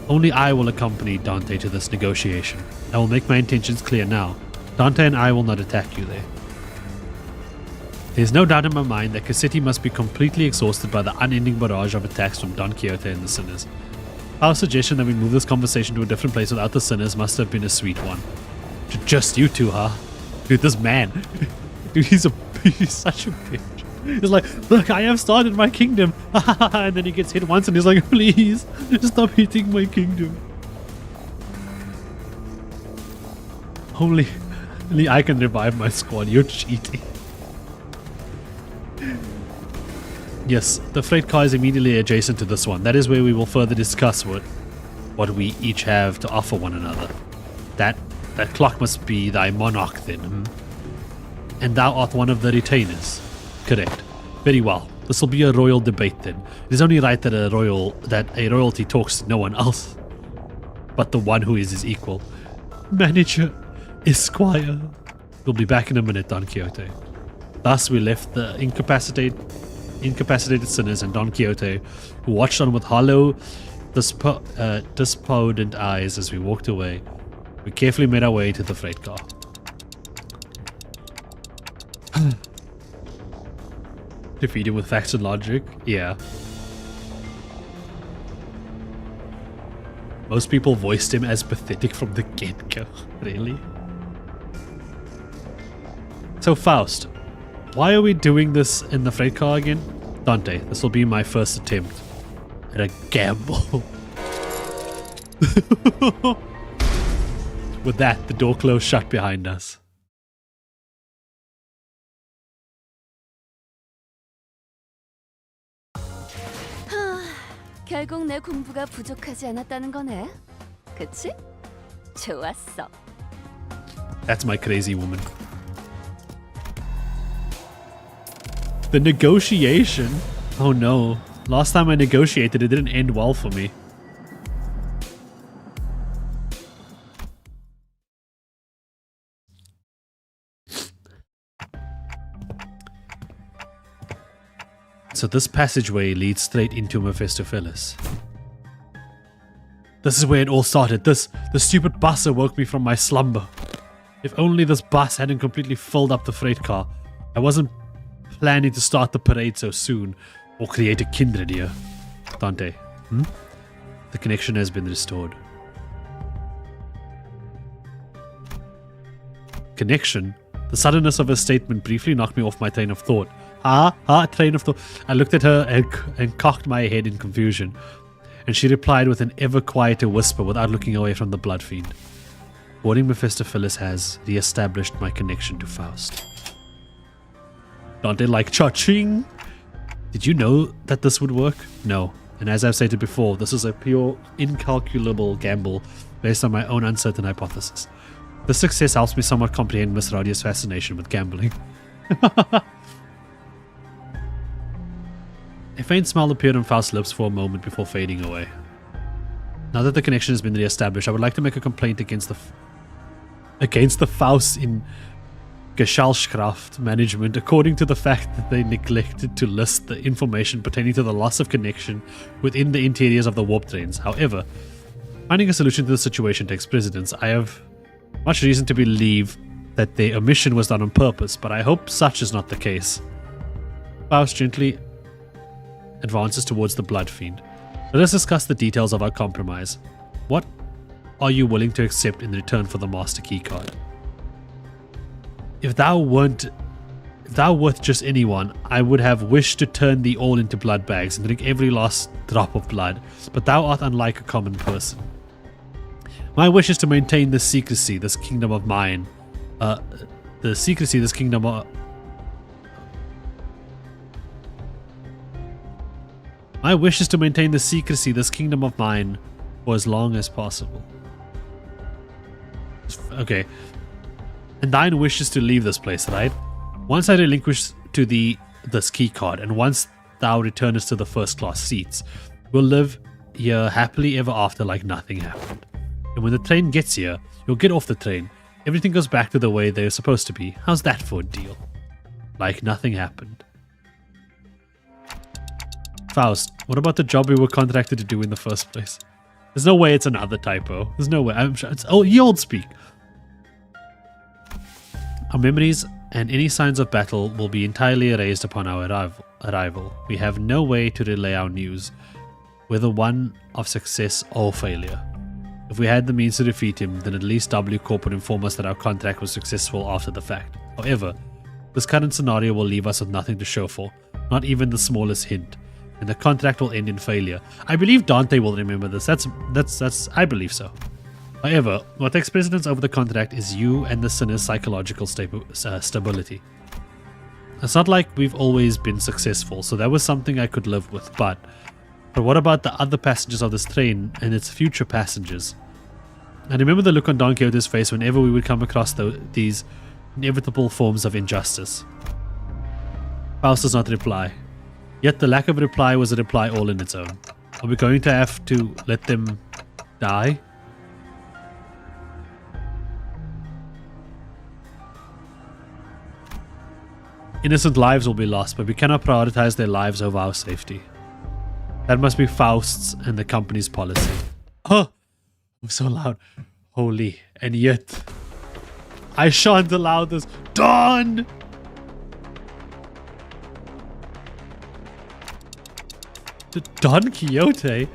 Only I will accompany Dante to this negotiation. I will make my intentions clear now. Dante and I will not attack you there. There's no doubt in my mind that Cassetti must be completely exhausted by the unending barrage of attacks from Don Quixote and the sinners. Our suggestion that we move this conversation to a different place without the sinners must have been a sweet one. Just you two, huh? Dude, this man. Dude, he's such a bitch. He's like, look, I have started my kingdom. And then he gets hit once and he's like, please, stop hitting my kingdom. Only I can revive my squad. You're cheating. Yes, the freight car is immediately adjacent to this one. That is where we will further discuss what we each have to offer one another. That clock must be thy monarch then. And thou art one of the retainers. Correct. Very well. This will be a royal debate then. It is only right that a royalty talks to no one else, but the one who is his equal. Manager Esquire. We'll be back in a minute, Don Quixote. Thus we left the incapacitated sinners and Don Quixote, who watched on with hollow, despondent eyes as we walked away. We carefully made our way to the freight car. Defeat him with facts and logic? Yeah. Most people voiced him as pathetic from the get-go. Really? So Faust, why are we doing this in the freight car again? Dante, this will be my first attempt at a gamble. With that, the door closed shut behind us. 결국 내 공부가 부족하지 않았다는 거네. 그치? 좋았어. That's my crazy woman. The negotiation? Oh no. Last time I negotiated, it didn't end well for me. So this passageway leads straight into Mephistopheles. This is where it all started. The stupid bus awoke me from my slumber. If only this bus hadn't completely filled up the freight car. I wasn't planning to start the parade so soon, or create a kindred here. Dante, The connection has been restored. Connection? The suddenness of her statement briefly knocked me off my train of thought. Train of thought. I looked at her and cocked my head in confusion, and she replied with an ever quieter whisper without looking away from the blood fiend. Boarding Mephistopheles has re-established my connection to Faust. Dante like cha-ching! Did you know that this would work? No. And as I've stated before, this is a pure, incalculable gamble based on my own uncertain hypothesis. This success helps me somewhat comprehend Miss Radia's fascination with gambling. A faint smile appeared on Faust's lips for a moment before fading away. Now that the connection has been re-established, I would like to make a complaint against the Faust in Gesellschaft management, according to the fact that they neglected to list the information pertaining to the loss of connection within the interiors of the warp trains. However, finding a solution to the situation takes precedence. I have much reason to believe that their omission was done on purpose, but I hope such is not the case. Faust gently advances towards the blood fiend. Let us discuss the details of our compromise. What are you willing to accept in return for the master key card? If thou wert just anyone, I would have wished to turn thee all into blood bags and drink every last drop of blood, but thou art unlike a common person. My wish is to maintain this secrecy, this kingdom of mine. My wish is to maintain the secrecy, this kingdom of mine, for as long as possible. Okay. And thine wish is to leave this place, right? Once I relinquish to thee this key card, and once thou returnest to the first class seats, we'll live here happily ever after like nothing happened. And when the train gets here, you'll get off the train. Everything goes back to the way they're supposed to be. How's that for a deal? Like nothing happened. Faust, what about the job we were contracted to do in the first place? There's no way it's another typo. There's no way. I'm sure it's ye old speak. Our memories and any signs of battle will be entirely erased upon our arrival. We have no way to relay our news, whether one of success or failure. If we had the means to defeat him, then at least W Corp would inform us that our contract was successful after the fact. However, this current scenario will leave us with nothing to show for, not even the smallest hint, and the contract will end in failure. I believe Dante will remember this. That's I believe so. However, what takes precedence over the contract is you and the sinner's psychological stability. It's not like we've always been successful, so that was something I could live with, but what about the other passengers of this train and its future passengers? I remember the look on Don Quixote's face whenever we would come across these inevitable forms of injustice. Faust does not reply. Yet the lack of reply was a reply all in its own. Are we going to have to let them die? Innocent lives will be lost, but we cannot prioritize their lives over our safety. That must be Faust's and the company's policy. Oh, I'm so loud. Holy. And yet, I shan't allow this. Don! Don Quixote?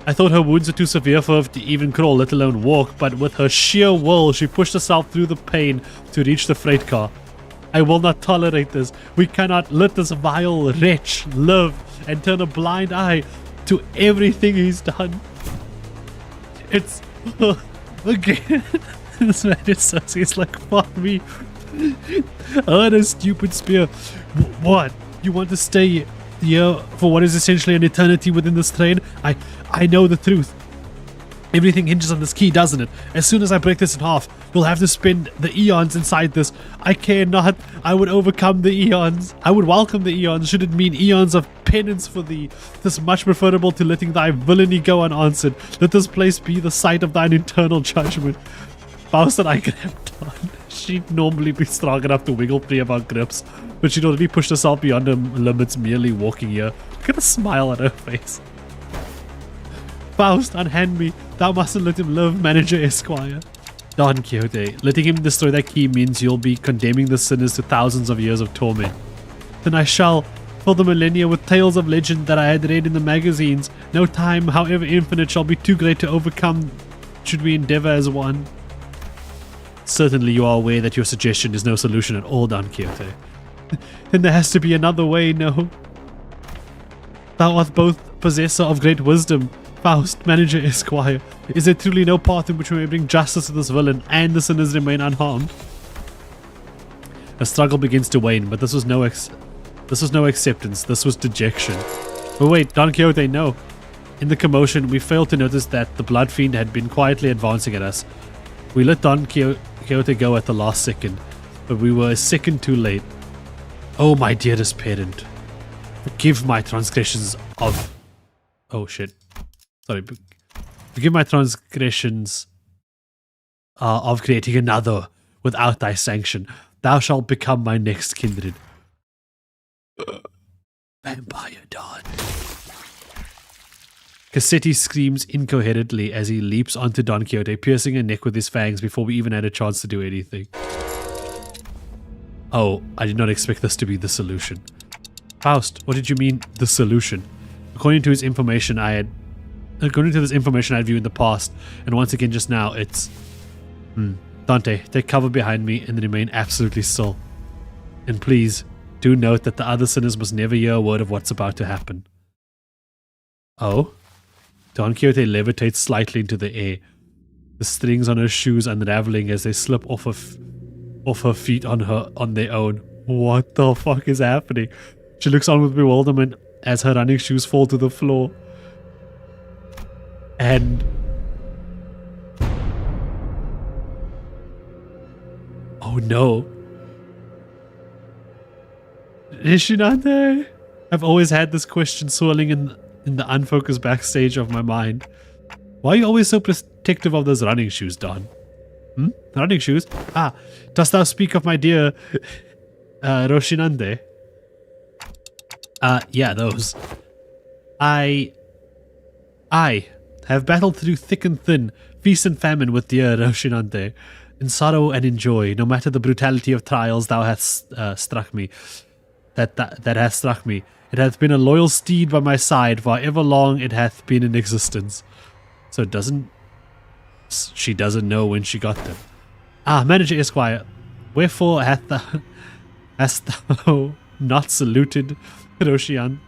I thought her wounds were too severe for her to even crawl, let alone walk, but with her sheer will, she pushed herself through the pain to reach the freight car. I will not tolerate this. We cannot let this vile wretch live and turn a blind eye to everything he's done. It's... again. This man is so... He's like, fuck me. Earn a stupid spear. What? You want to stay here for what is essentially an eternity within this train? I know the truth. Everything hinges on this key, doesn't it? As soon as I break this in half, we'll have to spend the eons inside this. I care not. I would overcome the eons. I would welcome the eons, should it mean eons of penance for thee. This much preferable to letting thy villainy go unanswered. Let this place be the site of thine eternal judgment. Faust and I could have done. She'd normally be strong enough to wiggle free of our grips, but she'd already pushed herself beyond her limits merely walking here. Look at the smile on her face. Faust, unhand me. Thou mustn't let him live, Manager Esquire. Don Quixote, letting him destroy that key means you'll be condemning the sinners to thousands of years of torment. Then I shall for the millennia with tales of legend that I had read in the magazines. No time, however infinite, shall be too great to overcome should we endeavor as one. Certainly you are aware that your suggestion is no solution at all, Don Quixote. Then there has to be another way, no? Thou art both possessor of great wisdom, Faust, manager, esquire. Is there truly no path in which we may bring justice to this villain and the sinners remain unharmed? A struggle begins to wane, but this was no acceptance. This was dejection. But wait, Don Quixote, no. In the commotion, we failed to notice that the blood fiend had been quietly advancing at us. We let Don Quixote go at the last second, but we were a second too late. Oh, my dearest parent, forgive my transgressions of... Oh, shit. Sorry. Forgive my transgressions of creating another without thy sanction. Thou shalt become my next kindred. Vampire Don. Cassetti screams incoherently as he leaps onto Don Quixote, piercing her neck with his fangs before we even had a chance to do anything. Oh, I did not expect this to be the solution. Faust, what did you mean, the solution? According to this information I had viewed in the past, and once again just now, it's... Dante, take cover behind me and remain absolutely still. And please, do note that the other sinners must never hear a word of what's about to happen. Oh? Don Quixote levitates slightly into the air, the strings on her shoes unraveling as they slip off her feet on their own. What the fuck is happening? She looks on with bewilderment as her running shoes fall to the floor. And... oh no. Is she not there? I've always had this question swirling in the unfocused backstage of my mind. Why are you always so protective of those running shoes, Don? Running shoes? Ah, dost thou speak of my dear Roshinande? Yeah, those. I have battled through thick and thin, feast and famine with dear Roshinante, in sorrow and in joy, no matter the brutality of trials thou hast struck me. That hath struck me. It hath been a loyal steed by my side for ever long it hath been in existence. So she doesn't know when she got them. Ah, Manager Esquire, wherefore hast thou not saluted Roshinante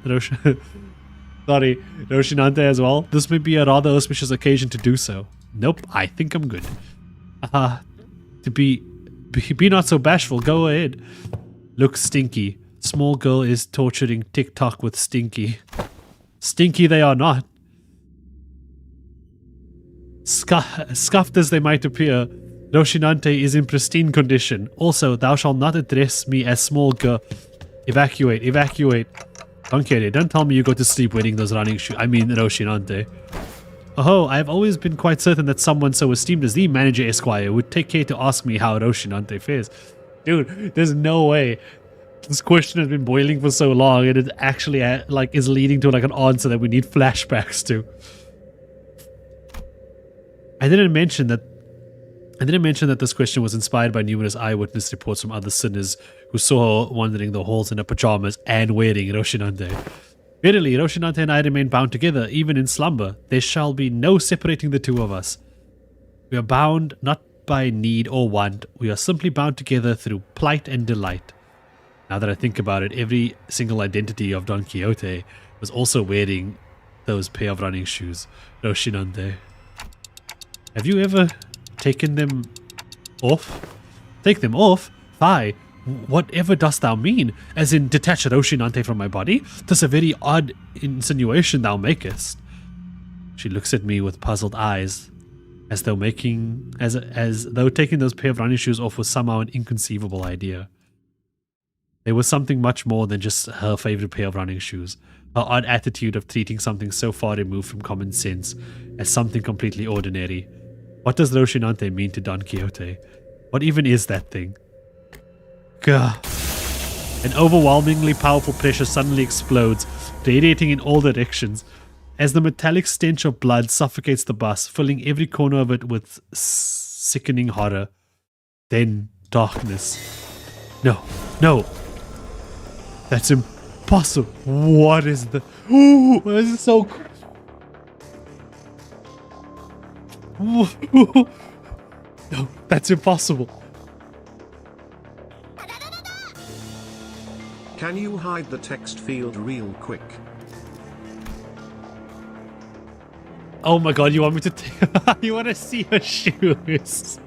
as well? This may be a rather auspicious occasion to do so. Nope, I think I'm good. To be not so bashful, go ahead. Look, Stinky. Small girl is torturing TikTok with Stinky. Stinky they are not. Scuffed as they might appear, Roshinante is in pristine condition. Also, thou shalt not address me as small girl. Evacuate. Don Quixote, don't tell me you go to sleep wearing those running shoes. I mean, Roshinante. Oh, I have always been quite certain that someone so esteemed as the Manager Esquire would take care to ask me how Roshinante fares. Dude, there's no way. This question has been boiling for so long, and it actually is leading to an answer that we need flashbacks to. I didn't mention that this question was inspired by numerous eyewitness reports from other sinners who saw her wandering the halls in her pajamas and wearing Roshinante. Verily, Roshinante and I remain bound together, even in slumber. There shall be no separating the two of us. We are bound not by need or want. We are simply bound together through plight and delight. Now that I think about it, every single identity of Don Quixote was also wearing those pair of running shoes, Roshinante. Have you ever taken them off? Take them off? Fie. Whatever dost thou mean? As in detach Roshinante from my body? 'Tis a very odd insinuation thou makest. She looks at me with puzzled eyes, as though taking those pair of running shoes off was somehow an inconceivable idea. There was something much more than just her favorite pair of running shoes. Her odd attitude of treating something so far removed from common sense as something completely ordinary. What does Roshinante mean to Don Quixote? What even is that thing? Gah. An overwhelmingly powerful pressure suddenly explodes, radiating in all directions, as the metallic stench of blood suffocates the bus, filling every corner of it with sickening horror. Then darkness. No. That's possible? What is the... Ooh, this is so cool. No, that's impossible. Can you hide the text field real quick? Oh my god, you want me to take... You want to see her shoes?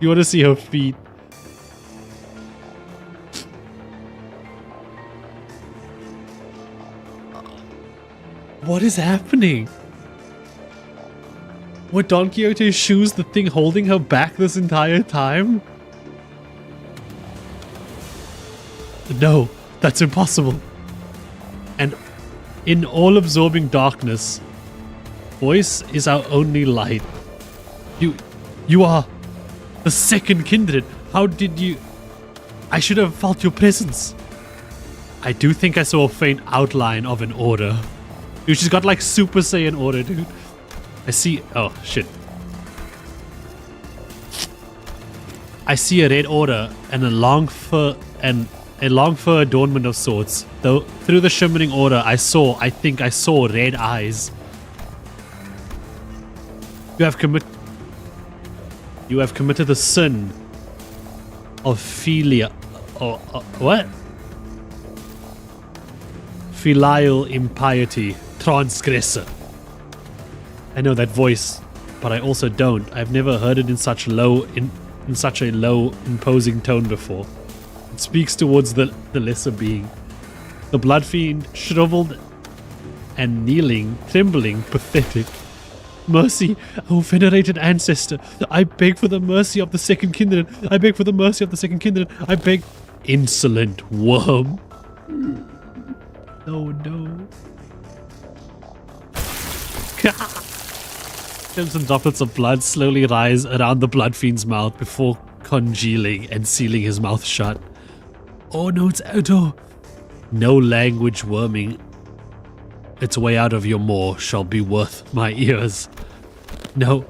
You want to see her feet? What is happening? Were Don Quixote's shoes the thing holding her back this entire time? No, that's impossible. And in all-absorbing darkness, voice is our only light. You are the second kindred. How did you... I should have felt your presence. I do think I saw a faint outline of an order. Dude, she's got like Super Saiyan order, dude. I see... Oh, shit. I see a red order and a long fur adornment of sorts. Though through the shimmering order I think I saw red eyes. You have committed the sin of philia... what? Filial impiety. Transgressor. I know that voice, but I also don't. I've never heard it in such a low, imposing tone before. It speaks towards the lesser being. The blood fiend, shriveled and kneeling, trembling, pathetic. Mercy, oh venerated ancestor, I beg for the mercy of the second kindred. I beg for the mercy of the second kindred. I beg... Insolent worm. Oh no. Crimson droplets of blood slowly rise around the blood fiend's mouth before congealing and sealing his mouth shut. Oh no, it's Odo. No language worming its way out of your maw shall be worth my ears. No,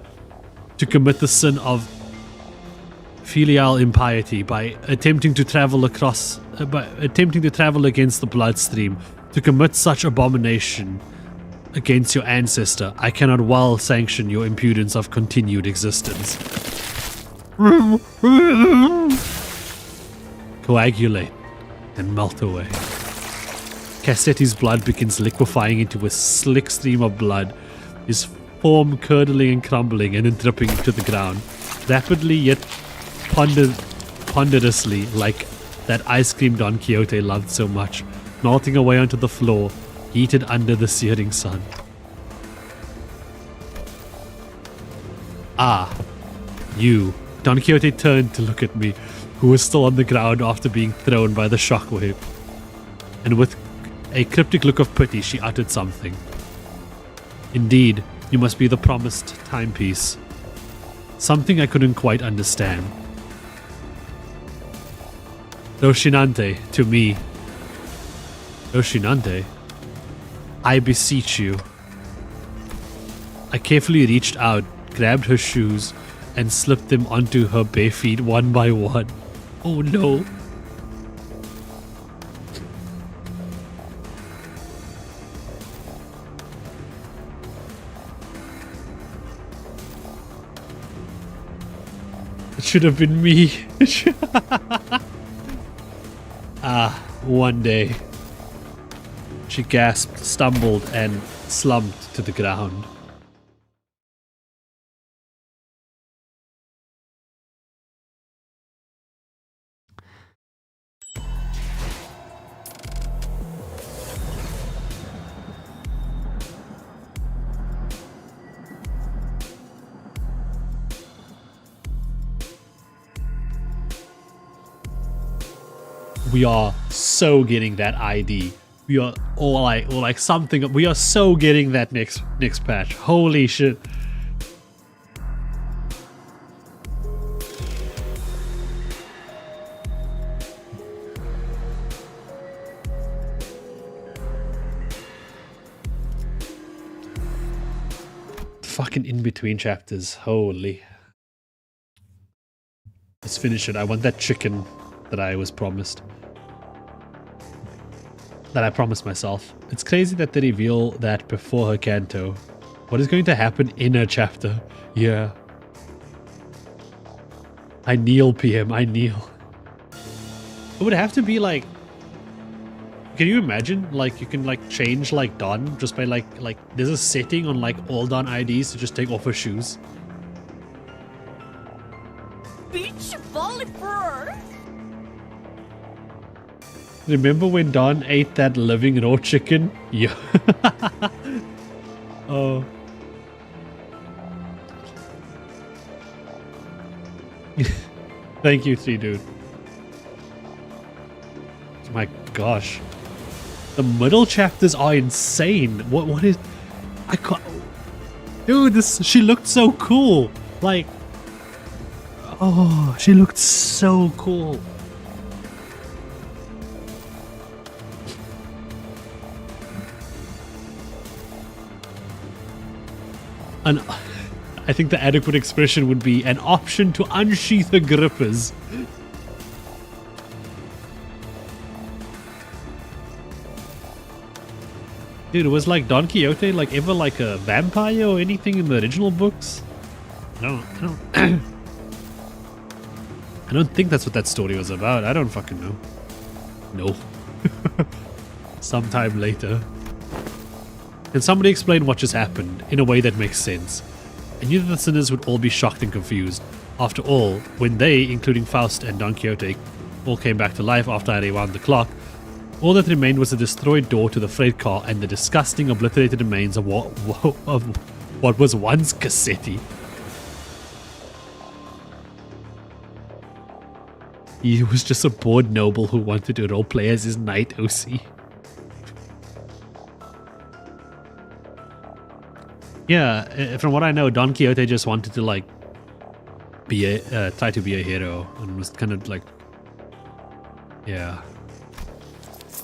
to commit the sin of filial impiety by attempting to travel against the bloodstream, to commit such abomination against your ancestor, I cannot well sanction your impudence of continued existence. Coagulate and melt away. Cassetti's blood begins liquefying into a slick stream of blood, his form curdling and crumbling and then dripping to the ground, rapidly yet ponderously, like that ice cream Don Quixote loved so much, melting away onto the floor, heated under the searing sun. Ah, you. Don Quixote turned to look at me, who was still on the ground after being thrown by the shockwave. And with a cryptic look of pity, she uttered something. Indeed, you must be the promised timepiece. Something I couldn't quite understand. Roshinante, to me. Roshinante? I beseech you. I carefully reached out, grabbed her shoes, and slipped them onto her bare feet one by one. Oh no. It should have been me. One day. She gasped, stumbled, and slumped to the ground. We are so getting that ID. We are all like something. We are so getting that next patch. Holy shit. Fucking in between chapters. Holy. Let's finish it. I want that chicken. that I was promised. That I promised myself. It's crazy that they reveal that before her canto. What is going to happen in her chapter? Yeah. I kneel, PM, I kneel. It would have to be like... Can you imagine? Like, you can like change like Dawn just by like there's a setting on like all Dawn IDs to just take off her shoes. Beach volleyball. Remember when Dawn ate that living raw chicken? Yeah. Oh. Thank you, 3 dude. My gosh. The middle chapters are insane. What is... I can't... Dude, she looked so cool. Like... Oh, she looked so cool. And I think the adequate expression would be an option to unsheath her grippers. Dude, was like Don Quixote like ever like a vampire or anything in the original books? I don't think that's what that story was about. I don't fucking know. No. Sometime later. Can somebody explain what just happened in a way that makes sense? I knew that the sinners would all be shocked and confused. After all, when they, including Faust and Don Quixote, all came back to life after I rewound the clock, all that remained was a destroyed door to the freight car and the disgusting obliterated remains of what was once Cassetti. He was just a bored noble who wanted to roleplay as his knight OC. Yeah, from what I know, Don Quixote just wanted to like be try to be a hero and was kind of like, yeah.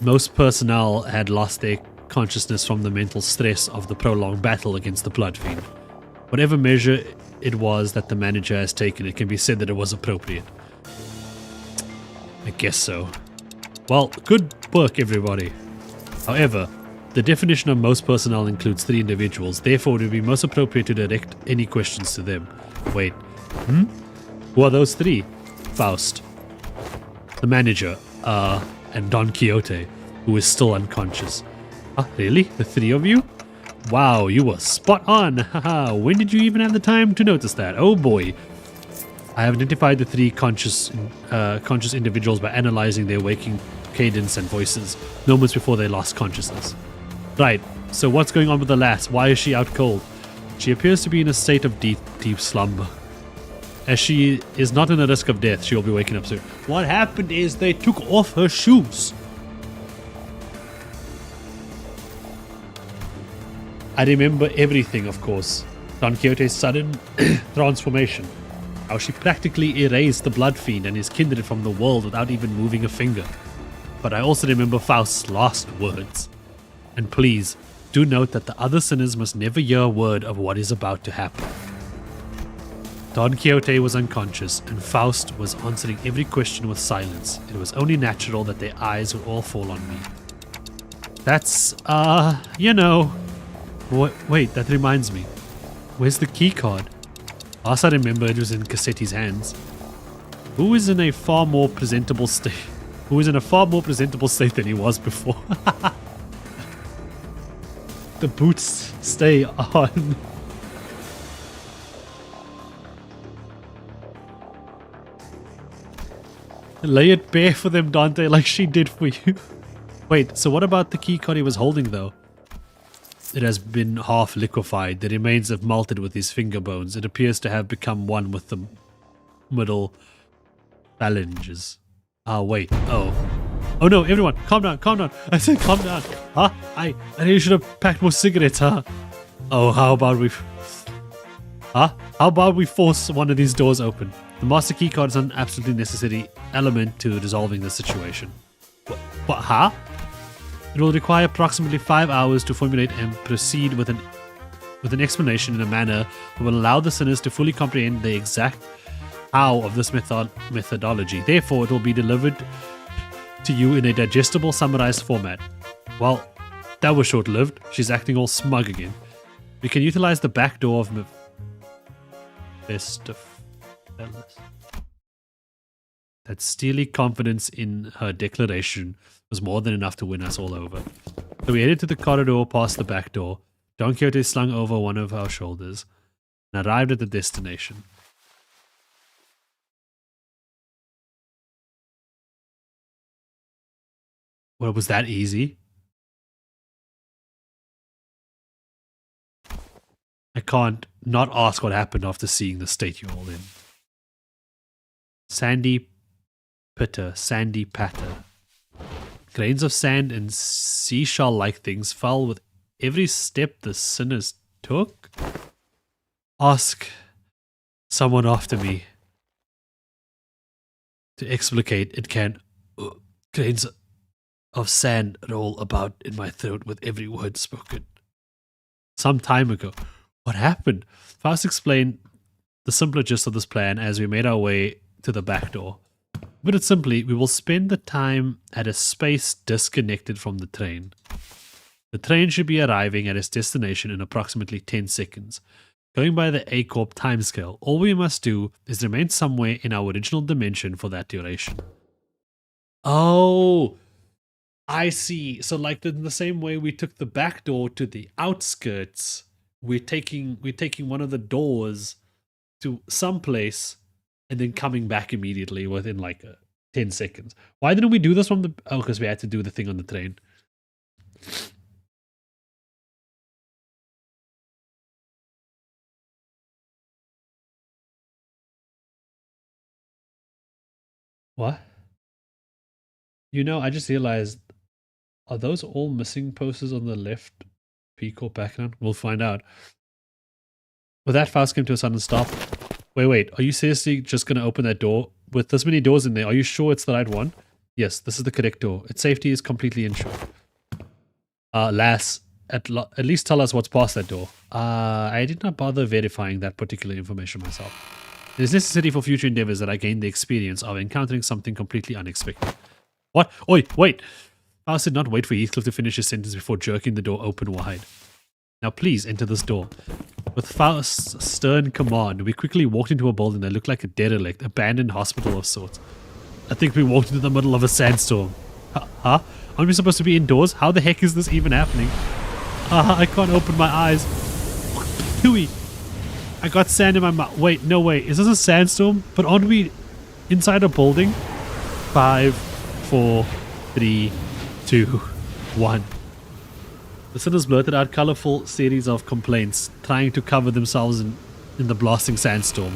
Most personnel had lost their consciousness from the mental stress of the prolonged battle against the Blood Fiend. Whatever measure it was that the manager has taken, it can be said that it was appropriate. I guess so. Well, good work, everybody. However, the definition of most personnel includes 3 individuals, therefore it would be most appropriate to direct any questions to them. Wait, who are those 3? Faust, the manager, and Don Quixote, who is still unconscious. Ah, really? The 3 of you? Wow, you were spot on! Haha, when did you even have the time to notice that? Oh boy. I have identified the 3 conscious individuals by analyzing their waking cadence and voices, moments before they lost consciousness. Right, so what's going on with the lass? Why is she out cold? She appears to be in a state of deep slumber. As she is not in a risk of death, she will be waking up soon. What happened is they took off her shoes. I remember everything, of course. Don Quixote's sudden transformation. How she practically erased the Blood Fiend and his kindred from the world without even moving a finger. But I also remember Faust's last words. And please, do note that the other sinners must never hear a word of what is about to happen. Don Quixote was unconscious, and Faust was answering every question with silence. It was only natural that their eyes would all fall on me. That's, you know... Wait, that reminds me. Where's the key card? Last I remember, it was in Cassetti's hands. Who is in a far more presentable state than he was before. The boots stay on. Lay it bare for them, Dante, like she did for you. Wait, so what about the key card he was holding, though? It has been half liquefied. The remains have melted with his finger bones. It appears to have become one with the middle phalanges. Ah, wait. Oh. Oh no, everyone, calm down, calm down. I said calm down. Huh? I really should have packed more cigarettes, huh? Oh, how about we... Huh? How about we force one of these doors open? The master key card is an absolutely necessary element to resolving the situation. What, huh? It will require approximately 5 hours to formulate and proceed with an explanation in a manner that will allow the sinners to fully comprehend the exact how of this methodology. Therefore, it will be delivered to you in a digestible, summarized format. Well, that was short-lived. She's acting all smug again. We can utilize the back door of Mephistopheles. That steely confidence in her declaration was more than enough to win us all over. So we headed to the corridor past the back door. Don Quixote slung over one of our shoulders and arrived at the destination. Well, was that easy? I can't not ask what happened after seeing the state you're all in. Sandy pitter, sandy patter. Grains of sand and seashell-like things fell with every step the sinners took. Ask someone after me to explicate it can. Grains of sand roll about in my throat with every word spoken. Some time ago. What happened? Faust explained the simpler gist of this plan as we made our way to the back door. Put it simply, we will spend the time at a space disconnected from the train. The train should be arriving at its destination in approximately 10 seconds. Going by the A-Corp timescale, all we must do is remain somewhere in our original dimension for that duration. Oh, I see. So like in the same way we took the back door to the outskirts, we're taking one of the doors to some place and then coming back immediately within like 10 seconds. Why didn't we do this from the... Oh, because we had to do the thing on the train. What? You know, I just realized, are those all missing posters on the left P-Corp background? We'll find out. With that, Faust came to a sudden stop. Wait, are you seriously just going to open that door? With this many doors in there, are you sure it's the right one? Yes, this is the correct door. Its safety is completely ensured. Lass, at least tell us what's past that door. I did not bother verifying that particular information myself. It is necessary for future endeavors that I gain the experience of encountering something completely unexpected. What? Oi, wait! Faust did not wait for Heathcliff to finish his sentence before jerking the door open wide. Now please enter this door. With Faust's stern command, we quickly walked into a building that looked like a derelict, abandoned hospital of sorts. I think we walked into the middle of a sandstorm. Huh? Aren't we supposed to be indoors? How the heck is this even happening? I can't open my eyes. Hooey! I got sand in my mouth. Wait, no way. Is this a sandstorm? But aren't we inside a building? 5, 4, 3, 2, 1. The sinners blurted out colorful series of complaints, trying to cover themselves in the blasting sandstorm.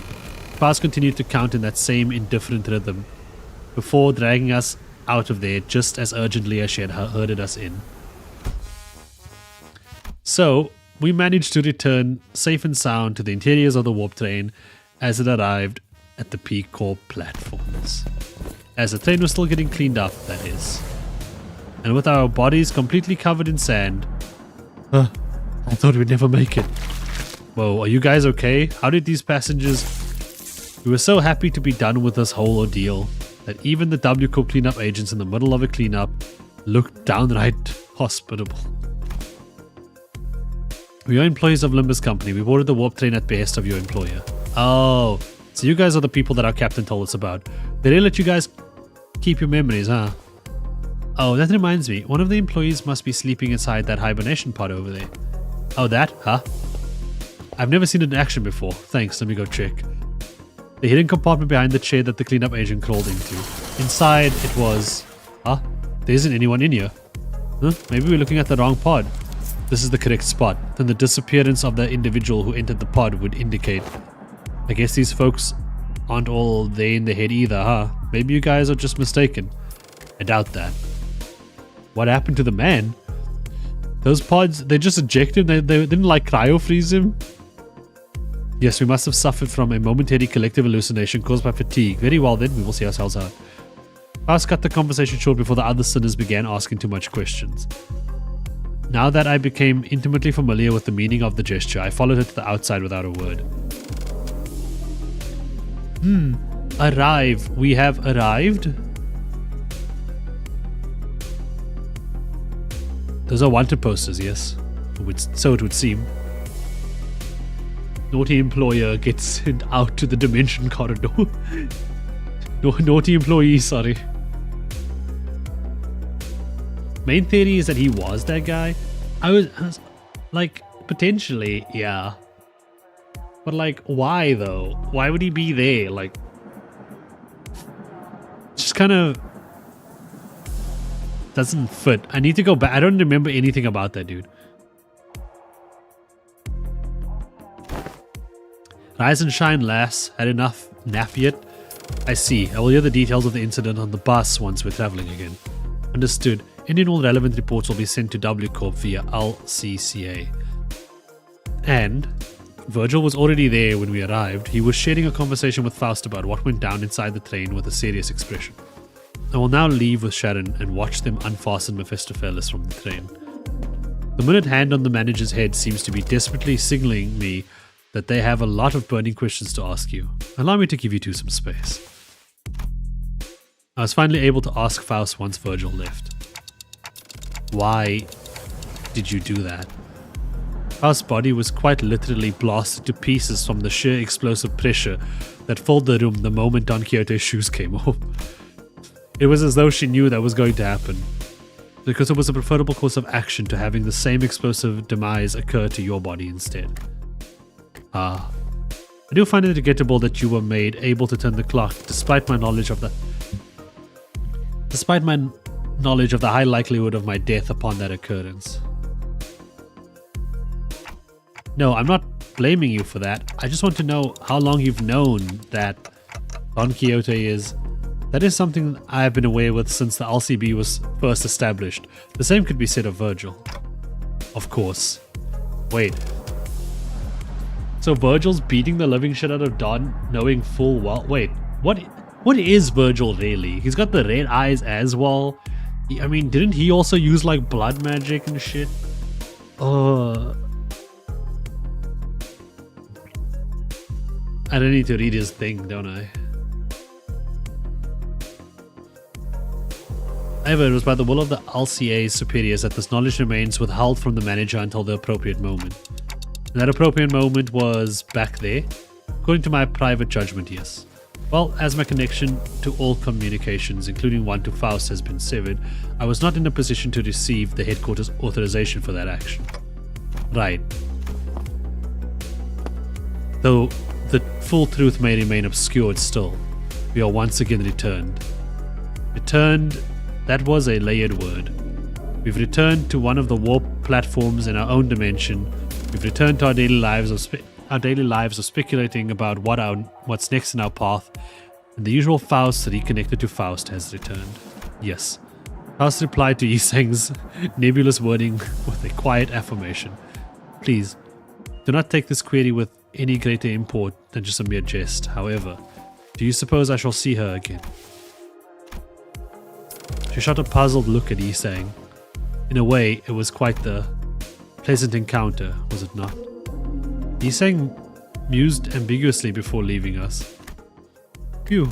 Faust continued to count in that same indifferent rhythm, before dragging us out of there just as urgently as she had herded us in. So, we managed to return safe and sound to the interiors of the warp train as it arrived at the P-Corp platforms. As the train was still getting cleaned up, that is. And with our bodies completely covered in sand, I thought we'd never make it. Whoa, are you guys okay? How did these passengers... We were so happy to be done with this whole ordeal that even the W-Corp cleanup agents in the middle of a cleanup looked downright hospitable. We are employees of LIMBUS Company. We boarded the warp train at behest of your employer. Oh, so you guys are the people that our captain told us about. They didn't let you guys keep your memories, huh? Oh, that reminds me. One of the employees must be sleeping inside that hibernation pod over there. Oh, that? Huh? I've never seen it in action before. Thanks, let me go check. The hidden compartment behind the chair that the cleanup agent crawled into. Inside, it was... Huh? There isn't anyone in here. Huh? Maybe we're looking at the wrong pod. This is the correct spot. Then the disappearance of the individual who entered the pod would indicate. I guess these folks aren't all there in the head either, huh? Maybe you guys are just mistaken. I doubt that. What happened to the man? Those pods, they just ejected him? They didn't like cryo-freeze him? Yes, we must have suffered from a momentary collective hallucination caused by fatigue. Very well then, we will see ourselves out. Faust cut the conversation short before the other sinners began asking too much questions. Now that I became intimately familiar with the meaning of the gesture, I followed her to the outside without a word. Arrive. We have arrived. Those are wanted posters, yes. So it would seem. Naughty employer gets sent out to the dimension corridor. Naughty employee, sorry. Main theory is that he was that guy. I was like, potentially, yeah. But like, why though? Why would he be there? Like, just kind of doesn't fit. I need to go back. I don't remember anything about that dude. Rise and shine, lass. Had enough nap yet? I see. I will hear the details of the incident on the bus once we're traveling again. Understood. Any and all relevant reports will be sent to W Corp via LCCA. And Virgil was already there when we arrived. He was sharing a conversation with Faust about what went down inside the train with a serious expression. I will now leave with Sharon and watch them unfasten Mephistopheles from the train. The minute hand on the manager's head seems to be desperately signaling me that they have a lot of burning questions to ask you. Allow me to give you two some space. I was finally able to ask Faust once Virgil left. Why did you do that? Faust's body was quite literally blasted to pieces from the sheer explosive pressure that filled the room the moment Don Quixote's shoes came off. It was as though she knew that was going to happen, because it was a preferable course of action to having the same explosive demise occur to your body instead. I do find it regrettable that you were made able to turn the clock despite my knowledge of the high likelihood of my death upon that occurrence. No, I'm not blaming you for that. I just want to know how long you've known that Don Quixote is. That is something I have been aware with since the LCB was first established. The same could be said of Virgil. Of course. Wait. So Virgil's beating the living shit out of Don, knowing full well. Wait, what is Virgil really? He's got the red eyes as well. I mean, didn't he also use like blood magic and shit? I don't need to read his thing, don't I? However, it was by the will of the LCA's superiors that this knowledge remains withheld from the manager until the appropriate moment. And that appropriate moment was back there? According to my private judgment, yes. Well, as my connection to all communications, including one to Faust, has been severed, I was not in a position to receive the headquarters' authorization for that action. Right. Though the full truth may remain obscured still, we are once again returned. Returned, that was a layered word. We've returned to one of the warp platforms in our own dimension. We've returned to our daily lives of speculating about what's next in our path, and the usual Faust reconnected to Faust has returned. Yes. Faust replied to Yiseng's nebulous wording with a quiet affirmation. Please, do not take this query with any greater import than just a mere jest. However, do you suppose I shall see her again? She shot a puzzled look at Yiseng. In a way, it was quite the pleasant encounter, was it not? Yiseng mused ambiguously before leaving us. Phew.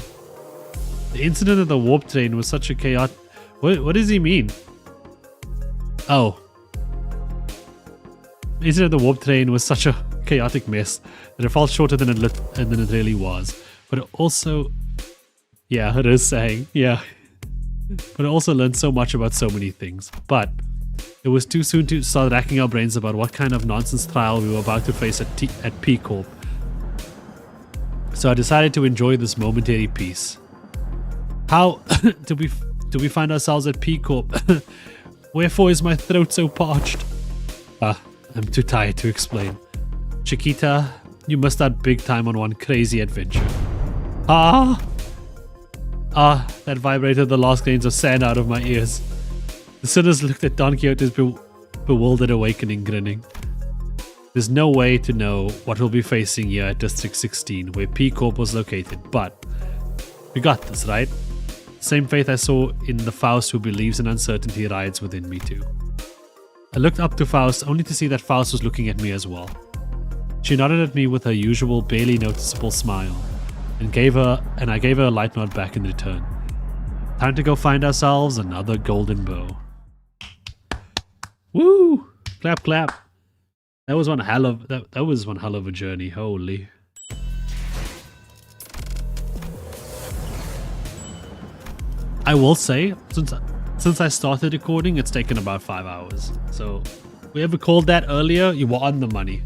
The incident at the warp train was such a chaotic... What does he mean? Oh. The incident at the warp train was such a chaotic mess that it felt shorter than it really was. But it also... Yeah, it is saying. Yeah. But I also learned so much about so many things. But it was too soon to start racking our brains about what kind of nonsense trial we were about to face at P Corp. So I decided to enjoy this momentary peace. How do we find ourselves at P Corp? Wherefore is my throat so parched? I'm too tired to explain. Chiquita, you must start big time on one crazy adventure. That vibrated the last grains of sand out of my ears. The sinners looked at Don Quixote's bewildered awakening, grinning. There's no way to know what we'll be facing here at District 16, where P Corp was located, but we got this, right? Same faith I saw in the Faust who believes in uncertainty rides within me too. I looked up to Faust only to see that Faust was looking at me as well. She nodded at me with her usual barely noticeable smile, and I gave her a light nod back in return. Time to go find ourselves another golden bow. Woo! Clap, clap. That was one hell of a journey. Holy. I will say, since I started recording, it's taken about 5 hours. So, whoever called that earlier, you were on the money.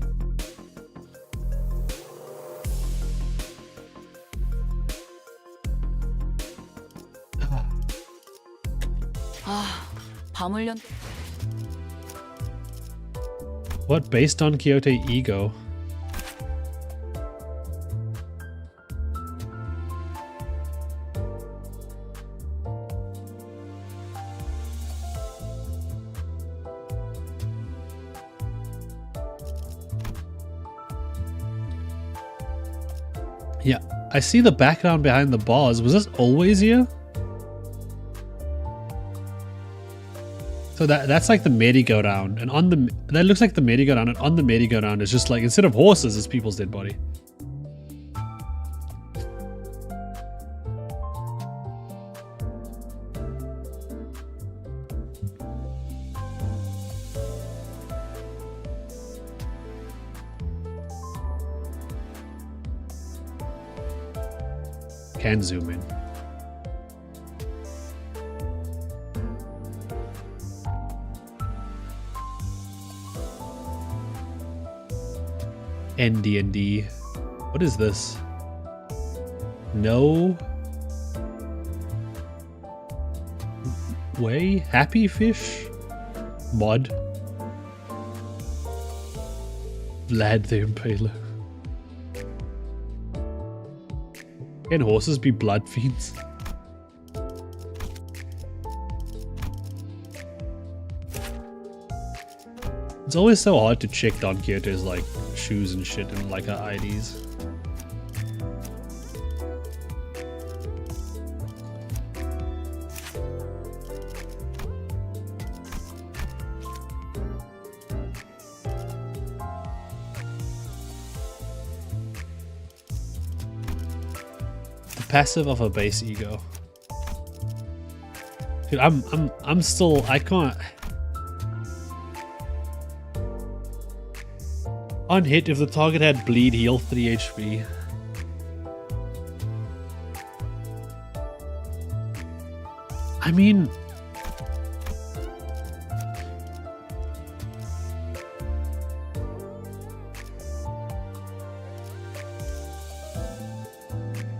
밤을 What, based on Quixote ego? Yeah, I see the background behind the bars. Was this always here? So that's like the merry-go-round, and that looks like the merry-go-round, and on the merry-go-round is just like, instead of horses, it's people's dead body. Can zoom in. ND&D. What is this? No way? Happy fish? Mod. Vlad the Impaler. Can horses be blood fiends? It's always so hard to check Don Quixote's like shoes and shit and like her IDs. The passive of a base ego. Dude, I'm still, I can't. On hit, if the target had bleed, heal 3 HP. I mean,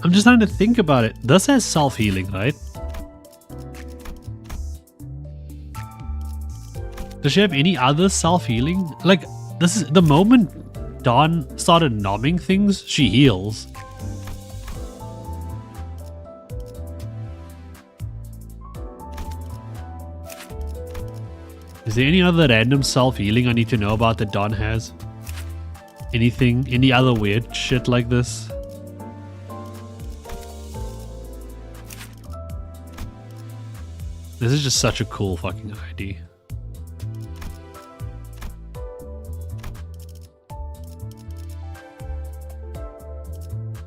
I'm just trying to think about it. This has self-healing, right? Does she have any other self-healing? Like, this is the moment Dawn started nomming things, she heals. Is there any other random self-healing I need to know about that Dawn has? Anything? Any other weird shit like this? This is just such a cool fucking ID.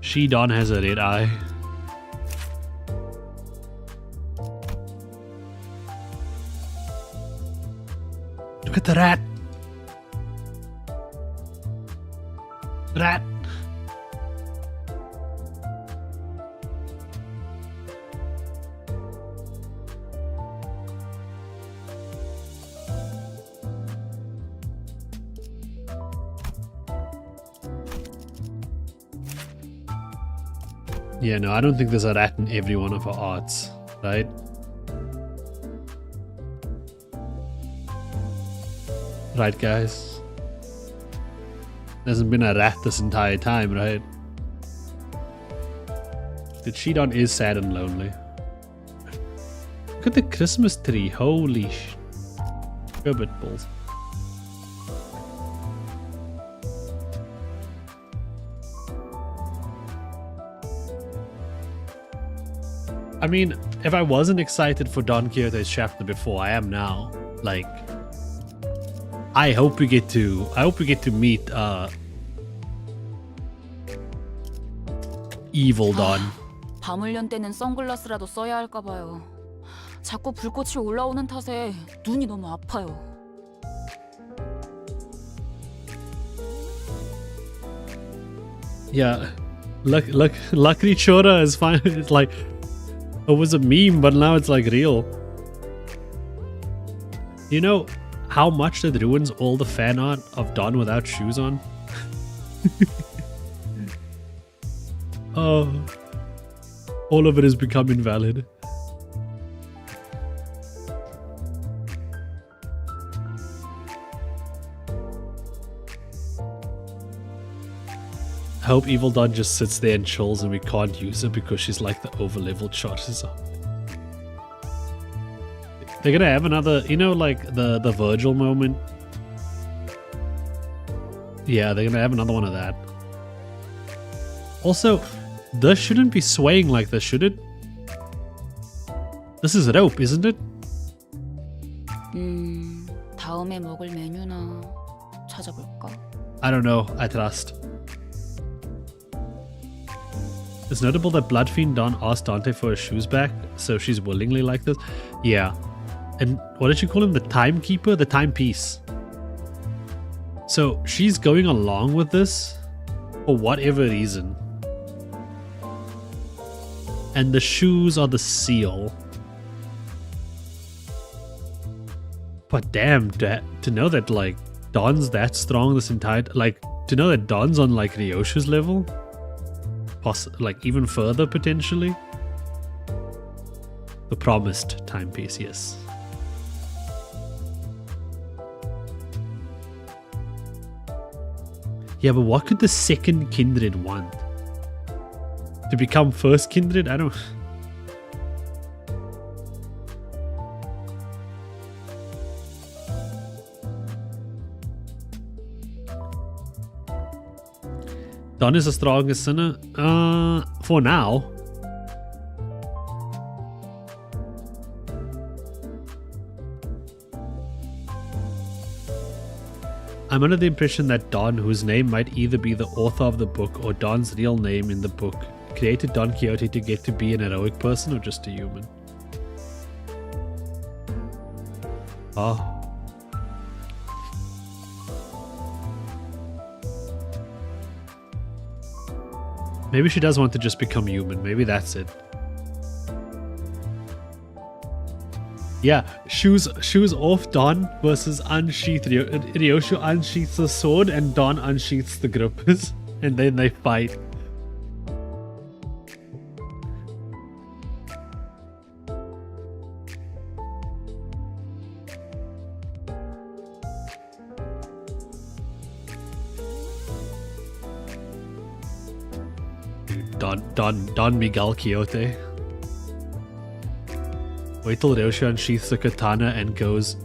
She Dawn has a red eye. Look at the rat. Rat. Yeah, no, I don't think there's a rat in every one of her arts, right? Right, guys? There hasn't been a rat this entire time, right? The Cheeton is sad and lonely. Look at the Christmas tree, holy sh... Ribbit balls. I mean, if I wasn't excited for Don Quixote's chapter before, I am now. Like, I hope we get to meet evil Dawn. 밤을 때는 선글라스라도 써야 할까 봐요. 자꾸 불꽃이 올라오는 탓에 눈이 너무 아파요. Yeah, luckily Chora is fine. It's like it was a meme, but now it's like real. You know how much that ruins all the fan art of Dawn without shoes on? Oh, all of it has become invalid. I hope Evil Dawn just sits there and chills and we can't use her because she's like the over-leveled Charizard. They're gonna have another, you know, like the Virgil moment? Yeah, they're gonna have another one of that. Also, this shouldn't be swaying like this, should it? This is rope, isn't it? 다음에 먹을 메뉴나 찾아볼까? I don't know, I trust. It's notable that Bloodfiend Dawn asked Dante for her shoes back, so she's willingly like this. Yeah. And what did she call him? The timekeeper? The timepiece. So she's going along with this for whatever reason. And the shoes are the seal. But damn, to know that like Dawn's that strong this entire, like to know that Dawn's on like Ryoshu's level, like even further potentially. The promised timepiece, yes. Yeah, but what could the second kindred want? To become first kindred? I don't... Dawn is the strongest sinner? For now. I'm under the impression that Dawn, whose name might either be the author of the book or Dawn's real name in the book, created Don Quixote to get to be an heroic person or just a human. Oh. Maybe she does want to just become human. Maybe that's it. Yeah, shoes off Dawn versus unsheath Ryoshu unsheaths the sword and Dawn unsheaths the grippers, and then they fight. Don Miguel Quixote. Wait till Ryoshu unsheaths the katana and goes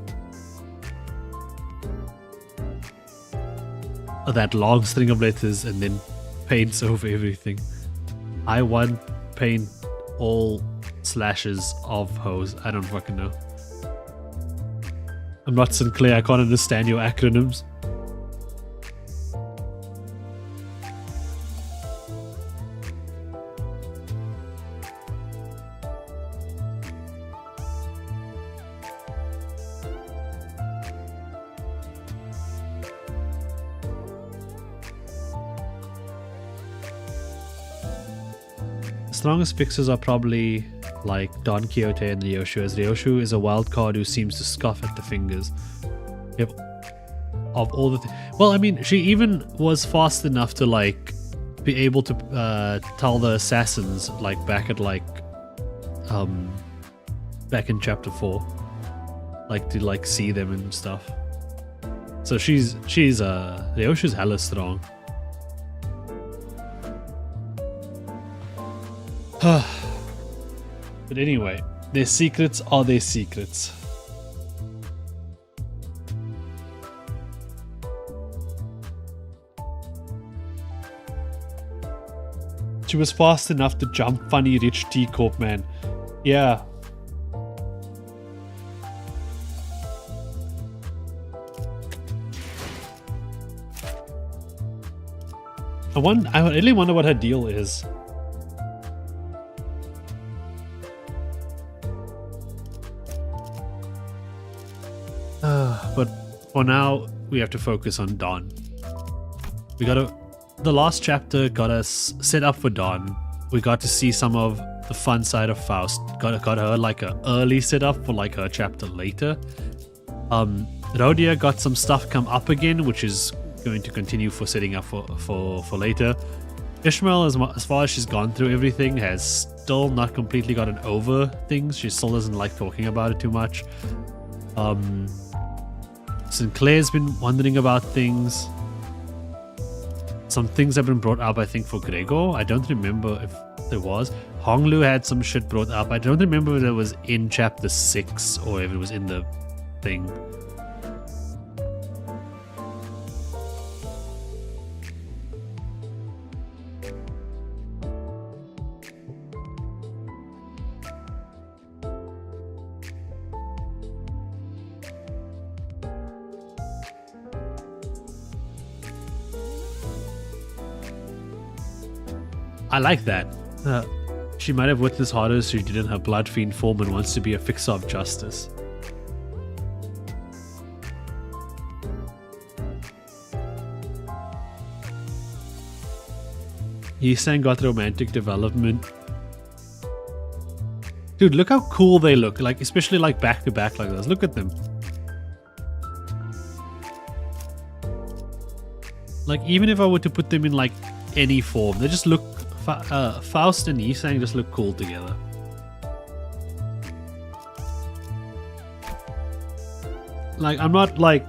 that long string of letters and then paints over everything. I want paint all slashes of hose. I don't fucking know. I'm not Sinclair, I can't understand your acronyms. Strongest fixes are probably like Don Quixote and Ryoshu, as Ryoshu is a wild card who seems to scoff at the fingers. Yep. Of all the well, I mean, she even was fast enough to like be able to tell the assassins like back at like back in chapter 4, like to like see them and stuff. So she's Ryoshu's hella strong. But anyway, their secrets are their secrets. She was fast enough to jump funny rich T-Corp, man. Yeah. I really wonder what her deal is. for now, we have to focus on Dawn. The last chapter got us set up for Dawn. We got to see some of the fun side of Faust. Got her like a early setup for like her chapter later. Rhodia got some stuff come up again, which is going to continue for setting up for later. Ishmael, as far as she's gone through everything, has still not completely gotten over things. She still doesn't like talking about it too much. Sinclair's been wondering about things. Some things have been brought up, I think, for Gregor. I don't remember if there was. Honglu had some shit brought up. I don't remember if it was in chapter 6 or if it was in the thing. I like that. She might have worked this harder so she didn't have blood fiend form and wants to be a fixer of justice. Yisang got romantic development. Dude, look how cool they look. Like, especially like back to back like this. Look at them. Like, even if I were to put them in like any form, they just look... Faust and Yisang just look cool together. Like, I'm not like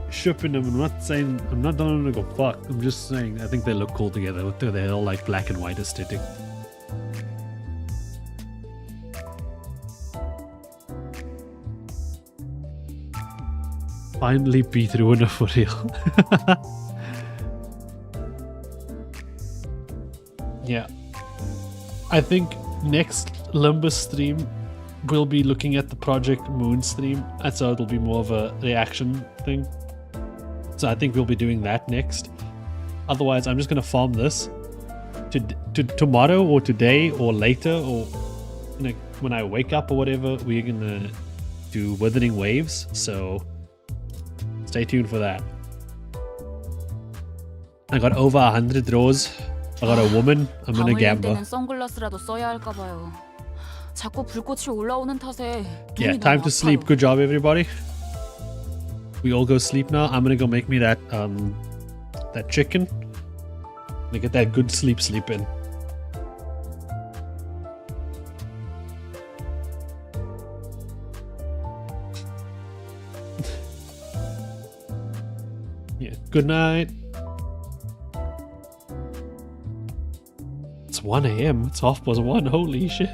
shipping them. I'm not saying I'm not telling them to go fuck. I'm just saying I think they look cool together with their whole like black and white aesthetic. Finally beat Ruina for real. Yeah, I think next Limbus stream we'll be looking at the Project Moon stream, and so it'll be more of a reaction thing. So I think we'll be doing that next. Otherwise, I'm just gonna farm this to tomorrow or today or later or when I wake up or whatever. We're gonna do Withering Waves, so stay tuned for that. I got over 100 draws. I got a woman. I'm gonna gamble. 선글라스라도 써야 할까 봐요. 자꾸 불꽃이 올라오는 탓에 Yeah, time to sleep. Good job, everybody. We all go sleep now. I'm gonna go make me that that chicken. To get that good sleep in. Yeah. Good night. It's 1 a.m. It's 1:30. Holy shit.